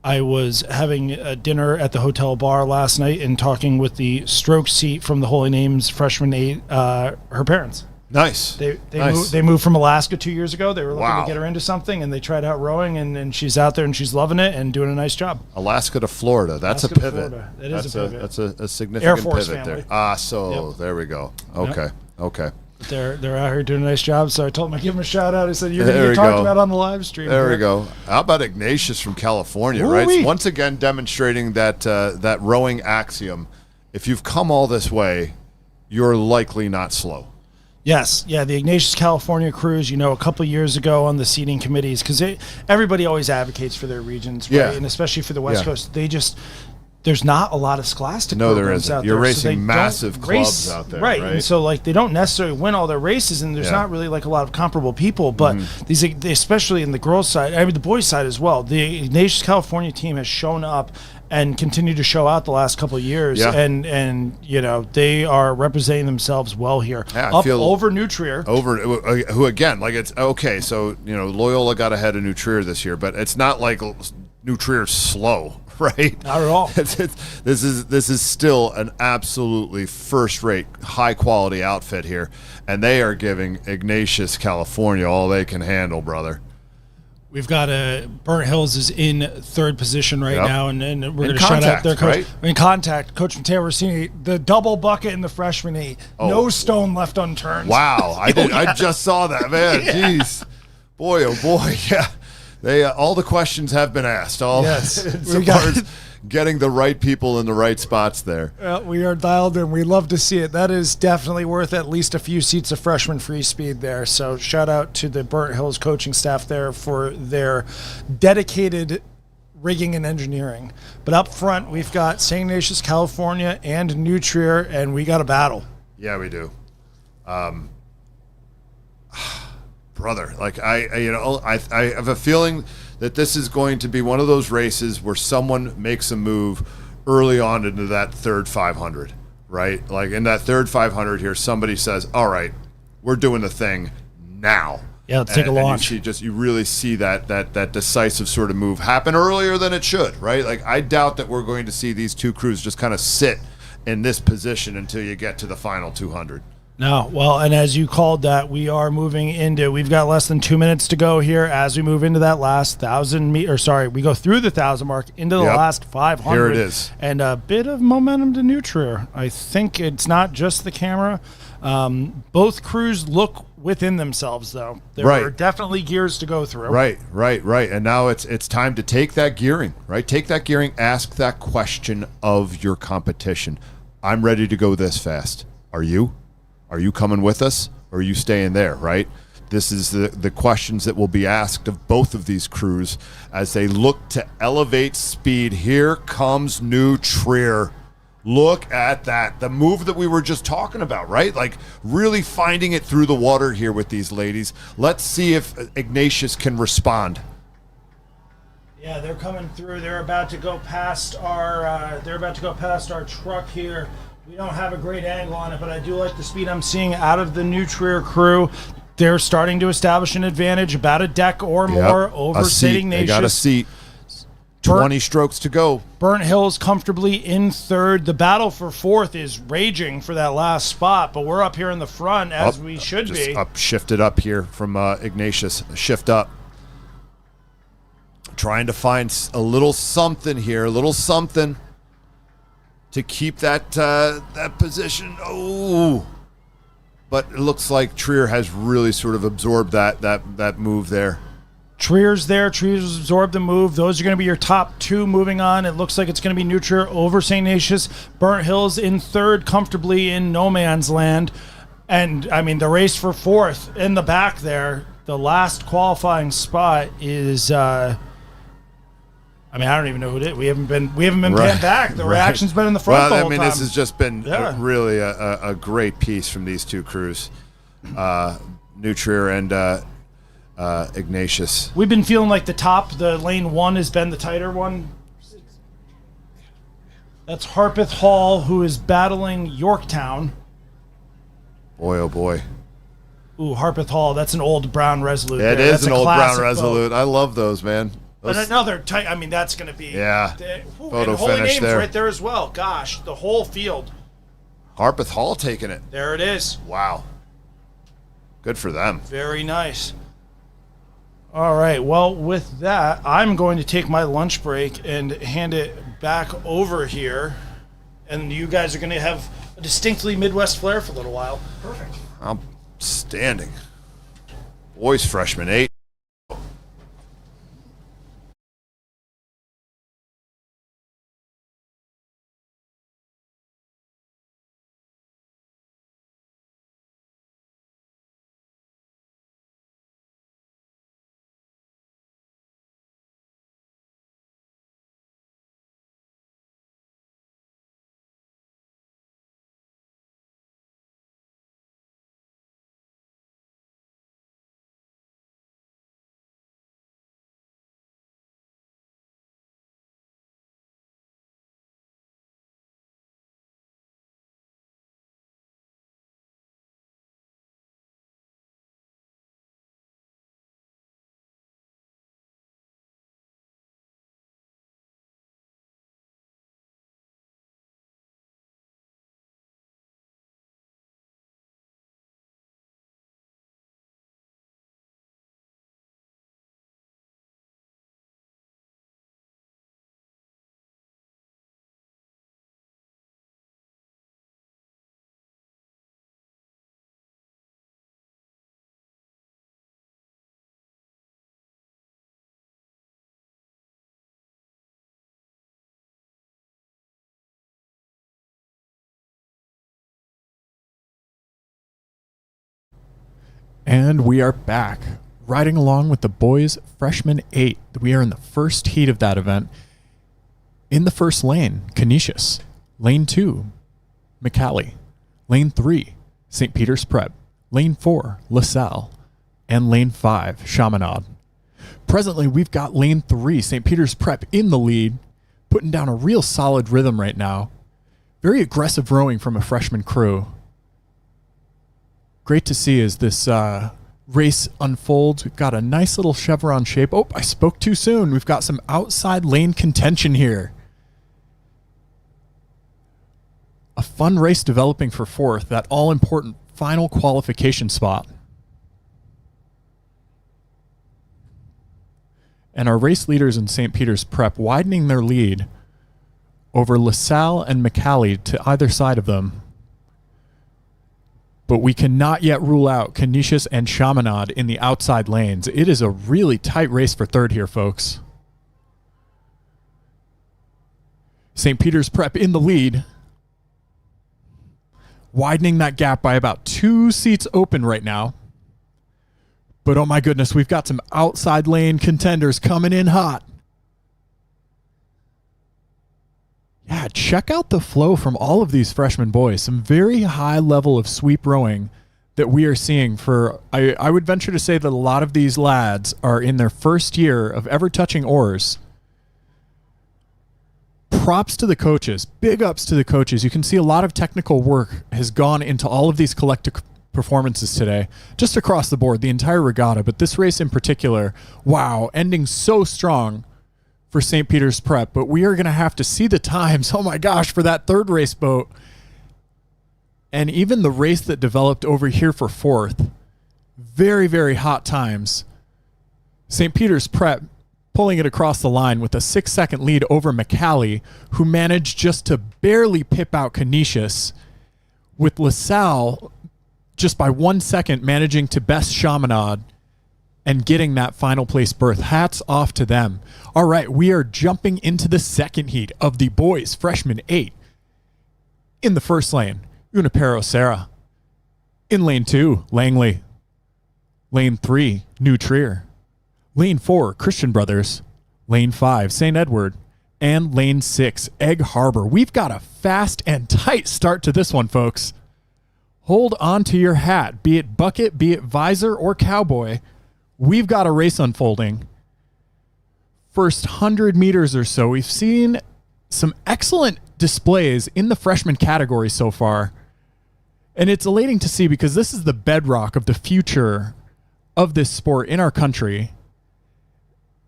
I was having a dinner at the hotel bar last night and talking with the stroke seat from the Holy Names freshman 8, her parents. Nice. They moved from Alaska 2 years ago. They were looking to get her into something, and they tried out rowing, and she's out there, and she's loving it and doing a nice job. Alaska to Florida. That's a pivot. That is a pivot. That's a significant Air Force pivot family. there. There we go. Okay. They're out here doing a nice job, so I told him I'd give them a shout out. I said, you're going to get talked about on the live stream. There we go. How about Ignatius from California, right? Once again demonstrating that rowing axiom. If you've come all this way, you're likely not slow. Yes, yeah, the Ignatius California cruise, a couple of years ago on the seating committees, because everybody always advocates for their regions, right? And especially for the West Coast, there's not a lot of Scholastic No, there programs isn't. out You're there. racing they massive don't clubs out there, right? And so like they don't necessarily win all their races, and there's not really like a lot of comparable people. But these, especially in the girls' side, I mean the boys' side as well. The Ignatius California team has shown up and continue to show out the last couple of years, and you know they are representing themselves well here. Yeah, up over New Trier, who again, like it's okay. So you know Loyola got ahead of New Trier this year, but it's not like New Trier's slow, right? Not at all. This is still an absolutely first-rate, high-quality outfit here, and they are giving Ignatius California all they can handle, brother. We've got Burnt Hills is in third position right now, and we're going to shout out their coach. Right? In contact, Coach Mateo Rossini, the double bucket in the freshman heat. No stone left unturned. Wow, I just saw that, man. Jeez, boy, oh boy, yeah. They all the questions have been asked. As far as getting the right people in the right spots there. We are dialed in. We love to see it. That is definitely worth at least a few seats of freshman free speed there. So shout out to the Burnt Hills coaching staff there for their dedicated rigging and engineering. But up front, we've got St. Ignatius, California, and New Trier, and we got a battle. Yeah, we do. Brother, like I have a feeling that this is going to be one of those races where someone makes a move early on into that third 500, right? Like in that third 500 here, somebody says, "All right, we're doing the thing now." Yeah, let's take a launch. You really see that decisive sort of move happen earlier than it should, right? Like I doubt that we're going to see these two crews just kind of sit in this position until you get to the final 200. No, well, and as you called that, we are moving into, we've got less than 2 minutes to go here as we move into that last 1,000 we go through the 1,000 mark into the last 500. Here it is. And a bit of momentum to New Trier. I think it's not just the camera. Both crews look within themselves, though. There are definitely gears to go through. Right. And now it's time to take that gearing, right? Take that gearing, ask that question of your competition. I'm ready to go this fast. Are you? Are you coming with us, or are you staying there, right? This is the questions that will be asked of both of these crews as they look to elevate speed. Here comes New Trier. Look at that. The move that we were just talking about, right? Like really finding it through the water here with these ladies. Let's see if Ignatius can respond. Yeah, they're coming through. They're about to go past our truck here. We don't have a great angle on it, but I do like the speed I'm seeing out of the New Trier crew. They're starting to establish an advantage, about a deck or more over St. Ignatius. They got a seat. 20 strokes to go. Burnt Hills comfortably in third. The battle for fourth is raging for that last spot, but we're up here in the front as we should be. Shifted up here from Ignatius. Shift up. Trying to find a little something here, a little something to keep that position. Oh, but it looks like Trier has really sort of absorbed that move there. Trier's there. Trier's absorbed the move. Those are going to be your top two moving on. It looks like it's going to be New Trier over St. Ignatius. Burnt Hills in third, comfortably in no man's land. And, I mean, the race for fourth in the back there, the last qualifying spot is I don't even know who it is. We haven't been panned back. The reaction's been in the front the whole time. This has just been really a great piece from these two crews, New Trier and Ignatius. We've been feeling like the lane one has been the tighter one. That's Harpeth Hall, who is battling Yorktown. Boy, oh boy. Ooh, Harpeth Hall. That's an old brown Resolute. It is an old brown Resolute. I love those, man. But another tight. I mean, that's going to be photo and Holy finish Name's there right there as well. Gosh, the whole field. Harpeth Hall taking it. There it is. Wow. Good for them. Very nice. All right. Well, with that, I'm going to take my lunch break and hand it back over here, and you guys are going to have a distinctly Midwest flair for a little while. Perfect. Outstanding. Boys freshman 8. And we are back, riding along with the boys freshman 8. We are in the first heat of that event. In the first lane, Canisius. Lane 2, McCallie. Lane 3, St. Peter's Prep. Lane 4, LaSalle. And lane 5, Chaminade. Presently, we've got lane 3, St. Peter's Prep, in the lead, putting down a real solid rhythm right now. Very aggressive rowing from a freshman crew. Great to see as this race unfolds. We've got a nice little chevron shape. Oh, I spoke too soon. We've got some outside lane contention here. A fun race developing for 4th, that all-important final qualification spot. And our race leaders in St. Peter's Prep widening their lead over LaSalle and McCallie to either side of them. But we cannot yet rule out Canisius and Chaminade in the outside lanes. It is a really tight race for 3rd here, folks. St. Peter's Prep in the lead. Widening that gap by about 2 seats open right now. But oh my goodness, we've got some outside lane contenders coming in hot. Yeah, check out the flow from all of these freshman boys. Some very high level of sweep rowing that we are seeing for, I would venture to say that a lot of these lads are in their first year of ever touching oars. Props to the coaches, big ups to the coaches. You can see a lot of technical work has gone into all of these collective performances today, just across the board, the entire regatta, but this race in particular, wow, ending so strong for St. Peter's Prep, but we are going to have to see the times, oh my gosh, for that 3rd race boat. And even the race that developed over here for 4th, very, very hot times. St. Peter's Prep pulling it across the line with a 6-second lead over McCallie, who managed just to barely pip out Canisius, with LaSalle just by 1 second managing to best Chaminade and getting that final place berth. Hats off to them. All right, we are jumping into the second heat of the boys freshman 8. In the first lane, Junipero Serra. In lane 2, Langley. Lane 3, New Trier. Lane 4, Christian Brothers. Lane 5, St. Edward. And lane 6, Egg Harbor. We've got a fast and tight start to this one, folks. Hold on to your hat, be it bucket, be it visor, or cowboy. We've got a race unfolding. First 100 meters or so, we've seen some excellent displays in the freshman category so far. And it's elating to see because this is the bedrock of the future of this sport in our country.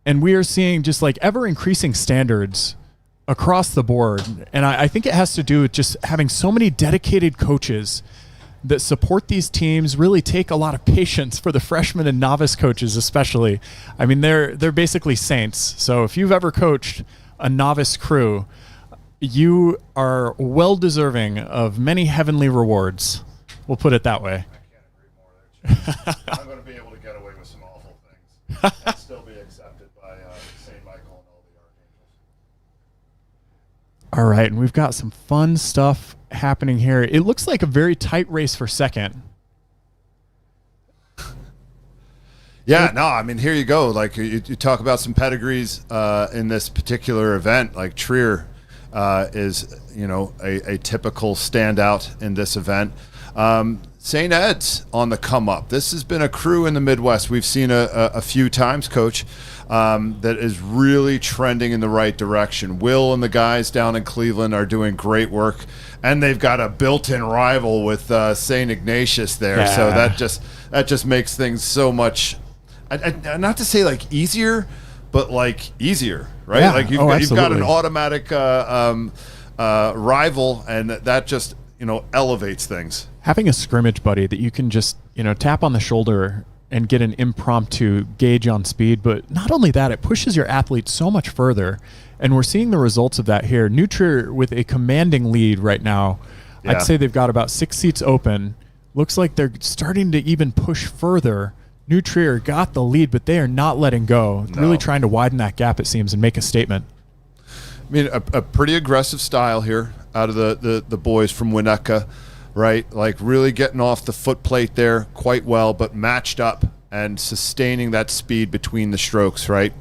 And we are seeing just like ever increasing standards across the board. And I think it has to do with just having so many dedicated coaches that support these teams, really take a lot of patience for the freshmen and novice coaches especially. I mean, they're basically saints. So if you've ever coached a novice crew, you are well deserving of many heavenly rewards. We'll put it that way. I can't agree more there, Chief. I'm going to be able to get away with some awful things and still be accepted by St. Michael and all the archangels. All right, and we've got some fun stuff happening here. It looks like a very tight race for second. Yeah, no, I mean, here you go. Like you talk about some pedigrees in this particular event. Like Trier is, a typical standout in this event. St. Ed's on the come up. This has been a crew in the Midwest we've seen a few times, Coach, that is really trending in the right direction. Will and the guys down in Cleveland are doing great work, and they've got a built-in rival with St. Ignatius there. Yeah. So that just makes things so much, not to say like easier, but like easier, right? Yeah. Like you've got an automatic rival, and that just elevates things. Having a scrimmage buddy that you can just, tap on the shoulder and get an impromptu gauge on speed. But not only that, it pushes your athlete so much further. And we're seeing the results of that here. New Trier with a commanding lead right now. Yeah. I'd say they've got about 6 seats open. Looks like they're starting to even push further. New Trier got the lead, but they are not letting go. No. Really trying to widen that gap, it seems, and make a statement. I mean, a pretty aggressive style here out of the boys from Winnetka. right? Like really getting off the foot plate there quite well, but matched up and sustaining that speed between the strokes, right?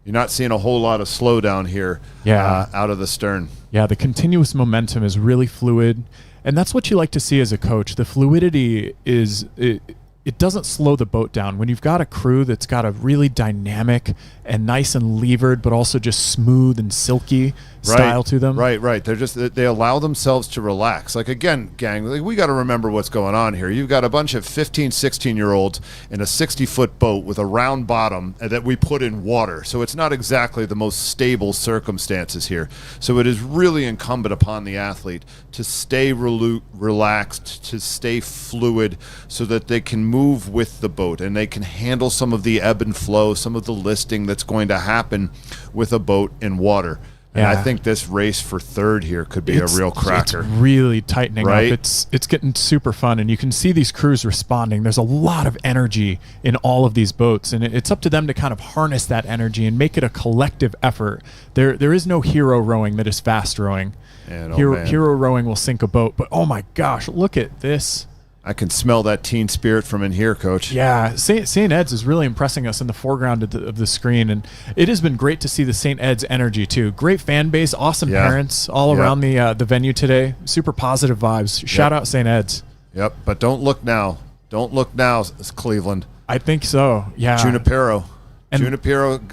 You're not seeing a whole lot of slowdown here out of the stern. Yeah, the continuous momentum is really fluid, and that's what you like to see as a coach. The fluidity is it doesn't slow the boat down. When you've got a crew that's got a really dynamic and nice and levered, but also just smooth and silky style to them. Right. They allow themselves to relax. Like, again, gang, like, we got to remember what's going on here. You've got a bunch of 15, 16-year-olds in a 60-foot boat with a round bottom that we put in water. So it's not exactly the most stable circumstances here. So it is really incumbent upon the athlete to stay relaxed, to stay fluid, so that they can move with the boat and they can handle some of the ebb and flow, some of the listing that's going to happen with a boat in water. And I think this race for third here could be a real cracker. It's really tightening right? up. It's getting super fun, and you can see these crews responding. There's a lot of energy in all of these boats, and it's up to them to kind of harness that energy and make it a collective effort. There is no hero rowing that is fast rowing. And, hero rowing will sink a boat, but oh my gosh, look at this. I can smell that teen spirit from in here, Coach. Yeah, St. Ed's is really impressing us in the foreground of the screen, and it has been great to see the St. Ed's energy too. Great fan base, awesome parents all around the venue today. Super positive vibes. Shout out St. Ed's. Yep, but don't look now. Don't look now, Cleveland. I think so. Yeah. Junipero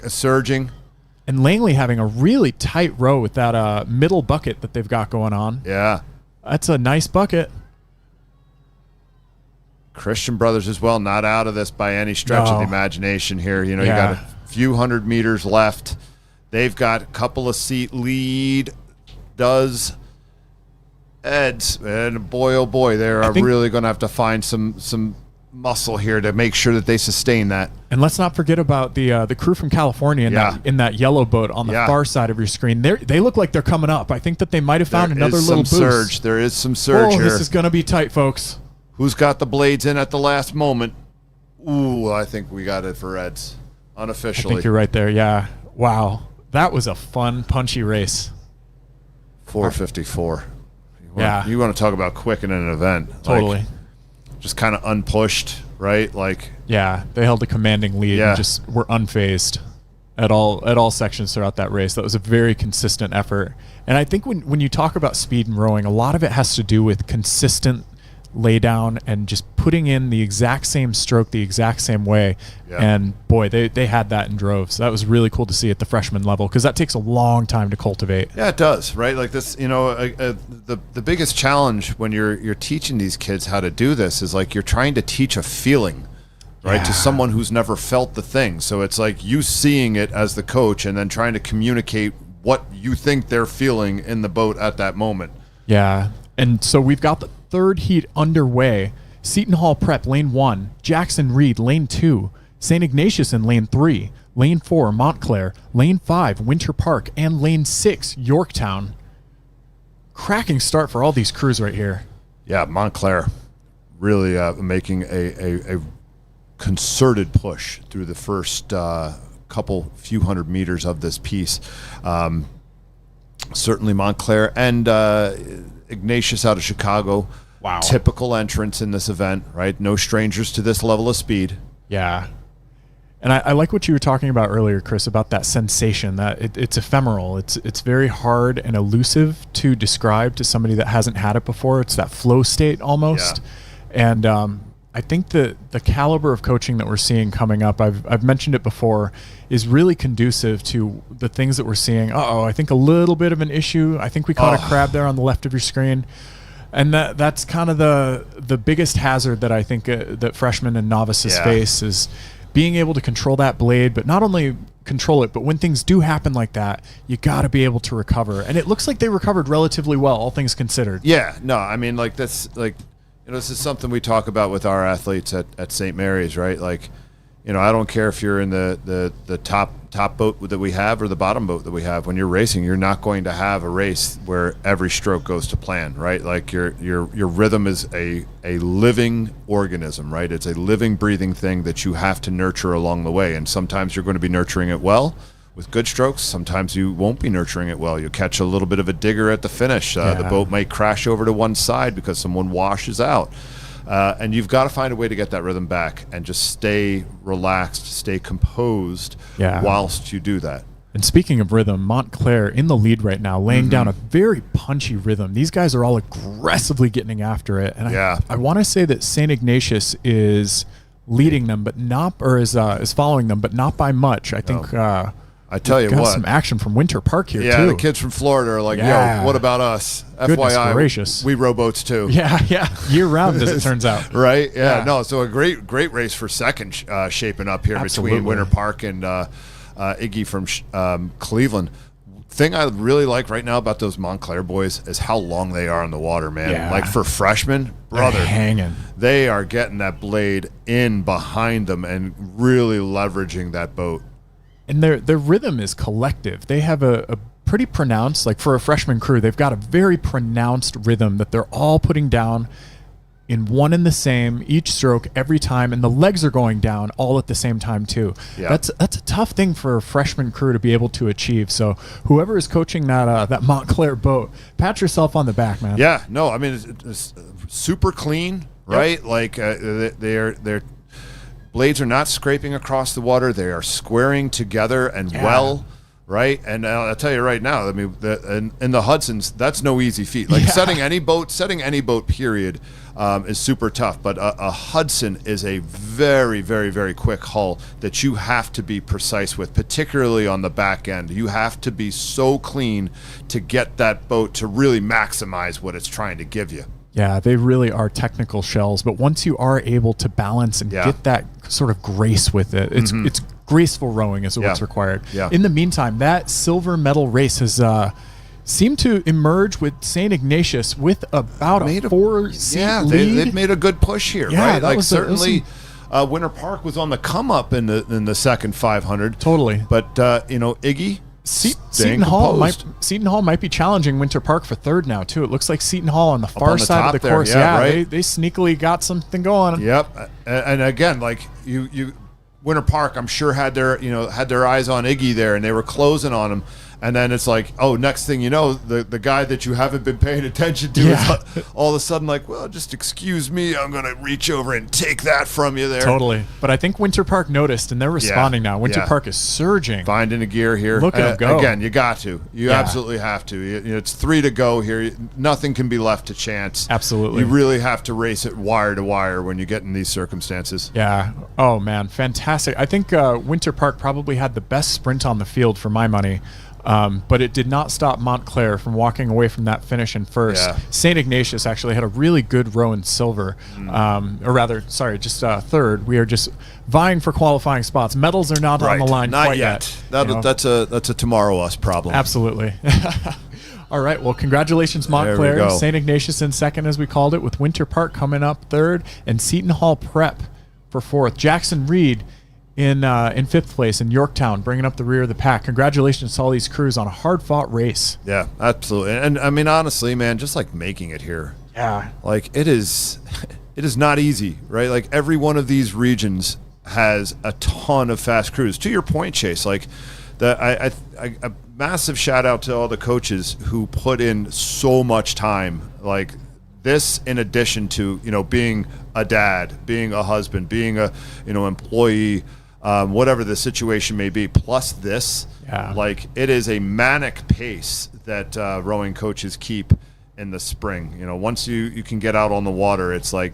surging. And Langley having a really tight row with that middle bucket that they've got going on. Yeah. That's a nice bucket. Christian Brothers as well, not out of this by any stretch of the imagination here. You know, you got a few hundred meters left. They've got a couple of seat lead. Does Eds, and boy, oh boy, they are really going to have to find some muscle here to make sure that they sustain that. And let's not forget about the crew from California in that yellow boat on the far side of your screen. They look like they're coming up. I think that they might have found another little boost. Surge. There is some surge here. This is going to be tight, folks. Who's got the blades in at the last moment? Ooh, I think we got it for Eds, unofficially. I think you're right there, yeah. Wow. That was a fun, punchy race. 4:54. You want to talk about quick in an event. Totally. Like, just kind of unpushed, right? Like, yeah, they held a commanding lead and just were unfazed at all sections throughout that race. That was a very consistent effort. And I think when you talk about speed and rowing, a lot of it has to do with consistent lay down and just putting in the exact same stroke the exact same way. And boy, they had that in droves. So that was really cool to see at the freshman level, because that takes a long time to cultivate. Yeah, it does, right? Like this, you know, the biggest challenge when you're teaching these kids how to do this is like you're trying to teach a feeling, right, to someone who's never felt the thing. So it's like you seeing it as the coach and then trying to communicate what you think they're feeling in the boat at that moment. Yeah. And so we've got the third heat underway. Seton Hall Prep, lane 1. Jackson Reed, lane 2. St. Ignatius in lane 3. Lane 4, Montclair. Lane 5, Winter Park. And lane 6, Yorktown. Cracking start for all these crews right here. Yeah, Montclair really making a concerted push through the first few hundred meters of this piece. Certainly Montclair and Ignatius out of Chicago. Wow. Typical entrance in this event, right? No strangers to this level of speed. Yeah. And I like what you were talking about earlier, Chris, about that sensation, that it's ephemeral. It's very hard and elusive to describe to somebody that hasn't had it before. It's that flow state almost. Yeah. And I think the caliber of coaching that we're seeing coming up, I've mentioned it before, is really conducive to the things that we're seeing. I think a little bit of an issue. I think we caught a crab there on the left of your screen. And that's kind of the biggest hazard that I think that freshmen and novices face, is being able to control that blade, but not only control it, but when things do happen like that, you got to be able to recover. And it looks like they recovered relatively well, all things considered. Yeah, no, I mean, like this, like, you know, this is something we talk about with our athletes at St. Mary's, right? Like, you know, I don't care if you're in the top boat that we have or the bottom boat that we have. When you're racing, you're not going to have a race where every stroke goes to plan, right? Like your rhythm is a living organism, right? It's a living, breathing thing that you have to nurture along the way. And sometimes you're going to be nurturing it well with good strokes, sometimes you won't be nurturing it well. You'll catch a little bit of a digger at the finish. The boat might crash over to one side because someone washes out. And you've got to find a way to get that rhythm back and just stay relaxed, stay composed whilst you do that. And speaking of rhythm, Montclair in the lead right now, laying down a very punchy rhythm. These guys are all aggressively getting after it. And I want to say that St. Ignatius is leading them, but not, or is following them, but not by much. I think I tell you got what, some action from Winter Park here too. Yeah, the kids from Florida are like, yo, what about us? Goodness FYI, gracious. we rowboats too. Yeah, year round as it turns out. Right? Yeah, no, so a great race for second shaping up here between Winter Park and Iggy from Cleveland. Thing I really like right now about those Montclair boys is how long they are on the water, man. Yeah. Like for freshmen, brother, they're hanging. They are getting that blade in behind them and really leveraging that boat. And their rhythm is collective. They have a pretty pronounced, like for a freshman crew, they've got a very pronounced rhythm that they're all putting down in one and the same each stroke every time, and the legs are going down all at the same time too. Yeah. That's a tough thing for a freshman crew to be able to achieve. So whoever is coaching that Montclair boat, pat yourself on the back, man. Yeah, no, I mean it's super clean, right? Yep. Like their blades are not scraping across the water; they are squaring together and well. Right, and I'll tell you right now. I mean, in the Hudsons, that's no easy feat. Like setting any boat, period, is super tough. But a Hudson is a very, very, very quick hull that you have to be precise with, particularly on the back end. You have to be so clean to get that boat to really maximize what it's trying to give you. Yeah, they really are technical shells. But once you are able to balance and get that sort of grace with it, it's graceful rowing is what's required. Yeah. In the meantime, that silver medal race has seemed to emerge with St. Ignatius with about a 4-seat lead. They've made a good push here, right? Like certainly Winter Park was on the come up in the second 500. Totally. But Iggy, Seton Hall might be challenging Winter Park for third now too. It looks like Seton Hall on the far side of the course. Right? They sneakily got something going. Yep. And again, like you Winter Park, I'm sure had their eyes on Iggy there, and they were closing on him. And then it's like, oh, next thing you know, the guy that you haven't been paying attention to is all of a sudden like, well, just excuse me, I'm going to reach over and take that from you there. Totally. But I think Winter Park noticed, and they're responding now. Winter Park is surging. Finding a gear here. Look at them go. Again, you got to. You absolutely have to. It's 3 to go here. Nothing can be left to chance. Absolutely. You really have to race it wire to wire when you get in these circumstances. Yeah. Oh, man. Fantastic. I think Winter Park probably had the best sprint on the field for my money. But it did not stop Montclair from walking away from that finish in first. Yeah. St. Ignatius actually had a really good row in silver, just third. We are just vying for qualifying spots. Medals are not on the line not quite yet. That's a tomorrow us problem. Absolutely. All right. Well, congratulations, Montclair. St. Ignatius in second, as we called it, with Winter Park coming up third, and Seton Hall Prep for fourth. Jackson Reed in fifth place, in Yorktown, bringing up the rear of the pack. Congratulations to all these crews on a hard-fought race. Yeah, absolutely. And I mean, honestly, man, just like making it here. Yeah. Like it is not easy, right? Like every one of these regions has a ton of fast crews. To your point, Chase, like a massive shout out to all the coaches who put in so much time. Like this, in addition to being a dad, being a husband, being a employee. Whatever the situation may be, plus this, like it is a manic pace that rowing coaches keep in the spring. Once you can get out on the water, it's like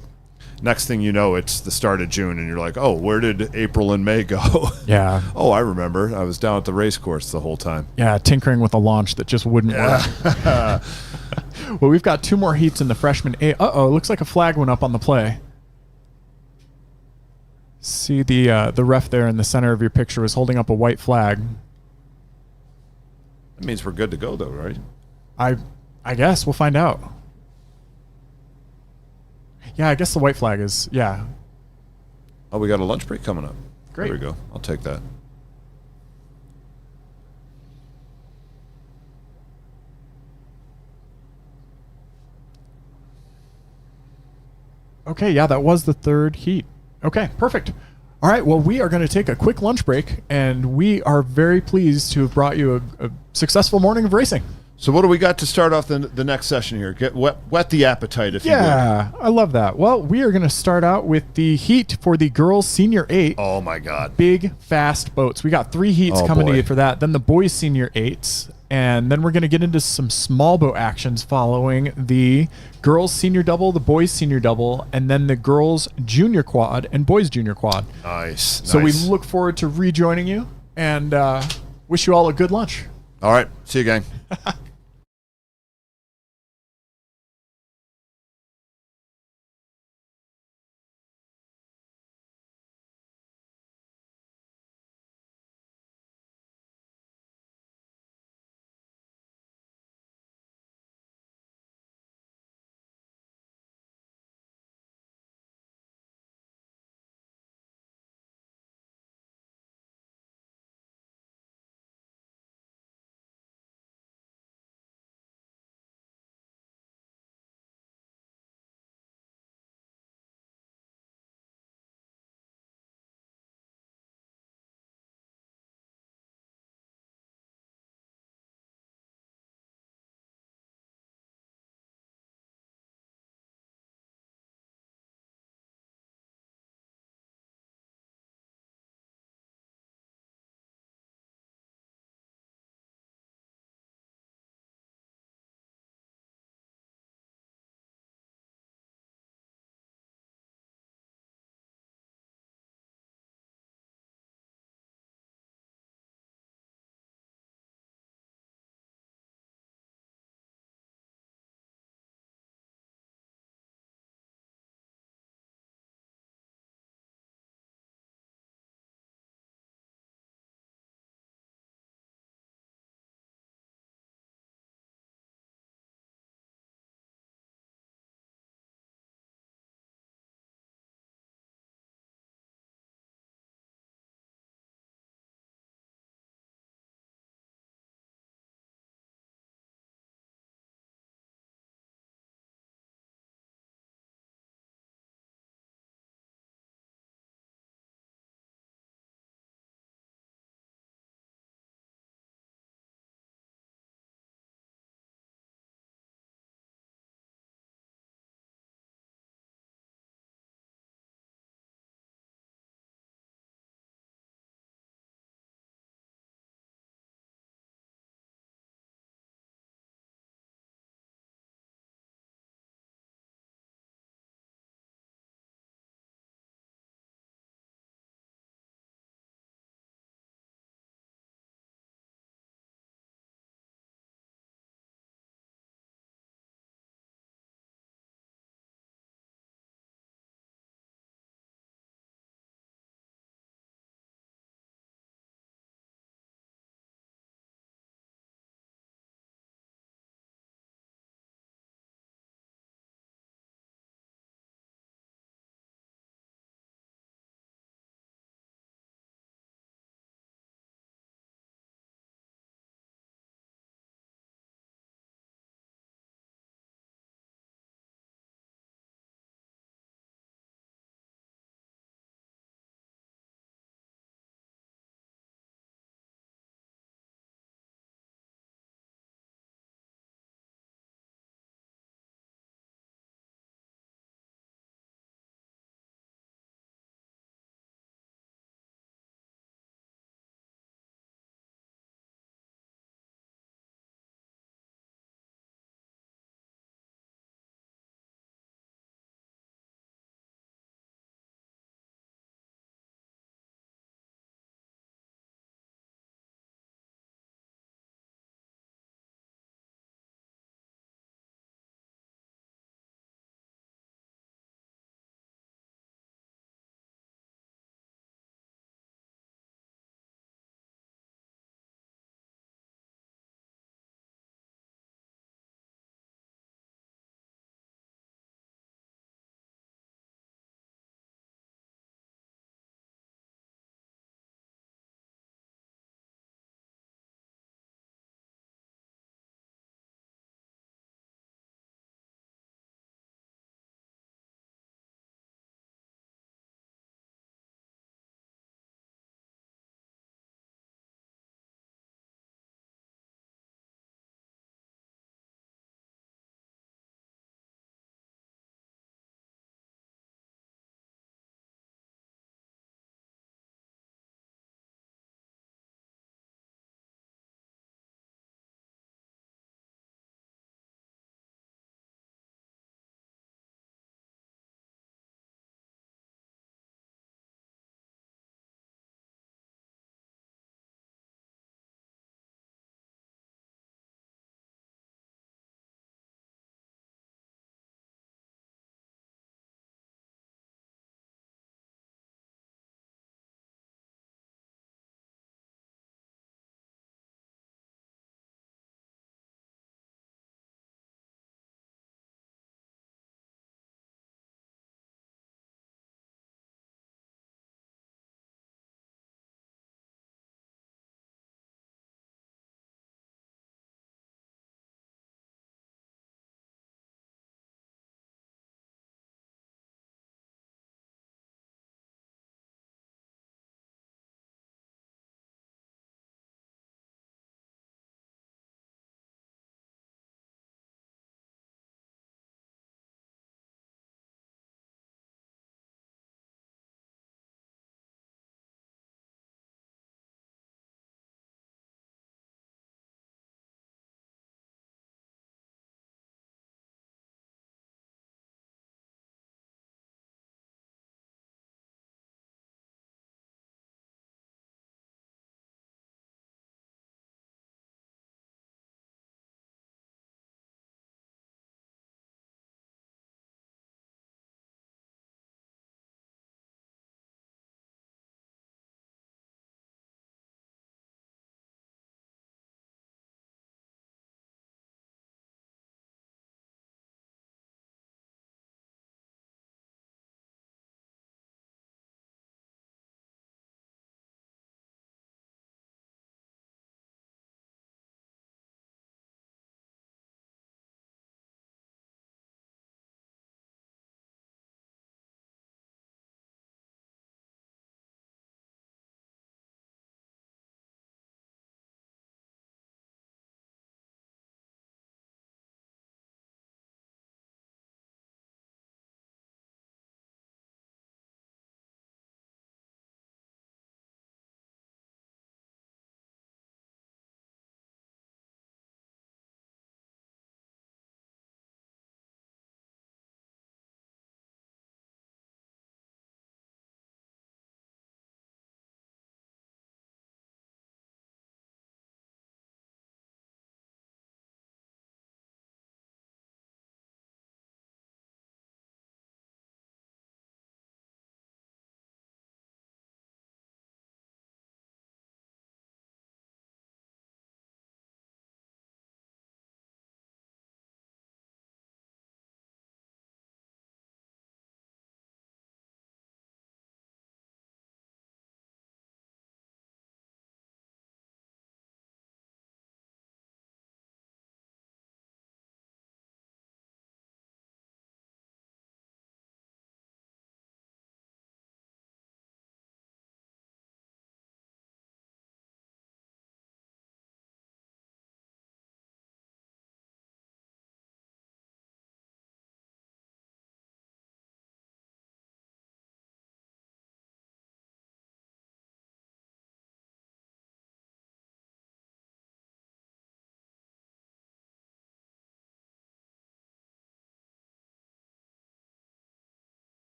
next thing you know, it's the start of June, and you're like, oh, where did April and May go? Yeah. Oh, I remember. I was down at the race course the whole time. Yeah, tinkering with a launch that just wouldn't work. Well, we've got 2 more heats in the freshman A. Looks like a flag went up on the play. See the ref there in the center of your picture is holding up a white flag. That means we're good to go, though, right? I guess we'll find out. Yeah, I guess the white flag is Oh, we got a lunch break coming up. Great. There we go. I'll take that. Okay, yeah, that was the third heat. Okay, perfect. All right, well, we are going to take a quick lunch break, and we are very pleased to have brought you a successful morning of racing. So what do we got to start off the next session here? Get whet the appetite, if you would. Yeah, I love that. Well, we are going to start out with the heat for the girls' senior 8. Oh, my God. Big, fast boats. We got 3 heats coming to you for that. Then the boys' senior 8s. And then we're going to get into some small boat actions following the girls' senior double, the boys' senior double, and then the girls' junior quad and boys' junior quad. Nice. So we look forward to rejoining you and wish you all a good lunch. All right. See you, gang.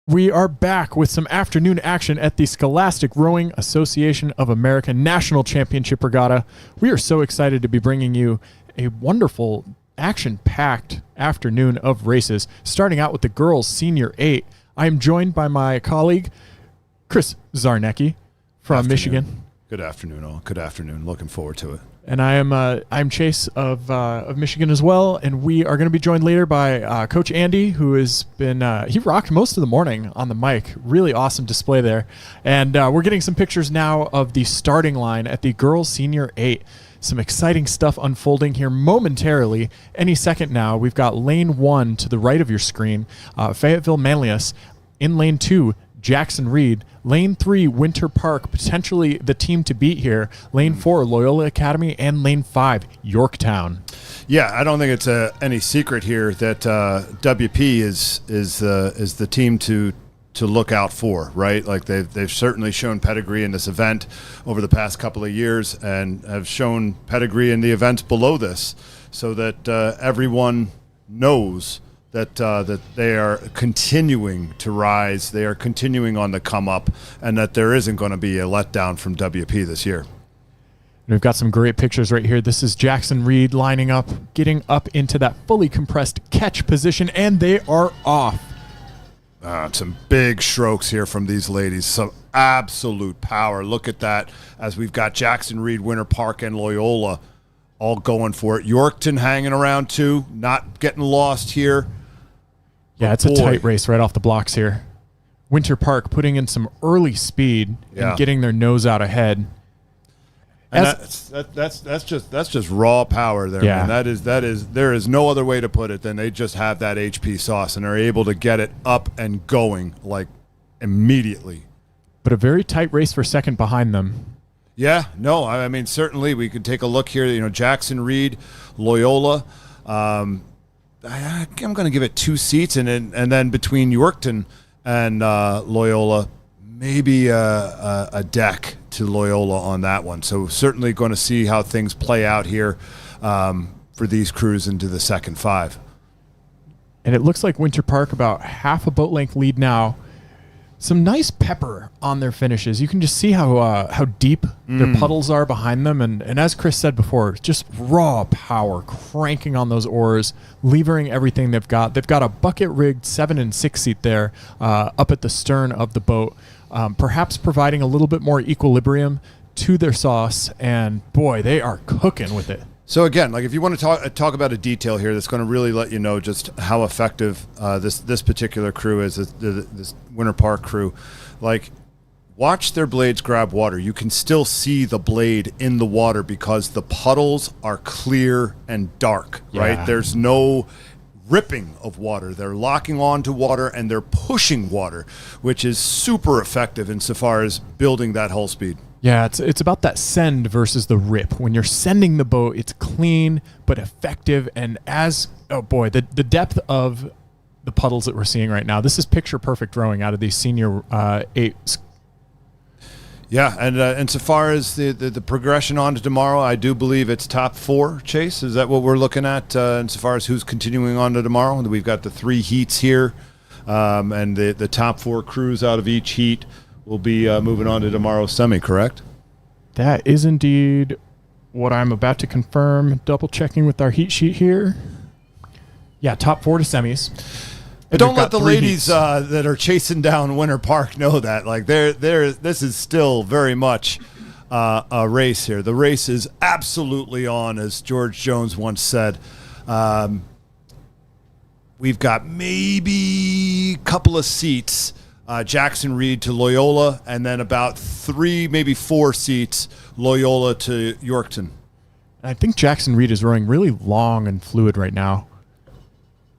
We are back with some afternoon action at the Scholastic Rowing Association of America National Championship Regatta. We are so excited to be bringing you a wonderful action-packed afternoon of races, starting out with the girls' Senior 8. I am joined by my colleague, Chris Zarnecki from Michigan. Good afternoon, all. Good afternoon. Looking forward to it. And I'm Chase of Michigan as well, and we are going to be joined later by Coach Andy, who has been he rocked most of the morning on the mic. Really awesome display there, and we're getting some pictures now of the starting line at the girls' Senior 8. Some exciting stuff unfolding here momentarily. Any second now, we've got lane 1 to the right of your screen, Fayetteville Manlius. In lane 2, Jackson Reed. Lane 3, Winter Park, potentially the team to beat here. Lane 4, Loyola Academy, and lane 5, Yorktown. Yeah, I don't think it's any secret here that WP is the team to look out for, right? Like they've certainly shown pedigree in this event over the past couple of years, and have shown pedigree in the events below this, so that everyone knows that they are continuing to rise, they are continuing on the come up, and that there isn't going to be a letdown from WP this year. We've got some great pictures right here. This is Jackson Reed lining up, getting up into that fully compressed catch position, and they are off. Some big strokes here from these ladies, some absolute power. Look at that, as we've got Jackson Reed, Winter Park, and Loyola all going for it. Yorkton hanging around too, not getting lost here. Yeah, it's a tight race right off the blocks here. Winter Park putting in some early speed and getting their nose out ahead. And that's just raw power there, man. There is no other way to put it than they just have that HP sauce and are able to get it up and going like immediately. But a very tight race for second behind them. Yeah, no, I mean, certainly we could take a look here. You know, Jackson Reed, Loyola. I'm going to give it 2 seats, and then between Yorkton and Loyola, maybe a deck to Loyola on that one. So certainly going to see how things play out here for these crews into the second 5. And it looks like Winter Park about half a boat length lead now. Some nice pepper on their finishes. You can just see how deep their puddles are behind them. And as Chris said before, just raw power cranking on those oars, levering everything they've got. They've got a bucket-rigged 7 and 6 seat there up at the stern of the boat, perhaps providing a little bit more equilibrium to their sauce. And, boy, they are cooking with it. So again, like if you want to talk about a detail here that's going to really let you know just how effective this particular crew is, this Winter Park crew, like watch their blades grab water. You can still see the blade in the water because the puddles are clear and dark, right? There's no ripping of water. They're locking onto water and they're pushing water, which is super effective insofar as building that hull speed. Yeah, it's about that send versus the rip. When you're sending the boat, it's clean but effective. And the depth of the puddles that we're seeing right now, this is picture perfect rowing out of these Senior 8. Yeah, and so far as the progression on to tomorrow, I do believe it's top 4, Chase. Is that what we're looking at insofar as who's continuing on to tomorrow? We've got the 3 heats here, and the top 4 crews out of each heat will be moving on to tomorrow's semi, correct? That is indeed what I'm about to confirm. Double checking with our heat sheet here. Yeah, top 4 to semis. But don't let the ladies that are chasing down Winter Park know that. Like this is still very much a race here. The race is absolutely on, as George Jones once said. We've got maybe a couple of seats. Jackson Reed to Loyola, and then about 3, maybe 4 seats, Loyola to Yorkton. I think Jackson Reed is rowing really long and fluid right now.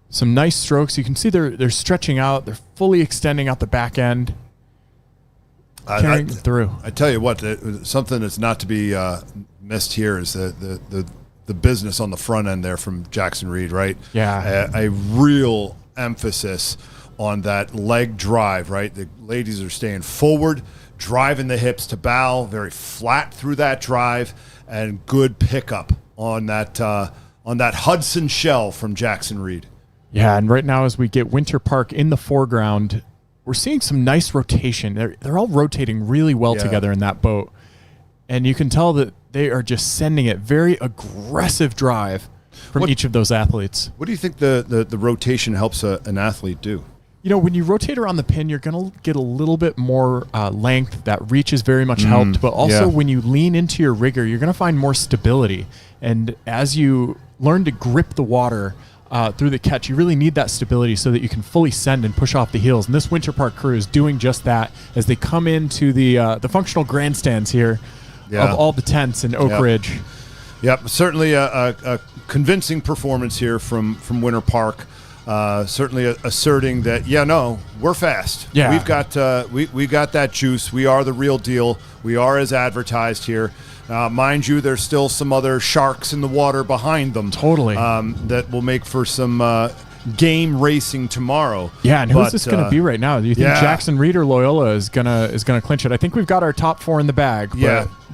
Some nice strokes. You can see they're stretching out. They're fully extending out the back end, carrying them through. I tell you what, something that's not to be missed here is the business on the front end there from Jackson Reed, right? Yeah. A real emphasis on that leg drive, right? The ladies are staying forward, driving the hips to bow, very flat through that drive, and good pickup on that Hudson shell from Jackson Reed. Yeah, and right now as we get Winter Park in the foreground, we're seeing some nice rotation. They're all rotating really well together in that boat. And you can tell that they are just sending it very aggressive drive from each of those athletes. What do you think the rotation helps an athlete do? You know, when you rotate around the pin, you're going to get a little bit more length. That reach is very much helped. But also when you lean into your rigger, you're going to find more stability. And as you learn to grip the water through the catch, you really need that stability so that you can fully send and push off the heels. And this Winter Park crew is doing just that as they come into the functional grandstands here of all the tents in Oak Ridge. Yep, certainly a convincing performance here from Winter Park. Certainly asserting that, we're fast. Yeah. We got that juice. We are the real deal. We are as advertised here. Mind you, there's still some other sharks in the water behind them. Totally. That will make for some game racing tomorrow. Yeah, and who's this going to be right now? Do you think Jackson Reed or Loyola is gonna clinch it? I think we've got our top 4 in the bag.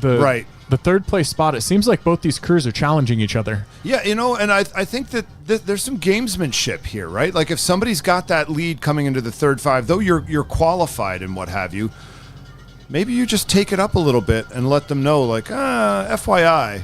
But the third place spot, it seems like both these crews are challenging each other. Yeah, and I think that there's some gamesmanship here, right? Like if somebody's got that lead coming into the third 5, though you're qualified and what have you, maybe you just take it up a little bit and let them know, like, FYI,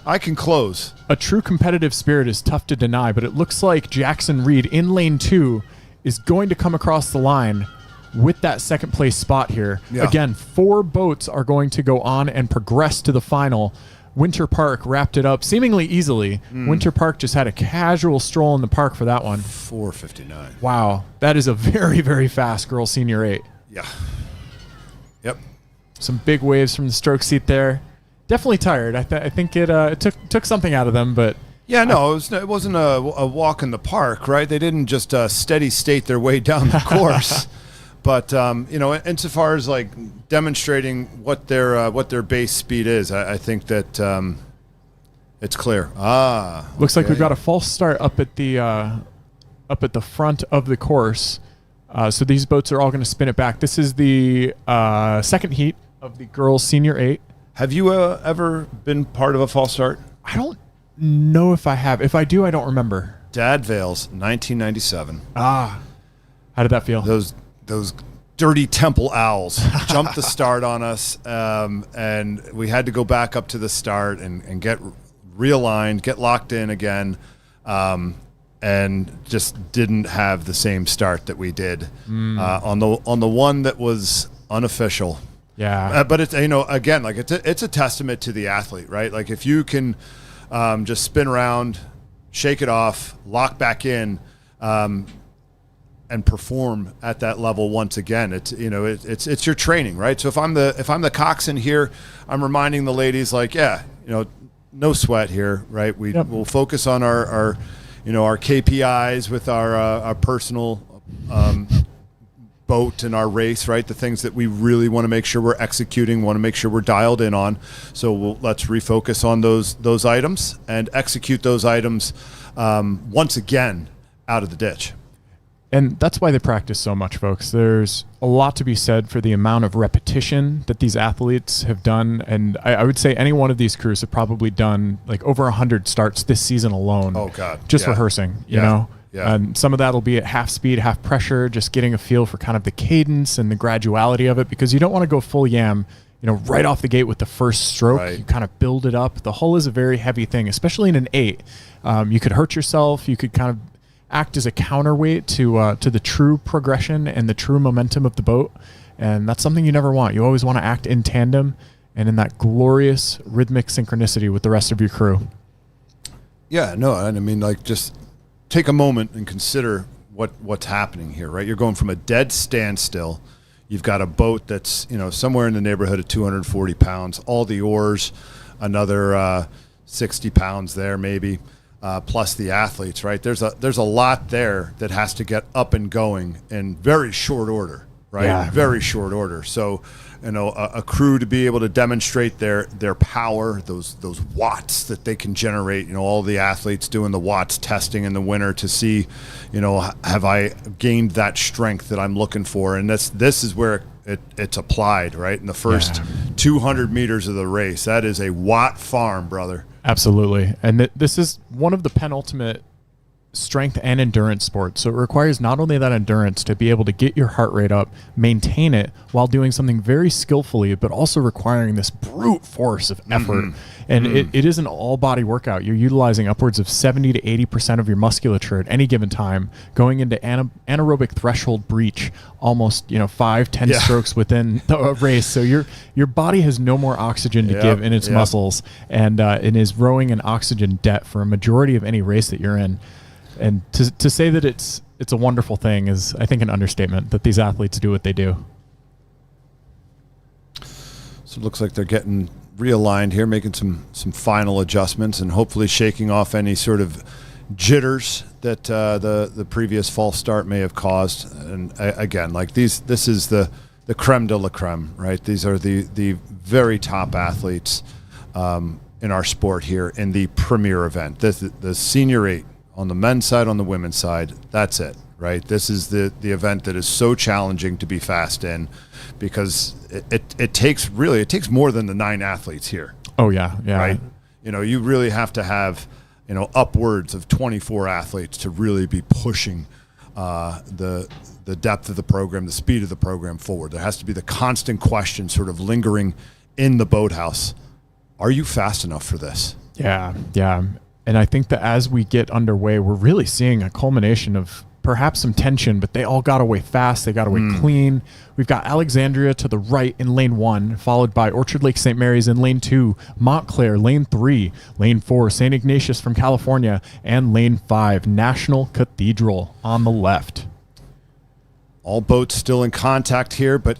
I can close. A true competitive spirit is tough to deny, but it looks like Jackson Reed in lane 2 is going to come across the line with that second place spot here. Yeah. Again, 4 boats are going to go on and progress to the final. Winter Park wrapped it up seemingly easily. Winter Park just had a casual stroll in the park for that one. 4:59. Wow. That is a very, very fast girls senior 8. Yeah. Yep. Some big waves from the stroke seat there. Definitely tired. I think it took something out of them, but yeah, no, it wasn't a walk in the park, right? They didn't just steady state their way down the course. But insofar as like demonstrating what their base speed is, I think that it's clear. Looks like we've got a false start up at the front of the course. So these boats are all going to spin it back. This is the second heat of the girls senior 8. Have you ever been part of a false start? I don't know if I have. If I do, I don't remember. Dad Vales, 1997. How did that feel? Those dirty Temple Owls jumped the start on us, and we had to go back up to the start and get realigned, get locked in again, and just didn't have the same start that we did on the one that was unofficial. Yeah, but it's again, like it's a testament to the athlete, right? Like if you can just spin around, shake it off, lock back in. And perform at that level once again. It's your training, right? So if I'm the coxswain here, I'm reminding the ladies like, no sweat here, right? We'll focus on our KPIs with our personal boat and our race, right? The things that we really want to make sure we're executing, want to make sure we're dialed in on. So let's refocus on those items and execute those items once again out of the ditch. And that's why they practice so much, folks. There's a lot to be said for the amount of repetition that these athletes have done. And I would say any one of these crews have probably done like over 100 starts this season alone. Oh, God. Just rehearsing, you know? Yeah. And some of that will be at half speed, half pressure, just getting a feel for kind of the cadence and the graduality of it, because you don't want to go full yam, right off the gate with the first stroke. Right. You kind of build it up. The hull is a very heavy thing, especially in an 8. You could hurt yourself. You could kind of act as a counterweight to the true progression and the true momentum of the boat. And that's something you never want. You always want to act in tandem and in that glorious rhythmic synchronicity with the rest of your crew. Yeah, no, and I mean, like, just take a moment and consider what's happening here, right? You're going from a dead standstill. You've got a boat that's, somewhere in the neighborhood of 240 pounds, all the oars, another 60 pounds there maybe. Plus the athletes, right? There's a lot there that has to get up and going in very short order, right? Yeah. Very short order. So, a crew to be able to demonstrate their power, those watts that they can generate. All the athletes doing the watts testing in the winter to see, have I gained that strength that I'm looking for? And this is where it's applied, right? In the first 200 meters of the race, that is a watt farm, brother. Absolutely. And this is one of the penultimate strength and endurance sport. So it requires not only that endurance to be able to get your heart rate up, maintain it while doing something very skillfully, but also requiring this brute force of effort. And it is an all body workout. You're utilizing upwards of 70 to 80% of your musculature at any given time, going into anaerobic threshold breach, almost 5-10 strokes within the race. So your body has no more oxygen to give in its muscles, and it is rowing an oxygen debt for a majority of any race that you're in. And to say that it's a wonderful thing is, I think, an understatement, that these athletes do what they do. So it looks like they're getting realigned here, making some final adjustments, and hopefully shaking off any sort of jitters that the previous false start may have caused. And again, like this is the creme de la creme, right? These are the very top athletes in our sport here in the premier event. The Senior 8 on the men's side, on the women's side, that's it, right? This is the event that is so challenging to be fast in, because it takes more than the 9 athletes here. Oh yeah, right. You really have to have upwards of 24 athletes to really be pushing the depth of the program, the speed of the program forward. There has to be the constant question sort of lingering in the boathouse: are you fast enough for this? Yeah. And I think that as we get underway, we're really seeing a culmination of perhaps some tension, but they all got away fast. They got away clean. We've got Alexandria to the right in lane 1, followed by Orchard Lake St. Mary's in lane 2, Montclair lane 3, lane 4, St. Ignatius from California, and lane 5, National Cathedral on the left. All boats still in contact here, but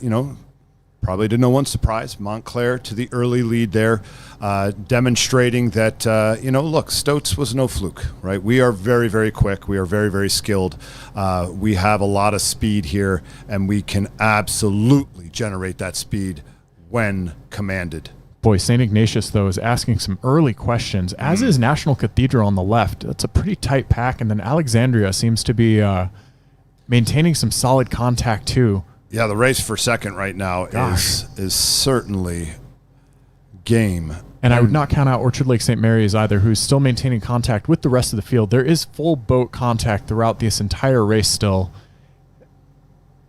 probably to no one's surprise, Montclair to the early lead there, demonstrating that, look, Stotz was no fluke, right? We are very, very quick. We are very, very skilled. We have a lot of speed here, and we can absolutely generate that speed when commanded. Boy, St. Ignatius, though, is asking some early questions, as is National Cathedral on the left. That's a pretty tight pack, and then Alexandria seems to be maintaining some solid contact, too. Yeah, the race for second right now is certainly game. And I would not count out Orchard Lake St. Mary's either, who's still maintaining contact with the rest of the field. There is full boat contact throughout this entire race still.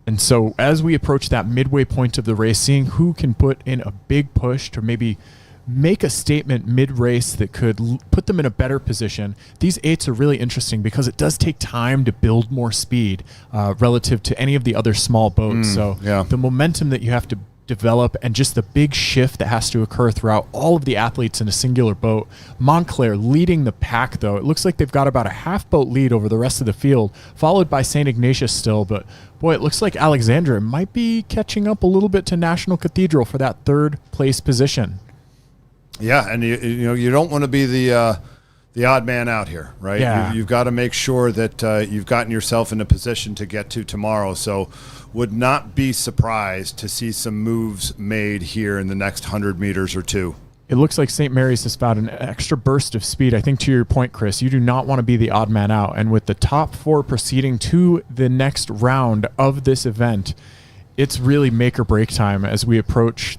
And so as we approach that midway point of the race, seeing who can put in a big push to maybe make a statement mid-race that could put them in a better position. These 8s are really interesting because it does take time to build more speed relative to any of the other small boats. The momentum that you have to develop and just the big shift that has to occur throughout all of the athletes in a singular boat. Montclair leading the pack, though. It looks like they've got about a half boat lead over the rest of the field, followed by St. Ignatius still. But boy, it looks like Alexandria might be catching up a little bit to National Cathedral for that 3rd place position. Yeah, and you don't want to be the odd man out here, right? Yeah. You've got to make sure that you've gotten yourself in a position to get to tomorrow. So would not be surprised to see some moves made here in the next 100 meters or 2. It looks like St. Mary's has found an extra burst of speed. I think to your point, Chris, you do not want to be the odd man out. And with the top 4 proceeding to the next round of this event, it's really make or break time as we approach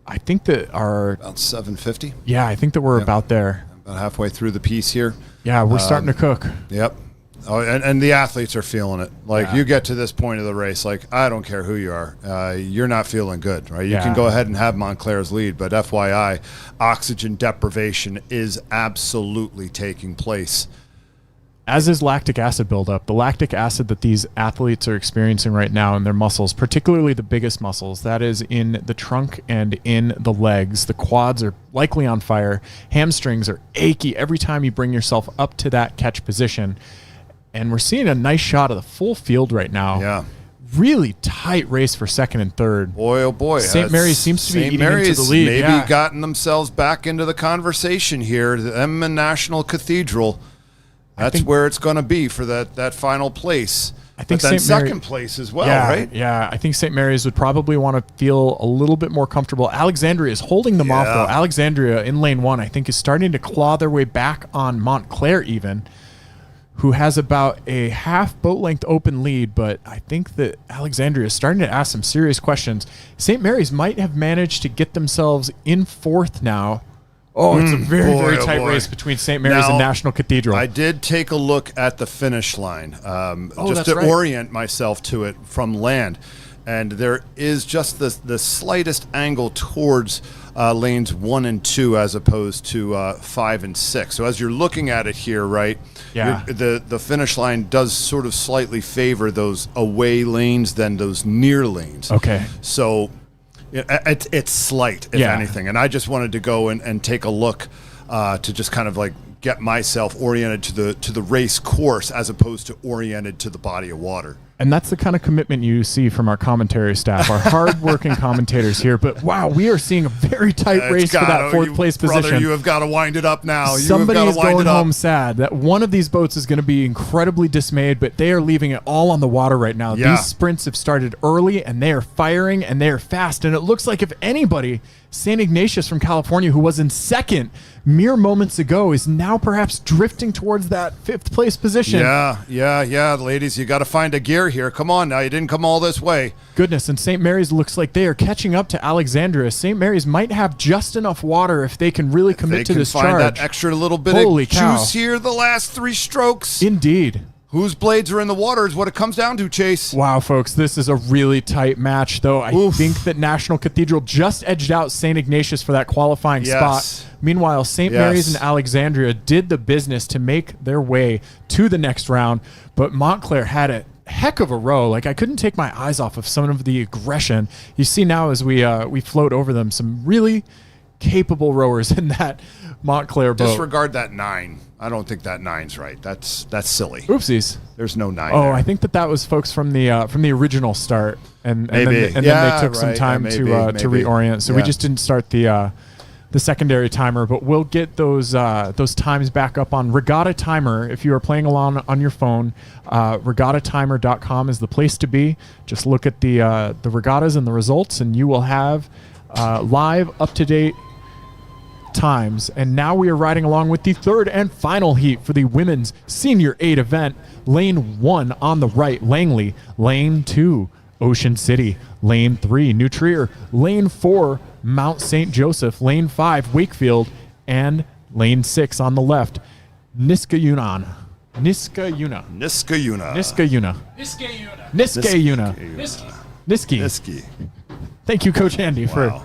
I think that about 7:50. Yeah, I think that we're about there. About halfway through the piece here. Yeah, we're starting to cook. Yep. Oh, and the athletes are feeling it. You get to this point of the race, I don't care who you are, you're not feeling good, right? You can go ahead and have Montclair's lead, but FYI, oxygen deprivation is absolutely taking place. As is lactic acid buildup. The lactic acid that these athletes are experiencing right now in their muscles, particularly the biggest muscles, that is in the trunk and in the legs. The quads are likely on fire. Hamstrings are achy every time you bring yourself up to that catch position. And we're seeing a nice shot of the full field right now. Yeah. Really tight race for 2nd and 3rd. Boy, oh boy. St. Mary's seems to be eating into the lead. Maybe gotten themselves back into the conversation here. Them and National Cathedral. That's where it's going to be for that final place. I think second place as well, right? Yeah, I think St. Mary's would probably want to feel a little bit more comfortable. Alexandria is holding them off, though. Alexandria in lane 1, I think, is starting to claw their way back on Montclair even, who has about a half boat length open lead, but I think that Alexandria is starting to ask some serious questions. St. Mary's might have managed to get themselves in 4th now Oh, it's a very, boy, very oh tight boy. race between St. Mary's Now, and National Cathedral. I did take a look at the finish line just that's to right. orient myself to it from land. And there is just the slightest angle towards lanes 1 and 2 as opposed to 5 and 6. So as you're looking at it here, right, Yeah. the finish line does sort of slightly favor those away lanes than those near lanes. Okay. So it's slight, if Yeah. anything. And I just wanted to go and take a look to just kind of like get myself oriented to the race course as opposed to oriented to the body of water. And that's the kind of commitment you see from our commentary staff, our hard-working commentators here. But wow, we are seeing a very tight race for that fourth place brother, position. you have got to wind it up now. Somebody you have is got to wind going it up. home sad that one of these boats is going to be incredibly dismayed, but they are leaving it all on the water right now. Yeah. These sprints have started early, and they are firing, and they are fast. And it looks like if anybody, St. Ignatius from California, who was in second mere moments ago, is now perhaps drifting towards that fifth place position. Yeah, ladies, you got to find a gear here. Come on now, you didn't come all this way. Goodness, and St. Mary's looks like they are catching up to Alexandria. St. Mary's might have just enough water if they can really commit to this They can find charge. that extra little bit Holy of cow. juice here the last 3 strokes. Indeed. Whose blades are in the water is what it comes down to, Chase. Wow, folks, this is a really tight match, though. I think that National Cathedral just edged out St. Ignatius for that qualifying spot. Meanwhile, St. Mary's and Alexandria did the business to make their way to the next round, but Montclair had a heck of a row. Like, I couldn't take my eyes off of some of the aggression. You see now as we float over them, some really capable rowers in that Montclair boat. Disregard that 9. I don't think that 9's right. That's silly. Oopsies. There's no 9 Oh, there. I think that was folks from the original start, and then Maybe. they Yeah, took some right. time Yeah, to maybe. reorient. So we Yeah. just didn't start the secondary timer, but we'll get those times back up on Regatta Timer. If you are playing along on your phone, regattatimer.com is the place to be. Just look at the regattas and the results, and you will have live, up-to-date times. And now we are riding along with the third and final heat for the women's Senior 8 event. Lane 1 on the right, Langley. Lane 2, Ocean City. Lane 3, New Trier. Lane 4, Mount St. Joseph. Lane 5, Wakefield. And lane 6 on the left, Niskayuna. Niskayuna. Niski. Thank you, Coach Andy, for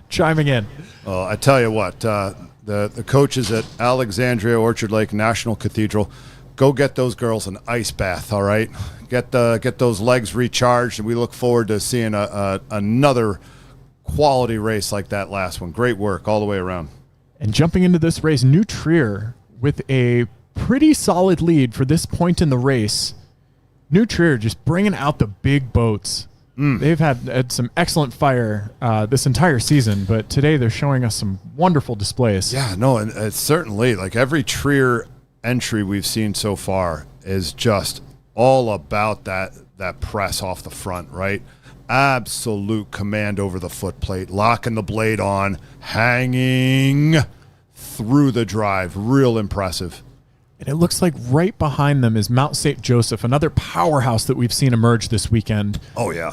chiming in. Well, I tell you what, the coaches at Alexandria Orchard Lake National Cathedral, go get those girls an ice bath, all right? Get those legs recharged, and we look forward to seeing another quality race like that last one. Great work all the way around. And jumping into this race, New Trier with a pretty solid lead for this point in the race. New Trier just bringing out the big boats. They've had some excellent fire this entire season, but today they're showing us some wonderful displays. Yeah, no, and it's certainly like every Trier entry we've seen so far is just all about that press off the front, right? Absolute command over the foot plate, locking the blade on, hanging through the drive. Real impressive. And it looks like right behind them is Mount St. Joseph, another powerhouse that we've seen emerge this weekend. Oh yeah,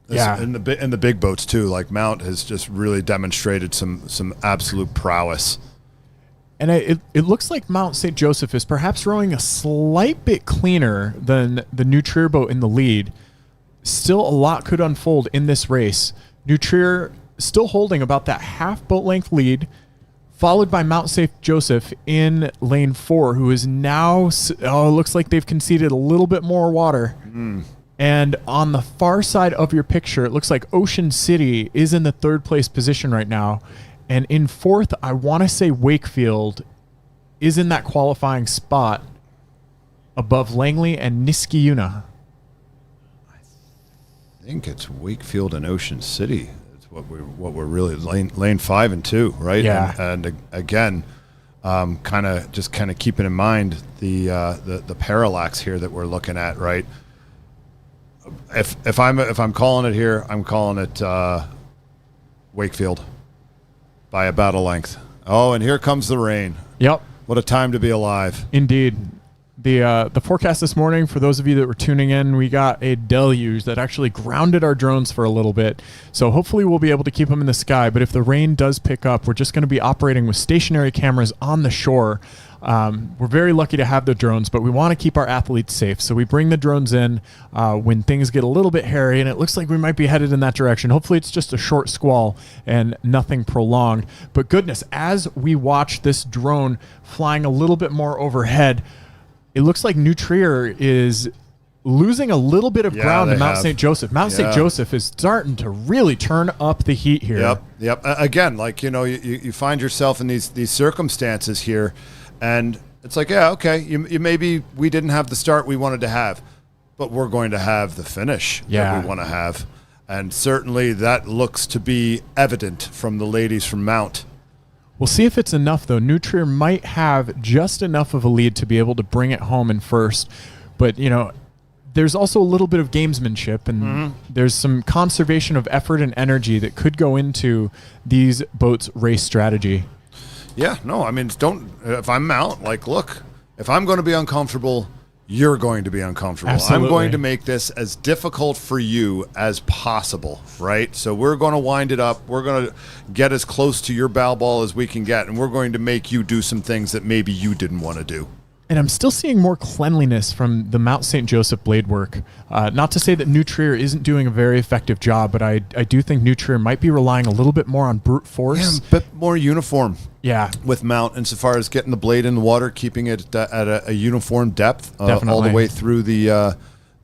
yeah, and the big boats too. Like Mount has just really demonstrated some absolute prowess. And it looks like Mount St. Joseph is perhaps rowing a slight bit cleaner than the New Trier boat in the lead. Still, a lot could unfold in this race. New Trier still holding about that half boat length lead, followed by Mount St. Joseph in lane 4, who is now, looks like they've conceded a little bit more water. And on the far side of your picture, it looks like Ocean City is in the 3rd place position right now. And in 4th, I want to say Wakefield is in that qualifying spot above Langley and Niskayuna. I think it's Wakefield and Ocean City. What we're really lane 5 and 2, right? Yeah. And again, kind of keeping in mind the parallax here that we're looking at, right? If I'm calling it here, I'm calling it Wakefield by about a length. Oh, and here comes the rain. Yep. What a time to be alive. Indeed. The forecast this morning, for those of you that were tuning in, we got a deluge that actually grounded our drones for a little bit. So hopefully we'll be able to keep them in the sky. But if the rain does pick up, we're just going to be operating with stationary cameras on the shore. We're very lucky to have the drones, but we want to keep our athletes safe. So we bring the drones in when things get a little bit hairy, and it looks like we might be headed in that direction. Hopefully it's just a short squall and nothing prolonged. But goodness, as we watch this drone flying a little bit more overhead, it looks like New Trier is losing a little bit of ground to Mount St. Joseph. Mount St. Joseph is starting to really turn up the heat here. Yep. Again, like, you find yourself in these circumstances here, and it's like, you maybe we didn't have the start we wanted to have, but we're going to have the finish that we want to have. And certainly that looks to be evident from the ladies from Mount. We'll see if it's enough, though. New Trier might have just enough of a lead to be able to bring it home in first. But, there's also a little bit of gamesmanship, and there's some conservation of effort and energy that could go into these boats' race strategy. Yeah, no, I mean, if I'm Mount, look, if I'm going to be uncomfortable, you're going to be uncomfortable. Absolutely. I'm going to make this as difficult for you as possible, right? So we're going to wind it up. We're going to get as close to your bow ball as we can get, and we're going to make you do some things that maybe you didn't want to do. And I'm still seeing more cleanliness from the Mount St. Joseph blade work. Not to say that New Trier isn't doing a very effective job, but I do think New Trier might be relying a little bit more on brute force. Yeah, but more uniform. Yeah. With Mount, insofar as getting the blade in the water, keeping it at a uniform depth all the way through the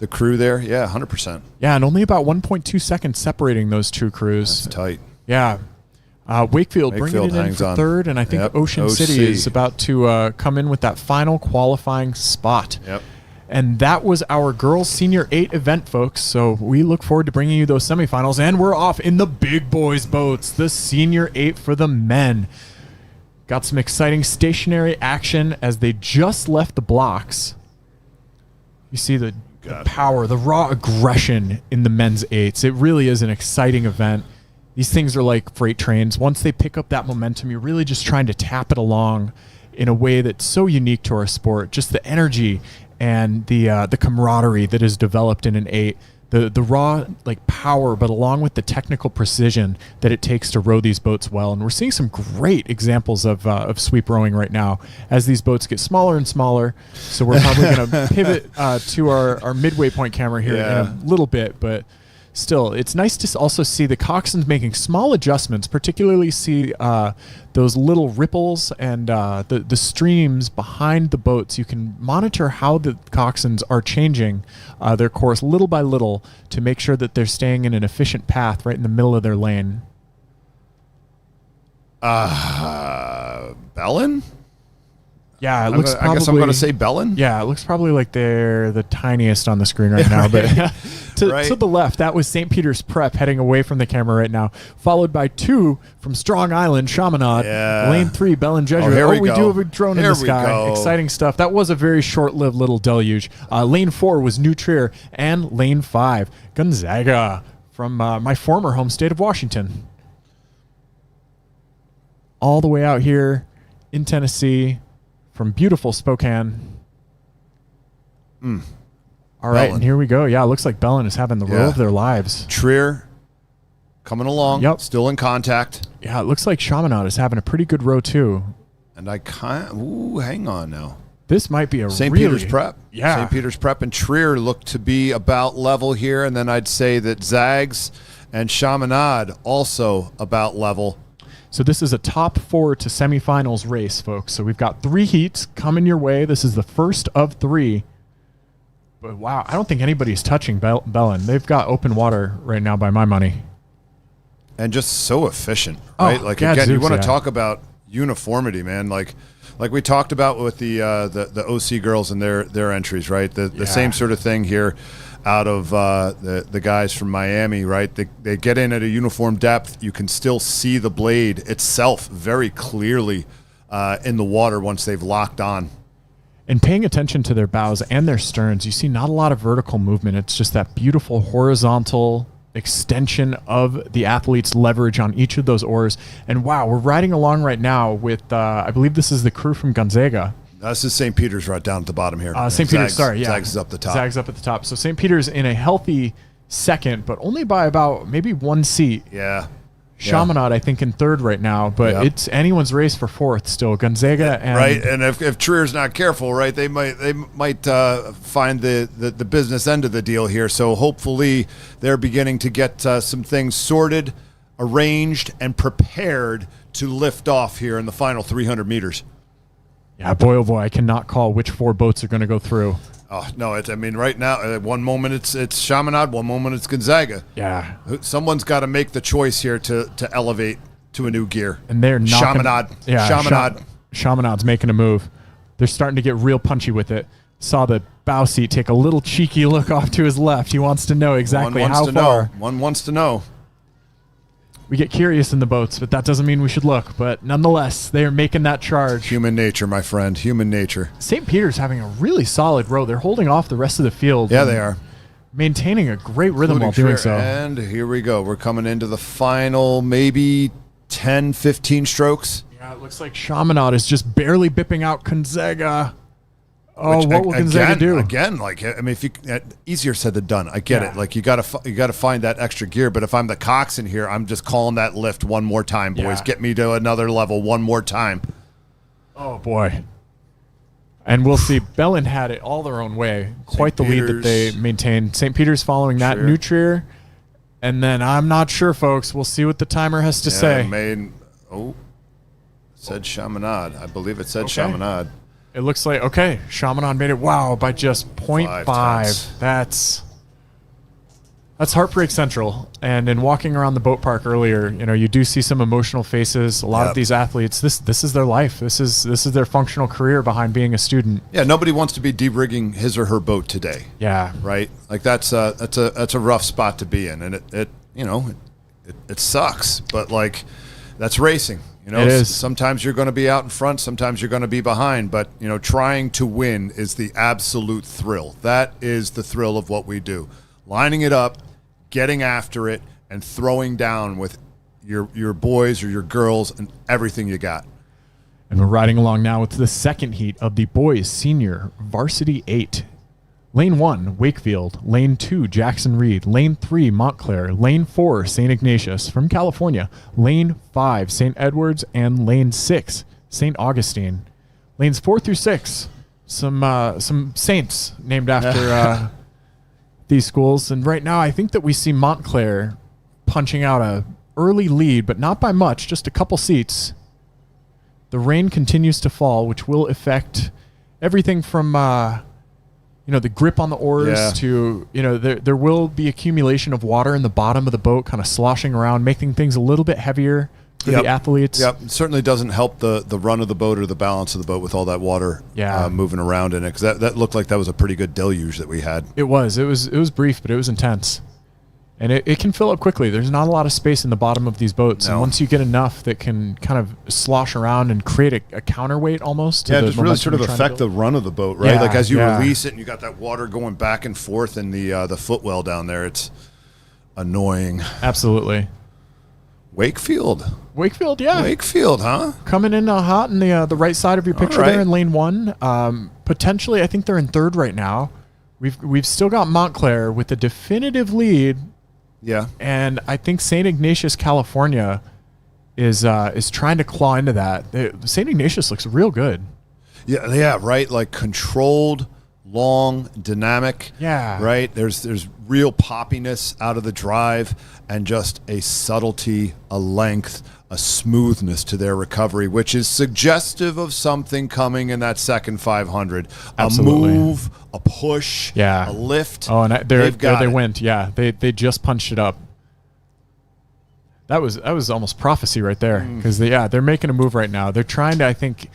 crew there. Yeah, 100%. Yeah, and only about 1.2 seconds separating those two crews. That's tight. Yeah. Wakefield bringing it in for third, and I think Ocean City is about to come in with that final qualifying spot. Yep. And that was our girls senior 8 event, folks. So we look forward to bringing you those semifinals, and we're off in the big boys boats, the senior 8 for the men. Got some exciting stationary action as they just left the blocks. You see the power, the raw aggression in the men's 8s. It really is an exciting event. These things are like freight trains. Once they pick up that momentum, you're really just trying to tap it along in a way that's so unique to our sport. Just the energy and the camaraderie that is developed in an 8. The raw power, but along with the technical precision that it takes to row these boats well. And we're seeing some great examples of sweep rowing right now as these boats get smaller and smaller. So we're probably going to pivot to our midway point camera here in a little bit, but still, it's nice to also see the coxswains making small adjustments, particularly see those little ripples and the streams behind the boats. You can monitor how the coxswains are changing their course little by little to make sure that they're staying in an efficient path right in the middle of their lane. Bellin? Yeah, it looks I guess I'm going to say Bellin. Yeah, it looks probably like they're the tiniest on the screen right now. But to the left, that was St. Peter's Prep heading away from the camera right now, followed by 2 from Strong Island, Chaminade. Yeah. Lane 3, Bellin Jesuit. We do have a drone in the sky. Exciting stuff. That was a very short-lived little deluge. Lane 4 was New Trier, and Lane 5, Gonzaga, from my former home state of Washington. All the way out here in Tennessee, from beautiful Spokane. All right, and here we go. Yeah, it looks like Bellin is having the row of their lives. Trier coming along, still in contact. Yeah, it looks like Chaminade is having a pretty good row too. And hang on now. This might be a St. Peter's Prep. Yeah. St. Peter's Prep and Trier look to be about level here, and then I'd say that Zags and Chaminade also about level. So this is a top 4 to semifinals race, folks. So we've got 3 heats coming your way. This is the first of 3. But wow, I don't think anybody's touching Bellin. They've got open water right now by my money. And just so efficient, right? Again, you want to talk about uniformity, man. Like we talked about with the OC girls and their entries, right? The same sort of thing here out of the guys from Miami, right? They get in at a uniform depth. You can still see the blade itself very clearly in the water once they've locked on. And paying attention to their bows and their sterns, you see not a lot of vertical movement. It's just that beautiful horizontal extension of the athlete's leverage on each of those oars. And wow, we're riding along right now with, I believe this is the crew from Gonzaga. This is St. Peter's right down at the bottom here. St. Peter's, sorry, yeah. Zags is up the top. Zags up at the top. So St. Peter's in a healthy second, but only by about maybe one seat. Yeah. Chaminade, I think, in third right now, but it's anyone's race for fourth still. Gonzaga and right, and if Trier's not careful, right, they might find the business end of the deal here. So hopefully they're beginning to get some things sorted, arranged, and prepared to lift off here in the final 300 meters. Yeah, boy, oh boy, I cannot call which 4 boats are going to go through. Oh, no, right now, one moment it's Chaminade, one moment it's Gonzaga. Yeah. Someone's got to make the choice here to elevate to a new gear. And they're not Chaminade. Yeah, Chaminade. Chaminade's making a move. They're starting to get real punchy with it. Saw the bow seat take a little cheeky look off to his left. He wants to know exactly how far. One wants to know. We get curious in the boats, but that doesn't mean we should look. But nonetheless, they are making that charge. Human nature, my friend. Human nature. St. Peter's having a really solid row. They're holding off the rest of the field. Yeah, they are. Maintaining a great rhythm while doing so. And here we go. We're coming into the final maybe 10, 15 strokes. Yeah, it looks like Chaminade is just barely bipping out Gonzaga. Oh, what will Gonzaga do? Again, like, I mean, if you easier said than done. I get it. Like, you got to find that extra gear. But if I'm the coxswain here, I'm just calling that lift one more time, boys. Yeah. Get me to another level one more time. Oh boy. And we'll see. Bellin had it all their own way. Quite the lead that they maintained. St. Peter's following that. New Trier. And then I'm not sure, folks. We'll see what the timer has to say. Said Chaminade. I believe it said Chaminade. It looks like, Chaminade made it, by just 0.5. That's heartbreak central. And in walking around the boat park earlier, you do see some emotional faces. A lot of these athletes, this is their life. This is their functional career behind being a student. Yeah, nobody wants to be de-rigging his or her boat today. Yeah. Right? Like, that's a rough spot to be in. And it sucks. But, like, that's racing. It is. Sometimes you're going to be out in front, sometimes you're going to be behind, but trying to win is the absolute thrill. That is the thrill of what we do. Lining it up, getting after it, and throwing down with your boys or your girls and everything you got. And we're riding along now with the second heat of the boys senior varsity 8. Lane 1, Wakefield. Lane 2, Jackson Reed. Lane 3, Montclair. Lane 4, St. Ignatius from California. Lane 5, St. Edwards. And Lane 6, St. Augustine. Lanes 4 through 6, some saints named after these schools. And right now I think that we see Montclair punching out a early lead, but not by much, just a couple seats. The rain continues to fall, which will affect everything from the grip on the oars to, there will be accumulation of water in the bottom of the boat kind of sloshing around, making things a little bit heavier for the athletes. Yep, it certainly doesn't help the run of the boat or the balance of the boat with all that water moving around in it, because that looked like that was a pretty good deluge that we had. It was brief, but it was intense. And it can fill up quickly. There's not a lot of space in the bottom of these boats. No. And once you get enough that can kind of slosh around and create a counterweight almost. Yeah, just really sort of affect the run of the boat, right? Like as you release it and you got that water going back and forth in the footwell down there, it's annoying. Absolutely. Wakefield, yeah. Wakefield, huh? Coming in hot in the right side of your picture there in lane 1. Potentially, I think they're in third right now. We've still got Montclair with a definitive lead. Yeah. And I think St. Ignatius, California is trying to claw into that. St. Ignatius looks real good. Yeah, right? Like controlled, long, dynamic. Yeah. Right? There's real poppiness out of the drive and just a subtlety, a length, a smoothness to their recovery, which is suggestive of something coming in that second 500. Absolutely. A move, a push, a lift. Oh, and there they went. Yeah, they just punched it up. That was almost prophecy right there, because they're making a move right now. They're trying to, I think,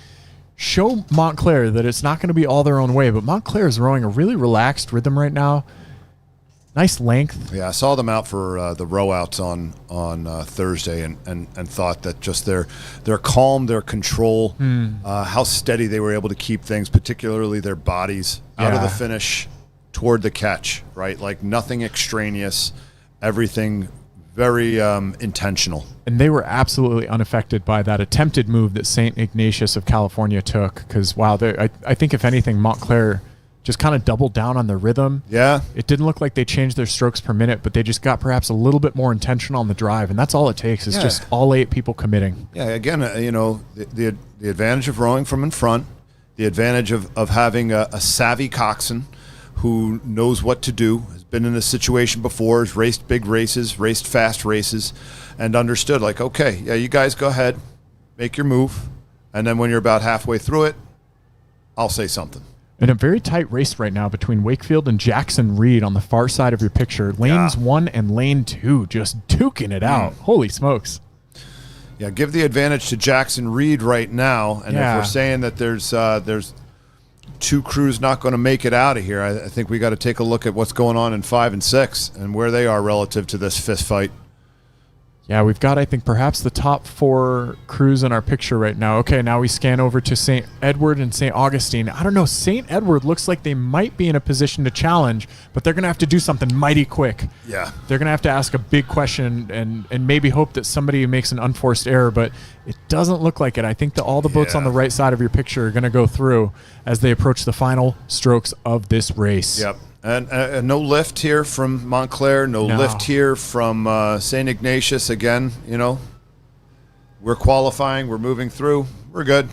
show Montclair that it's not going to be all their own way, but Montclair is rowing a really relaxed rhythm right now. Nice length. Yeah, I saw them out for the row outs on Thursday and thought that just their calm, their control, how steady they were able to keep things, particularly their bodies, out of the finish toward the catch, right? Like nothing extraneous, everything very intentional. And they were absolutely unaffected by that attempted move that St. Ignatius of California took. Because, wow, I think if anything, Montclair just kind of doubled down on their rhythm. Yeah. It didn't look like they changed their strokes per minute, but they just got perhaps a little bit more intentional on the drive. And that's all it takes is just all 8 people committing. Yeah, again, the advantage of rowing from in front, the advantage of having a savvy coxswain who knows what to do, has been in this situation before, has raced big races, raced fast races, and understood, like, okay, yeah, you guys go ahead, make your move, and then when you're about halfway through it, I'll say something. In a very tight race right now between Wakefield and Jackson Reed on the far side of your picture. Lanes 1 and lane 2 just duking it out. Holy smokes. Yeah, give the advantage to Jackson Reed right now. And if we're saying that there's 2 crews not going to make it out of here, I think we got to take a look at what's going on in 5 and 6 and where they are relative to this fist fight. Yeah, we've got, I think, perhaps the top 4 crews in our picture right now. Okay, now we scan over to St. Edward and St. Augustine. I don't know. St. Edward looks like they might be in a position to challenge, but they're going to have to do something mighty quick. Yeah. They're going to have to ask a big question and maybe hope that somebody makes an unforced error, but it doesn't look like it. I think that all the boats on the right side of your picture are going to go through as they approach the final strokes of this race. Yep. And no lift here from Montclair, no lift here from St. Ignatius. Again, we're qualifying, we're moving through, we're good.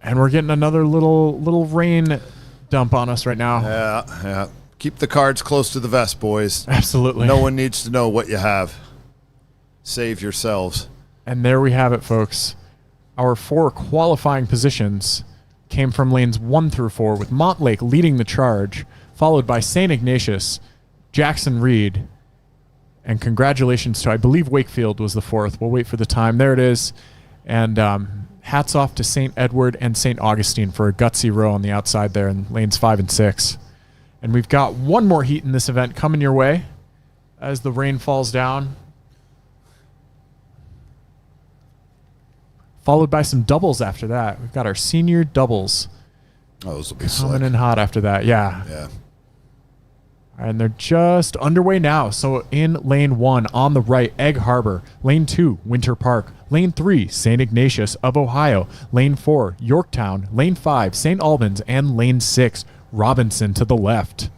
And we're getting another little rain dump on us right now. Yeah. Keep the cards close to the vest, boys. Absolutely. No one needs to know what you have. Save yourselves. And there we have it, folks. Our 4 qualifying positions came from lanes 1 through 4, with Mont Lake leading the charge, followed by St. Ignatius, Jackson Reed, and congratulations to, I believe, Wakefield was the 4th. We'll wait for the time. There it is. And hats off to St. Edward and St. Augustine for a gutsy row on the outside there in lanes 5 and 6. And we've got one more heat in this event coming your way as the rain falls down, followed by some doubles after that. We've got our senior doubles. Oh, those will be coming in hot after that. Yeah. And they're just underway now. So in lane 1 on the right, Egg Harbor. Lane 2, Winter Park. Lane 3, St. Ignatius of Ohio. Lane 4, Yorktown. Lane 5, St. Albans. And lane 6, Robinson to the left.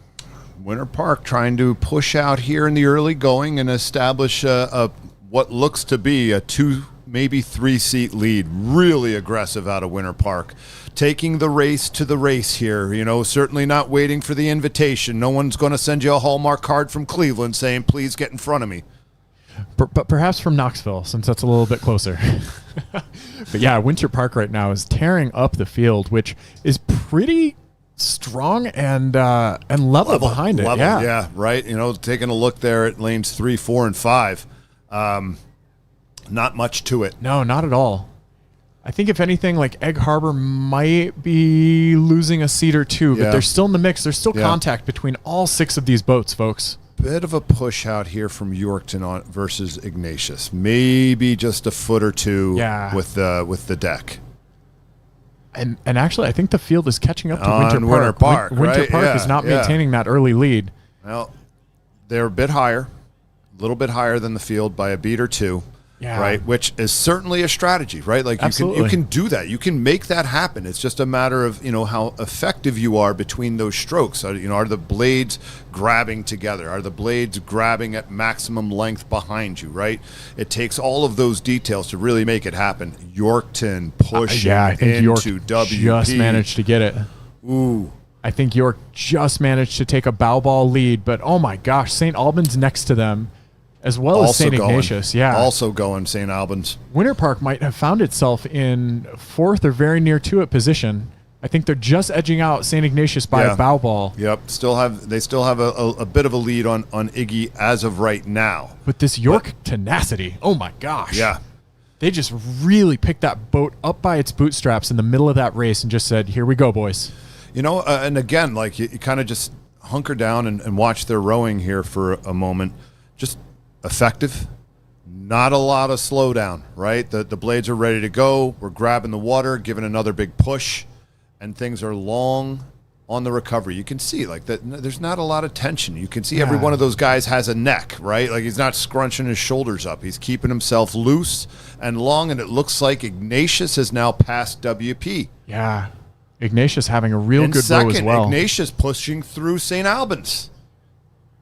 Winter Park trying to push out here in the early going and establish what looks to be a 2, maybe 3-seat lead. Really aggressive out of Winter Park. Taking the race to the race here, certainly not waiting for the invitation. No one's going to send you a Hallmark card from Cleveland saying, please get in front of me. But perhaps from Knoxville, since that's a little bit closer. But yeah, Winter Park right now is tearing up the field, which is pretty strong and level behind it. Yeah, right. Taking a look there at lanes 3, 4, and 5. Not much to it. No, not at all. I think if anything, like Egg Harbor might be losing a seat or 2, but they're still in the mix. There's still contact between all 6 of these boats, folks. Bit of a push out here from Yorkton versus Ignatius. Maybe just a foot or 2 with the deck. And actually, I think the field is catching up to Winter Park. Winter Park is not maintaining that early lead. Well, they're a bit higher, a little bit higher than the field by a beat or 2. Yeah. Right, which is certainly a strategy, right? Like you can do that. You can make that happen. It's just a matter of how effective you are between those strokes. Are the blades grabbing together? Are the blades grabbing at maximum length behind you? Right. It takes all of those details to really make it happen. Yorkton pushing I think into York WP. Just managed to get it. Ooh. I think York just managed to take a bow ball lead, but oh my gosh, St. Albans next to them. As well as St. Ignatius, Also going St. Albans. Winter Park might have found itself in 4th or very near to it position. I think they're just edging out St. Ignatius by a bow ball. Yep. They still have a bit of a lead on Iggy as of right now. But this York tenacity, oh my gosh. Yeah. They just really picked that boat up by its bootstraps in the middle of that race and just said, here we go, boys. And again, like you kind of just hunker down and watch their rowing here for a moment. Just effective, not a lot of slowdown, right? The blades are ready to go. We're grabbing the water, giving another big push, and things are long on the recovery. You can see like that. There's not a lot of tension. You can see every one of those guys has a neck, right? Like he's not scrunching his shoulders up. He's keeping himself loose and long. And it looks like Ignatius has now passed WP. Yeah. Ignatius having a real good row as well. Ignatius pushing through St. Albans.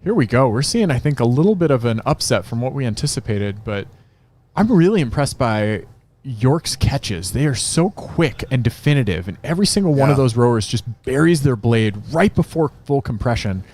Here we go. We're seeing, I think, a little bit of an upset from what we anticipated, but I'm really impressed by York's catches. They are so quick and definitive, and every single one of those rowers just buries their blade right before full compression.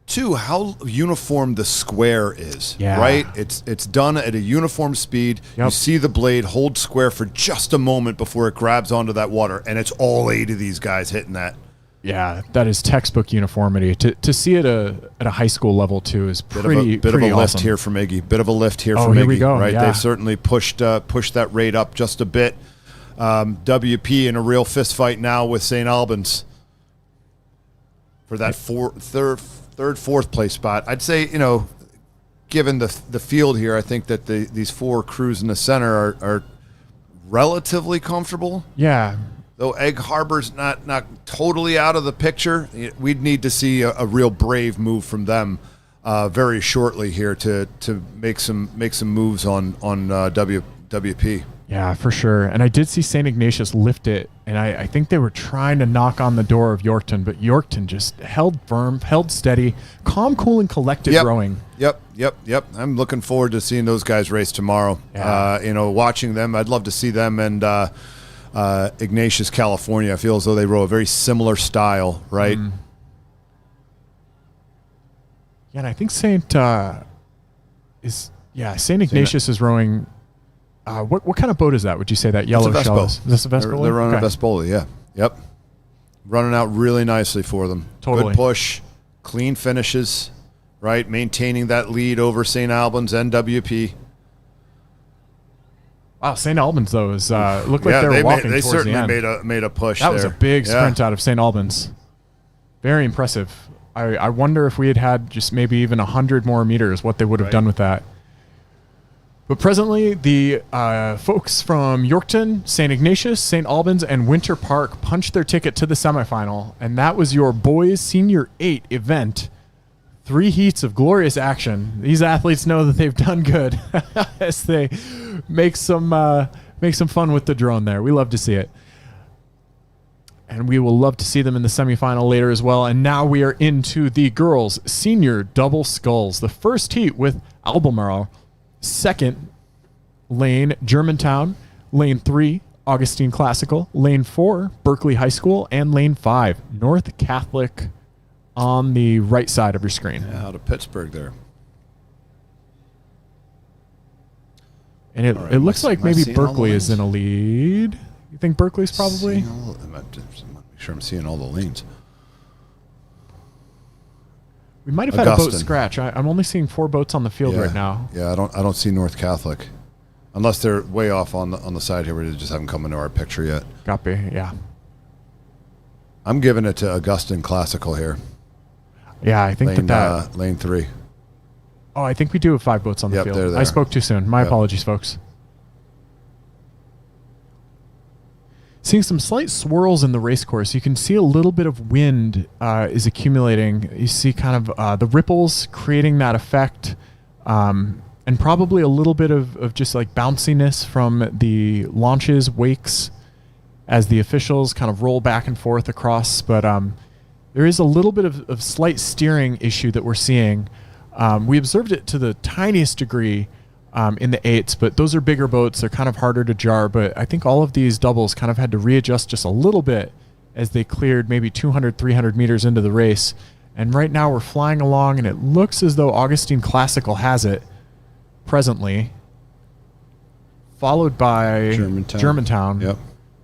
Two, how uniform the square is, right? It's done at a uniform speed. Yep. You see the blade hold square for just a moment before it grabs onto that water, and it's all 8 of these guys hitting that. Yeah, that is textbook uniformity. To see it at a high school level too is pretty bit of a awesome. lift here from Iggy. Bit of a lift here from Iggy. Here we go. Right, yeah. They've certainly pushed that rate up just a bit. WP in a real fist fight now with St. Albans for that third, fourth place spot. I'd say, given the field here, I think that these 4 crews in the center are relatively comfortable. Yeah. Though Egg Harbor's not totally out of the picture, we'd need to see a real brave move from them very shortly here to make some moves on WP. Yeah, for sure. And I did see St. Ignatius lift it, and I think they were trying to knock on the door of Yorkton, but Yorkton just held firm, held steady, calm, cool, and collected rowing. Yep. I'm looking forward to seeing those guys race tomorrow. Yeah. Watching them, I'd love to see them and Ignatius, California. I feel as though they row a very similar style, right? Yeah, and I think St. Ignatius is rowing. What kind of boat is that? Would you say that yellow shell is? Is this a Vespa? They're running a Vespola, yeah. Yep. Running out really nicely for them. Totally. Good push, clean finishes, right? Maintaining that lead over St. Albans and WP. Wow, St. Albans, though, is looked like they were walking they towards the end. certainly made a push That there. was a big sprint out of St. Albans. Very impressive. I wonder if we had just maybe even 100 more meters, what they would have done with that. But presently, the folks from Yorkton, St. Ignatius, St. Albans, and Winter Park punched their ticket to the semifinal, and that was your boys Senior 8 event. 3 heats of glorious action. These athletes know that they've done good as they make some fun with the drone there. We love to see it. And we will love to see them in the semifinal later as well. And now we are into the girls' senior double sculls. The first heat with Albemarle. Second, lane Germantown. Lane 3, Augustine Classical. Lane 4, Berkeley High School. And lane 5, North Catholic on the right side of your screen. Yeah, out of Pittsburgh there. And it looks like maybe Berkeley is in a lead. You think Berkeley's probably? Make sure I'm seeing all the lanes. We might have had a boat scratch. I'm only seeing 4 boats on the field right now. Yeah, I don't see North Catholic, unless they're way off on the side here. We just haven't come into our picture yet. Copy. Yeah. I'm giving it to Augustine Classical here. Yeah, I think that lane 3. Oh, I think we do have 5 boats on the field. They're there. I spoke too soon. My apologies, folks. Seeing some slight swirls in the race course. You can see a little bit of wind is accumulating. You see kind of the ripples creating that effect, and probably a little bit of just like bounciness from the launches, wakes, as the officials kind of roll back and forth across. But there is a little bit of slight steering issue that we're seeing. We observed it to the tiniest degree in the 8s, but those are bigger boats. They're kind of harder to jar, but I think all of these doubles kind of had to readjust just a little bit as they cleared maybe 200, 300 meters into the race. And right now we're flying along, and it looks as though Augustine Classical has it presently, followed by Germantown. Yep.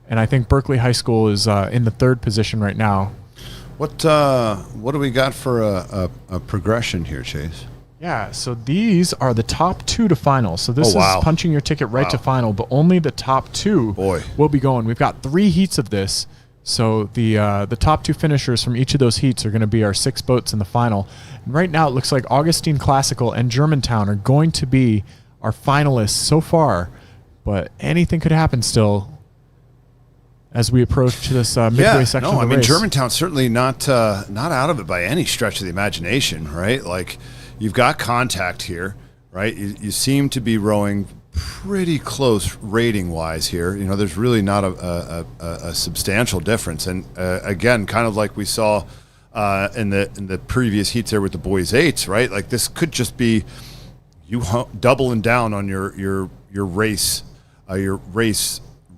And I think Berkeley High School is in the 3rd position right now. What do we got for a progression here, Chase? Yeah, so these are the top 2 to final. So this is punching your ticket right to final, but only the top 2 will be going. We've got 3 heats of this. So the top 2 finishers from each of those heats are going to be our 6 boats in the final. And right now it looks like Augustine Classical and Germantown are going to be our finalists so far, but anything could happen still. as we approach this midway section of the race. Germantown's certainly not out of it by any stretch of the imagination, right? Like, you've got contact here, right? You seem to be rowing pretty close rating-wise here. There's really not a substantial difference. And again, kind of like we saw in the previous heats there with the boys' eights, right? Like, this could just be you doubling down on your race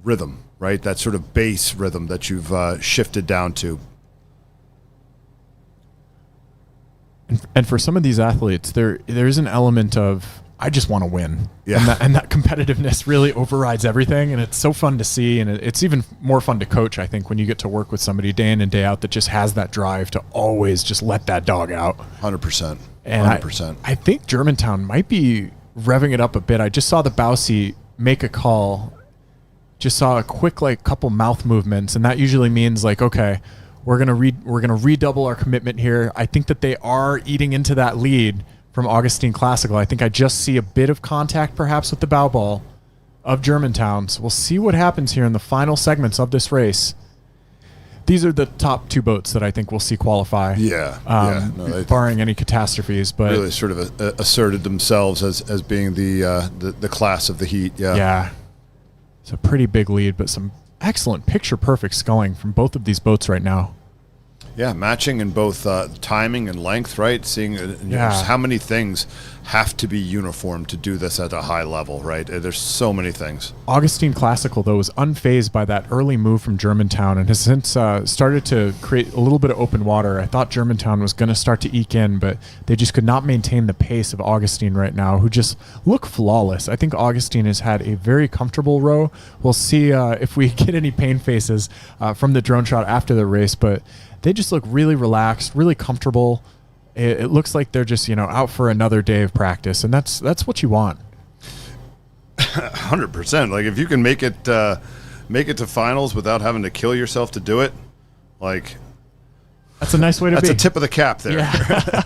rhythm, right? That sort of base rhythm that you've shifted down to. And for some of these athletes, there is an element of, I just want to win. Yeah. And that competitiveness really overrides everything. And it's so fun to see. And it's even more fun to coach, I think, when you get to work with somebody day in and day out that just has that drive to always just let that dog out. 100%. And 100%. I think Germantown might be revving it up a bit. I just saw the bow seat make a call. Just saw a quick, couple mouth movements. And that usually means okay, we're gonna redouble our commitment here. I think that they are eating into that lead from Augustine Classical. I think I just see a bit of contact perhaps with the bow ball of Germantown. So we'll see what happens here in the final segments of this race. These are the top two boats that I think we'll see qualify. Barring any catastrophes. But really sort of asserted themselves as being the class of the heat. Yeah. It's a pretty big lead, but some excellent picture-perfect sculling from both of these boats right now. Yeah, matching in both timing and length, right? Seeing just how many things have to be uniform to do this at a high level, right? There's so many things. Augustine Classical, though, was unfazed by that early move from Germantown and has since started to create a little bit of open water. I thought Germantown was going to start to eke in, but they just could not maintain the pace of Augustine right now, who just look flawless. I think Augustine has had a very comfortable row. We'll see if we get any pain faces from the drone shot after the race, but they just look really relaxed, really comfortable. It looks like they're just, out for another day of practice, and that's what you want. 100%. Like, if you can make it to finals without having to kill yourself to do it, that's a nice way to be. That's a tip of the cap there. Yeah.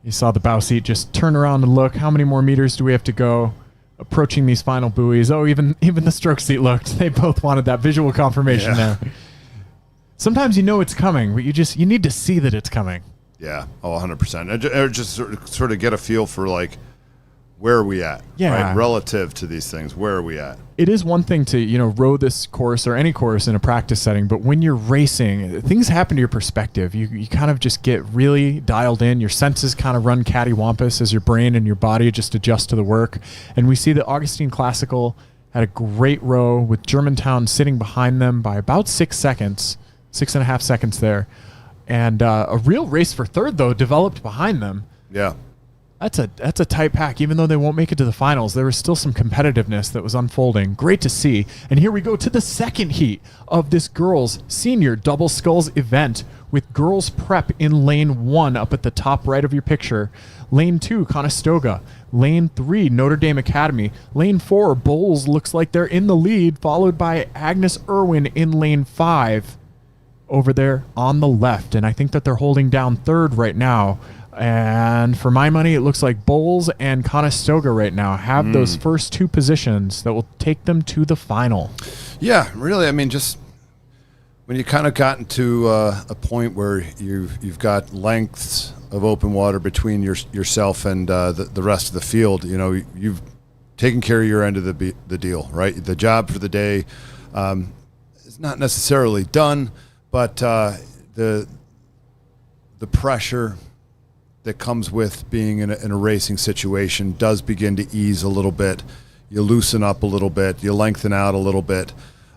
You saw the bow seat just turn around and look. How many more meters do we have to go? Approaching these final buoys. Oh, even the stroke seat looked. They both wanted that visual confirmation there. Sometimes it's coming, but you need to see that it's coming. Yeah, 100%. Or just sort of get a feel for where are we at? Yeah. Right? Relative to these things, where are we at? It is one thing to row this course or any course in a practice setting, but when you're racing, things happen to your perspective. You kind of just get really dialed in. Your senses kind of run cattywampus as your brain and your body just adjust to the work. And we see that Augustine Classical had a great row with Germantown sitting behind them by about 6 seconds. 6.5 seconds there. And a real race for third, though, developed behind them. Yeah. That's a tight pack. Even though they won't make it to the finals, there was still some competitiveness that was unfolding. Great to see. And here we go to the second heat of this girls' senior double sculls event with girls prep in lane 1 up at the top right of your picture. Lane 2, Conestoga. Lane 3, Notre Dame Academy. Lane 4, Bowles looks like they're in the lead, followed by Agnes Irwin in lane 5. Over there on the left, and I think that they're holding down third right now. And for my money, it looks like Bowles and Conestoga right now have those first two positions that will take them to the final. Yeah, really. I mean, just when you kind of gotten to a point where you've got lengths of open water between yourself and the rest of the field, you've taken care of your end of the deal, right? The job for the day is not necessarily done. But the pressure that comes with being in a racing situation does begin to ease a little bit. You loosen up a little bit. You lengthen out a little bit,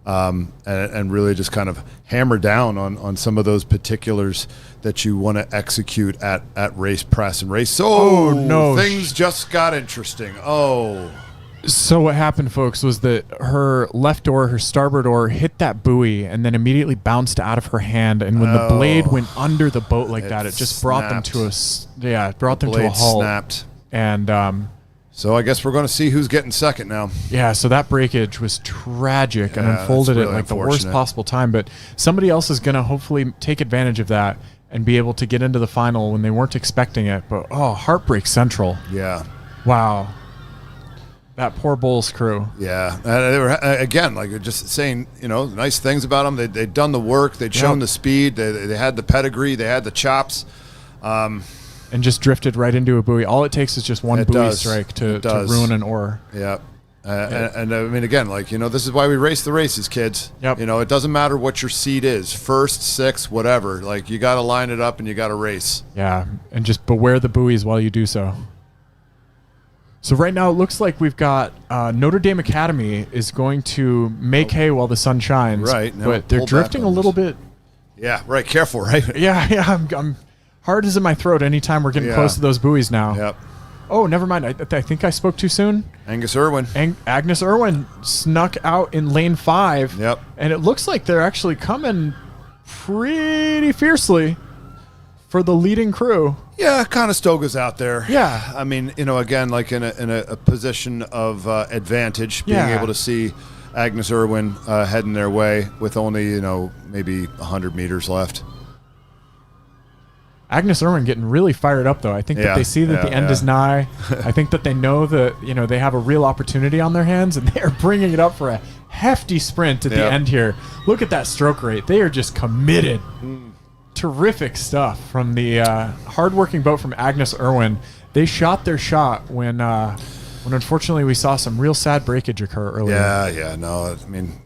and really just kind of hammer down on some of those particulars that you want to execute at race press and race. Oh, no. Things just got interesting. So what happened, folks, was that her left oar, her starboard oar, hit that buoy and then immediately bounced out of her hand. And when the blade went under the boat like that, it just brought them to a halt. Snapped. And so I guess we're going to see who's getting second now. Yeah, so that breakage was tragic and unfolded really at the worst possible time. But somebody else is going to hopefully take advantage of that and be able to get into the final when they weren't expecting it. But heartbreak central. Yeah. Wow. That poor Bulls crew. Yeah, they were again like just saying, nice things about them. They'd done the work. They'd shown the speed. They had the pedigree. They had the chops. And just drifted right into a buoy. All it takes is just one buoy strike to ruin an oar. Yeah. And I mean, again, this is why we race the races, kids. Yep. It doesn't matter what your seed is, first, sixth, whatever. Like, you got to line it up and you got to race. Yeah, and just beware the buoys while you do so. So right now it looks like we've got Notre Dame Academy is going to make hay while the sun shines. Right. But they're drifting a little bit. Yeah, right. Careful, right? Yeah. I'm hard as in my throat anytime we're getting close to those buoys now. Yep. Oh, never mind. I think I spoke too soon. Angus Irwin. Agnes Irwin snuck out in lane 5. Yep. And it looks like they're actually coming pretty fiercely for the leading crew. Yeah, Conestoga's out there. Yeah. I mean, again, like in a position of advantage, being able to see Agnes Irwin heading their way with only, maybe 100 meters left. Agnes Irwin getting really fired up, though. I think that they see that the end is nigh. I think that they know that, they have a real opportunity on their hands, and they are bringing it up for a hefty sprint at the end here. Look at that stroke rate. They are just committed. Terrific stuff from the hardworking boat from Agnes Irwin. They shot their shot when unfortunately we saw some real sad breakage occur earlier. Yeah. No, I mean,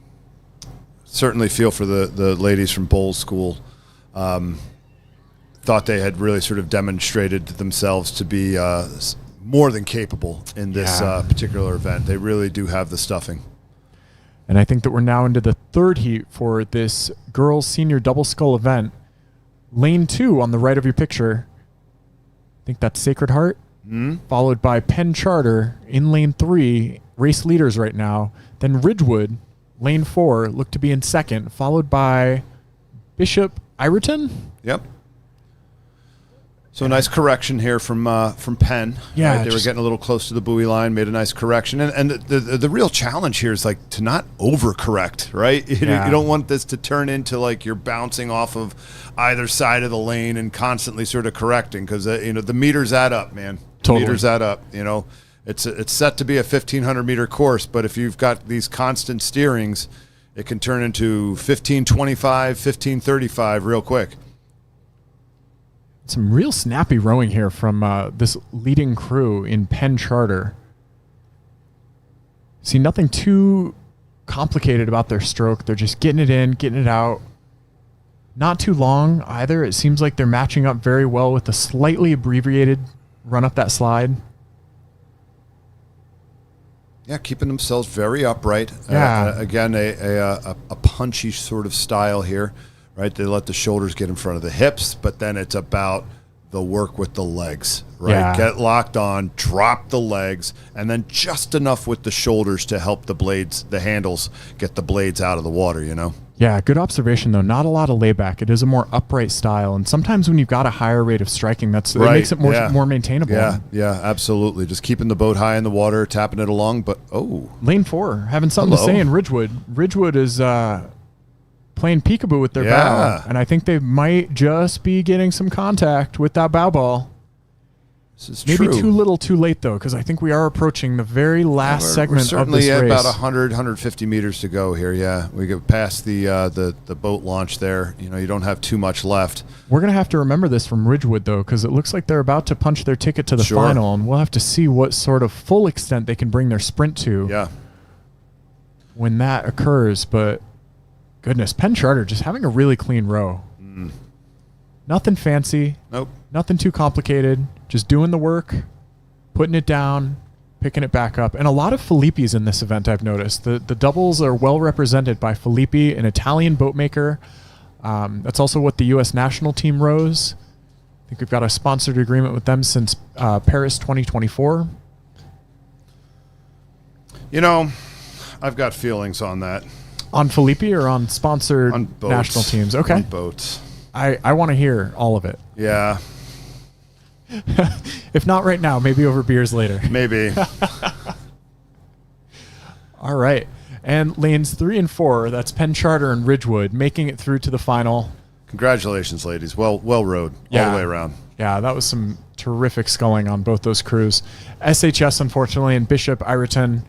certainly feel for the ladies from Bowles School. Thought they had really sort of demonstrated themselves to be more than capable in this particular event. They really do have the stuffing. And I think that we're now into the third heat for this girls' senior double scull event. Lane 2 on the right of your picture. I think that's Sacred Heart. Followed by Penn Charter in lane 3, race leaders right now. Then Ridgewood, lane 4, look to be in second, followed by Bishop Ireton. Yep. So a nice correction here from Penn. Yeah, right? They were getting a little close to the buoy line, made a nice correction. And the real challenge here is like to not overcorrect, right? You don't want this to turn into like you're bouncing off of either side of the lane and constantly sort of correcting because the meters add up, man. Totally. Meters add up. It's set to be a 1,500 meter course, but if you've got these constant steerings, it can turn into 1525, 1535 real quick. Some real snappy rowing here from this leading crew in Penn Charter. See, nothing too complicated about their stroke. They're just getting it in, getting it out. Not too long either. It seems like they're matching up very well with the slightly abbreviated run up that slide. Yeah, keeping themselves very upright. Yeah. Again, a punchy sort of style here. Right, they let the shoulders get in front of the hips, but then it's about the work with the legs, right? Yeah. Get locked on, drop the legs, and then just enough with the shoulders to help the blades, the handles, get the blades out of the water, Yeah, good observation, though. Not a lot of layback. It is a more upright style, and sometimes when you've got a higher rate of striking, it makes it more maintainable. Yeah, absolutely. Just keeping the boat high in the water, tapping it along, but Lane 4, having something to say in Ridgewood. Ridgewood is playing peekaboo with their bow, and I think they might just be getting some contact with that bow ball. This is maybe true. too little too late, though, because I think we are approaching the very last segment of this race. Certainly about 150 meters to go here, We get past the boat launch there. You don't have too much left. We're going to have to remember this from Ridgewood, though, because it looks like they're about to punch their ticket to the final, and we'll have to see what sort of full extent they can bring their sprint to when that occurs, but goodness, Penn Charter just having a really clean row. Nothing fancy. Nope. Nothing too complicated. Just doing the work, putting it down, picking it back up. And a lot of Filippi's in this event, I've noticed. The doubles are well represented by Filippi, an Italian boat maker. That's also what the U.S. national team rows. I think we've got a sponsored agreement with them since Paris 2024. I've got feelings on that. On Filippi or on sponsored on boats, national teams? Okay. On boats. I want to hear all of it. Yeah. If not right now, maybe over beers later. Maybe. All right. And lanes 3 and 4, that's Penn Charter and Ridgewood, making it through to the final. Congratulations, ladies. Well rowed all the way around. Yeah, that was some Terrific sculling on both those crews. SHS, unfortunately, and Bishop Ireton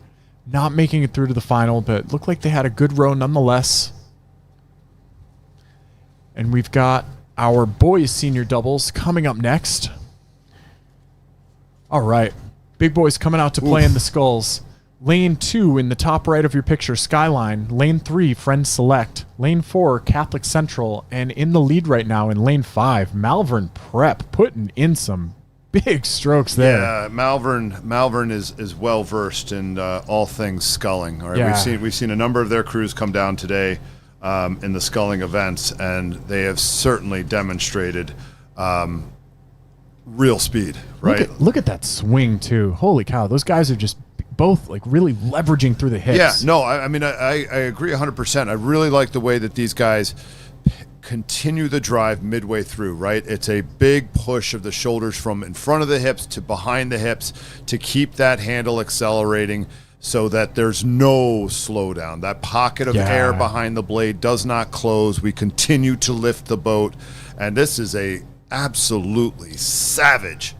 not making it through to the final, but looked like they had a good row nonetheless. And we've got our boys senior doubles coming up next. All right. Big boys coming out to play in the sculls. Lane 2 in the top right of your picture, Skyline. Lane 3, Friends Select. Lane 4, Catholic Central. And in the lead right now in Lane 5, Malvern Prep putting in some big strokes there. Yeah, Malvern is well versed in all things sculling. All right, Yeah. we've seen a number of their crews come down today in the sculling events, and they have certainly demonstrated real speed. Right? Look at that swing too. Holy cow! Those guys are just both like really leveraging through the hips. Yeah, no, I mean I agree 100%. I really like the way that these guys continue the drive midway through, right? It's a big push of the shoulders from in front of the hips to behind the hips to keep that handle accelerating so that there's no slowdown. That pocket of air behind the blade does not close. We continue to lift the boat, and this is a absolutely savage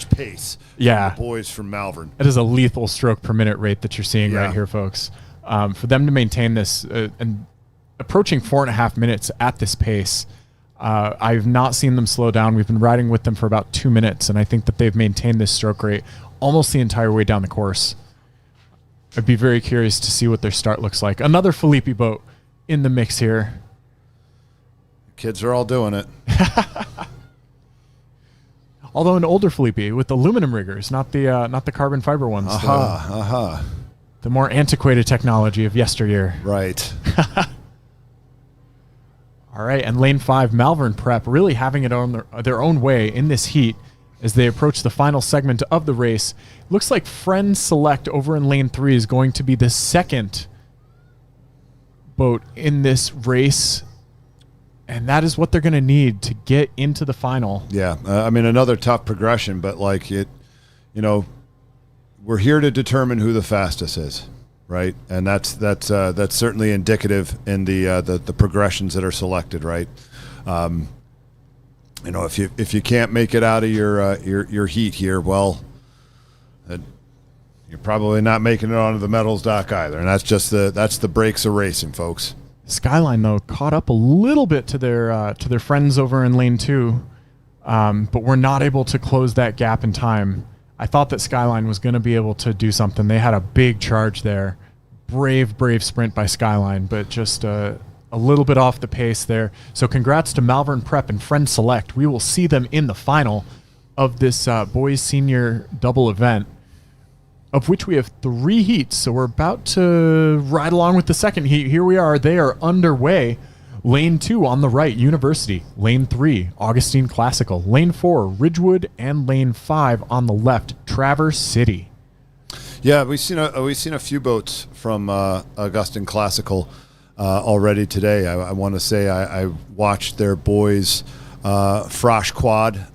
pace. Yeah. From the boys from Malvern. It is a lethal stroke per minute rate that you're seeing right here, folks. For them to maintain this and approaching 4.5 minutes at this pace, I've not seen them slow down. We've been riding with them for about 2 minutes, and I think that they've maintained this stroke rate almost the entire way down the course. I'd be very curious to see what their start looks like. Another Filippi boat in the mix here. Kids are all doing it. Although an older Filippi with aluminum riggers, not the carbon fiber ones. The more antiquated technology of yesteryear. Right. All right, and Lane 5, Malvern Prep, really having it on their own way in this heat as they approach the final segment of the race. Looks like Friends Select over in Lane 3 is going to be the second boat in this race, and that is what they're going to need to get into the final. Yeah, I mean, another tough progression, but like it, you know, we're here to determine who the fastest is, right? And that's certainly indicative in the progressions that are selected, right? You know, if you can't make it out of your heat here, well, you're probably not making it onto the medals dock either, and that's the breaks of racing, folks. Skyline though caught up a little bit to their friends over in Lane 2, but were not able to close that gap in time. I thought that Skyline was going to be able to do something. They had a big charge there. Brave sprint by Skyline, but just a little bit off the pace there. So congrats to Malvern Prep and Friend Select. We will see them in the final of this boys senior double event, of which we have 3 heats. So we're about to ride along with the second heat. Here we are. They are underway. Lane 2 on the right, University. Lane 3, Augustine Classical. Lane 4, Ridgewood. And Lane 5 on the left, Traverse City. Yeah, we've seen a few boats from Augustine Classical already today. I want to say I watched their boys Frosh Quad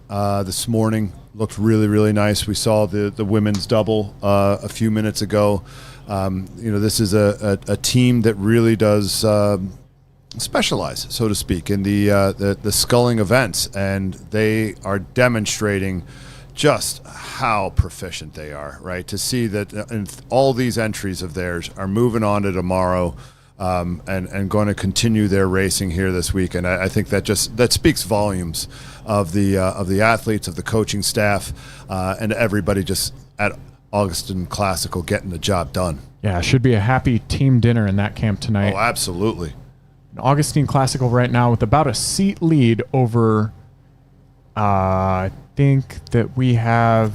this morning. Looked really, really nice. We saw the women's double a few minutes ago. You know, this is a team that really does specialize, so to speak, in the sculling events, and they are demonstrating just how proficient they are, right? To see that all these entries of theirs are moving on to tomorrow and going to continue their racing here this week, and I think that speaks volumes of the athletes, of the coaching staff, and everybody just at Augustine Classical getting the job done. Yeah, should be a happy team dinner in that camp tonight. Oh, absolutely. Augustine Classical right now with about a seat lead over, I think that we have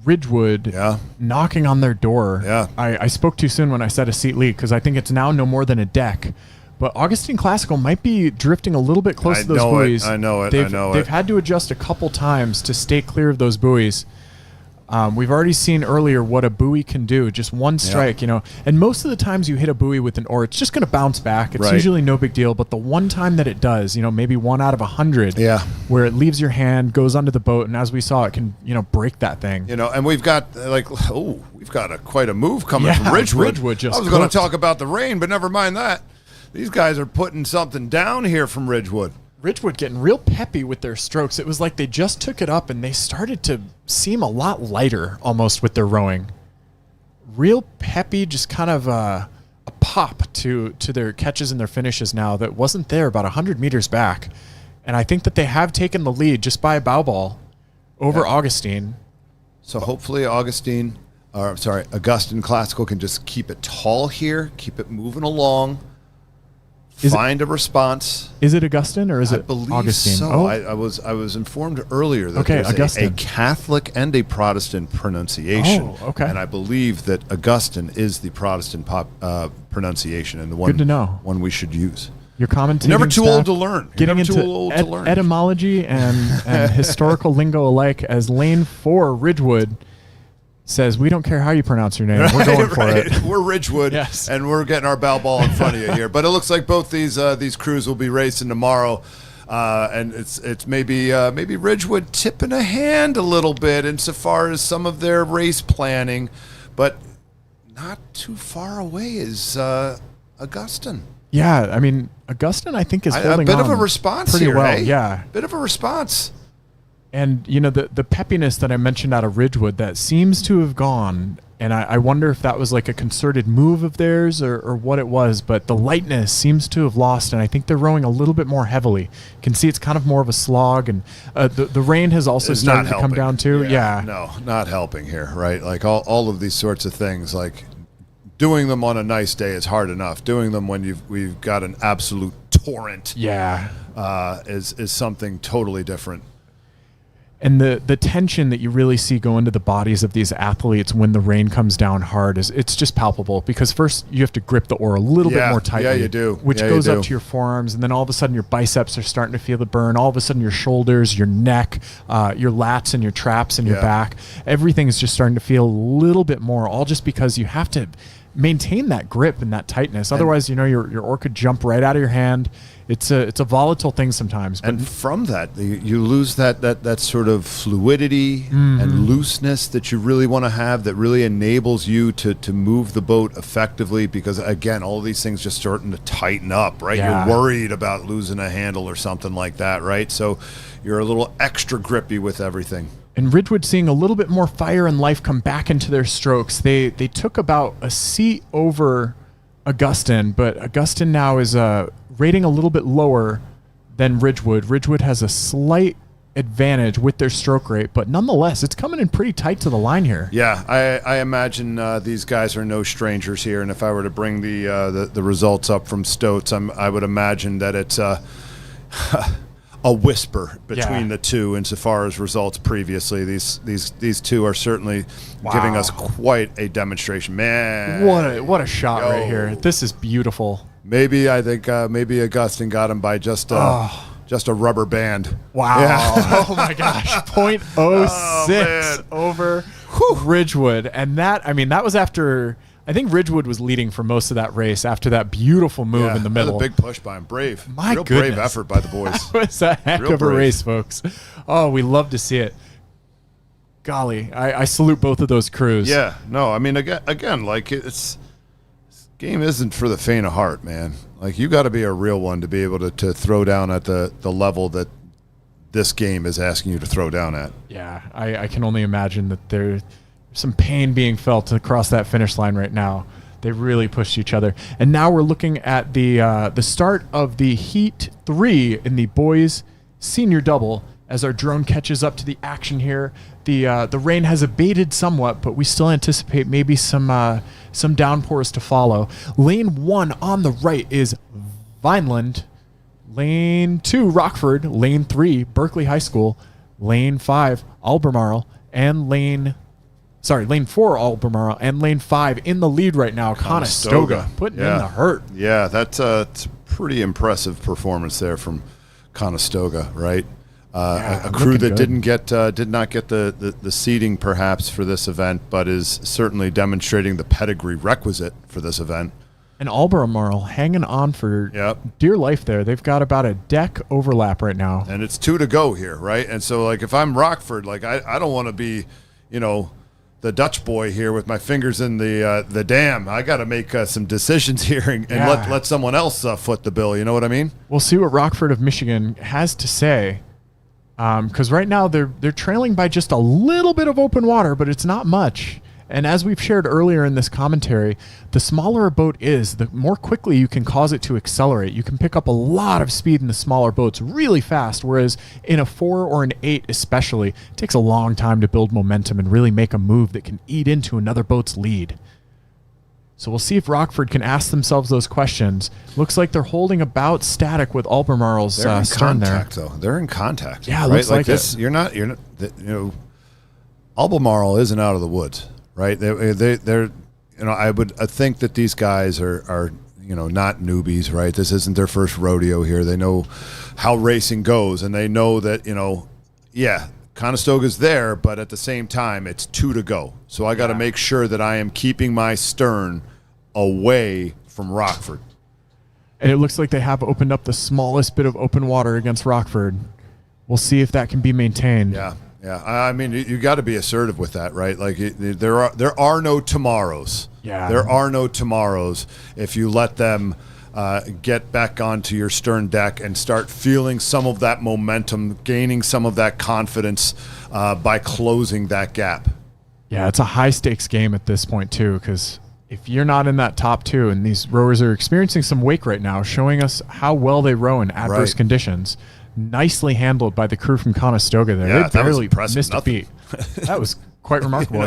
Ridgewood knocking on their door. Yeah. I spoke too soon when I said a seat lead because I think it's now no more than a deck. But Augustine Classical might be drifting a little bit close to those buoys. I know it. They've had to adjust a couple times to stay clear of those buoys. We've already seen earlier what a buoy can do. Just one strike, you know. And most of the times you hit a buoy with an oar, it's just going to bounce back. It's usually no big deal. But the one time that it does, you know, maybe 1 out of 100, where it leaves your hand, goes onto the boat, and as we saw, it can, you know, break that thing. You know, and we've got quite a move coming from Ridgewood. I was going to talk about the rain, but never mind that. These guys are putting something down here from Ridgewood. Ridgewood getting real peppy with their strokes. It was like they just took it up and they started to seem a lot lighter almost with their rowing. Real peppy, just kind of a pop to their catches and their finishes now that wasn't there about 100 meters back. And I think that they have taken the lead just by a bow ball over Augustine. So hopefully Augustine Classical can just keep it tall here, keep it moving along, find a response. Is it Augustine or is it believe Augustine? So. Oh. I was informed earlier that there's a Catholic and a Protestant pronunciation. Oh, okay. And I believe that Augustine is the Protestant pronunciation and the one, good to know. One we should use. Your commentating Never too staff old to learn. Getting into etymology and historical lingo alike as Lane 4 Ridgewood says, we don't care how you pronounce your name. We're going for it. We're Ridgewood, yes. And we're getting our bow ball in front of you here. But it looks like both these crews will be racing tomorrow, and it's maybe Ridgewood tipping a hand a little bit insofar as some of their race planning, but not too far away is Augustine. Yeah, I mean, Augustine, I think, is holding a bit on of a response pretty here, well. eh? Yeah, bit of a response. And, you know, the peppiness that I mentioned out of Ridgewood, that seems to have gone. And I wonder if that was like a concerted move of theirs or what it was. But the lightness seems to have lost. And I think they're rowing a little bit more heavily. You can see it's kind of more of a slog. And the rain has also started to come down too. Yeah. No, not helping here, right? Like all of these sorts of things, like doing them on a nice day is hard enough. Doing them when we've got an absolute torrent is something totally different. And the tension that you really see go into the bodies of these athletes when the rain comes down hard it's just palpable, because first you have to grip the oar a little bit more tightly. Yeah, you do. Which goes up to your forearms, and then all of a sudden your biceps are starting to feel the burn. All of a sudden your shoulders, your neck, your lats and your traps and your back, everything's just starting to feel a little bit more, all just because you have to maintain that grip and that tightness. Otherwise, your oar could jump right out of your hand. It's a volatile thing sometimes. But and from that, you lose that sort of fluidity and looseness that you really want to have, that really enables you to move the boat effectively, because, again, all these things just starting to tighten up, right? Yeah. You're worried about losing a handle or something like that, right? So you're a little extra grippy with everything. And Ridgewood seeing a little bit more fire and life come back into their strokes. They took about a seat over Augustine, but Augustine now is rating a little bit lower than Ridgewood. Ridgewood has a slight advantage with their stroke rate, but nonetheless, it's coming in pretty tight to the line here. Yeah, I imagine these guys are no strangers here, and if I were to bring the results up from Stoats, I would imagine that it's a whisper between the two insofar as results previously. These two are certainly giving us quite a demonstration. Man, what a shot right here. This is beautiful. Maybe I think maybe Augustine got him by just a rubber band. Wow. Yeah. Oh my gosh. 0.06 over Ridgewood. And that was after, I think Ridgewood was leading for most of that race after that beautiful move in the middle. That was a big push by him. Brave. My Real goodness. brave effort by the boys. That was a heck Real of a brave. race, folks. Oh, we love to see it. Golly, I salute both of those crews. Yeah. No, I mean, again, like this game isn't for the faint of heart, man. Like, you got to be a real one to be able to throw down at the level that this game is asking you to throw down at. Yeah, I can only imagine that there's some pain being felt across that finish line right now. They really pushed each other. And now we're looking at the start of the Heat 3 in the boys senior double as our drone catches up to the action here. The rain has abated somewhat, but we still anticipate maybe some downpours to follow. Lane 1 on the right is Vineland. Lane 2, Rockford. Lane 3, Berkeley High School. Lane 5, Albemarle. And Lane 4, Albemarle. And Lane 5 in the lead right now, Conestoga. Putting in the hurt. Yeah, that's a pretty impressive performance there from Conestoga, right? A crew that did not get the seeding perhaps for this event, but is certainly demonstrating the pedigree requisite for this event. And Albemarle hanging on for dear life there. They've got about a deck overlap right now. And it's 2 to go here, right? And so, like, if I'm Rockford, like, I don't want to be, the Dutch boy here with my fingers in the dam. I got to make some decisions here and let someone else foot the bill. You know what I mean? We'll see what Rockford of Michigan has to say. Because right now they're trailing by just a little bit of open water, but it's not much. And as we've shared earlier in this commentary, the smaller a boat is, the more quickly you can cause it to accelerate. You can pick up a lot of speed in the smaller boats really fast, whereas in a 4 or an 8 especially, it takes a long time to build momentum and really make a move that can eat into another boat's lead. So we'll see if Rockford can ask themselves those questions. Looks like they're holding about static with Albemarle's stern there. Though. They're in contact. Yeah, right? looks like this. it. You're not. Albemarle isn't out of the woods. Right, they're I would think that these guys are not newbies, right? This isn't their first rodeo here. They know how racing goes, and they know that Conestoga's there, but at the same time, it's 2 to go. So I got to make sure that I am keeping my stern away from Rockford. And it looks like they have opened up the smallest bit of open water against Rockford. We'll see if that can be maintained. Yeah. Yeah, I mean, you got to be assertive with that, right? Like there are no tomorrows. Yeah, there are no tomorrows if you let them get back onto your stern deck and start feeling some of that momentum, gaining some of that confidence by closing that gap. Yeah, it's a high stakes game at this point too, because if you're not in that top 2, and these rowers are experiencing some wake right now, showing us how well they row in adverse conditions. Nicely handled by the crew from Conestoga there. Yeah, they barely missed a beat. That was quite remarkable,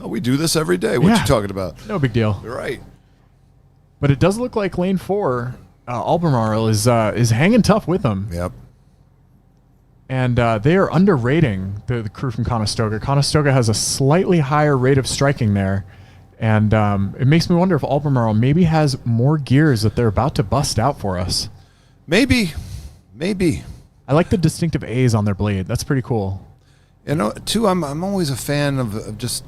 We do this every day. What you talking about? No big deal. You're right. But it does look like lane 4, Albemarle is hanging tough with them. Yep. And they are underrating the crew from Conestoga. Conestoga has a slightly higher rate of striking there. And it makes me wonder if Albemarle maybe has more gears that they're about to bust out for us. Maybe. I like the distinctive A's on their blade. That's pretty cool. Too, I'm always a fan of just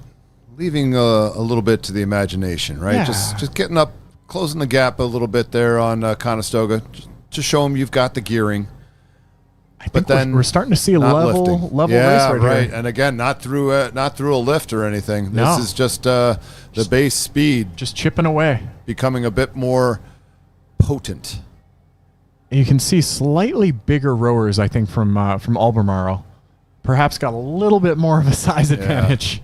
leaving a little bit to the imagination, right? Yeah. Just getting up, closing the gap a little bit there on Conestoga, to show them you've got the gearing. I think we're starting to see a level race right here. And again, not through a lift or anything. No. This is just the base speed, just chipping away, becoming a bit more potent. You can see slightly bigger rowers, I think, from Albemarle. Perhaps got a little bit more of a size advantage.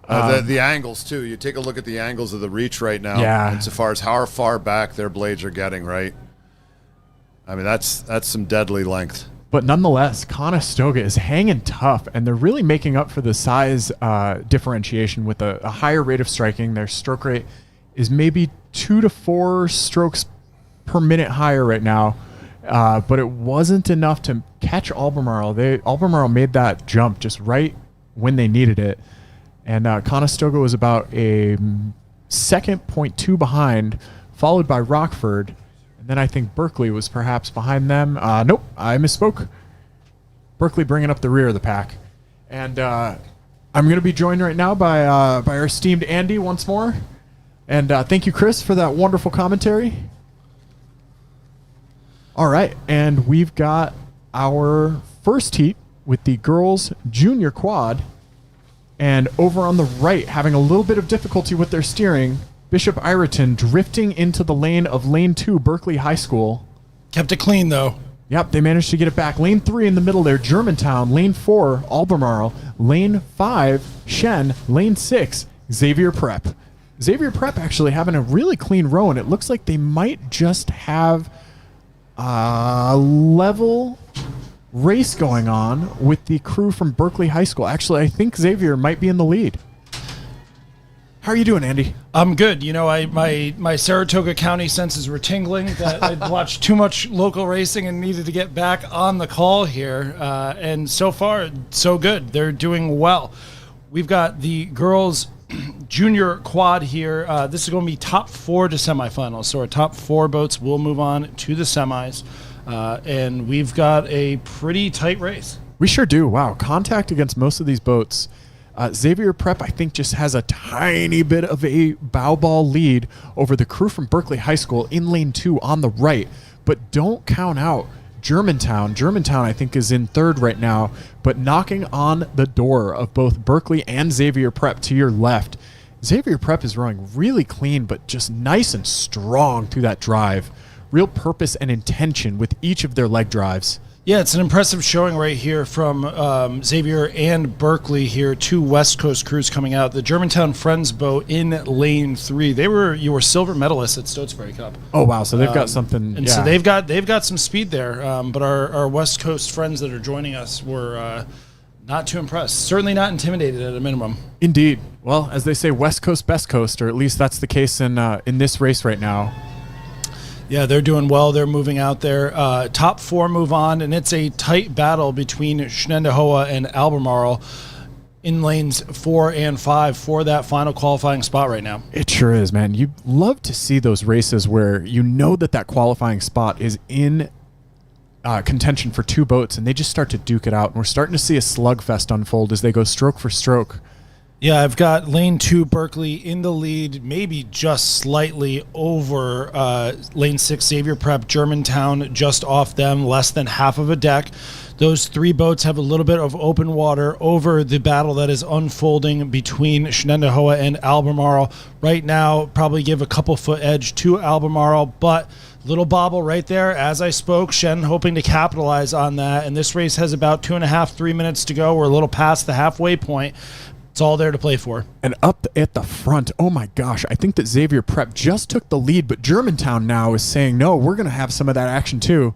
The angles, too. You take a look at the angles of the reach right now. Yeah. Insofar as how far back their blades are getting, right? I mean, that's some deadly length. But nonetheless, Conestoga is hanging tough, and they're really making up for the size differentiation with a higher rate of striking. Their stroke rate is maybe 2 to 4 strokes per minute higher right now, but it wasn't enough to catch Albemarle. Albemarle made that jump just right when they needed it, and Conestoga was about a 2.2 behind, followed by Rockford, and then I think Berkeley was perhaps behind them. Nope, I misspoke. Berkeley bringing up the rear of the pack, and I'm going to be joined right now by our esteemed Andy once more, and thank you, Chris, for that wonderful commentary. All right, and we've got our first heat with the girls' junior quad. And over on the right, having a little bit of difficulty with their steering, Bishop Ireton drifting into the lane of lane 2, Berkeley High School. Kept it clean, though. Yep, they managed to get it back. Lane 3 in the middle there, Germantown. Lane 4, Albemarle. Lane 5, Shen. Lane 6, Xavier Prep. Xavier Prep actually having a really clean row, and it looks like they might just have a level race going on with the crew from Berkeley High School. Actually, I think Xavier might be in the lead. How are you doing, Andy? I'm good. My Saratoga County senses were tingling that I'd watched too much local racing and needed to get back on the call here. And so far, so good. They're doing well. We've got the girls' junior quad here. This is going to be top 4 to semifinals. So our top 4 boats will move on to the semis. And we've got a pretty tight race. We sure do. Wow. Contact against most of these boats. Xavier Prep, I think, just has a tiny bit of a bow ball lead over the crew from Berkeley High School in lane 2 on the right. But don't count out Germantown. Germantown, I think, is in third right now, but knocking on the door of both Berkeley and Xavier Prep to your left. Xavier Prep is rowing really clean, but just nice and strong through that drive. Real purpose and intention with each of their leg drives. Yeah, it's an impressive showing right here from Xavier and Berkeley here. Two West Coast crews coming out. The Germantown Friends boat in lane 3. You were silver medalists at Stotesbury Cup. Oh wow! So they've got something, and so they've got some speed there. But our West Coast friends that are joining us were not too impressed. Certainly not intimidated at a minimum. Indeed. Well, as they say, West Coast, best coast, or at least that's the case in this race right now. Yeah, they're doing well. They're moving out there. Top 4 move on, and it's a tight battle between Shenendehowa and Albemarle in lanes 4 and 5 for that final qualifying spot right now. It sure is, man. You love to see those races where you know that qualifying spot is in contention for 2 boats, and they just start to duke it out. And we're starting to see a slugfest unfold as they go stroke for stroke. Yeah, I've got lane 2 Berkeley in the lead, maybe just slightly over lane 6 Xavier Prep. Germantown just off them, less than half of a deck. Those 3 boats have a little bit of open water over the battle that is unfolding between Shenendehowa and Albemarle. Right now, probably give a couple foot edge to Albemarle, but little bobble right there as I spoke. Shen hoping to capitalize on that, and this race has about 2.5, 3 minutes to go. We're a little past the halfway point. It's all there to play for. And up at the front, oh my gosh, I think that Xavier Prep just took the lead, but Germantown now is saying, no, we're going to have some of that action too.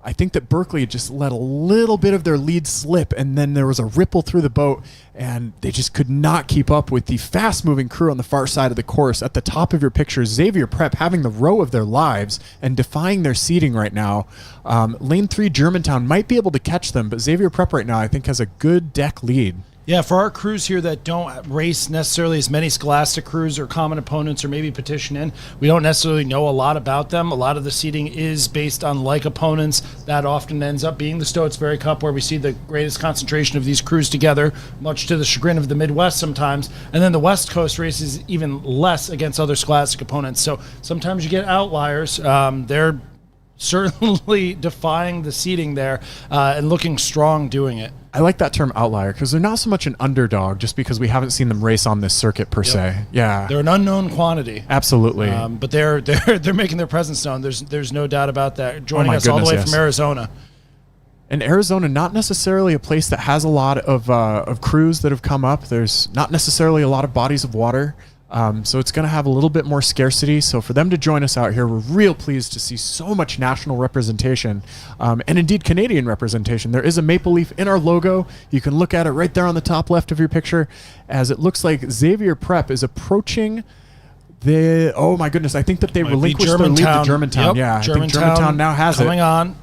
I think that Berkeley just let a little bit of their lead slip, and then there was a ripple through the boat, and they just could not keep up with the fast-moving crew on the far side of the course. At the top of your picture, Xavier Prep having the row of their lives and defying their seating right now. Lane 3 Germantown might be able to catch them, but Xavier Prep right now I think has a good deck lead. Yeah, for our crews here that don't race necessarily as many Scholastic crews or common opponents or maybe petition in, we don't necessarily know a lot about them. A lot of the seating is based on like opponents. That often ends up being the Stotesbury Cup, where we see the greatest concentration of these crews together, much to the chagrin of the Midwest sometimes. And then the West Coast races even less against other Scholastic opponents. So sometimes you get outliers. They're certainly defying the seating there and looking strong doing it. I like that term outlier because they're not so much an underdog just because we haven't seen them race on this circuit per se. Yeah, they're an unknown quantity. Absolutely. But they're making their presence known. There's no doubt about that. Joining us all the way from Arizona. And Arizona, not necessarily a place that has a lot of crews that have come up. There's not necessarily a lot of bodies of water. So it's going to have a little bit more scarcity. So for them to join us out here, we're real pleased to see so much national representation and indeed Canadian representation. There is a maple leaf in our logo. You can look at it right there on the top left of your picture, as it looks like Xavier Prep is approaching the, oh my goodness, I think that they relinquished their lead to Germantown. Yep, yeah, I think Germantown now has coming on.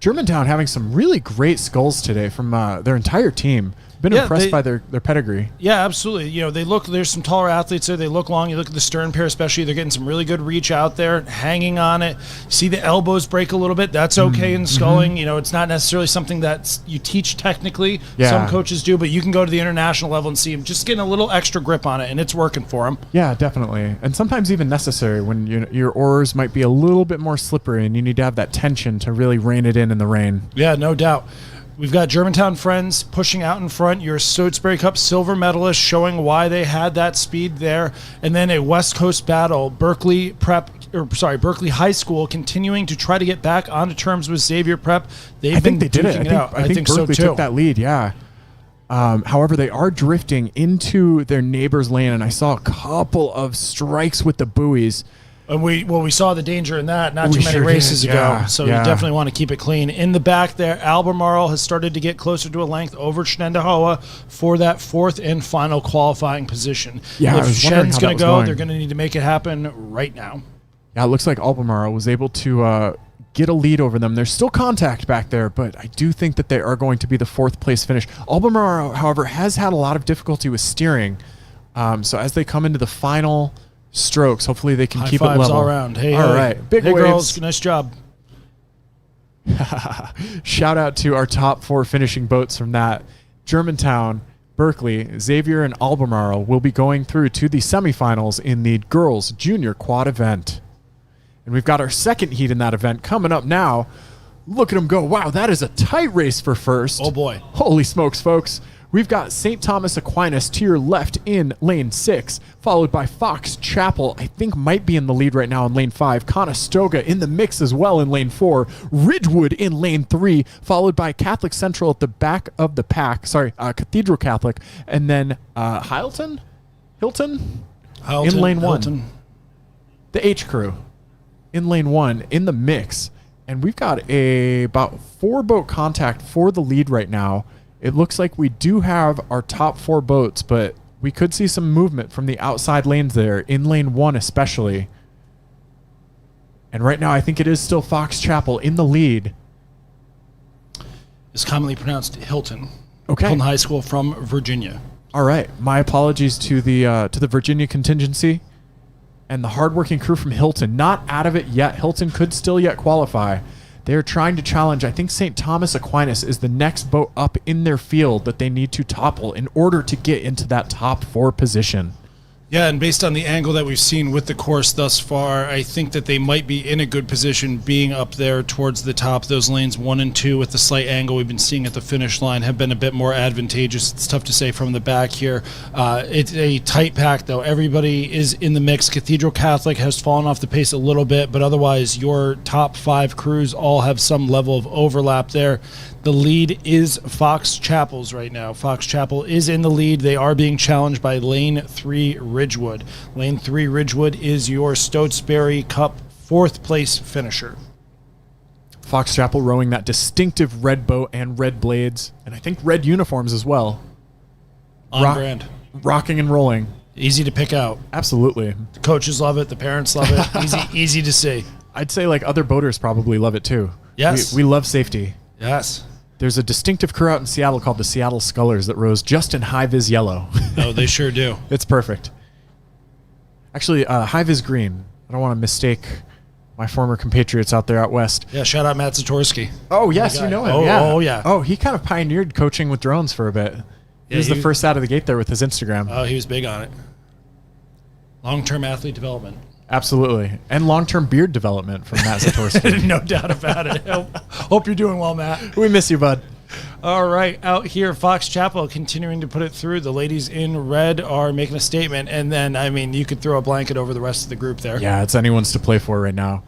Germantown having some really great skulls today from their entire team. Been impressed by their pedigree. Yeah, absolutely. You know, there's some taller athletes there. They look long. You look at the stern pair especially. They're getting some really good reach out there, hanging on it. See the elbows break a little bit. That's okay in sculling. Mm-hmm. You know, it's not necessarily something that you teach technically. Yeah. Some coaches do, but you can go to the international level and see them just getting a little extra grip on it, and it's working for them. Yeah, definitely. And sometimes even necessary when your oars might be a little bit more slippery and you need to have that tension to really rein it in the rain. Yeah, no doubt. We've got Germantown Friends pushing out in front. Your Stotesbury Cup silver medalist showing why they had that speed there. And then a West Coast battle. Berkeley High School continuing to try to get back onto terms with Xavier Prep. I think they did it. I think Berkeley took that lead, yeah. However, they are drifting into their neighbor's lane, and I saw a couple of strikes with the buoys. And we saw the danger in that not too many races ago, so you definitely want to keep it clean. In the back there, Albemarle has started to get closer to a length over Shenendehowa for that 4th and final qualifying position. Yeah, if Shen's going to go, they're going to need to make it happen right now. Yeah, it looks like Albemarle was able to get a lead over them. There's still contact back there, but I do think that they are going to be the 4th place finish. Albemarle, however, has had a lot of difficulty with steering, so as they come into the final strokes, hopefully they can keep it level all around. Hey, all right, big waves. Girls, nice job. Shout out to our top 4 finishing boats from that. Germantown, Berkeley, Xavier, and Albemarle will be going through to the semifinals in the girls junior quad event. And we've got our second heat in that event coming up now. Look at him go. Wow, that is a tight race for first. Oh, boy. Holy smokes, folks. We've got St. Thomas Aquinas to your left in lane 6, followed by Fox Chapel, I think might be in the lead right now in lane 5. Conestoga in the mix as well in lane 4. Ridgewood in lane 3, followed by Catholic Central at the back of the pack. Cathedral Catholic. And then Hilton in lane 1. The H crew in lane 1 in the mix. And we've got about 4-boat contact for the lead right now. It looks like we do have our top 4 boats, but we could see some movement from the outside lanes there, in lane 1 especially. And right now I think it is still Fox Chapel in the lead. It's commonly pronounced Hilton. Okay. Hilton High School from Virginia. All right. My apologies to the Virginia contingency and the hardworking crew from Hilton. Not out of it yet. Hilton could still yet qualify. They're trying to challenge. I think St. Thomas Aquinas is the next boat up in their field that they need to topple in order to get into that top 4 position. Yeah, and based on the angle that we've seen with the course thus far, I think that they might be in a good position being up there towards the top. Those lanes 1 and 2 with the slight angle we've been seeing at the finish line have been a bit more advantageous. It's tough to say from the back here. It's a tight pack, though. Everybody is in the mix. Cathedral Catholic has fallen off the pace a little bit, but otherwise your top 5 crews all have some level of overlap there. The lead is Fox Chapel's right now. Fox Chapel is in the lead. They are being challenged by Lane 3 Ridgewood. Lane 3 Ridgewood is your Stotesbury Cup 4th place finisher. Fox Chapel rowing that distinctive red boat and red blades, and I think red uniforms as well. On brand. Rocking and rolling. Easy to pick out. Absolutely. The coaches love it. The parents love it. Easy to see. I'd say like other boaters probably love it too. Yes. We love safety. Yes. There's a distinctive crew out in Seattle called the Seattle Scullers that rows just in high-vis yellow. Oh, they sure do. It's perfect. Actually, high-vis green. I don't want to mistake my former compatriots out there out west. Yeah, shout out Matt Zatorsky. Oh, yes, you know him. Oh, yeah. Oh, he kind of pioneered coaching with drones for a bit. He was the first out of the gate there with his Instagram. Oh, he was big on it. Long-term athlete development. Absolutely. And long-term beard development from Matt Zatorsky. No doubt about it. Hope you're doing well, Matt. We miss you, bud. All right, out here, Fox Chapel continuing to put it through. The ladies in red are making a statement, and then, I mean, you could throw a blanket over the rest of the group there. Yeah, it's anyone's to play for right now.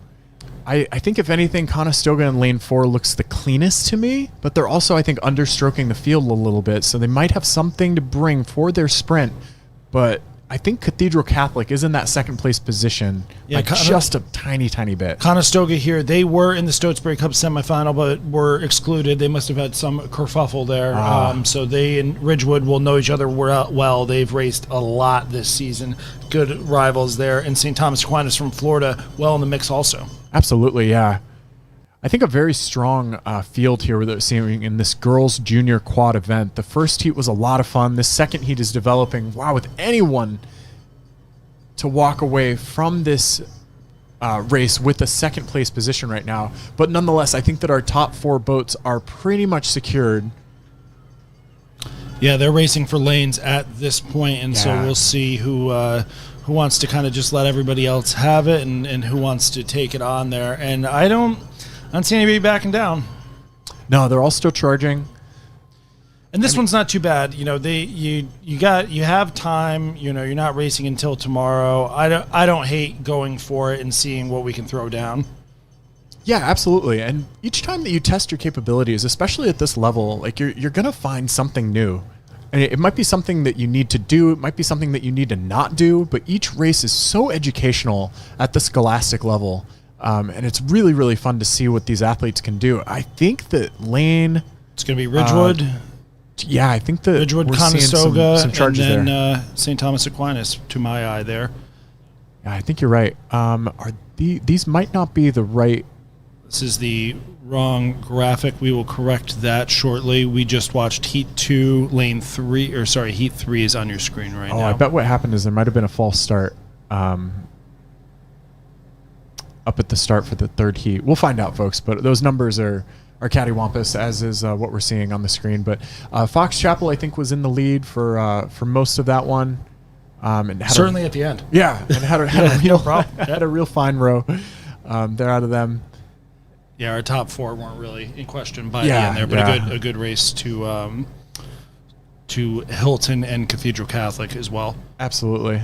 I think, if anything, Conestoga in lane 4 looks the cleanest to me, but they're also, I think, understroking the field a little bit, so they might have something to bring for their sprint, but I think Cathedral Catholic is in that second place position by just a tiny, tiny bit. Conestoga here, they were in the Stotesbury Cup semifinal, but were excluded. They must have had some kerfuffle there. So they and Ridgewood will know each other well. They've raced a lot this season. Good rivals there. And St. Thomas Aquinas from Florida, well in the mix also. Absolutely, yeah. I think a very strong field here we're seeing in this girls' junior quad event. The first heat was a lot of fun. The second heat is developing. Wow, with anyone to walk away from this race with a second place position right now. But nonetheless, I think that our top 4 boats are pretty much secured. Yeah, they're racing for lanes at this point, and so we'll see who wants to kind of just let everybody else have it and who wants to take it on there. And I don't see anybody backing down. No, they're all still charging. And this one's not too bad. You know, you have time. You know, you're not racing until tomorrow. I don't hate going for it and seeing what we can throw down. Yeah, absolutely. And each time that you test your capabilities, especially at this level, like you're gonna find something new. And it might be something that you need to do. It might be something that you need to not do. But each race is so educational at the scholastic level. And it's really, really fun to see what these athletes can do. I think that lane... It's going to be Ridgewood. Yeah, I think that Ridgewood, we're Conestoga, some charges and then there. St. Thomas Aquinas, to my eye there. Yeah, I think you're right. These might not be the right... This is the wrong graphic. We will correct that shortly. We just watched Heat 2, Heat 3 is on your screen right now. Oh, I bet what happened is there might have been a false start. Up at the start for the third heat. We'll find out, folks, but those numbers are cattywampus, as is what we're seeing on the screen. But Fox Chapel, I think, was in the lead for most of that one. And had certainly at the end. Yeah, and had a real fine row. They're out of them. Yeah, our top 4 weren't really in question by the end there, but a good race to Hilton and Cathedral Catholic as well. Absolutely.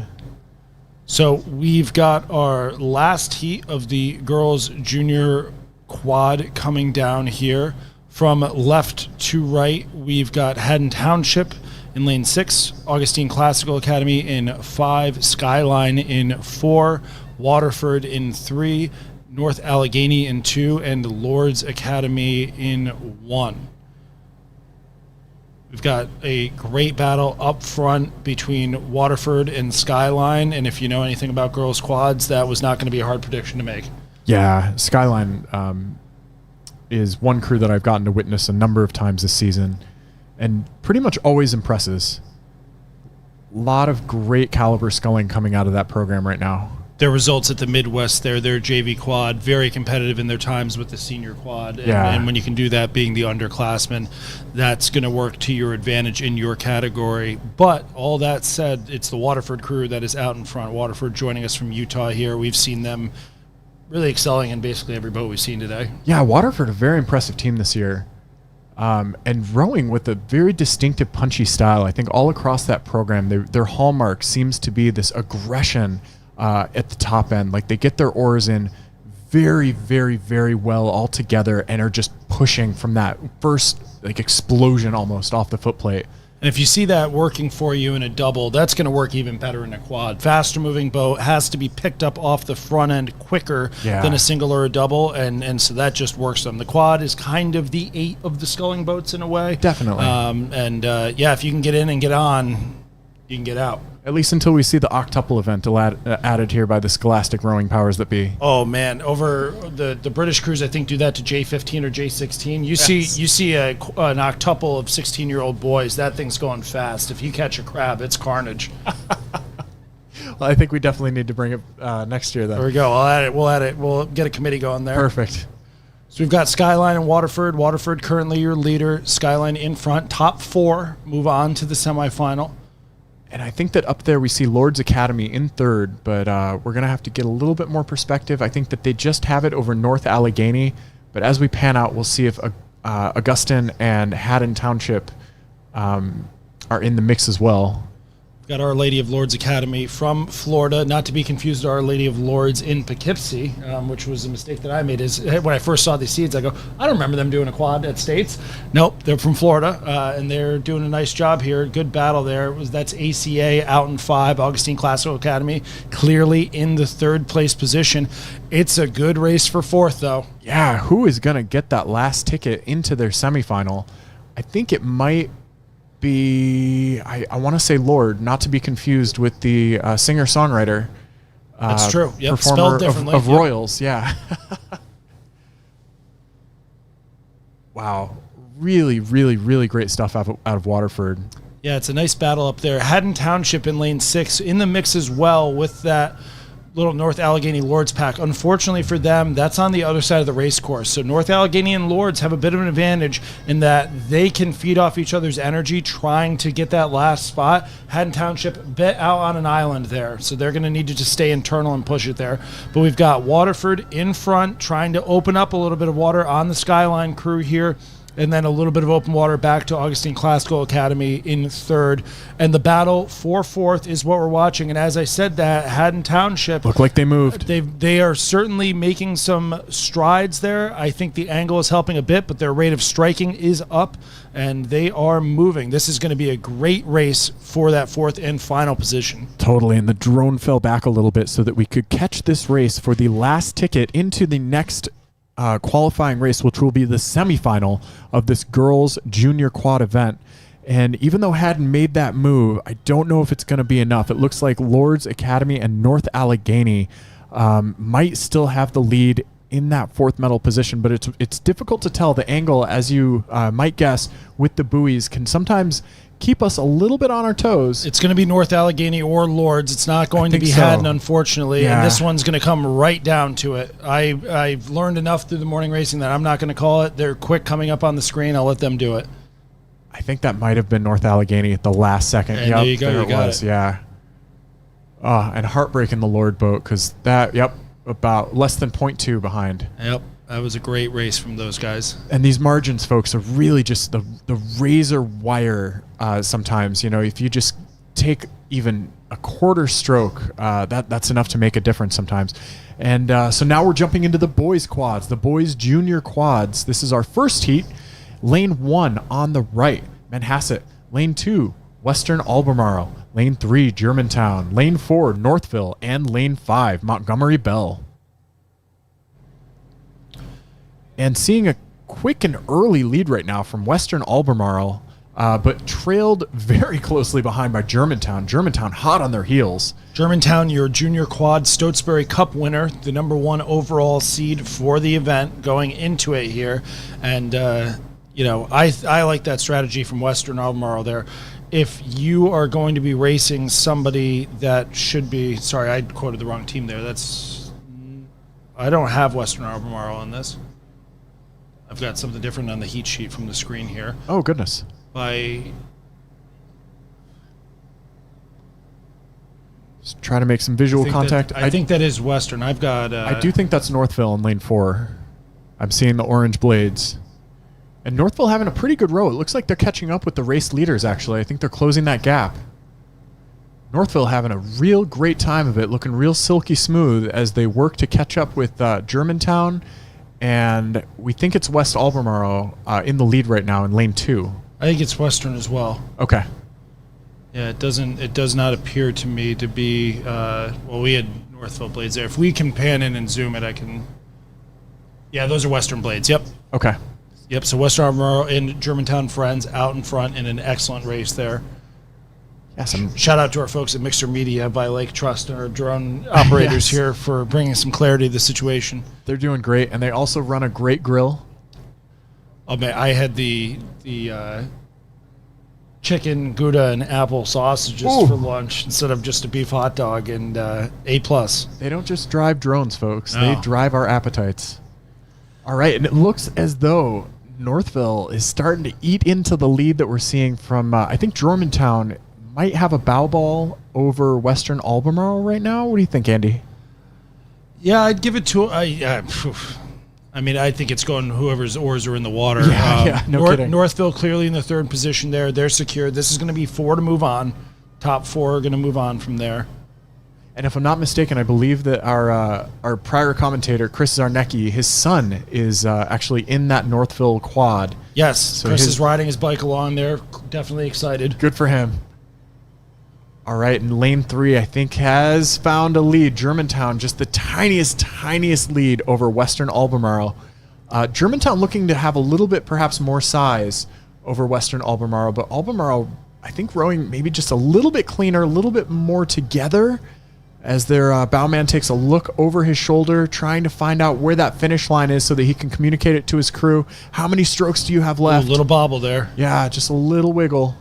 So we've got our last heat of the girls junior quad coming down here. From left to right, we've got Haddon Township in lane 6, Augustine Classical Academy in 5, Skyline in 4, Waterford in 3, North Allegheny in 2, and Lord's Academy in 1. We've got a great battle up front between Waterford and Skyline, and if you know anything about girls quads, that was not going to be a hard prediction to make. Yeah, Skyline is one crew that I've gotten to witness a number of times this season, and pretty much always impresses. A lot of great caliber sculling coming out of that program right now. Their results at the Midwest there, their JV quad, very competitive in their times with the senior quad. And when you can do that being the underclassmen, that's going to work to your advantage in your category. But all that said, it's the Waterford crew that is out in front. Waterford joining us from Utah here. We've seen them really excelling in basically every boat we've seen today. Yeah, Waterford, a very impressive team this year. And rowing with a very distinctive punchy style. I think all across that program, their hallmark seems to be this aggression at the top end. Like they get their oars in very, very, very well all together and are just pushing from that first like explosion almost off the foot plate. And if you see that working for you in a double, that's going to work even better in a quad. Faster moving boat has to be picked up off the front end quicker than a single or a double, and so that just works them. The quad is kind of the 8 of the sculling boats in a way. Definitely. If you can get in and get on, you can get out. At least until we see the octuple event added here by the scholastic rowing powers that be. Oh man, over the British crews, I think do that to J15 or J16. You see an octuple of 16-year-old boys. That thing's going fast. If you catch a crab, it's carnage. Well, I think we definitely need to bring it next year then. There we go. We'll add it. We'll get a committee going there. Perfect. So we've got Skyline and Waterford. Waterford currently your leader. Skyline in front. Top 4 move on to the semifinal. And I think that up there we see Lord's Academy in 3rd, but we're going to have to get a little bit more perspective. I think that they just have it over North Allegheny, but as we pan out, we'll see if Augustine and Haddon Township are in the mix as well. We've got Our Lady of Lourdes Academy from Florida, not to be confused with Our Lady of Lourdes in Poughkeepsie, which was a mistake that I made. Is when I first saw these seeds, I go, I don't remember them doing a quad at States. Nope, they're from Florida, and they're doing a nice job here. Good battle there. That's ACA out in 5, Augustine Classical Academy, clearly in the 3rd place position. It's a good race for 4th, though. Yeah, who is going to get that last ticket into their semifinal? I think it might be, I want to say Lord, not to be confused with the singer-songwriter. That's true. Yep, performer spelled differently. Of Royals, yeah. Wow. Really, really, really great stuff out of Waterford. Yeah, it's a nice battle up there. Haddon Township in lane 6 in the mix as well with that little North Allegheny Lords pack. Unfortunately for them, that's on the other side of the race course. So North Allegheny and Lords have a bit of an advantage in that they can feed off each other's energy trying to get that last spot. Haddon Township bit out on an island there, so they're going to need to just stay internal and push it there. But we've got Waterford in front trying to open up a little bit of water on the Skyline crew here, and then a little bit of open water back to Augustine Classical Academy in 3rd. And the battle for 4th is what we're watching. And as I said that, Haddon Township look like they moved. They are certainly making some strides there. I think the angle is helping a bit, but their rate of striking is up, and they are moving. This is going to be a great race for that 4th and final position. Totally, and the drone fell back a little bit so that we could catch this race for the last ticket into the next qualifying race, which will be the semifinal of this girls junior quad event. And even though Haddon made that move, I don't know if it's going to be enough. It looks like Lord's Academy and North Allegheny might still have the lead in that 4th medal position, but it's difficult to tell. The angle, as you might guess, with the buoys can sometimes keep us a little bit on our toes. It's going to be North Allegheny or Lords. It's not going to be Haddon, unfortunately, and this one's going to come right down to it. I've learned enough through the morning racing that I'm not going to call it. They're quick coming up on the screen. I'll let them do it. I think that might have been North Allegheny at the last second. And there you go. You got it. Yeah. And heartbreak in the Lord boat because that, about less than 0.2 behind. Yep. that was a great race from those guys. And these margins, folks, are really just the razor wire. Sometimes, if you just take even a quarter stroke, that's enough to make a difference sometimes. And so now we're jumping into the boys quads, the boys junior quads. This is our first heat. Lane 1 on the right, Manhasset. Lane 2, Western Albemarle. Lane 3, Germantown. Lane 4, Northville. And Lane 5, Montgomery Bell. And seeing a quick and early lead right now from Western Albemarle, but trailed very closely behind by Germantown. Germantown hot on their heels. Germantown, your junior quad Stotesbury Cup winner, the number 1 overall seed for the event going into it here. And, I like that strategy from Western Albemarle there. If you are going to be racing somebody that should be, sorry, I quoted the wrong team there. I don't have Western Albemarle on this. I've got something different on the heat sheet from the screen here. Oh, goodness. Just trying to make some visual contact. I think that is Western. I've got... I do think that's Northville in lane 4. I'm seeing the orange blades. And Northville having a pretty good row. It looks like they're catching up with the race leaders, actually. I think they're closing that gap. Northville having a real great time of it, looking real silky smooth as they work to catch up with Germantown. And we think it's West Albemarle in the lead right now in lane 2. I think it's Western as well. Okay. Yeah, it does not appear to me to be, we had Northville blades there. If we can pan in and zoom it, I can, yeah, those are Western blades, yep. Okay. Yep, so Western Albemarle and Germantown friends out in front in an excellent race there. Yes, shout out to our folks at Mixer Media by Lake Trust and our drone operators here for bringing some clarity to the situation. They're doing great, and they also run a great grill. Oh man, I had the chicken Gouda and apple sausages for lunch instead of just a beef hot dog and A+. They don't just drive drones, folks. No. They drive our appetites. All right, and it looks as though Northville is starting to eat into the lead that we're seeing from, I think Germantown might have a bow ball over Western Albemarle right now. What do you think, Andy? Yeah, I'd give it to... I mean, I think it's going whoever's oars are in the water. No kidding. Northville clearly in the 3rd position there. They're secure. This is going to be 4 to move on. Top 4 are going to move on from there. And if I'm not mistaken, I believe that our prior commentator, Chris Zarnecki, his son is actually in that Northville quad. Yes, so Chris is riding his bike along there. Definitely excited. Good for him. All right, and lane 3, I think, has found a lead. Germantown, just the tiniest lead over Western Albemarle. Germantown looking to have a little bit, perhaps, more size over Western Albemarle, but Albemarle, I think, rowing maybe just a little bit cleaner, a little bit more together as their bowman takes a look over his shoulder, trying to find out where that finish line is so that he can communicate it to his crew. How many strokes do you have left? A little bobble there. Yeah, just a little wiggle.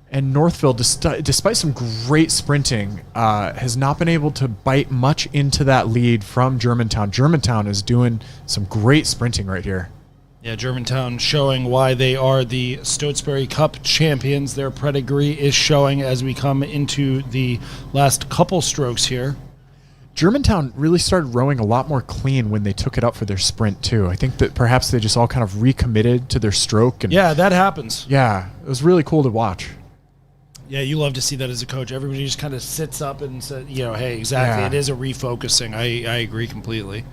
And Northville, despite some great sprinting, has not been able to bite much into that lead from Germantown. Germantown is doing some great sprinting right here. Yeah, Germantown showing why they are the Stotesbury Cup champions. Their pedigree is showing as we come into the last couple strokes here. Germantown really started rowing a lot more clean when they took it up for their sprint, too. I think that perhaps they just all kind of recommitted to their stroke. And yeah, that happens. Yeah, it was really cool to watch. Yeah, you love to see that as a coach. Everybody just kind of sits up and says, hey, exactly. Yeah. It is a refocusing. I agree completely.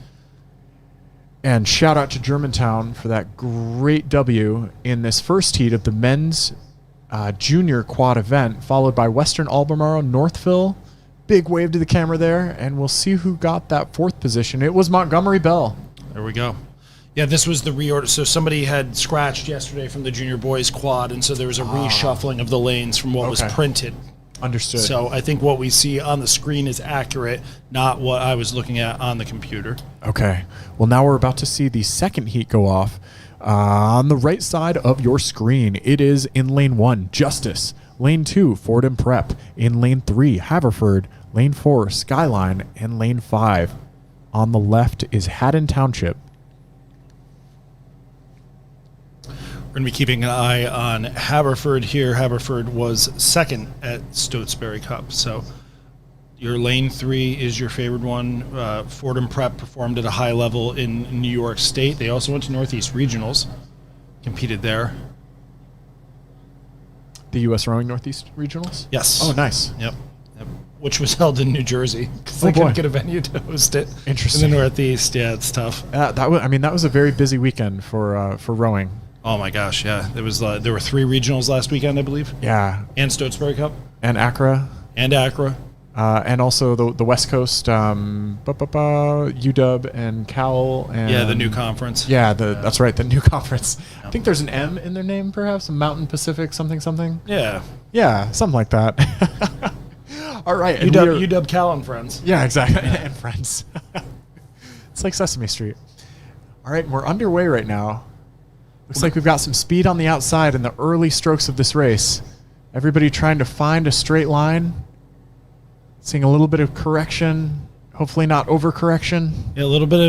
And shout out to Germantown for that great W in this first heat of the men's junior quad event, followed by Western Albemarle, Northville. Big wave to the camera there, and we'll see who got that 4th position. It was Montgomery Bell. There we go. Yeah, this was the reorder. So somebody had scratched yesterday from the junior boys quad, and so there was a reshuffling of the lanes from what was printed. Understood. So I think what we see on the screen is accurate, not what I was looking at on the computer. Okay. Well, now we're about to see the second heat go off. On the right side of your screen, it is in lane 1, Justice. Lane 2, Ford and Prep. In lane 3, Haverford. Lane 4, Skyline. And lane 5. On the left is Haddon Township. We're going to be keeping an eye on Haverford here. Haverford was 2nd at Stotesbury Cup. So, Your lane 3 is your favorite one. Fordham Prep performed at a high level in New York State. They also went to Northeast Regionals, competed there. The U.S. Rowing Northeast Regionals? Yes. Oh, nice. Yep. Which was held in New Jersey because Oh, they couldn't boy. get a venue to host it. Interesting. In the Northeast. Yeah, it's tough. That was a very busy weekend for rowing. Oh my gosh, yeah. There were 3 regionals last weekend, I believe, Yeah, and Stotesbury Cup and Accra, and Accra. and also the West Coast, UW and Cal, and Yeah, the new conference. Yeah, that's right, the new conference. I think there's an M in their name, perhaps, a Mountain Pacific something. Yeah. Yeah, something like that. All right, and UW Cal and friends. yeah, exactly, and friends. It's like Sesame Street. All right, we're underway right now. Looks like we've got some speed on the outside in the early strokes of this race. Everybody trying to find a straight line. Seeing a little bit of correction, hopefully not overcorrection. Yeah, a little bit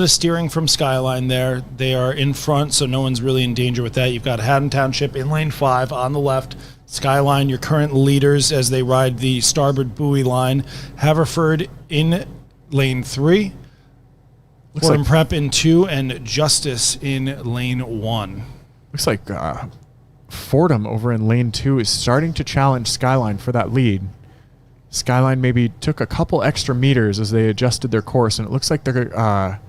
of steering from Skyline there. They are in front, so no one's really in danger with that. You've got Haddon Township in lane 5 on the left. Skyline, your current leaders as they ride the starboard buoy line. Haverford in lane 3. Fordham Prep in 2, and Justice in lane 1. Looks like Fordham over in lane 2 is starting to challenge Skyline for that lead. Skyline maybe took a couple extra meters as they adjusted their course, and it looks like they're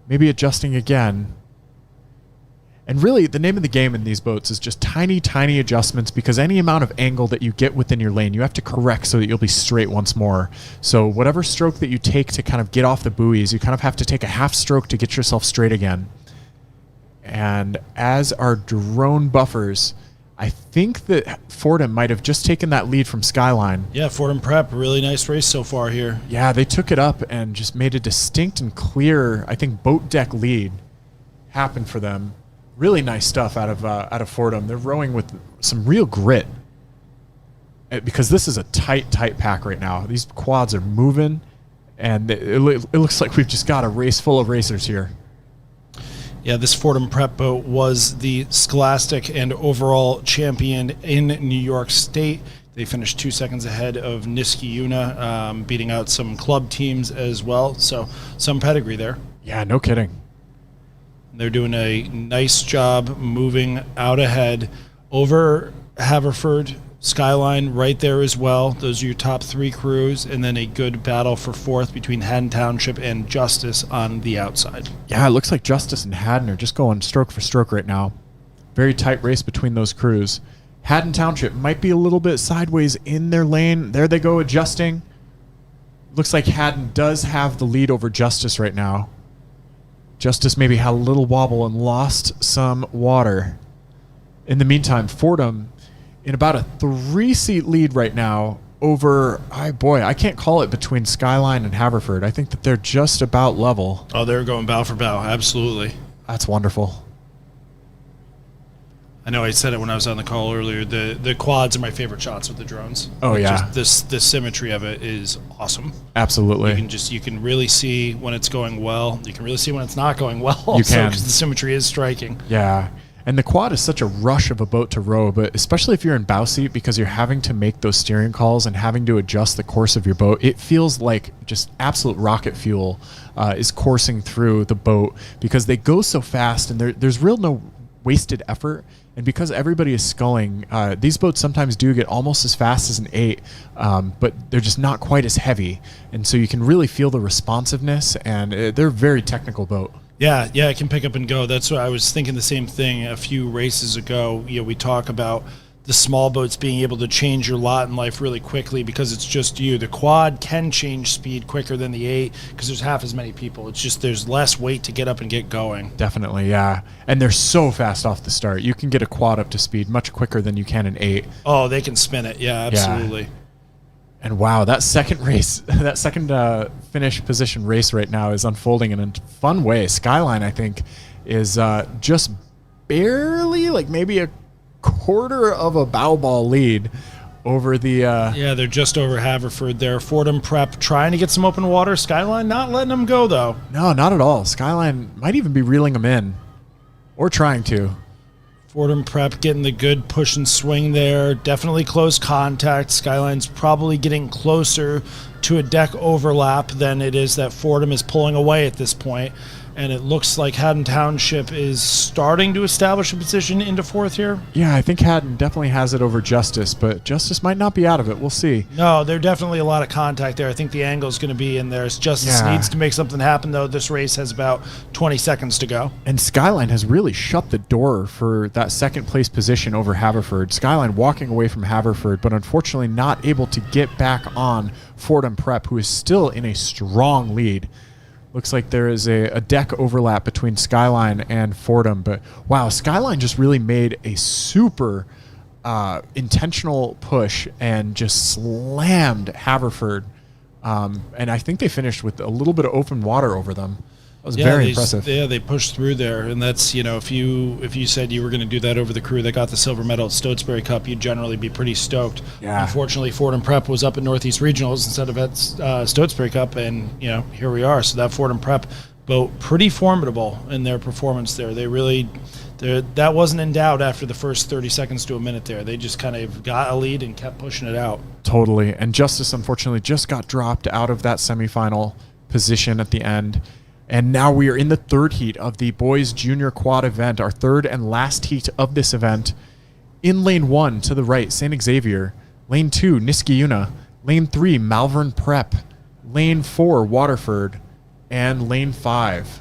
maybe adjusting again. And really, the name of the game in these boats is just tiny, tiny adjustments, because any amount of angle that you get within your lane, you have to correct so that you'll be straight once more. So whatever stroke that you take to kind of get off the buoys, you kind of have to take a half stroke to get yourself straight again. And as our drone buffers, I think that Fordham might have just taken that lead from Skyline. Yeah, Fordham Prep, really nice race so far here. Yeah, they took it up and just made a distinct and clear, I think, boat deck lead happen for them. Really nice stuff out of Fordham. They're rowing with some real grit, because this is a tight pack right now. These quads are moving, and it looks like we've just got a race full of racers here. Yeah, this Fordham Prep boat was the Scholastic and overall champion in New York State. They finished 2 seconds ahead of Niskayuna, beating out some club teams as well. So some pedigree there. Yeah, no kidding. They're doing a nice job moving out ahead over Haverford. Skyline right there as well. Those are your top 3 crews, and then a good battle for 4th between Haddon Township and Justice on the outside. Yeah, it looks like Justice and Haddon are just going stroke for stroke right now. Very tight race between those crews. Haddon Township might be a little bit sideways in their lane. There they go, adjusting. Looks like Haddon does have the lead over Justice right now. Justice maybe had a little wobble and lost some water. In the meantime, Fordham in about a 3-seat lead right now over, I can't call it between Skyline and Haverford. I think that they're just about level. Oh, they're going bow for bow, absolutely. That's wonderful. I know I said it when I was on the call earlier. The quads are my favorite shots with the drones. Oh, yeah. Just the symmetry of it is awesome. Absolutely. You can really see when it's going well. You can really see when it's not going well. You can, because the symmetry is striking. Yeah. And the quad is such a rush of a boat to row, but especially if you're in bow seat, because you're having to make those steering calls and having to adjust the course of your boat, it feels like just absolute rocket fuel is coursing through the boat, because they go so fast, and there's no wasted effort. And because everybody is sculling, these boats sometimes do get almost as fast as an 8, but they're just not quite as heavy. And so you can really feel the responsiveness, and they're a very technical boat. Yeah, it can pick up and go. That's what I was thinking, the same thing a few races ago. We talk about the small boats being able to change your lot in life really quickly because it's just you. The quad can change speed quicker than the 8 because there's half as many people. It's just there's less weight to get up and get going. Definitely, yeah. And they're so fast off the start. You can get a quad up to speed much quicker than you can an 8. Oh, they can spin it. Yeah, absolutely. Yeah. And wow, that second race, that second finish position race right now is unfolding in a fun way. Skyline, I think, is just barely, like maybe a quarter of a bow ball lead over the... Yeah, they're just over Haverford there. Fordham Prep trying to get some open water. Skyline not letting them go, though. No, not at all. Skyline might even be reeling them in, or trying to. Fordham Prep getting the good push and swing there. Definitely close contact. Skyline's probably getting closer to a deck overlap than it is that Fordham is pulling away at this point. And it looks like Haddon Township is starting to establish a position into fourth here. Yeah, I think Haddon definitely has it over Justice, but Justice might not be out of it. We'll see. No, there's definitely a lot of contact there. I think the angle is going to be in there. Justice needs to make something happen, though. This race has about 20 seconds to go. And Skyline has really shut the door for that second place position over Haverford. Skyline walking away from Haverford, but unfortunately not able to get back on Fordham Prep, who is still in a strong lead. Looks like there is a deck overlap between Skyline and Fordham, but wow, Skyline just really made a super intentional push and just slammed Haverford. And I think they finished with a little bit of open water over them. That was very impressive. Yeah, they pushed through there, and that's, if you said you were going to do that over the crew that got the silver medal at Stotesbury Cup, you'd generally be pretty stoked. Yeah. Unfortunately, Fordham Prep was up at Northeast Regionals instead of at Stotesbury Cup, and here we are. So that Fordham Prep boat pretty formidable in their performance there. That wasn't in doubt after the first 30 seconds to a minute there. They just kind of got a lead and kept pushing it out. Totally. And Justice, unfortunately, just got dropped out of that semifinal position at the end. And now we are in the third heat of the boys junior quad event, our third and last heat of this event. In lane 1 to the right, St. Xavier. Lane 2, Niskayuna. Lane 3, Malvern Prep. Lane 4, Waterford. And lane 5.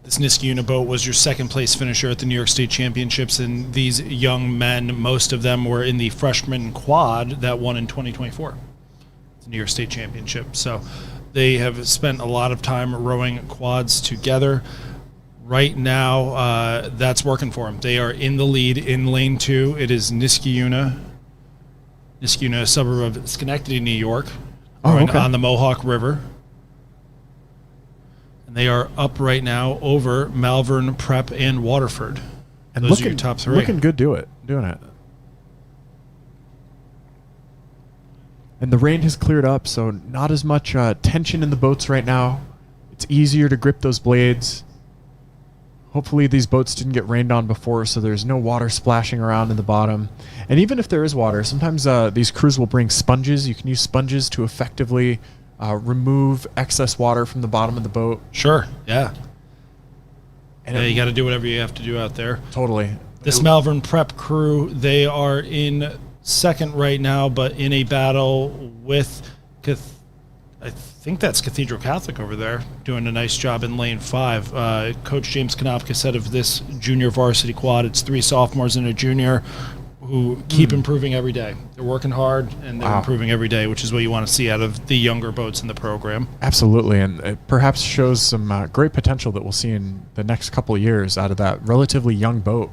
This Niskayuna boat was your second place finisher at the New York State Championships, and these young men, most of them were in the freshman quad that won in 2024, the New York State Championship. So they have spent a lot of time rowing quads together. Right now, that's working for them. They are in the lead in lane 2. It is Niskayuna, a suburb of Schenectady, New York, rowing on the Mohawk River. And they are up right now over Malvern Prep and Waterford. And those are your top 3. Looking good doing it. And the rain has cleared up, so not as much tension in the boats right now. It's easier to grip those blades. Hopefully these boats didn't get rained on before, so there's no water splashing around in the bottom. And even if there is water, sometimes these crews will bring sponges. You can use sponges to effectively remove excess water from the bottom of the boat. Sure, yeah. And you got to do whatever you have to do out there. Totally. This Malvern Prep crew, they are in second right now, but in a battle with, I think that's Cathedral Catholic over there, doing a nice job in lane 5. Coach James Konopka said of this junior varsity quad, it's 3 sophomores and a junior who keep improving every day. They're working hard, and they're improving every day, which is what you want to see out of the younger boats in the program. Absolutely, and it perhaps shows some great potential that we'll see in the next couple of years out of that relatively young boat.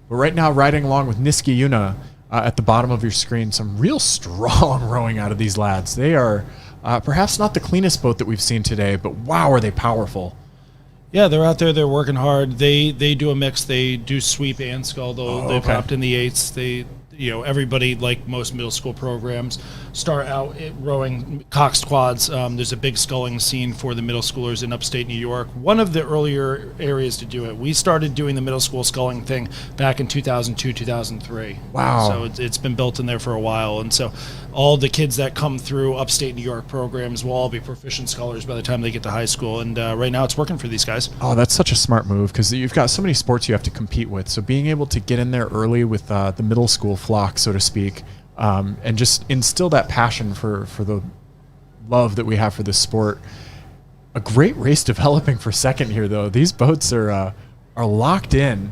But right now, riding along with Niskayuna at the bottom of your screen, some real strong rowing out of these lads. They are perhaps not the cleanest boat that we've seen today, but wow, are they powerful. Yeah, they're out there. They're working hard. They do a mix. They do sweep and scull. They've hopped in the 8s. Everybody, like most middle school programs, start out rowing coxed quads. There's a big sculling scene for the middle schoolers in upstate New York. One of the earlier areas to do it. We started doing the middle school sculling thing back in 2002, 2003. Wow. So it's been built in there for a while. And so all the kids that come through upstate New York programs will all be proficient scullers by the time they get to high school. And right now it's working for these guys. Oh, that's such a smart move because you've got so many sports you have to compete with. So being able to get in there early with the middle school flock, so to speak, and just instill that passion for the love that we have for this sport. A great race developing for second here, though. These boats are locked in,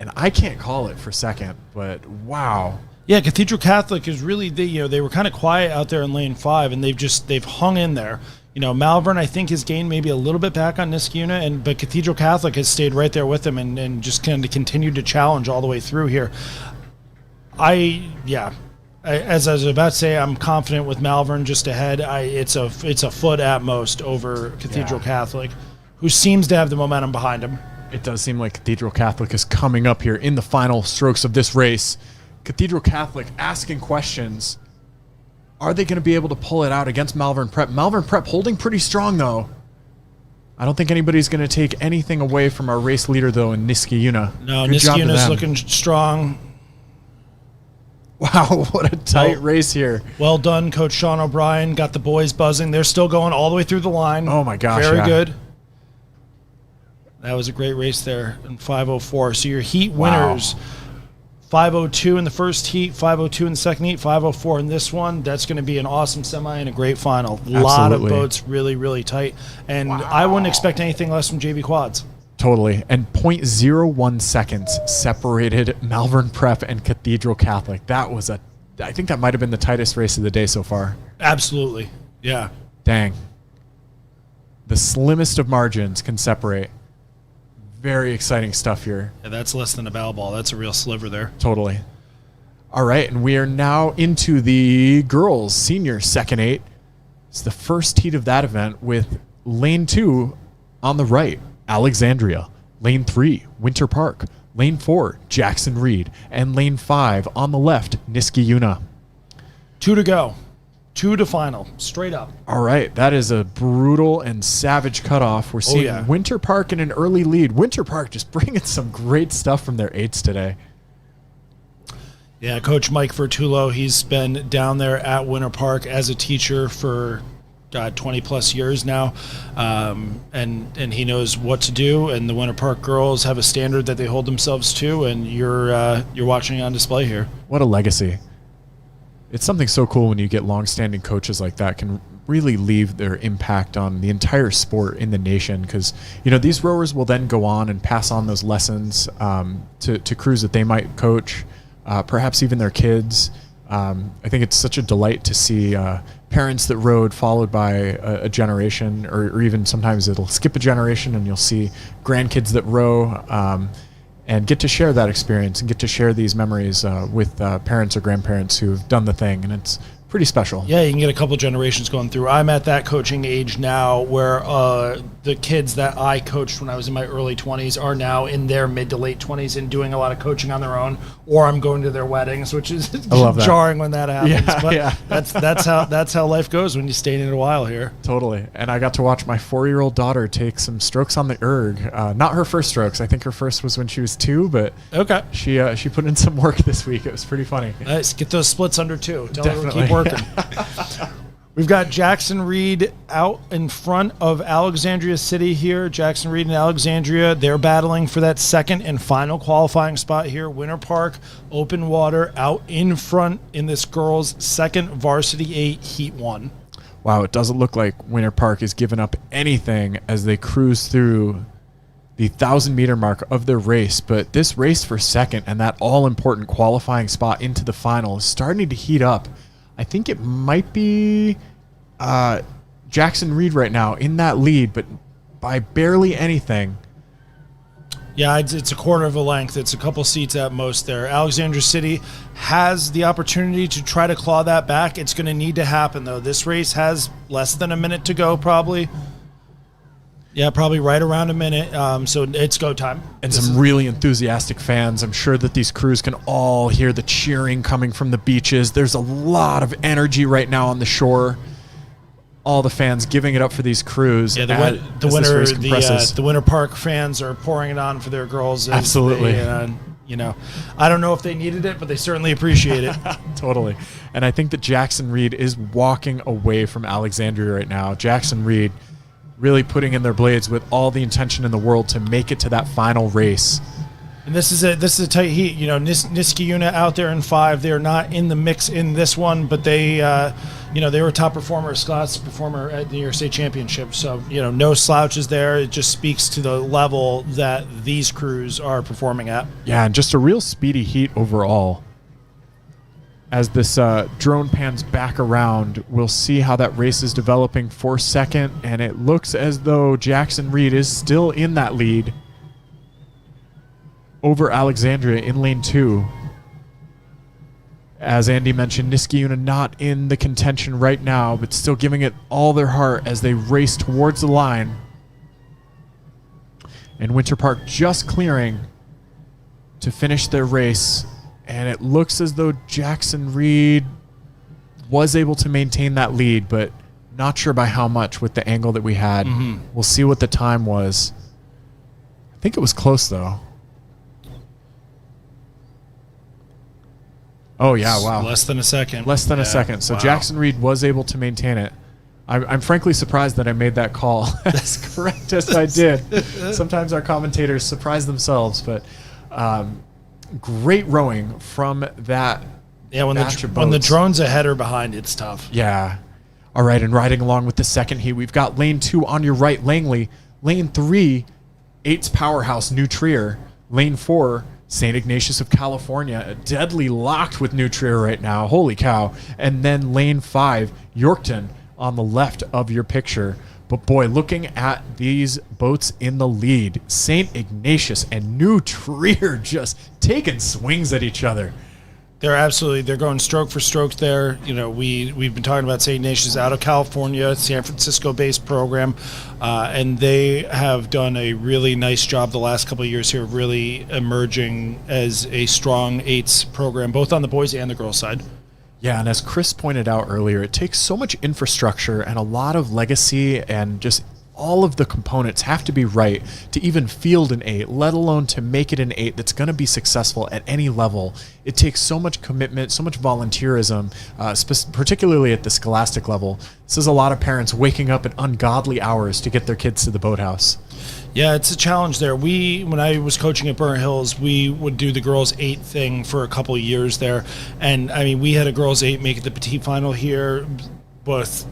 and I can't call it for second, but wow. Yeah, Cathedral Catholic is really they were kind of quiet out there in lane 5, and they've hung in there. Malvern, I think, has gained maybe a little bit back on Niskayuna, but Cathedral Catholic has stayed right there with them and just kind of continued to challenge all the way through here. As I was about to say, I'm confident with Malvern just ahead. It's a foot at most over Cathedral Catholic, who seems to have the momentum behind him. It does seem like Cathedral Catholic is coming up here in the final strokes of this race. Cathedral Catholic asking questions. Are they going to be able to pull it out against Malvern Prep? Malvern Prep holding pretty strong, though. I don't think anybody's going to take anything away from our race leader, though, in Niskayuna. No, Niskayuna's looking strong. Wow, what a tight race here. Well done, Coach Sean O'Brien. Got the boys buzzing. They're still going all the way through the line. Oh, my gosh. Very yeah. good. That was a great race there in 5:04. So your heat Wow. winners, 5:02 in the first heat, 5:02 in the second heat, 5:04 in this one. That's going to be an awesome semi and a great final. A lot of Absolutely. boats, really, really tight. And I wouldn't expect anything less from JV Quads. Totally. And 0.01 seconds separated Malvern Prep and Cathedral Catholic. I think that might have been the tightest race of the day so far. Absolutely. Yeah. Dang. The slimmest of margins can separate. Very exciting stuff here. Yeah, that's less than a bow ball. That's a real sliver there. Totally. All right, and we are now into the girls' senior second eight. It's the first heat of that event with lane 2 on the right, Alexandria. Lane 3, Winter Park. Lane 4, Jackson Reed. And lane 5 on the left, Niskayuna. 2 to go. 2 to final. Straight up. All right, that is a brutal and savage cutoff. We're seeing yeah. Winter Park in an early lead. Winter Park just bringing some great stuff from their eights today. Yeah, Coach Mike Vertulo, he's been down there at Winter Park as a teacher for 20 plus years now, and he knows what to do. And the Winter Park girls have a standard that they hold themselves to, and you're watching it on display here. What a legacy. It's something so cool when you get long-standing coaches like that can really leave their impact on the entire sport in the nation, because these rowers will then go on and pass on those lessons to crews that they might coach, perhaps even their kids. I think it's such a delight to see parents that rowed followed by a generation, or even sometimes it'll skip a generation and you'll see grandkids that row and get to share that experience and get to share these memories with parents or grandparents who've done the thing. And it's pretty special. Yeah, you can get a couple generations going through. I'm at that coaching age now where the kids that I coached when I was in my early 20s are now in their mid to late 20s and doing a lot of coaching on their own, or I'm going to their weddings, which is jarring when that happens. Yeah, but yeah. that's how life goes when you stay in it a while here. Totally. And I got to watch my 4-year-old daughter take some strokes on the erg. Not her first strokes. I think her first was when she was 2, but Okay. she put in some work this week. It was pretty funny. Nice. Get those splits under 2. Tell her to Definitely. keep working. We've got Jackson Reed out in front of Alexandria City here. Jackson Reed and Alexandria, they're battling for that second and final qualifying spot here. Winter Park, open water, out in front in this girls' second varsity 8 heat 1. Wow, it doesn't look like Winter Park is giving up anything as they cruise through the 1,000-meter mark of their race. But this race for second and that all-important qualifying spot into the final is starting to heat up. I think it might be Jackson Reed right now in that lead, but by barely anything. Yeah, it's a quarter of a length. It's a couple seats at most there. Alexandria City has the opportunity to try to claw that back. It's going to need to happen, though. This race has less than a minute to go, probably. Yeah, probably right around a minute. So it's go time. And some really enthusiastic fans. I'm sure that these crews can all hear the cheering coming from the beaches. There's a lot of energy right now on the shore. All the fans giving it up for these crews. Yeah, the Winter Park fans are pouring it on for their girls. Absolutely. I don't know if they needed it, but they certainly appreciate it. Totally. And I think that Jackson Reed is walking away from Alexandria right now. Jackson Reed really putting in their blades with all the intention in the world to make it to that final race. And this is a tight heat. Niskayuna out there in 5. They're not in the mix in this one, but they were top performer, Scott's performer at the New York State Championships. So no slouches there. It just speaks to the level that these crews are performing at. Yeah, and just a real speedy heat overall. As this drone pans back around, we'll see how that race is developing for second, and it looks as though Jackson Reed is still in that lead over Alexandria in lane 2. As Andy mentioned, Niskayuna not in the contention right now, but still giving it all their heart as they race towards the line. And Winter Park just clearing to finish their race. And it looks as though Jackson Reed was able to maintain that lead, but not sure by how much with the angle that we had. Mm-hmm. We'll see what the time was. I think it was close, though. Oh, yeah, wow. Less than a second. Less than a second. So wow. Jackson Reed was able to maintain it. I'm frankly surprised that I made that call as correct as I did. Sometimes our commentators surprise themselves, but great rowing from that. Yeah, when the drone's ahead or behind, it's tough. Yeah. All right, and riding along with the second heat, we've got lane 2 on your right, Langley. Lane 3, 8's powerhouse, New Trier. Lane 4, St. Ignatius of California, deadly locked with New Trier right now. Holy cow. And then lane 5, Yorkton on the left of your picture. But boy, looking at these boats in the lead, St. Ignatius and New Trier just taking swings at each other. They're going stroke for stroke there. You know, we've been talking about St. Ignatius out of California, San Francisco-based program, and they have done a really nice job the last couple of years here, really emerging as a strong eights program, both on the boys and the girls side. Yeah, and as Chris pointed out earlier, it takes so much infrastructure and a lot of legacy, and just all of the components have to be right to even field an 8, let alone to make it an 8 that's going to be successful at any level. It takes so much commitment, so much volunteerism, particularly at the scholastic level. This is a lot of parents waking up at ungodly hours to get their kids to the boathouse. Yeah, it's a challenge there. When I was coaching at Burnt Hills, we would do the girls 8 thing for a couple of years there. And I mean, we had a girls 8 make it the petite final here with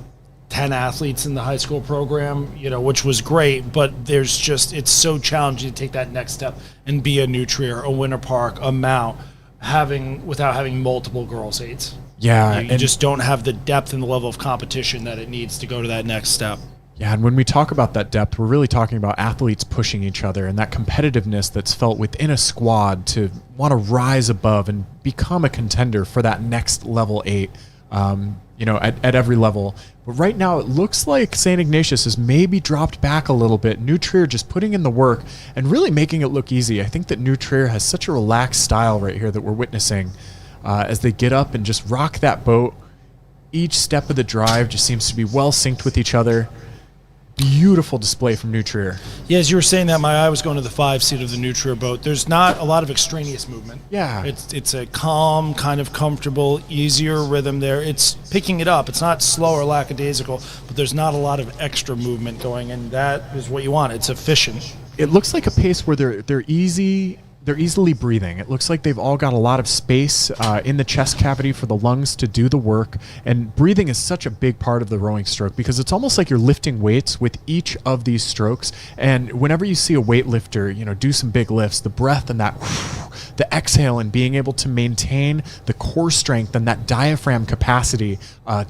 10 athletes in the high school program, you know, which was great, but it's so challenging to take that next step and be a New Trier, a Winter Park, a Mount, without having multiple girls 8s. Yeah. You just don't have the depth and the level of competition that it needs to go to that next step. Yeah, and when we talk about that depth, we're really talking about athletes pushing each other and that competitiveness that's felt within a squad to want to rise above and become a contender for that next level 8, at every level. But right now, it looks like St. Ignatius has maybe dropped back a little bit. New Trier just putting in the work and really making it look easy. I think that New Trier has such a relaxed style right here that we're witnessing as they get up and just rock that boat. Each step of the drive just seems to be well synced with each other. Beautiful display from New Trier. Yeah, as you were saying that, my eye was going to the 5-seat of the New Trier boat. There's not a lot of extraneous movement. Yeah. It's a calm, kind of comfortable, easier rhythm there. It's picking it up. It's not slow or lackadaisical, but there's not a lot of extra movement going, and that is what you want. It's efficient. It looks like a pace where they're easily breathing. It looks like they've all got a lot of space in the chest cavity for the lungs to do the work. And breathing is such a big part of the rowing stroke because it's almost like you're lifting weights with each of these strokes. And whenever you see a weightlifter, do some big lifts, the breath and that, the exhale and being able to maintain the core strength and that diaphragm capacity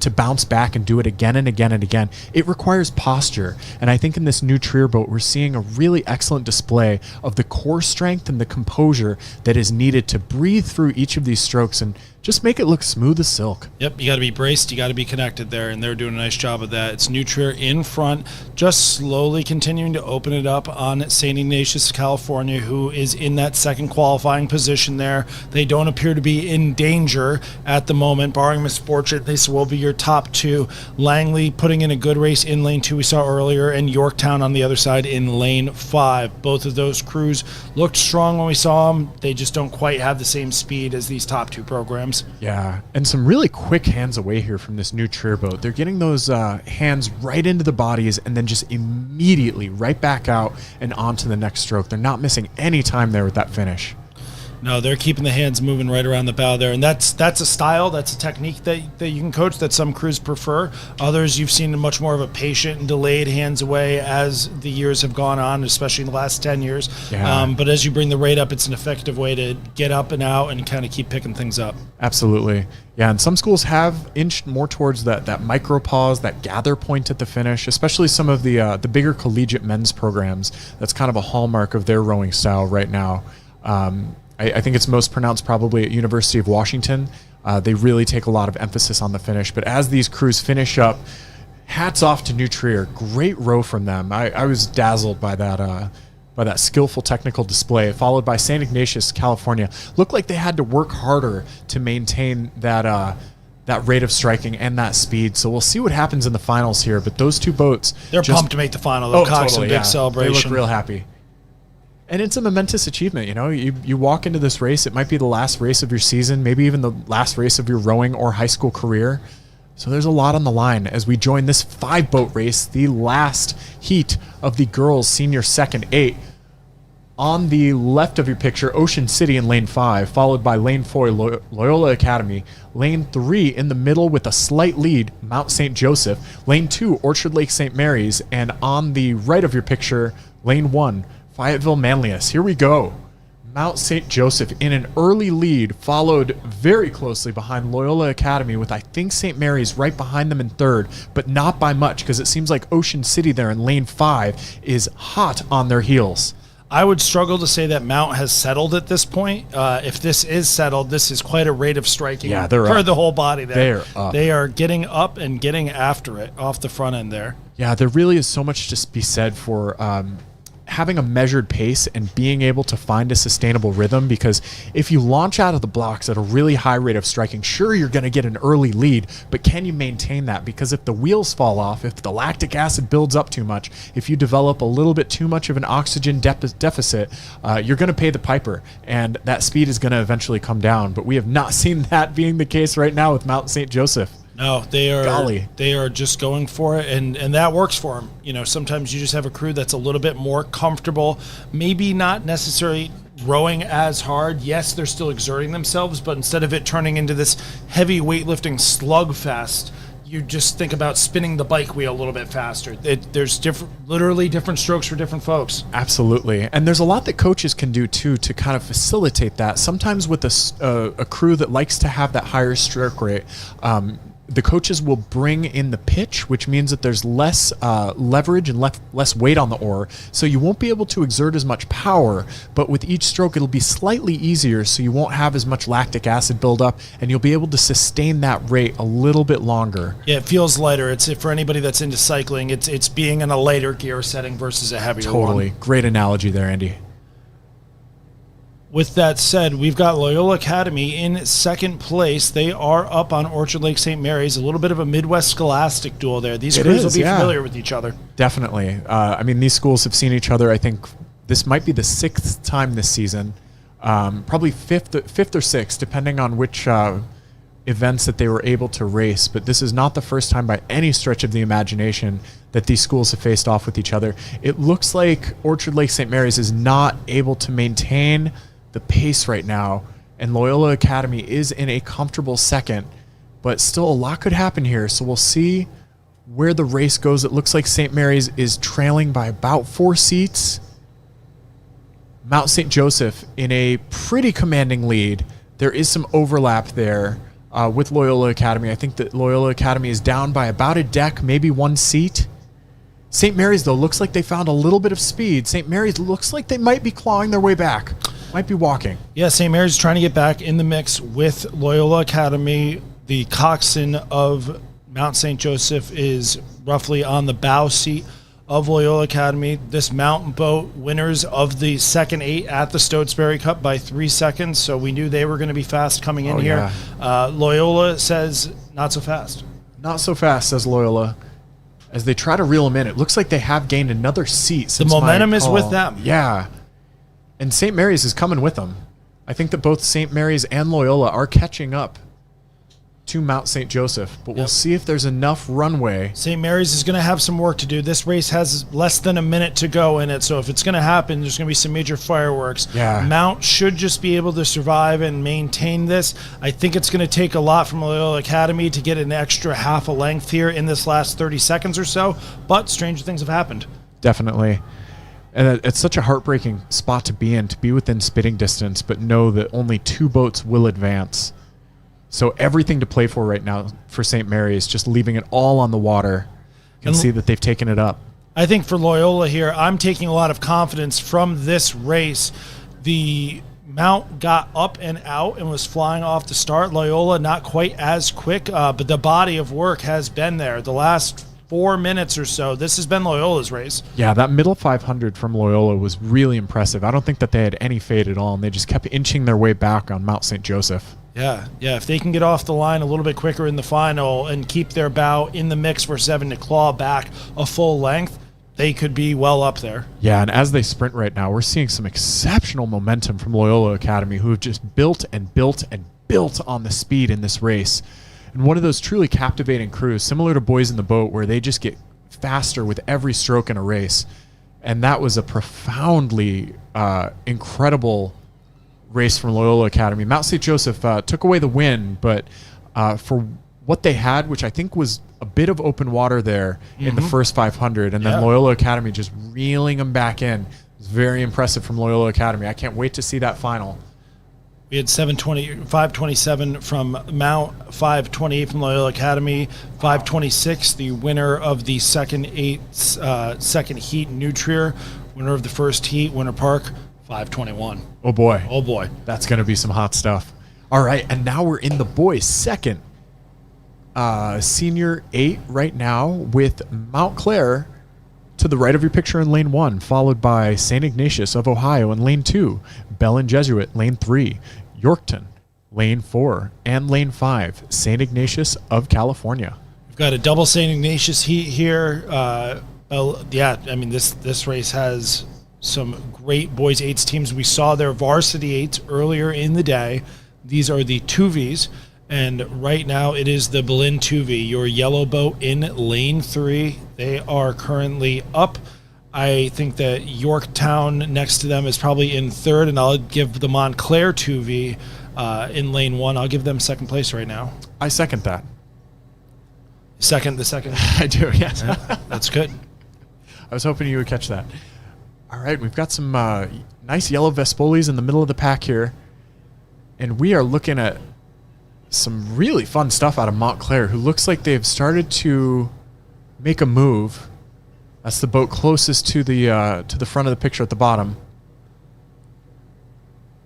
to bounce back and do it again and again and again, it requires posture. And I think in this New Trier boat, we're seeing a really excellent display of the core strength and the composure that is needed to breathe through each of these strokes and just make it look smooth as silk. Yep, you got to be braced, you got to be connected there, and they're doing a nice job of that. It's New Trier in front, just slowly continuing to open it up on St. Ignatius, California, who is in that second qualifying position there. They don't appear to be in danger at the moment, barring misfortune. This will be your top 2. Langley putting in a good race in lane 2 we saw earlier, and Yorktown on the other side in lane 5. Both of those crews looked strong when we saw them. They just don't quite have the same speed as these top 2 programs. Yeah, and some really quick hands away here from this New Trier boat. They're getting those hands right into the bodies and then just immediately right back out and on to the next stroke. They're not missing any time there with that finish. No, they're keeping the hands moving right around the bow there, and that's a style, that's a technique that you can coach that some crews prefer. Others, you've seen much more of a patient and delayed hands away as the years have gone on, especially in the last 10 years. Yeah. But as you bring the rate up, it's an effective way to get up and out and kind of keep picking things up. Absolutely. Yeah, and some schools have inched more towards that micro pause, that gather point at the finish, especially some of the bigger collegiate men's programs. That's kind of a hallmark of their rowing style right now. I think it's most pronounced probably at University of Washington. They really take a lot of emphasis on the finish. But as these crews finish up, hats off to New Trier. Great row from them. I was dazzled by that skillful technical display, followed by St. Ignatius, California. Looked like they had to work harder to maintain that rate of striking and that speed. So we'll see what happens in the finals here. But those 2 boats... They're pumped to make the final, though. Cox totally, a big celebration. They look real happy. And it's a momentous achievement. You walk into this race, it might be the last race of your season, maybe even the last race of your rowing or high school career. So there's a lot on the line as we join this 5-boat race, the last heat of the girls' senior second 8. On the left of your picture, Ocean City in lane 5, followed by lane 4, Loyola Academy. Lane 3 in the middle with a slight lead, Mount St. Joseph. Lane 2, Orchard Lake St. Mary's. And on the right of your picture, lane 1, Fayetteville Manlius. Here we go. Mount St. Joseph in an early lead, followed very closely behind Loyola Academy with, I think, St. Mary's right behind them in third, but not by much because it seems like Ocean City there in lane 5 is hot on their heels. I would struggle to say that Mount has settled at this point. If this is settled, this is quite a rate of striking they're for up. the whole body there. They're up. They are getting up and getting after it off the front end there. Yeah, there really is so much to be said for having a measured pace and being able to find a sustainable rhythm, because if you launch out of the blocks at a really high rate of striking, sure, you're going to get an early lead, but can you maintain that? Because if the wheels fall off, if the lactic acid builds up too much, if you develop a little bit too much of an oxygen deficit, you're going to pay the piper, and that speed is going to eventually come down. But we have not seen that being the case right now with Mount St. Joseph. No, they are. Golly. They are just going for it, and that works for them. Sometimes you just have a crew that's a little bit more comfortable, maybe not necessarily rowing as hard. Yes, they're still exerting themselves, but instead of it turning into this heavy weightlifting slugfest, you just think about spinning the bike wheel a little bit faster. There's literally different strokes for different folks. Absolutely. And there's a lot that coaches can do too to kind of facilitate that. Sometimes with a crew that likes to have that higher stroke rate, the coaches will bring in the pitch, which means that there's less leverage and less weight on the oar. So you won't be able to exert as much power, but with each stroke, it'll be slightly easier. So you won't have as much lactic acid buildup, and you'll be able to sustain that rate a little bit longer. Yeah, it feels lighter. It's for anybody that's into cycling, it's being in a lighter gear setting versus a heavier one. Totally. Great analogy there, Andy. With that said, we've got Loyola Academy in second place. They are up on Orchard Lake St. Mary's. A little bit of a Midwest Scholastic duel there. These crews will be familiar with each other. Definitely. These schools have seen each other. I think this might be the 6th time this season. Probably fifth or sixth, depending on which events that they were able to race. But this is not the first time by any stretch of the imagination that these schools have faced off with each other. It looks like Orchard Lake St. Mary's is not able to maintain the pace right now, and Loyola Academy is in a comfortable second, but still a lot could happen here. So we'll see where the race goes. It looks like St. Mary's is trailing by about 4 seats. Mount St. Joseph in a pretty commanding lead. There is some overlap there with Loyola Academy. I think that Loyola Academy is down by about a deck, maybe 1 seat. St. Mary's, though, looks like they found a little bit of speed. St. Mary's looks like they might be clawing their way back. Might be walking. Yeah, St. Mary's is trying to get back in the mix with Loyola Academy. The coxswain of Mount St. Joseph is roughly on the bow seat of Loyola Academy. This mountain boat, winners of the second 8 at the Stotesbury Cup by 3 seconds, so we knew they were going to be fast coming in here. Yeah. Loyola says not so fast. Not so fast, says Loyola. As they try to reel them in, it looks like they have gained another seat. The momentum is with them. Yeah. And St. Mary's is coming with them. I think that both St. Mary's and Loyola are catching up to Mount St. Joseph, but we'll see if there's enough runway. St. Mary's is going to have some work to do. This race has less than a minute to go in it, so if it's going to happen, there's going to be some major fireworks. Yeah. Mount should just be able to survive and maintain this. I think it's going to take a lot from Loyola Academy to get an extra half a length here in this last 30 seconds or so, but stranger things have happened. Definitely. And it's such a heartbreaking spot to be in, to be within spitting distance, but know that only 2 boats will advance. So everything to play for right now for St. Mary's, just leaving it all on the water. You can see that they've taken it up. I think for Loyola here, I'm taking a lot of confidence from this race. The Mount got up and out and was flying off the start. Loyola not quite as quick, but the body of work has been there. The last 4 minutes or so, this has been Loyola's race. Yeah, that middle 500 from Loyola was really impressive. I don't think that they had any fade at all, and they just kept inching their way back on Mount St. Joseph. Yeah. If they can get off the line a little bit quicker in the final and keep their bow in the mix versus having to claw back a full length, they could be well up there. Yeah, and as they sprint right now, we're seeing some exceptional momentum from Loyola Academy, who have just built and built and built on the speed in this race. And one of those truly captivating crews, similar to Boys in the Boat, where they just get faster with every stroke in a race. And that was a profoundly incredible race from Loyola Academy. Mount St. Joseph took away the win, but for what they had, which I think was a bit of open water there in the first 500, and then Loyola Academy just reeling them back in. It was very impressive from Loyola Academy. I can't wait to see that final. We had 527 from Mount, 528 from Loyola Academy, 526, the winner of the second heat, Nutrier, winner of the first heat, Winter Park, 521. Oh boy. Oh boy. That's going to be some hot stuff. All right, and now we're in the boys' second senior 8 right now, with Montclair to the right of your picture in lane 1, followed by St. Ignatius of Ohio in lane 2, Bellin Jesuit lane 3, Yorkton lane 4, and lane 5, St. Ignatius of California. We've got a double St. Ignatius heat here. This race has some great boys 8s teams. We saw their varsity 8s earlier in the day. These are the 2Vs. And right now it is the Bellin 2V, your yellow boat in lane 3. They are currently up. I think that Yorktown next to them is probably in 3rd, and I'll give the Montclair 2V in lane 1. I'll give them second place right now. I second that. The second. I do, yes. Yeah, that's good. I was hoping you would catch that. All right, we've got some nice yellow Vespolis in the middle of the pack here, and we are looking at some really fun stuff out of Montclair, who looks like they've started to make a move. That's the boat closest to the front of the picture at the bottom.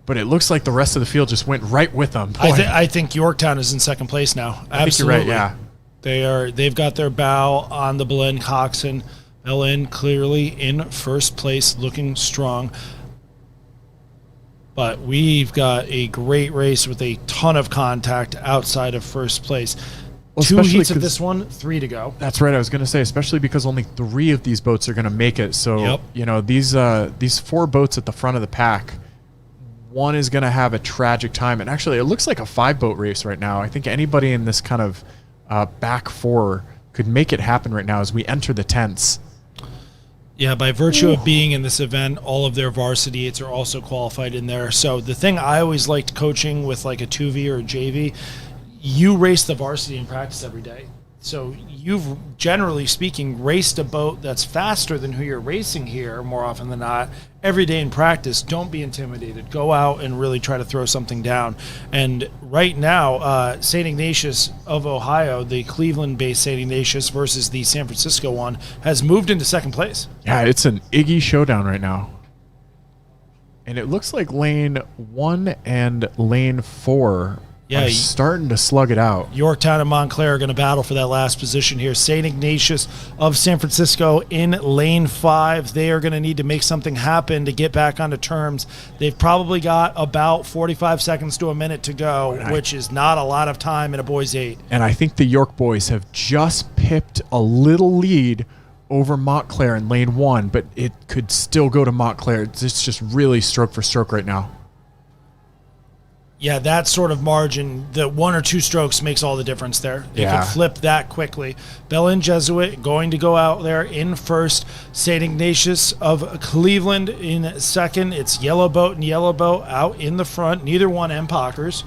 But it looks like the rest of the field just went right with them. I think Yorktown is in second place now. Absolutely. I think you're right, yeah. They've got their bow on the Bellin coxswain. Bellin clearly in first place, looking strong. But we've got a great race with a ton of contact outside of first place. Well, 2 heats of this one, 3 to go. That's right. I was going to say, especially because only 3 of these boats are going to make it. So, these 4 boats at the front of the pack, one is going to have a tragic time. And actually, it looks like a 5-boat race right now. I think anybody in this kind of back 4 could make it happen right now as we enter the 10s. Yeah, by virtue of being in this event, all of their varsity 8s are also qualified in there. So the thing I always liked coaching with like a 2V or a JV, you race the varsity in practice every day. So you've, generally speaking, raced a boat that's faster than who you're racing here more often than not every day in practice. Don't be intimidated. Go out and really try to throw something down. And right now, St. Ignatius of Ohio, the Cleveland-based St. Ignatius versus the San Francisco one, has moved into second place. Yeah, it's an Iggy showdown right now. And it looks like lane 1 and lane 4 are starting to slug it out. Yorktown and Montclair are going to battle for that last position here. St. Ignatius of San Francisco in lane 5. They are going to need to make something happen to get back onto terms. They've probably got about 45 seconds to a minute to go, which is not a lot of time in a boys 8. And I think the York boys have just pipped a little lead over Montclair in lane 1, but it could still go to Montclair. It's just really stroke for stroke right now. Yeah, that sort of margin, the 1 or 2 strokes makes all the difference there. They could flip that quickly. Bellin Jesuit going to go out there in first. St. Ignatius of Cleveland in second. It's Yellow Boat and Yellow Boat out in the front. Neither one MPOCers.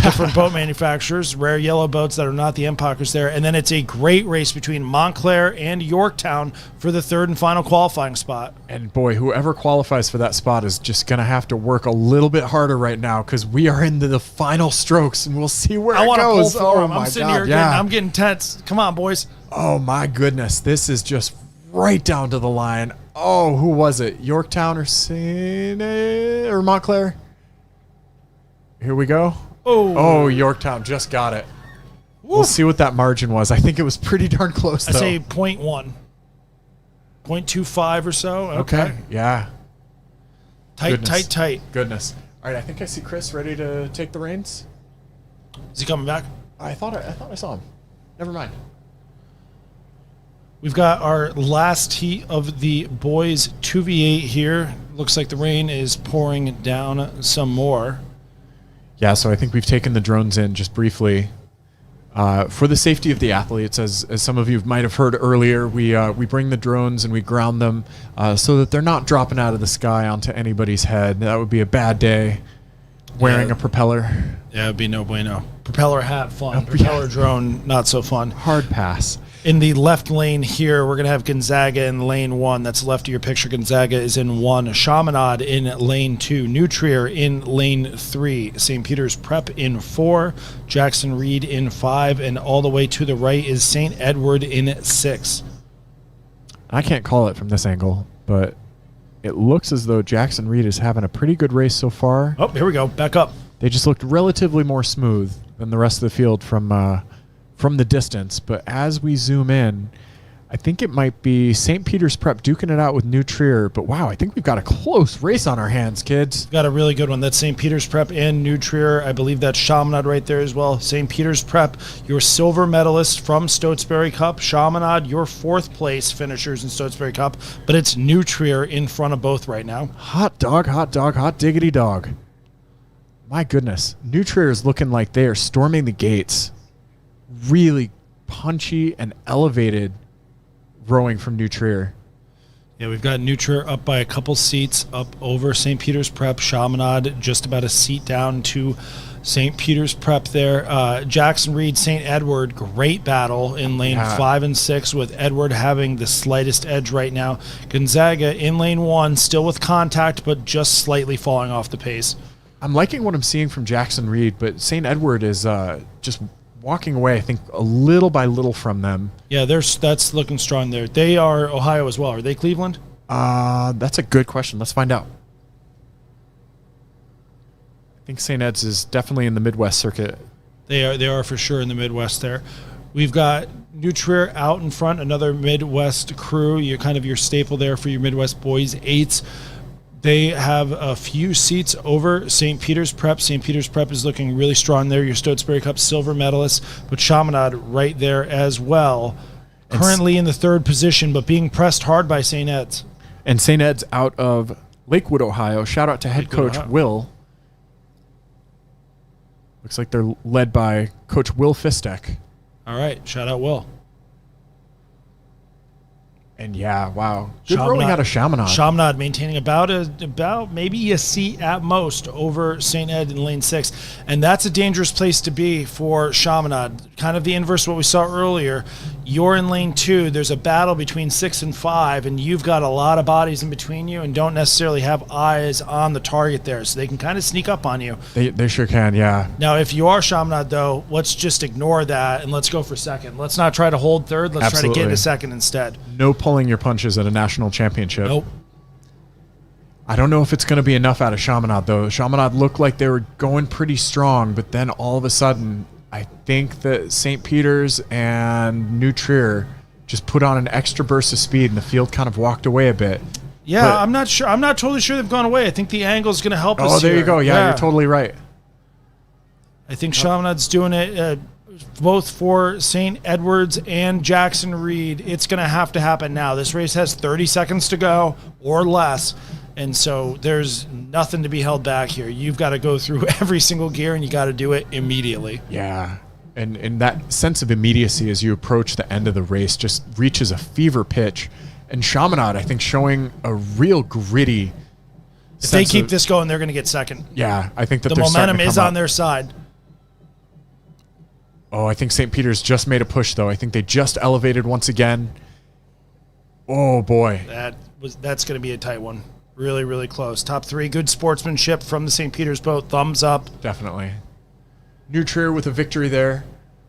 Different boat manufacturers. Rare yellow boats that are not the MPOCers there. And then it's a great race between Montclair and Yorktown for the 3rd and final qualifying spot. And boy, whoever qualifies for that spot is just going to have to work a little bit harder right now, because we are into the final strokes, and we'll see where it goes. Pull for him. I'm sitting here I'm getting tense. Come on, boys. Oh, my goodness. This is just right down to the line. Oh, who was it? Yorktown or Montclair? Here we go. Oh, Yorktown just got it. Woo. We'll see what that margin was. I think it was pretty darn close, though. I say 0.1. 0.25 or so. Okay. Yeah. Tight. Goodness. All right, I think I see Chris ready to take the reins. Is he coming back? I thought I saw him. Never mind. We've got our last heat of the boys 2v8 here. Looks like the rain is pouring down some more. Yeah, so I think we've taken the drones in just briefly. For the safety of the athletes, as some of you might have heard earlier, we bring the drones and we ground them so that they're not dropping out of the sky onto anybody's head. That would be a bad day. Wearing a propeller. Yeah, it'd be no bueno. Propeller hat, fun. Propeller drone, not so fun. Hard pass. In the left lane here, we're going to have Gonzaga in lane 1. That's left of your picture. Gonzaga is in 1. Chaminade in lane 2. Nutrier in lane 3. St. Peter's Prep in 4. Jackson Reed in 5. And all the way to the right is St. Edward in 6. I can't call it from this angle, but it looks as though Jackson Reed is having a pretty good race so far. Oh, here we go. Back up. They just looked relatively more smooth than the rest of the field from the distance. But as we zoom in, I think it might be St. Peter's Prep duking it out with New Trier. But wow, I think we've got a close race on our hands, kids. Got a really good one. That's St. Peter's Prep and New Trier. I believe that's Chaminade right there as well. St. Peter's Prep, your silver medalist from Stotesbury Cup. Chaminade, your 4th place finishers in Stotesbury Cup. But it's New Trier in front of both right now. Hot dog, hot diggity dog. My goodness. New Trier is looking like they are storming the gates. Really punchy and elevated rowing from New Trier. Yeah, we've got New Trier up by a couple seats up over St. Peter's Prep. Chaminade just about a seat down to St. Peter's Prep there. Jackson Reed, St. Edward, great battle in lane 5 and 6 with Edward having the slightest edge right now. Gonzaga in lane 1, still with contact, but just slightly falling off the pace. I'm liking what I'm seeing from Jackson Reed, but St. Edward is just walking away, I think, a little by little from them. Yeah, that's looking strong there. They are Ohio as well. Are they Cleveland? That's a good question. Let's find out. I think St. Ed's is definitely in the Midwest circuit. They are for sure in the Midwest there. We've got New Trier out in front, another Midwest crew. You're kind of your staple there for your Midwest boys 8s. They have a few seats over St. Peter's Prep. St. Peter's Prep is looking really strong there. Your Stotesbury Cup silver medalist, but Chaminade right there as well. Currently in the 3rd position, but being pressed hard by St. Ed's. And St. Ed's out of Lakewood, Ohio. Shout out to head coach Will. Looks like they're led by Coach Will Fistek. All right, shout out Will. And yeah, wow. Good rolling out of Chaminade. Chaminade maintaining about maybe a seat at most over St. Ed in lane 6. And that's a dangerous place to be for Chaminade. Kind of the inverse of what we saw earlier. You're in lane 2. There's a battle between 6 and 5, and you've got a lot of bodies in between you and don't necessarily have eyes on the target there. So they can kind of sneak up on you. They sure can, yeah. Now, if you are Chaminade, though, let's just ignore that and let's go for 2nd. Let's not try to hold 3rd. Let's try to get into 2nd instead. No pulling your punches at a national championship. Nope. I don't know if it's going to be enough out of Chaminade, though. Chaminade looked like they were going pretty strong, but then all of a sudden, I think that St. Peter's and New Trier just put on an extra burst of speed, and the field kind of walked away a bit. Yeah, but I'm not sure. I'm not totally sure they've gone away. I think the angle is going to help us. Oh, there here. you go. Yeah, you're totally right. I think Chaminade's doing it both for St. Edwards and Jackson Reed. It's going to happen now. This race has 30 seconds to go or less. And so there's nothing to be held back here. You've got to go through every single gear, and you got to do it immediately. Yeah. And that sense of immediacy as you approach the end of the race just reaches a fever pitch. And Chaminade, I think, showing a real gritty If they keep this going, they're going to get 2nd. Yeah, I think that the they're momentum is on on their side. Oh, I think St. Peter's just made a push, though. I think they just elevated once again. Oh, boy. That's going to be a tight one. Really, really close. Top 3, good sportsmanship from the St. Peter's boat. Thumbs up. Definitely. New Trier with a victory there.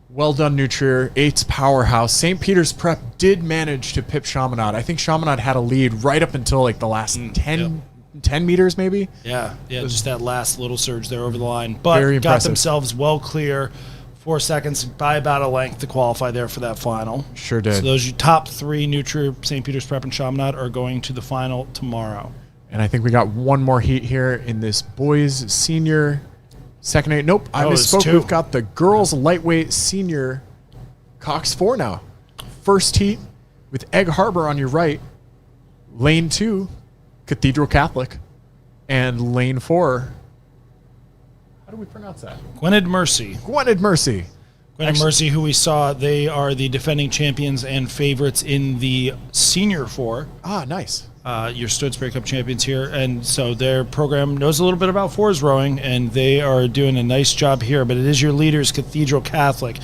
Well done, New Trier. 8's powerhouse. St. Peter's Prep did manage to pip Chaminade. I think Chaminade had a lead right up until like the last 10 meters, maybe. Yeah, just that last little surge there over the line. But very got impressive. themselves well clear. 4 seconds by about a length to qualify there for that final. Sure did. So those top 3, New Trier, St. Peter's Prep, and Chaminade, are going to the final tomorrow. And I think we got one more heat here in this boys senior second 8. Nope, I misspoke. We've got the girls lightweight senior Cox 4 now. First heat with Egg Harbor on your right, lane 2, Cathedral Catholic, and lane 4, how do we pronounce that? Gwynedd Mercy. Gwynedd Mercy. Gwynedd Mercy, who we saw, they are the defending champions and favorites in the Senior 4. Ah, nice. Your Stotesbury Cup champions here. And so their program knows a little bit about fours rowing, and they are doing a nice job here. But it is your leaders, Cathedral Catholic.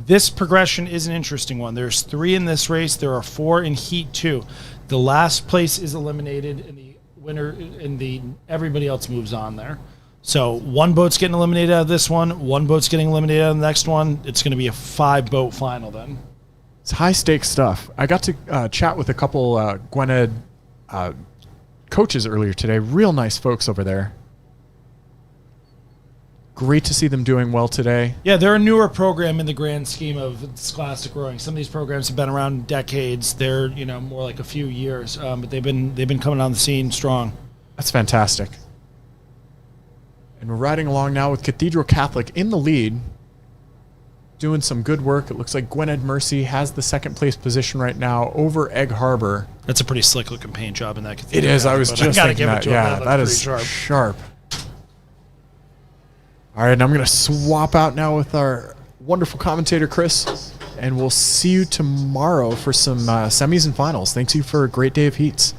This progression is an interesting one. There's 3 in this race. There are 4 in Heat 2. The last place is eliminated, and the winner, everybody else moves on there. So 1 boat's getting eliminated out of this one boat's getting eliminated out of the next one. It's going to be a 5-boat final then. It's high-stakes stuff. I got to chat with a couple Gwynedd coaches earlier today. Real nice folks over there. Great to see them doing well today. Yeah, they're a newer program in the grand scheme of scholastic rowing. Some of these programs have been around decades. They're more like a few years, but they've been coming on the scene strong. That's fantastic. And we're riding along now with Cathedral Catholic in the lead, doing some good work. It looks like Gwynedd Mercy has the second place position right now over Egg Harbor. That's a pretty slick looking paint job in that Cathedral. It is. Catholic, I was just thinking that. Yeah, that is sharp. All right, and I'm going to swap out now with our wonderful commentator, Chris, and we'll see you tomorrow for some semis and finals. Thanks you for a great day of heats.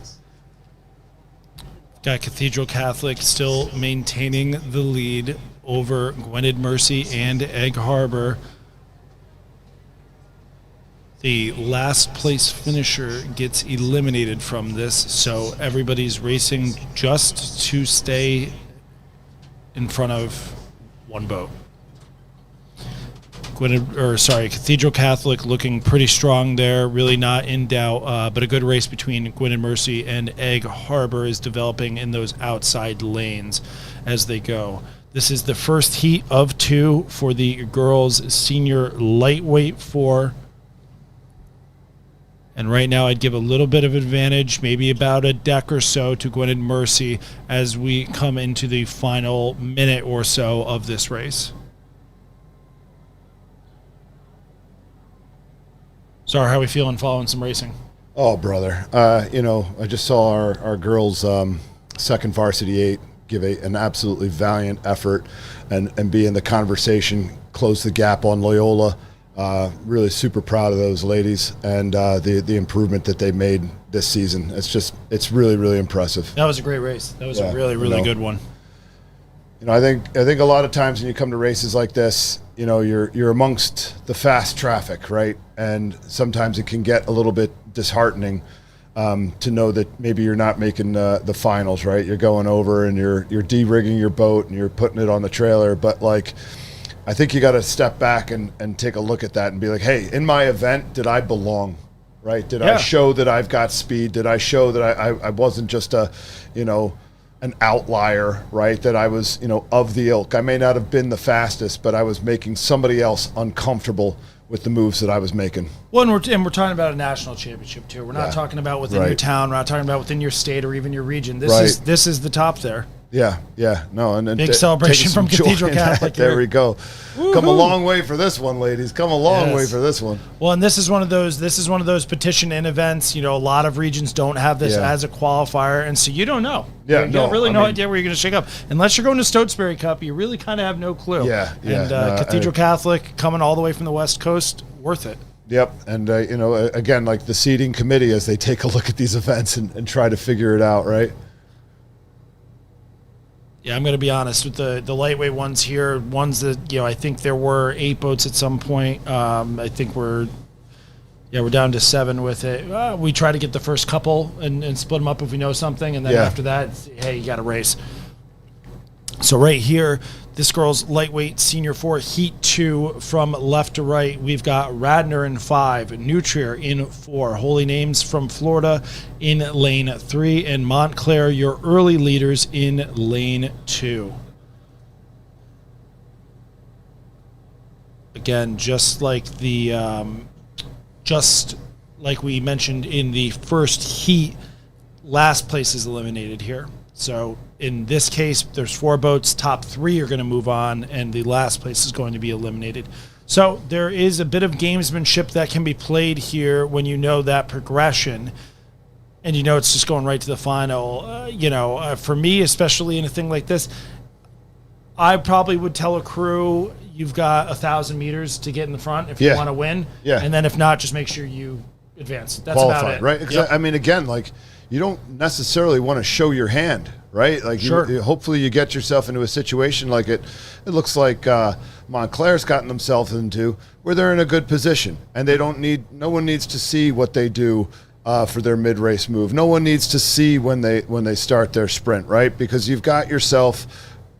Got Cathedral Catholic still maintaining the lead over Gwynedd Mercy and Egg Harbor. The last place finisher gets eliminated from this, so everybody's racing just to stay in front of 1 boat. Cathedral Catholic looking pretty strong there, really not in doubt, but a good race between Gwynedd Mercy and Egg Harbor is developing in those outside lanes as they go. This is the first heat of 2 for the girls' senior lightweight 4. And right now I'd give a little bit of advantage, maybe about a deck or so, to Gwynedd Mercy as we come into the final minute or so of this race. Sorry, how are we feeling following some racing? Oh, brother. I just saw our girls' second varsity 8 give an absolutely valiant effort and be in the conversation, close the gap on Loyola. Really super proud of those ladies and the improvement that they made this season. It's really, really impressive. That was a great race. That was a really, really good one. I think a lot of times when you come to races like this, you're amongst the fast traffic, right? And sometimes it can get a little bit disheartening to know that maybe you're not making the finals, right? You're going over and you're de-rigging your boat and you're putting it on the trailer, but I think you got to step back and take a look at that and be like, hey, in my event, did I belong, right? Did I show that I've got speed? Did I show that I wasn't just an outlier, right? That I was, of the ilk. I may not have been the fastest, but I was making somebody else uncomfortable with the moves that I was making. Well, and we're talking about a national championship too. We're not talking about within your town. We're not talking about within your state or even your region. This is the top there. Yeah, no, and big celebration from Cathedral Catholic. There we go. Woo-hoo. Come a long way for this one, ladies. Come a long way for this one. Well, and this is one of those petition-in events. A lot of regions don't have this as a qualifier, and so you don't know. Yeah, you don't really no idea where you're going to shake up unless you're going to Stotesbury Cup. You really kind of have no clue. And Cathedral Catholic coming all the way from the West Coast, worth it. Yep, and again, like the seating committee as they take a look at these events and try to figure it out, right? Yeah, I'm going to be honest with the lightweight ones here. Ones that I think there were 8 boats at some point. I think we're down to 7 with it. We try to get the first couple and split them up if we know something, and then after that, hey, you got to race. So right here, this girl's lightweight senior 4, heat 2 from left to right. We've got Radnor in 5, Nutrier in 4, Holy Names from Florida in lane 3, and Montclair, your early leaders, in lane 2. Again, just like we mentioned in the first heat, last place is eliminated here. So in this case, there's 4 boats. Top 3 are going to move on, and the last place is going to be eliminated. So there is a bit of gamesmanship that can be played here when you know that progression, and you know it's just going right to the final. For me, especially in a thing like this, I probably would tell a crew, you've got 1,000 meters to get in the front if you want to win. Yeah. And then if not, just make sure you advance. That's Qualified, about it. right? Because I mean, again, like, you don't necessarily want to show your hand, right? Like, hopefully you get yourself into a situation like it looks like Montclair's gotten themselves into, where they're in a good position, and no one needs to see what they do for their mid-race move. No one needs to see when they start their sprint, right? Because you've got yourself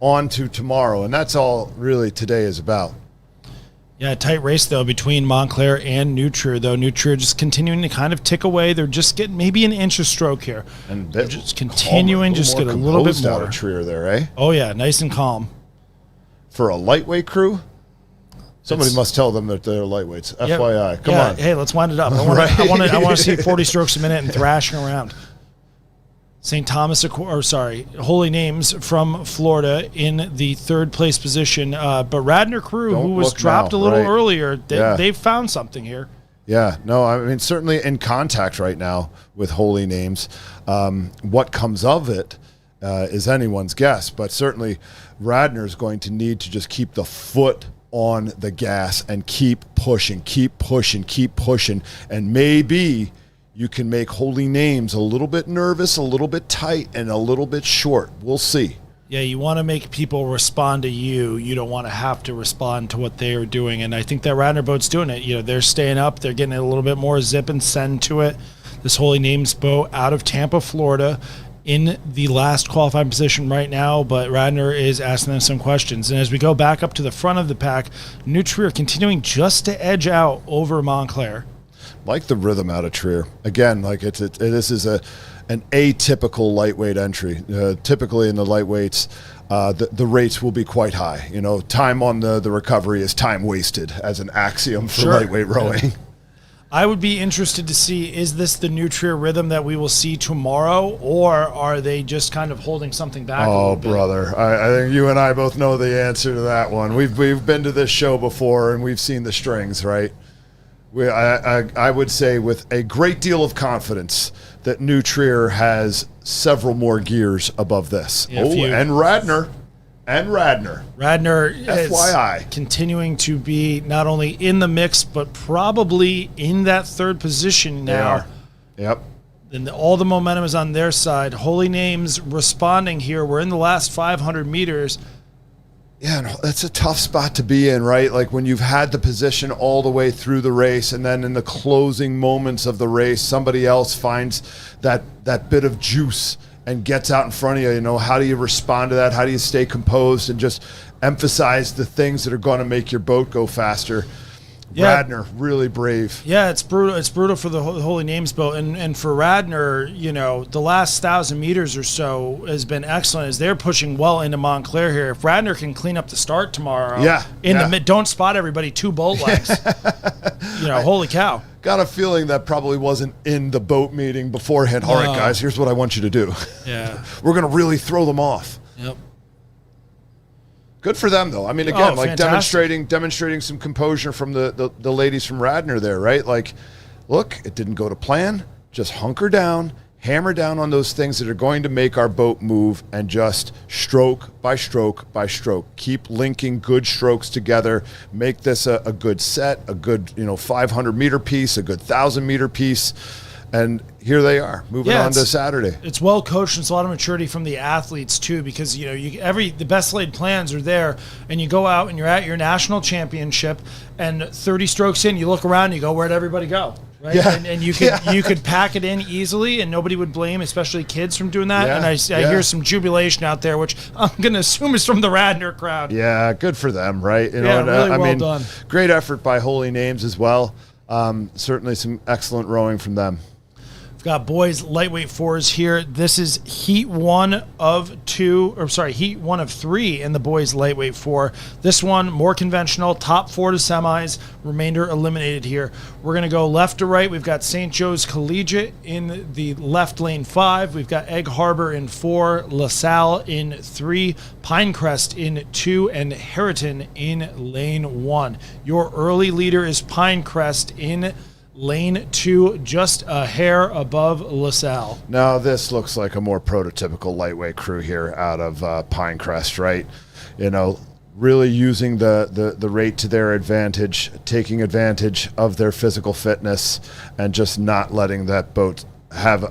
on to tomorrow, and that's all really today is about. Yeah, tight race, though, between Montclair and New Trier, though. New Trier just continuing to kind of tick away. They're just getting maybe an inch of stroke here. And they're just continuing, just get a little bit more. Out of Trier there, eh? Oh, yeah, nice and calm. For a lightweight crew, somebody must tell them that they're lightweights. Yeah, FYI, come on. Hey, let's wind it up. I want to see 40 strokes a minute and thrashing around. St. Thomas, Holy Names from Florida in the third place position. But Radnor crew, who was dropped a little earlier, they've found something here. Yeah, no, I mean, certainly in contact right now with Holy Names. What comes of it is anyone's guess, but certainly Radnor is going to need to just keep the foot on the gas and keep pushing, and maybe you can make Holy Names a little bit nervous, a little bit tight, and a little bit short. We'll see. Yeah, you want to make people respond to you. You don't want to have to respond to what they are doing. And I think that Radnor boat's doing it. They're staying up. They're getting a little bit more zip and send to it. This Holy Names boat out of Tampa, Florida, in the last qualifying position right now, but Radnor is asking them some questions. And as we go back up to the front of the pack, New Trier continuing just to edge out over Montclair. Like the rhythm out of Trier. Again, like this is an atypical lightweight entry. Typically in the lightweights, the rates will be quite high. Time on the recovery is time wasted as an axiom for lightweight rowing. I would be interested to see, is this the New Trier rhythm that we will see tomorrow, or are they just kind of holding something back? Oh, brother. I think you and I both know the answer to that one. We've been to this show before, and we've seen the strings, right? I would say with a great deal of confidence that New Trier has several more gears above this. And Radnor. Radnor FYI. is continuing to be not only in the mix, but probably in that third position now. They are. Yep. And all the momentum is on their side. Holy Names responding here. We're in the last 500 meters. Yeah, that's a tough spot to be in, right? Like when you've had the position all the way through the race, and then in the closing moments of the race, somebody else finds that bit of juice and gets out in front of you. How do you respond to that? How do you stay composed and just emphasize the things that are going to make your boat go faster? Yeah. Radnor, really brave. Yeah, it's brutal. It's brutal for the Holy Names boat, and for Radnor, the last 1,000 meters or so has been excellent as they're pushing well into Montclair here. If Radnor can clean up the start tomorrow, the mid, don't spot everybody 2 boat lengths. Holy cow! Got a feeling that probably wasn't in the boat meeting beforehand. All right, guys, here's what I want you to do. Yeah, we're going to really throw them off. Yep. Good for them, though. I mean, again, like fantastic. demonstrating some composure from the ladies from Radnor there, right? Like, look, it didn't go to plan. Just hunker down, hammer down on those things that are going to make our boat move, and just stroke by stroke by stroke. Keep linking good strokes together. Make this a good set, a good 500-meter piece, a good 1,000-meter piece. And here they are, moving on to Saturday. It's well coached, and it's a lot of maturity from the athletes too, because the best laid plans are there, and you go out and you're at your national championship, and 30 strokes in, you look around, and you go, where'd everybody go? Right? Yeah. And you could pack it in easily, and nobody would blame, especially kids, from doing that. Yeah. And I hear some jubilation out there, which I'm going to assume is from the Radnor crowd. Yeah, good for them, right? Really well done. Great effort by Holy Names as well. Certainly some excellent rowing from them. We've got boys lightweight fours here. This is heat one of three in the boys lightweight four. This one, more conventional, top 4 to semis, remainder eliminated here. We're going to go left to right. We've got St. Joe's Collegiate in the left lane 5. We've got Egg Harbor in 4, LaSalle in 3, Pinecrest in 2, and Harriton in lane 1. Your early leader is Pinecrest in lane 2, just a hair above LaSalle. Now, this looks like a more prototypical lightweight crew here out of Pinecrest, right? You know, really using the rate to their advantage, taking advantage of their physical fitness, and just not letting that boat have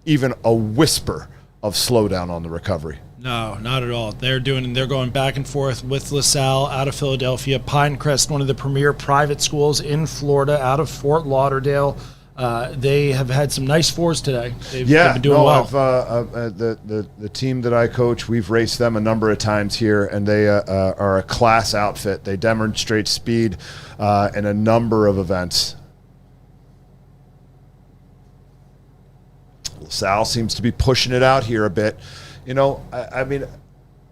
even a whisper of slowdown on the recovery. No, not at all. They're going back and forth with LaSalle out of Philadelphia. Pinecrest, one of the premier private schools in Florida, out of Fort Lauderdale. They have had some nice fours today. They've been doing well. The team that I coach, we've raced them a number of times here, and they are a class outfit. They demonstrate speed in a number of events. LaSalle seems to be pushing it out here a bit. You know, I mean,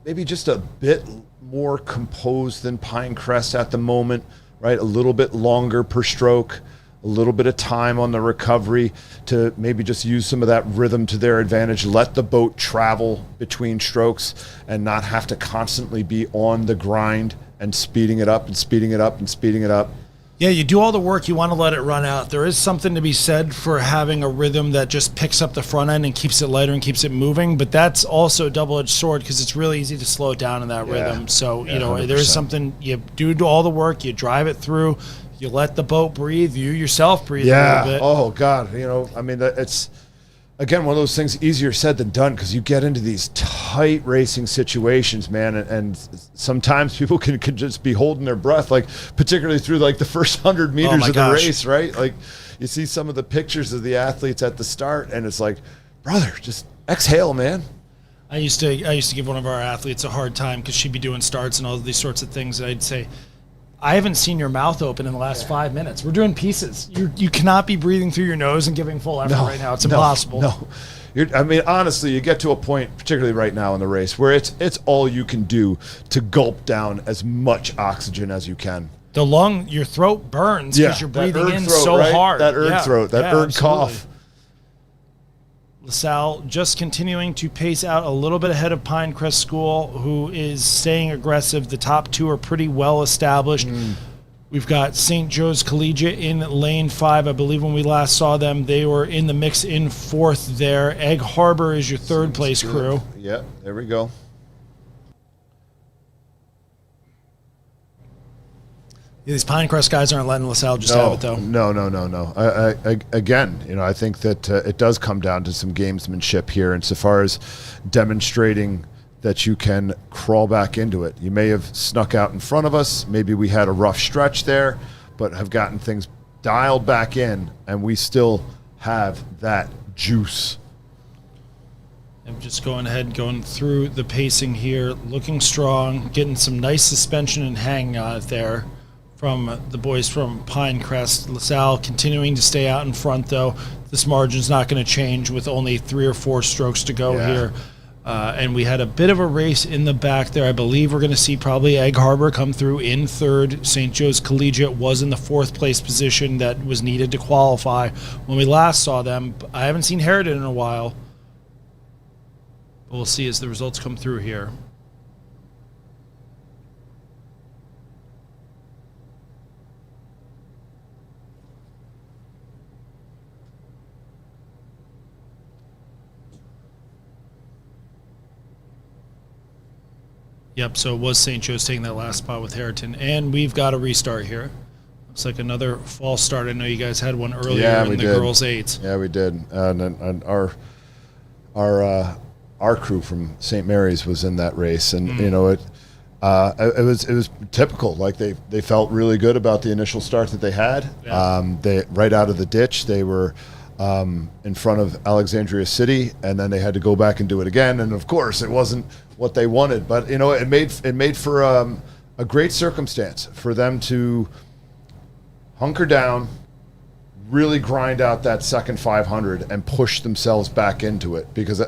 maybe just a bit more composed than Pinecrest at the moment, right? A little bit longer per stroke, a little bit of time on the recovery to maybe just use some of that rhythm to their advantage, let the boat travel between strokes and not have to constantly be on the grind and speeding it up and speeding it up and speeding it up. Yeah, you do all the work, you want to let it run out. There is something to be said for having a rhythm that just picks up the front end and keeps it lighter and keeps it moving, but that's also a double-edged sword because it's really easy to slow it down in that rhythm. So, you know, 100%. there's something, you do all the work, you drive it through, you let the boat breathe, you yourself breathe a little bit. Oh, God. You know, I mean, it's, again, one of those things easier said than done because you get into these tight racing situations, man, and sometimes people can just be holding their breath, like particularly through like the first 100 meters of the race, right? Like you see some of the pictures of the athletes at the start, and it's like, brother, just exhale, man. I used to give one of our athletes a hard time because she'd be doing starts and all these sorts of things, and I'd say, I haven't seen your mouth open in the last 5 minutes. We're doing pieces. You cannot be breathing through your nose and giving full effort right now. It's impossible. No. I mean, honestly, you get to a point, particularly right now in the race, where it's all you can do to gulp down as much oxygen as you can. Your throat burns because you're breathing in throat, so right? hard. That throat, that absolutely. cough. LaSalle just continuing to pace out a little bit ahead of Pinecrest School, who is staying aggressive. The top 2 are pretty well established. We've got St. Joe's Collegiate in lane 5. I believe when we last saw them, they were in the mix in 4th there. Egg Harbor is your third place crew. Yep, there we go. Yeah, these Pinecrest guys aren't letting LaSalle just have it, though. No. Again, you know, I think that it does come down to some gamesmanship here insofar as demonstrating that you can crawl back into it. You may have snuck out in front of us. Maybe we had a rough stretch there, but have gotten things dialed back in, and we still have that juice. I'm just going through the pacing here, looking strong, getting some nice suspension and hang on it there from the boys from Pinecrest. LaSalle continuing to stay out in front, though. This margin's not going to change with only 3 or 4 strokes to go here. And we had a bit of a race in the back there. I believe we're going to see probably Egg Harbor come through in 3rd. St. Joe's Collegiate was in the 4th place position that was needed to qualify when we last saw them. I haven't seen Harriton in a while. But we'll see as the results come through here. Yep, so it was St. Joe's taking that last spot with Harriton. And we've got a restart here. Looks like another false start. I know you guys had one earlier in the girls' 8s. Yeah, we did. And our crew from St. Mary's was in that race. And, you know, it was typical. Like they felt really good about the initial start that they had. Yeah. They right out of the ditch, they were in front of Alexandria City, and then they had to go back and do it again. And of course, it wasn't what they wanted, but you know, it made for a great circumstance for them to hunker down, really grind out that second 500 and push themselves back into it, because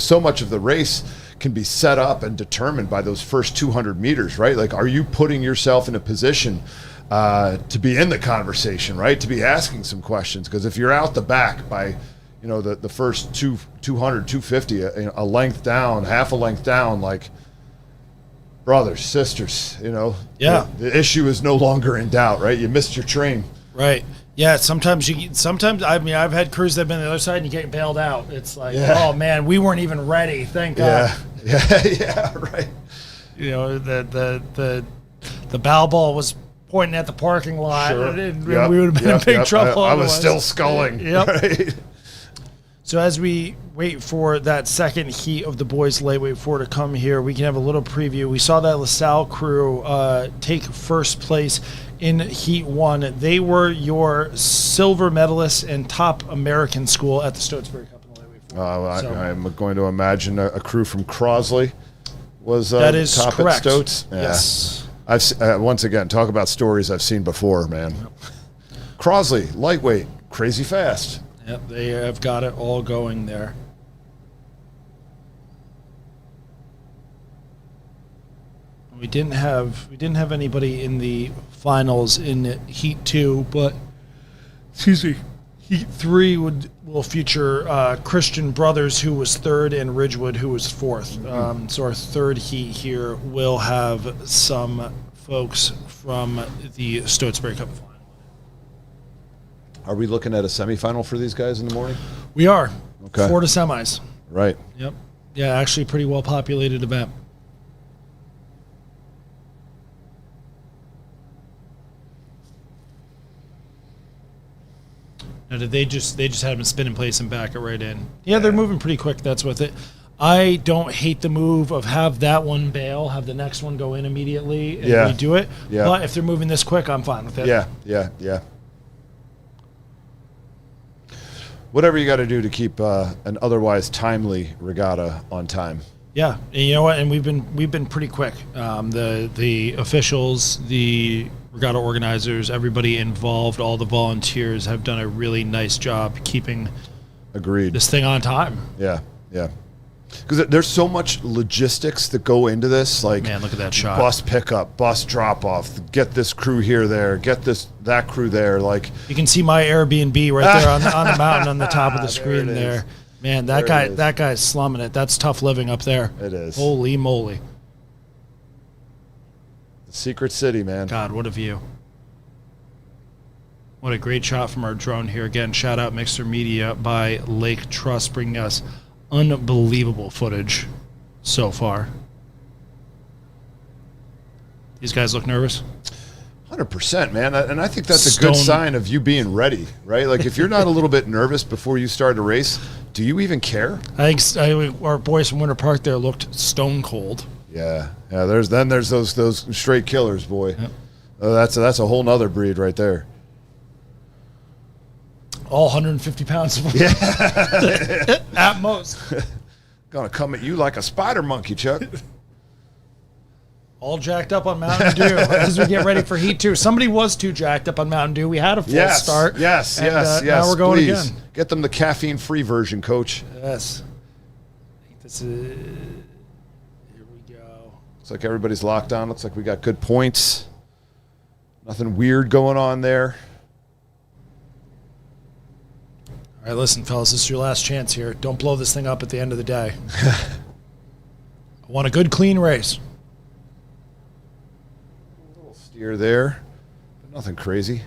so much of the race can be set up and determined by those first 200 meters, right? Like, are you putting yourself in a position to be in the conversation, right? To be asking some questions, because if you're out the back by the first 200, 250, a length down, half a length down, like, brothers, sisters, Yeah. the issue is no longer in doubt, right? You missed your train. Right. Yeah, sometimes I've had crews that have been on the other side and you get bailed out. It's like, oh man, we weren't even ready. Thank God. Yeah, right. The bow ball was pointing at the parking lot. Sure. And we would have been in big trouble. I was still sculling. Yep. Right? So as we wait for that second heat of the boys lightweight four to come here, we can have a little preview. We saw that LaSalle crew take first place in Heat 1. They were your silver medalists and top American school at the Stotesbury Cup in the lightweight four. I'm going to imagine a crew from Crosley was that is top correct. at Stoats. Yeah. Yes. I've once again, talk about stories I've seen before, man. Yep. Crosley, lightweight, crazy fast. Yep, they have got it all going there. We didn't have anybody in the finals in Heat 2, but excuse me, Heat 3 will feature Christian Brothers, who was third, and Ridgewood, who was fourth. So our third heat here will have some folks from the Stotesbury Cup final. Are we looking at a semifinal for these guys in the morning? We are. Okay. 4 to semis. Right. Yep. Yeah, actually pretty well populated event. Now, did they just had them spin in place and back it right in? Yeah, they're moving pretty quick. That's with it. I don't hate the move of have that one bail, have the next one go in immediately, and redo it. Yeah. But if they're moving this quick, I'm fine with it. Yeah. Whatever you got to do to keep an otherwise timely regatta on time. Yeah, and you know what? And we've been pretty quick. The officials, the regatta organizers, everybody involved, all the volunteers have done a really nice job keeping this thing on time. Yeah. Because there's so much logistics that go into this. Like, man, look at that shot. Bus pickup, bus drop off, get this crew here, there, get that crew there. Like, you can see my Airbnb right there on the mountain on the top of the screen there. Man, that guy's slumming it. That's tough living up there. It is. Holy moly. The Secret City, man. God, what a view. What a great shot from our drone here. Again, shout out Mixer Media by Lake Trust, bringing us unbelievable footage so far. These guys look nervous. 100%, man. And I think that's a good sign of you being ready, right? Like, if you're not a little bit nervous before you start a race, do you even care? I think our boys from Winter Park there looked stone cold. Yeah. There's those straight killers, boy. Yep. That's a whole nother breed right there. All 150 pounds. Yeah. At most. Gonna come at you like a spider monkey, Chuck. All jacked up on Mountain Dew as we get ready for Heat 2. Somebody was too jacked up on Mountain Dew. We had a full start. Yes. Now we're going again. Get them the caffeine-free version, Coach. Yes. I think this is... Here we go. Looks like everybody's locked on. Looks like we got good points. Nothing weird going on there. All right, listen, fellas, this is your last chance here. Don't blow this thing up at the end of the day. I want a good, clean race. A little steer there, but nothing crazy.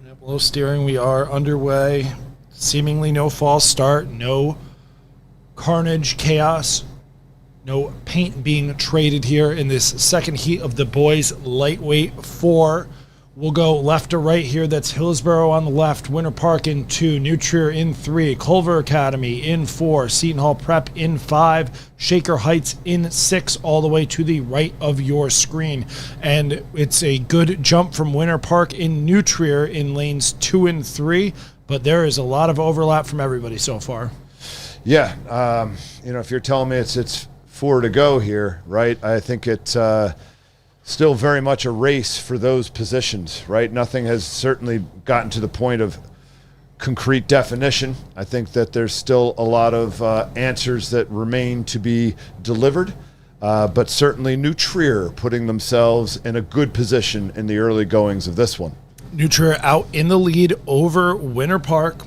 Yep, low steering. We are underway. Seemingly no false start. No carnage, chaos. No paint being traded here in this second heat of the boys' lightweight 4. We'll go left to right here. That's Hillsborough on the left, Winter Park in 2, New Trier in 3, Culver Academy in 4, Seton Hall Prep in 5, Shaker Heights in 6, all the way to the right of your screen. And it's a good jump from Winter Park in New Trier in lanes 2 and 3, but there is a lot of overlap from everybody so far. Yeah, if you're telling me it's 4 to go here, right? I think it's still very much a race for those positions, right? Nothing has certainly gotten to the point of concrete definition. I think that there's still a lot of answers that remain to be delivered, but certainly New Trier putting themselves in a good position in the early goings of this one. New Trier out in the lead over Winter Park,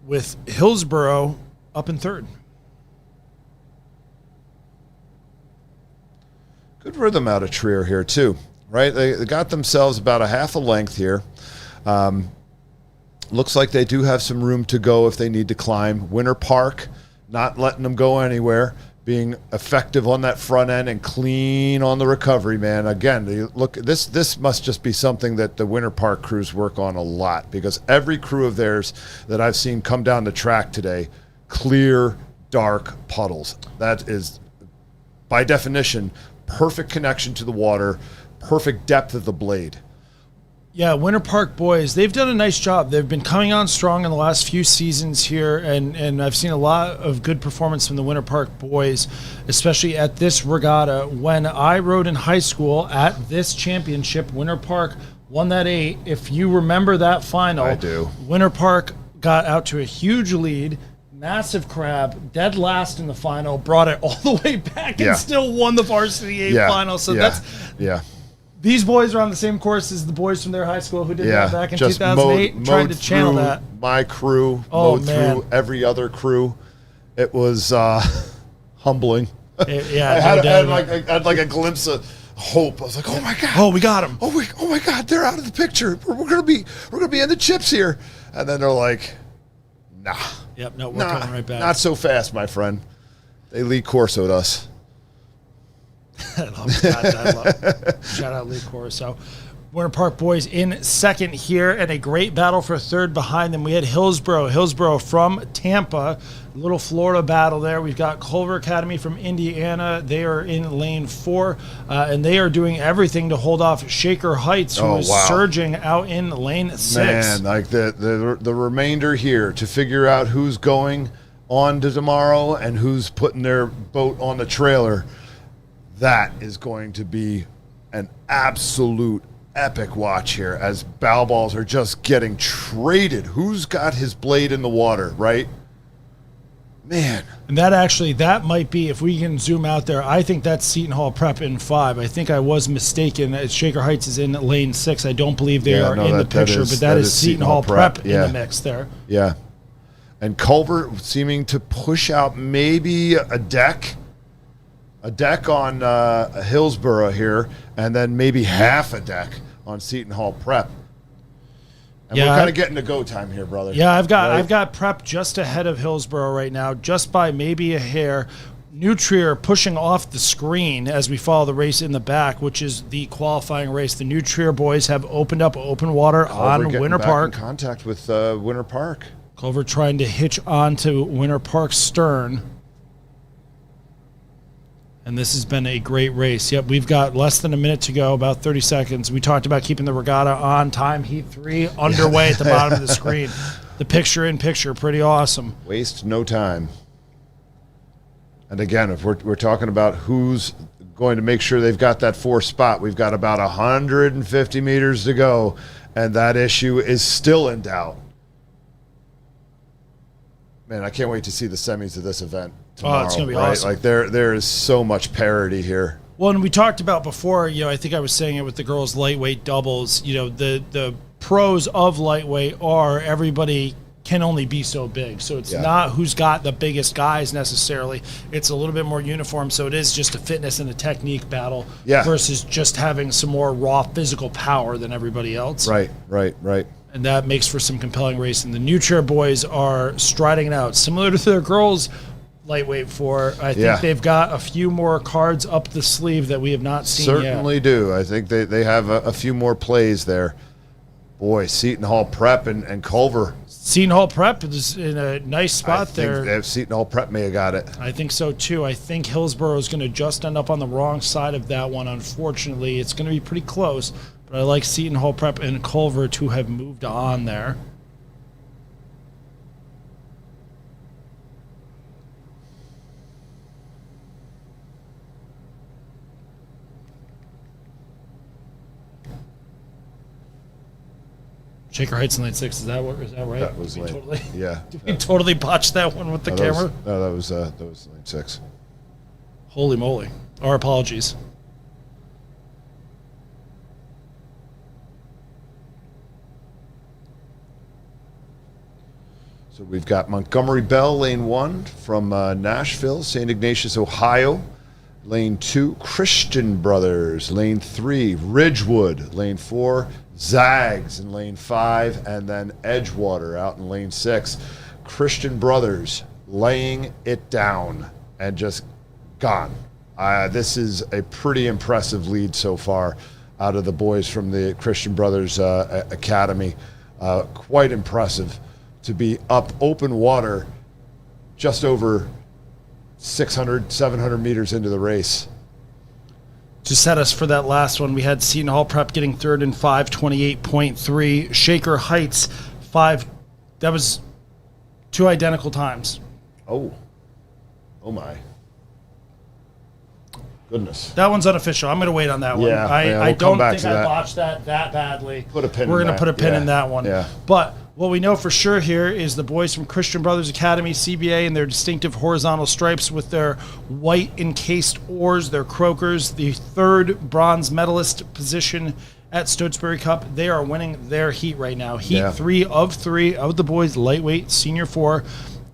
with Hillsborough up in third. Good rhythm out of Trier here too, right? They got themselves about a half a length here. Looks like they do have some room to go if they need to climb. Winter Park, not letting them go anywhere, being effective on that front end and clean on the recovery, man. Again, look, this must just be something that the Winter Park crews work on a lot, because every crew of theirs that I've seen come down the track today, clear, dark puddles. That is, by definition, perfect connection to the water, perfect depth of the blade. Yeah, Winter Park boys, they've done a nice job. They've been coming on strong in the last few seasons here, and I've seen a lot of good performance from the Winter Park boys, especially at this regatta. When I rode in high school at this championship, Winter Park won that 8. If you remember that final, I do. Winter Park got out to a huge lead, massive crab, dead last in the final, brought it all the way back and still won the varsity 8 final. So that's these boys are on the same course as the boys from their high school who did that back in 2008, trying to channel that. My crew, mowed through every other crew. It was humbling. I had like a glimpse of hope. I was like, oh my God. Oh, we got him. Oh my God, they're out of the picture. We're gonna be in the chips here. And then they're like, nah. Yep, no, we're coming right back. Not so fast, my friend. They Lee Corso'd us. Shout out Lee Corso. Winter Park boys in second here, and a great battle for third behind them. We had Hillsborough from Tampa, little Florida battle there. We've got Culver Academy from Indiana. They are in lane 4, and they are doing everything to hold off Shaker Heights, who is surging out in lane 6. Man, like the remainder here to figure out who's going on to tomorrow and who's putting their boat on the trailer. That is going to be an absolute epic watch here as bow balls are just getting traded. Who's got his blade in the water, right? Man. And that might be, if we can zoom out there, I think that's Seton Hall Prep in 5. I think I was mistaken. Shaker Heights is in lane 6. I don't believe they are in the picture, but that is Seton Hall Prep in the mix there. Yeah. And Culver seeming to push out maybe a deck on Hillsborough here, and then maybe half a deck on Seton Hall Prep. And we're kind of getting to go time here, brother. Yeah, I've got Prep just ahead of Hillsborough right now, just by maybe a hair. New Trier pushing off the screen as we follow the race in the back, which is the qualifying race. The New Trier boys have opened up open water on Winter Park. In contact with Winter Park. Culver trying to hitch onto Winter Park's stern. And this has been a great race. Yep, we've got less than a minute to go, about 30 seconds. We talked about keeping the regatta on time. Heat 3 underway at the bottom of the screen. The picture-in-picture, pretty awesome. Waste no time. And again, if we're talking about who's going to make sure they've got that 4th spot, we've got about 150 meters to go, and that issue is still in doubt. Man, I can't wait to see the semis of this event tomorrow. Oh, it's going to be awesome. Like there is so much parity here. Well, and we talked about before, I think I was saying it with the girls' lightweight doubles, the pros of lightweight are everybody can only be so big. So it's not who's got the biggest guys necessarily. It's a little bit more uniform. So it is just a fitness and a technique battle versus just having some more raw physical power than everybody else. Right. And that makes for some compelling racing. The New Trier boys are striding it out, similar to their girls' lightweight 4. I think they've got a few more cards up the sleeve that we have not seen yet. Certainly do. I think they have a few more plays there. Boy, Seton Hall Prep and Culver. Seton Hall Prep is in a nice spot there. I think Seton Hall Prep may have got it. I think so, too. I think Hillsborough is going to just end up on the wrong side of that one, unfortunately. It's going to be pretty close. But I like Seton Hall Prep and Culver to have moved on there. Shaker Heights in lane 6. Is that right? That was lane. Totally, Yeah. did we totally botch that one with the camera? That was lane 6. Holy moly! Our apologies. So we've got Montgomery Bell, lane 1 from Nashville, St. Ignatius, Ohio. Lane 2, Christian Brothers. Lane 3, Ridgewood. Lane 4, Zags in lane 5. And then Edgewater out in lane 6. Christian Brothers laying it down and just gone. This is a pretty impressive lead so far out of the boys from the Christian Brothers Academy. Quite impressive to be up open water just over 600, 700 meters into the race. To set us for that last one, we had Seton Hall Prep getting third in 5:28.3. Shaker Heights 5. That was 2 identical times. Oh my goodness. That one's unofficial. I'm going to wait on that one. Yeah, I we'll don't come back think to I that. botched that badly. Put a pin We're in going to that. put a pin Yeah. in that one. Yeah. But what we know for sure here is the boys from Christian Brothers Academy, CBA, and their distinctive horizontal stripes with their white encased oars, their croakers, the 3rd bronze medalist position at Stotesbury Cup. They are winning their heat right now. Heat 3 of the boys, lightweight, senior 4.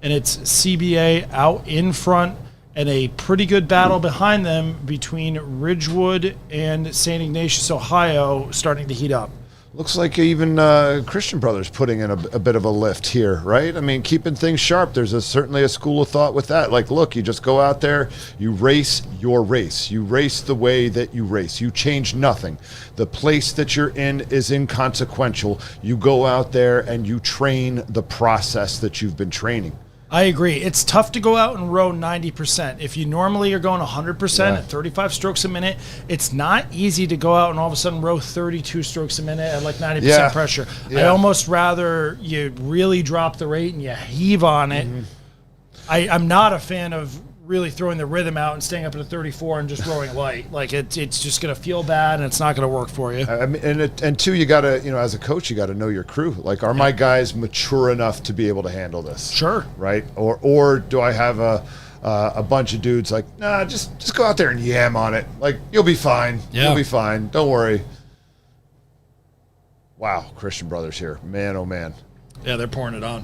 And it's CBA out in front and a pretty good battle behind them between Ridgewood and St. Ignatius, Ohio, starting to heat up. Looks like even Christian Brothers putting in a bit of a lift here, right? I mean, keeping things sharp. There's certainly a school of thought with that. Like, look, you just go out there, you race your race. You race the way that you race. You change nothing. The place that you're in is inconsequential. You go out there and you train the process that you've been training. I agree. It's tough to go out and row 90%. If you normally are going 100% Yeah. at 35 strokes a minute, it's not easy to go out and all of a sudden row 32 strokes a minute at like 90% pressure. Yeah. I almost rather you really drop the rate and you heave on it. I'm not a fan of really throwing the rhythm out and staying up at a 34 and just rowing light. Like it's just going to feel bad and it's not going to work for you. I mean, and two, you got to, as a coach, you got to know your crew. Like, are my guys mature enough to be able to handle this? Sure. Right? Or do I have a bunch of dudes like, nah, just go out there and yam on it. Like, you'll be fine. Yeah. You'll be fine. Don't worry. Wow, Christian Brothers here. Man, oh man. Yeah, they're pouring it on.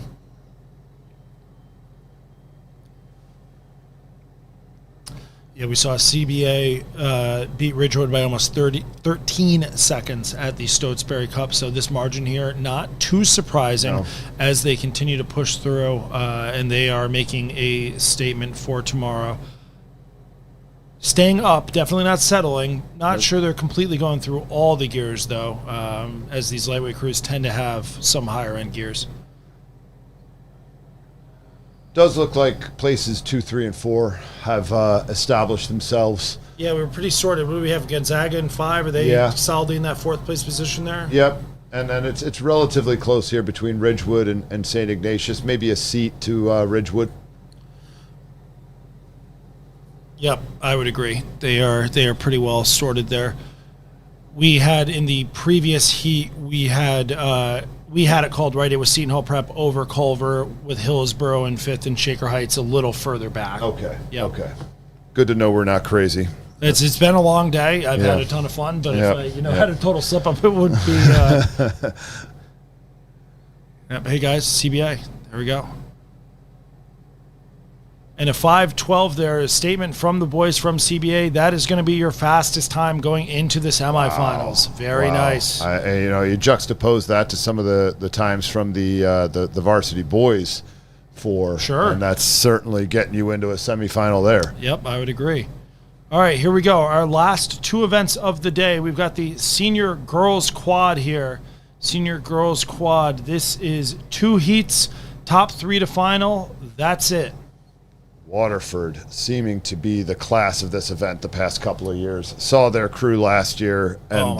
Yeah, we saw CBA beat Ridgewood by almost 13 seconds at the Stotesbury Cup. So this margin here, not too surprising as they continue to push through, and they are making a statement for tomorrow. Staying up, definitely not settling. Not sure they're completely going through all the gears, though, as these lightweight crews tend to have some higher-end gears. Does look like places 2, 3, and 4 have established themselves. Yeah, we were pretty sorted. What do we have? Gonzaga in 5? Are they solidly in that 4th place position there? Yep. And then it's relatively close here between Ridgewood and St. Ignatius. Maybe a seat to Ridgewood. Yep, I would agree. They are pretty well sorted there. We had in the previous heat, we had it called right. It was Seton Hall Prep over Culver with Hillsborough in 5th and Shaker Heights a little further back. Okay. Yep. Okay. Good to know we're not crazy. It's been a long day. I've had a ton of fun, but if I had a total slip up, it would be. Yep. Hey guys, CBA. There we go. And a 5:12 there, a statement from the boys from CBA. That is going to be your fastest time going into the semifinals. Wow. Very nice. You juxtapose that to some of the times from the varsity boys Sure. and that's certainly getting you into a semifinal there. Yep, I would agree. All right, here we go. Our last 2 events of the day. We've got the senior girls quad here. Senior girls quad. This is 2 heats, top 3 to final. That's it. Waterford seeming to be the class of this event the past couple of years. Saw their crew last year, and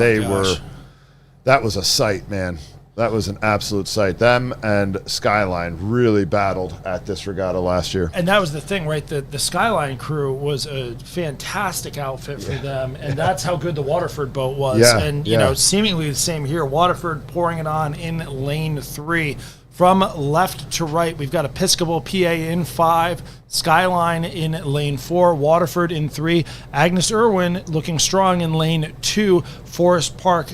that was a sight, man. That was an absolute sight. Them and Skyline really battled at this regatta last year. And that was the thing, right? The Skyline crew was a fantastic outfit for them, and that's how good the Waterford boat was. Yeah, And, you know, seemingly the same here. Waterford pouring it on in lane 3. From left to right, we've got Episcopal PA in 5, Skyline in lane 4, Waterford in 3, Agnes Irwin looking strong in lane 2, Forest Park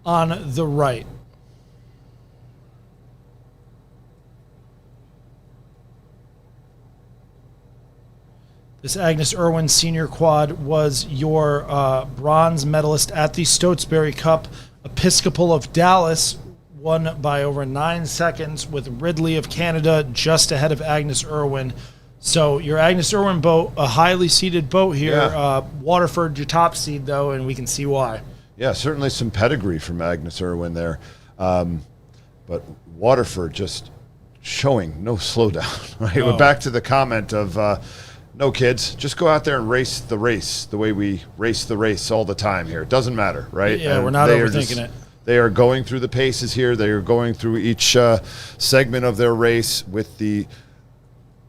on the right. This Agnes Irwin Senior Quad was your bronze medalist at the Stotesbury Cup. Episcopal of Dallas won by over 9 seconds, with Ridley of Canada just ahead of Agnes Irwin. So your Agnes Irwin boat, a highly seeded boat here. Yeah. Waterford, your top seed, though, and we can see why. Yeah, certainly some pedigree from Agnes Irwin there. But Waterford just showing no slowdown. Right? No. We're back to the comment of, no, kids, just go out there and race the race the way we race the race all the time here. It doesn't matter, right? Yeah, And we're not they are overthinking it. They are going through the paces here. They are going through each segment of their race with the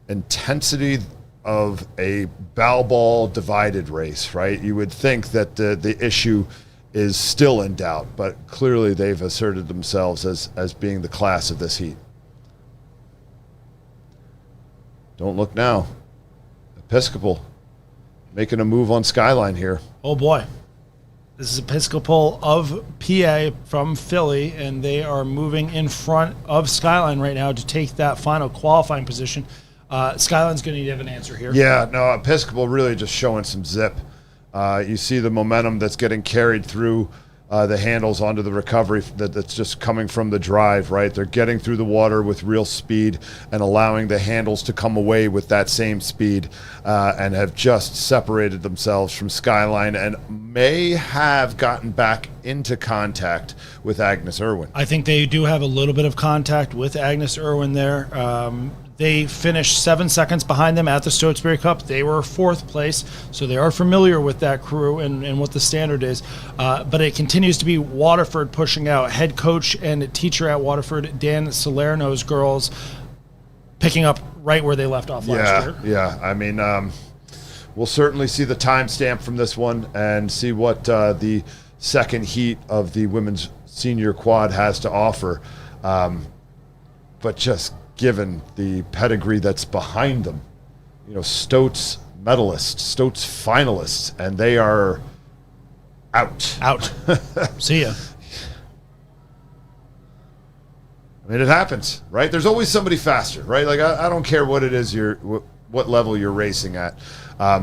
intensity of a bow ball divided race, right? You would think that the issue is still in doubt, but clearly they've asserted themselves as being the class of this heat. Don't look now. Episcopal making a move on Skyline here. Oh, boy. This is Episcopal of PA from Philly, and they are moving in front of Skyline right now to take that final qualifying position. Skyline's going to need to have an answer here. Yeah, no, Episcopal really just showing some zip. You see the momentum that's getting carried through the handles onto the recovery that's just coming from the drive, right? They're getting through the water with real speed and allowing the handles to come away with that same speed, and have just separated themselves from Skyline and may have gotten back into contact with Agnes Irwin. I think they do have a little bit of contact with Agnes Irwin there. They finished 7 seconds behind them at the Stotesbury Cup. They were 4th place, so they are familiar with that crew and what the standard is. But it continues to be Waterford pushing out. Head coach and teacher at Waterford, Dan Salerno's girls, picking up right where they left off last year. Yeah. I mean, we'll certainly see the timestamp from this one and see what the second heat of the women's senior quad has to offer. But just given the pedigree that's behind them, you know, Stot's medalists, Stot's finalists, and they are out. See ya. I mean, it happens, right? There's always somebody faster, right? Like, I don't care what it is what level you're racing at.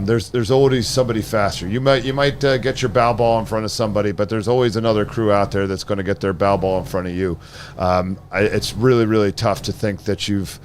There's always somebody faster. You might get your bow ball in front of somebody, but there's always another crew out there that's going to get their bow ball in front of you. It's really, really tough to think that you've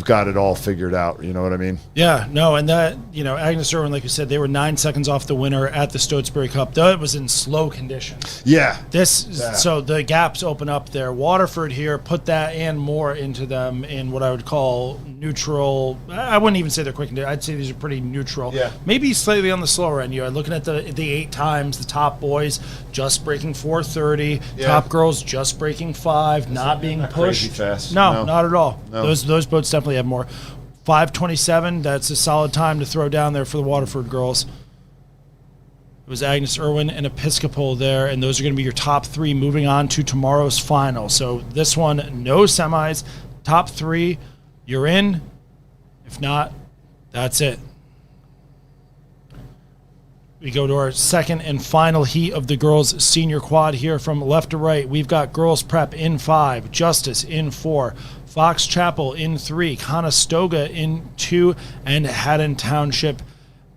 got it all figured out. You know what I mean? Yeah, no, and that, you know, Agnes Irwin, like you said, they were 9 seconds off the winner at the Stotesbury Cup. Though it was in slow conditions. Yeah. So the gaps open up there. Waterford here put that and more into them in what I would call neutral. I wouldn't even say they're quick. I'd say these are pretty neutral. Yeah. Maybe slightly on the slower end. You're looking at the 8 times, the top boys just breaking 4:30, Yeah. top girls just breaking 5, not being not pushed. crazy fast. No, No. not at all. No. Those boats definitely have more. 5:27, that's a solid time to throw down there for the Waterford girls. It was Agnes Irwin and Episcopal there, and those are going to be your top 3 moving on to tomorrow's final. So this one, no semis, top 3, you're in. If not, that's it. We go to our second and final heat of the girls' senior quad here from left to right. We've got Girls Prep in 5, Justice in 4, Fox Chapel in 3, Conestoga in 2, and Haddon Township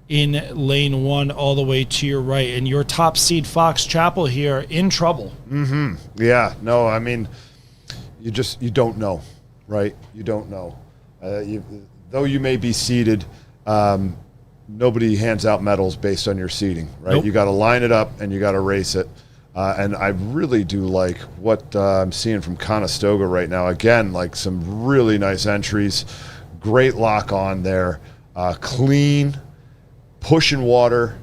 in lane 1 all the way to your right. And your top seed, Fox Chapel, here in trouble. Mm-hmm. Yeah. No, I mean, you don't know, right? You don't know. Though you may be seeded, nobody hands out medals based on your seeding, right? Nope. You got to line it up and you got to race it. And I really do like what I'm seeing from Conestoga right now. Again, like some really nice entries, great lock on there, clean, pushing water,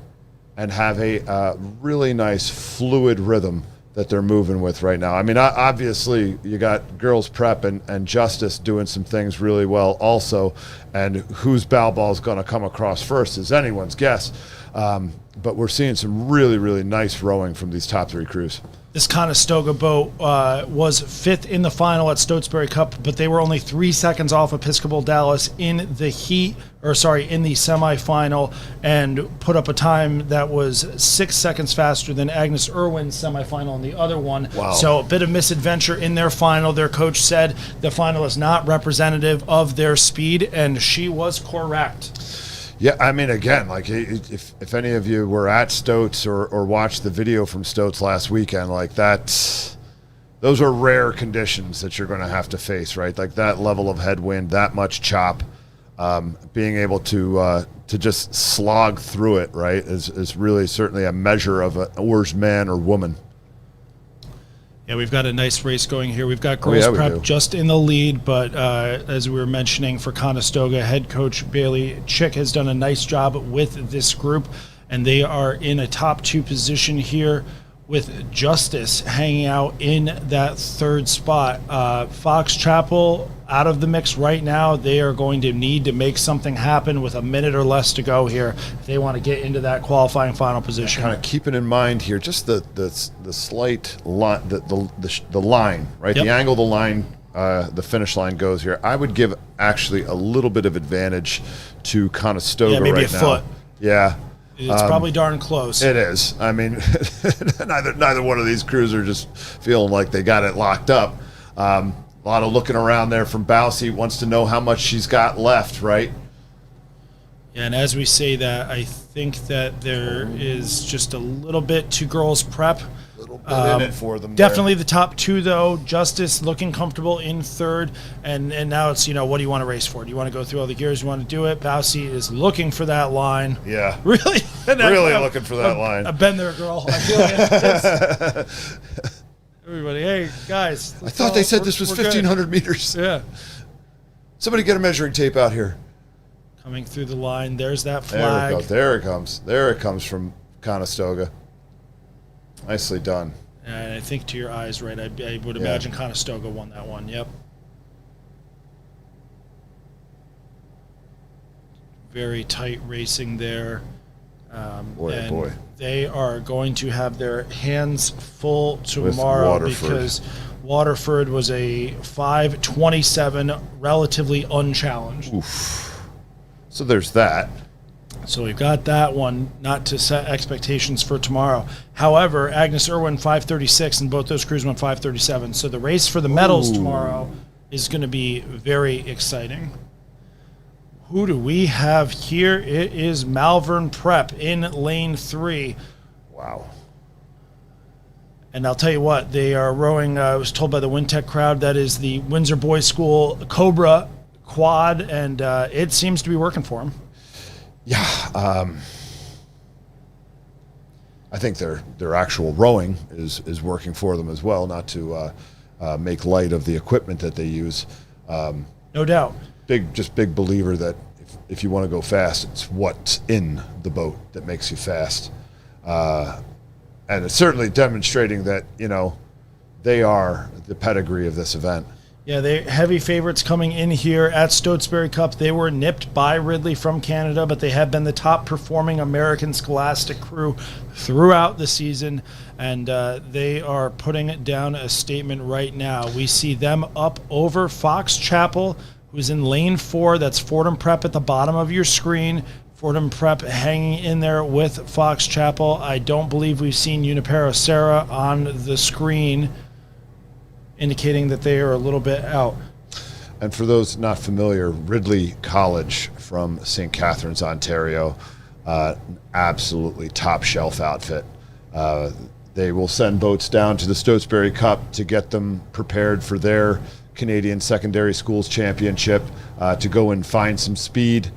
and have a really nice fluid rhythm that they're moving with right now. I mean, obviously you got girls prep and Justice doing some things really well also, and whose bow ball is going to come across first is anyone's guess. But we're seeing some really, really nice rowing from these top three crews. This Conestoga boat was 5th in the final at Stotesbury Cup, but they were only 3 seconds off Episcopal Dallas in the in the semifinal, and put up a time that was 6 seconds faster than Agnes Irwin's semifinal in the other one. Wow. So a bit of misadventure in their final. Their coach said the final is not representative of their speed, and she was correct. Yeah, I mean, again, like if any of you were at Stotz or watched the video from Stotz last weekend, like those are rare conditions that you're going to have to face, right? Like that level of headwind, that much chop, being able to just slog through it, right, is really certainly a measure of an oars man or woman. Yeah, we've got a nice race going here. We've got girls prep just in the lead, but as we were mentioning for Conestoga, head coach Bailey Chick has done a nice job with this group, and they are in a top 2 position here with Justice hanging out in that 3rd spot. Fox Chapel out of the mix right now. They are going to need to make something happen with a minute or less to go here if they want to get into that qualifying final position. Kind of keeping in mind here just the slight line, the line, right? Yep. The angle the line, the finish line goes here. I would give actually a little bit of advantage to Conestoga right now. Maybe a foot. Yeah. It's probably darn close. It is. I mean, neither one of these crews are just feeling like they got it locked up. A lot of looking around there from Bowsey, wants to know how much she's got left, right? Yeah, and as we say that, I think that there is just a little bit to girls prep. A little bit in it for them. Definitely the top 2, though. Justice looking comfortable in 3rd, and now it's, what do you want to race for? Do you want to go through all the gears? You want to do it? Bowsey is looking for that line. Yeah. Really? Really looking for that line. I've been there, girl. I feel it. Everybody, hey, guys. I thought they said this was 1,500 meters. Yeah. Somebody get a measuring tape out here. Coming through the line. There's that flag. There we go. There it comes. There it comes from Conestoga. Nicely done. And I think to your eyes, right, I would imagine Conestoga won that one. Yep. Very tight racing there. Boy. They are going to have their hands full tomorrow because Waterford was a 5:27, relatively unchallenged. Oof. So there's that. So we've got that one, not to set expectations for tomorrow. However, Agnes Irwin 5:36, and both those crews went 5:37. So the race for the medals tomorrow is going to be very exciting. Who do we have here? It is Malvern Prep in lane 3. Wow. And I'll tell you what, they are rowing, I was told by the Wintec crowd, that is the Windsor Boys School Cobra quad, and it seems to be working for them. Yeah. I think their actual rowing is working for them as well, not to make light of the equipment that they use. No doubt. Big believer that if you want to go fast, it's what's in the boat that makes you fast. And it's certainly demonstrating that, they are the pedigree of this event. Yeah, they heavy favorites coming in here at Stotesbury Cup. They were nipped by Ridley from Canada, but they have been the top performing American Scholastic crew throughout the season, and they are putting down a statement right now. We see them up over Fox Chapel, who's in lane 4. That's Fordham Prep at the bottom of your screen. Fordham Prep hanging in there with Fox Chapel. I don't believe we've seen Junipero Serra on the screen, indicating that they are a little bit out. And for those not familiar, Ridley College from St. Catharines, Ontario, absolutely top shelf outfit. They will send boats down to the Stotesbury Cup to get them prepared for their Canadian Secondary Schools Championship, to go and find some speed,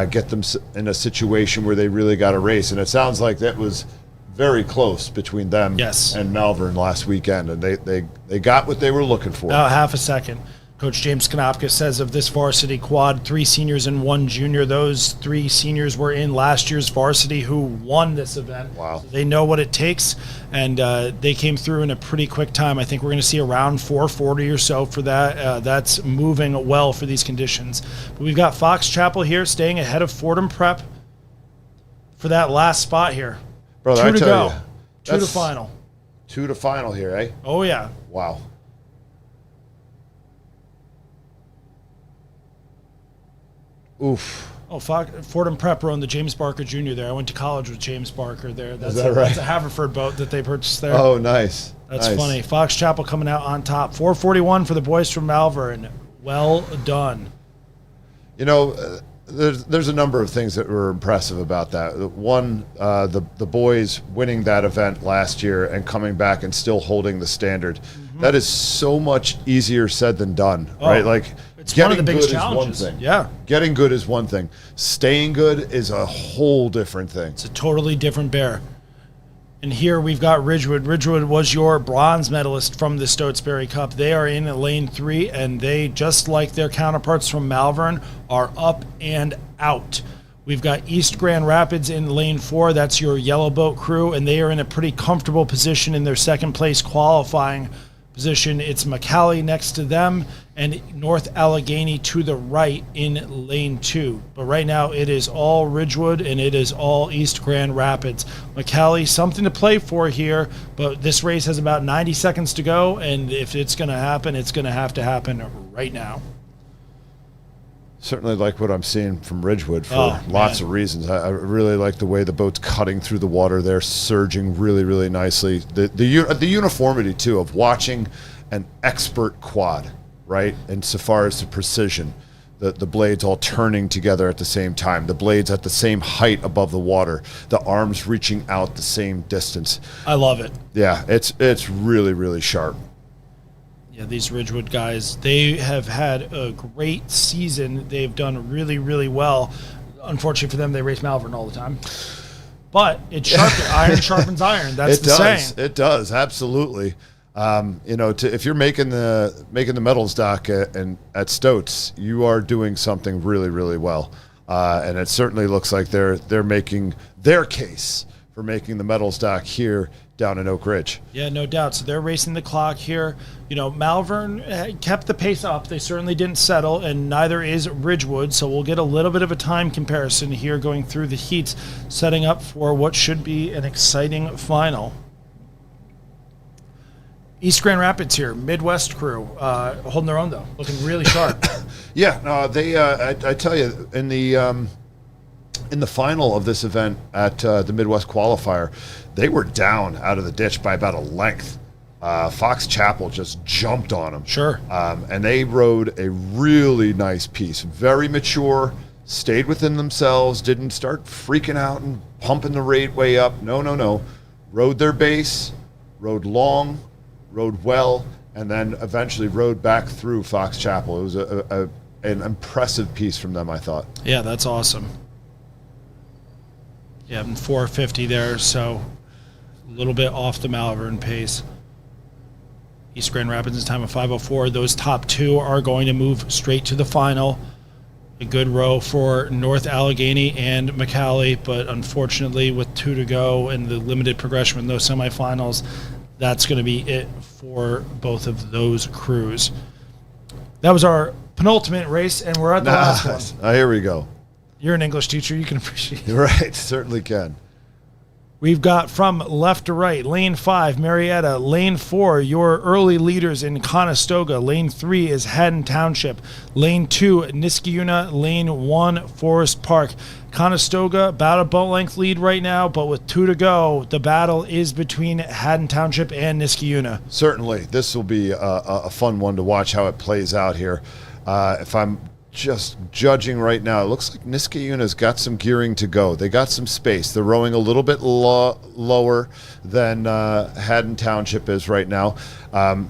get them in a situation where they really got a race. And it sounds like that was very close between them and Malvern last weekend, and they got what they were looking for. About half a second. Coach James Konopka says of this varsity quad, 3 seniors and 1 junior. Those 3 seniors were in last year's varsity who won this event. Wow. So they know what it takes, and they came through in a pretty quick time. I think we're going to see around 4:40 or so for that. That's moving well for these conditions. But we've got Fox Chapel here staying ahead of Fordham Prep for that last spot here. Brother, 2 I to tell go. you, 2 to that's final. 2 to final here, eh? Oh, yeah. Wow. Oof. Oh, Fordham Prep owned the James Barker Jr. there. I went to college with James Barker there. That's that right? That's a Haverford boat that they purchased there. Oh, nice. That's nice. funny. Fox Chapel coming out on top. 4:41 for the boys from Malvern. Well done. You know, there's a number of things that were impressive about that. One, the boys winning that event last year and coming back and still holding the standard. Mm-hmm. That is so much easier said than done, right? Like, it's one of the biggest challenges. Is one thing. Yeah. Getting good is one thing. Staying good is a whole different thing. It's a totally different bear. And here we've got Ridgewood. Ridgewood was your bronze medalist from the Stotesbury Cup. They are in lane 3, and they, just like their counterparts from Malvern, are up and out. We've got East Grand Rapids in lane 4. That's your yellow boat crew, and they are in a pretty comfortable position in their second place qualifying position. It's McCallie next to them and North Allegheny to the right in lane 2. But right now it is all Ridgewood and it is all East Grand Rapids. McCallie, something to play for here, but this race has about 90 seconds to go, and if it's going to happen, it's going to have to happen right now. Certainly like what I'm seeing from Ridgewood for lots of reasons. I really like the way the boat's cutting through the water there, surging really, really nicely. The uniformity, too, of watching an expert quad, right? And so far as the precision, the blades all turning together at the same time, the blades at the same height above the water, the arms reaching out the same distance. I love it. Yeah, it's really, really sharp. Yeah, these Ridgewood guys, they have had a great season. They've done really, really well. Unfortunately for them, they race Malvern all the time. But it's sharp. Iron sharpens iron. That's the saying. It does, absolutely. You know, if you're making the medals dock and at Stokes, you are doing something really, really well. And it certainly looks like they're making their case for making the medals dock here down in Oak Ridge. Yeah, no doubt. So they're racing the clock here. You know, Malvern kept the pace up. They certainly didn't settle, and neither is Ridgewood. So we'll get a little bit of a time comparison here going through the heats, setting up for what should be an exciting final. East Grand Rapids here, Midwest crew, holding their own though, looking really sharp. Yeah, no, they. I tell you, in the final of this event at the Midwest qualifier, they were down out of the ditch by about a length. Fox Chapel just jumped on them. Sure. And they rode a really nice piece, very mature, stayed within themselves, didn't start freaking out and pumping the rate way up. No. Rode their base, rode long, rode well, and then eventually rode back through Fox Chapel. It was an impressive piece from them, I thought. Yeah, that's awesome. Yeah, 450 there, so a little bit off the Malvern pace. East Grand Rapids is time of 5:04. Those top 2 are going to move straight to the final. A good row for North Allegheny and McCallie, but unfortunately with 2 to go and the limited progression in those semifinals, that's going to be it for both of those crews. That was our penultimate race, and we're at the last one. Here we go. You're an English teacher. You can appreciate it. Right, certainly can. We've got from left to right, lane 5, Marietta. Lane 4, your early leaders in Conestoga. Lane 3 is Haddon Township. Lane 2, Niskayuna. Lane 1, Forest Park. Conestoga, about a boat length lead right now, but with 2 to go, the battle is between Haddon Township and Niskayuna. Certainly. This will be a fun one to watch how it plays out here. If I'm just judging right now, it looks like Niskayuna's got some gearing to go. They got some space. They're rowing a little bit lower than Haddon Township is right now.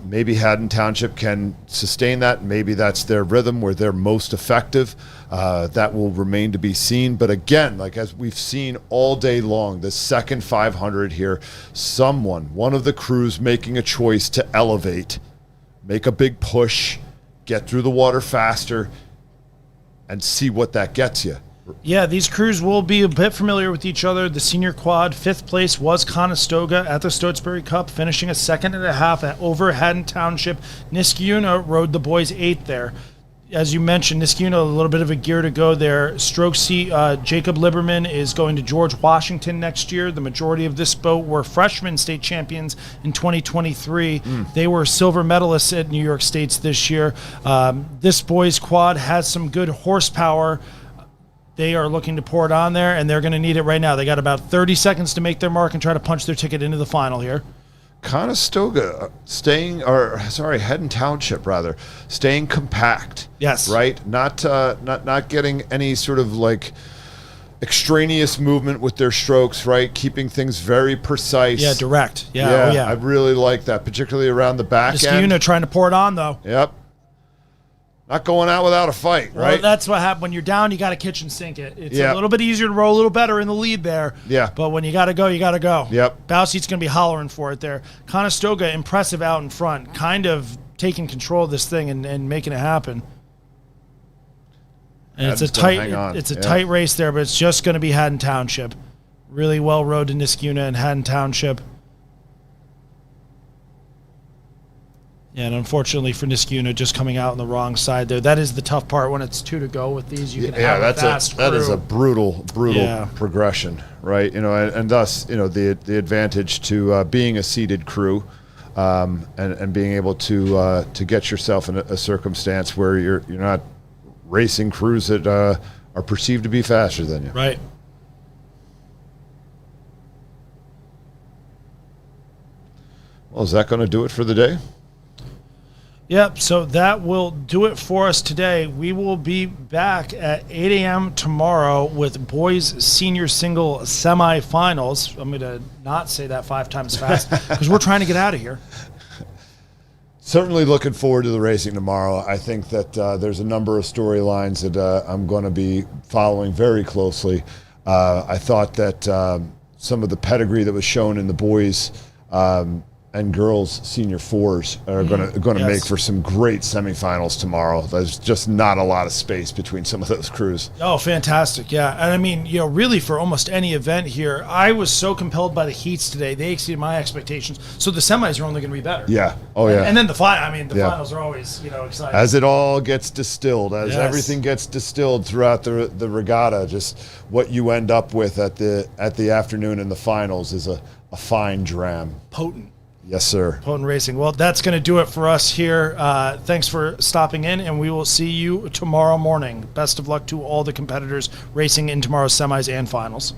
Maybe Haddon Township can sustain that. Maybe that's their rhythm where they're most effective. That will remain to be seen. But again, like as we've seen all day long, the second 500 here, one of the crews making a choice to elevate, make a big push, get through the water faster, and see what that gets you. Yeah, these crews will be a bit familiar with each other. The senior quad, 5th place was Conestoga at the Stotesbury Cup, finishing a 2.5 over Haddon Township. Niskayuna rode the boys 8th there. As you mentioned, Niskayuna, a little bit of a gear to go there. Stroke C, Jacob Liberman is going to George Washington next year. The majority of this boat were freshman state champions in 2023. They were silver medalists at New York State's this year. This boys quad has some good horsepower. They are looking to pour it on there, and they're going to need it right now. They got about 30 seconds to make their mark and try to punch their ticket into the final here. Conestoga Haddon Township rather, staying compact. Yes. Right? Not getting any sort of like extraneous movement with their strokes, right? Keeping things very precise. Yeah, direct. Yeah. I really like that, particularly around the back end. Niskayuna trying to pour it on, though. Yep. Not going out without a fight, right? Well, that's what happens when you're down. You got to kitchen sink it. It's Yeah. a little bit easier to roll a little better in the lead there. Yeah. But when you got to go, you got to go. Yep. Bowseat's going to be hollering for it there. Conestoga, impressive out in front, kind of taking control of this thing and making it happen. And Haddon's it's a gonna tight, hang on. it's a tight race there, but it's just going to be Haddon Township. Really well rode to Niskayuna and Haddon Township. Yeah, and unfortunately for Niskayuna, just coming out on the wrong side there. That is the tough part when it's 2 to go with these. You can have a fast that is crew. a brutal progression, right? And thus, the advantage to being a seeded crew, and being able to get yourself in a circumstance where you're not racing crews that are perceived to be faster than you. Right. Well, is that going to do it for the day? Yep, so that will do it for us today. We will be back at 8 a.m. tomorrow with boys senior single semifinals. I'm going to not say that 5 times fast because we're trying to get out of here. Certainly looking forward to the racing tomorrow. I think that there's a number of storylines that I'm going to be following very closely. I thought that some of the pedigree that was shown in the boys and girls senior fours are going to make for some great semifinals tomorrow. There's just not a lot of space between some of those crews. Oh, fantastic. Yeah. And I mean, really for almost any event here, I was so compelled by the heats today. They exceeded my expectations. So the semis are only going to be better. Yeah. Oh, yeah. And then the finals are always, exciting. As it all gets distilled, as Yes. everything gets distilled throughout the regatta, just what you end up with at the afternoon in the finals is a fine dram. Potent. Yes, sir. Potent racing. Well, that's going to do it for us here. Thanks for stopping in, and we will see you tomorrow morning. Best of luck to all the competitors racing in tomorrow's semis and finals.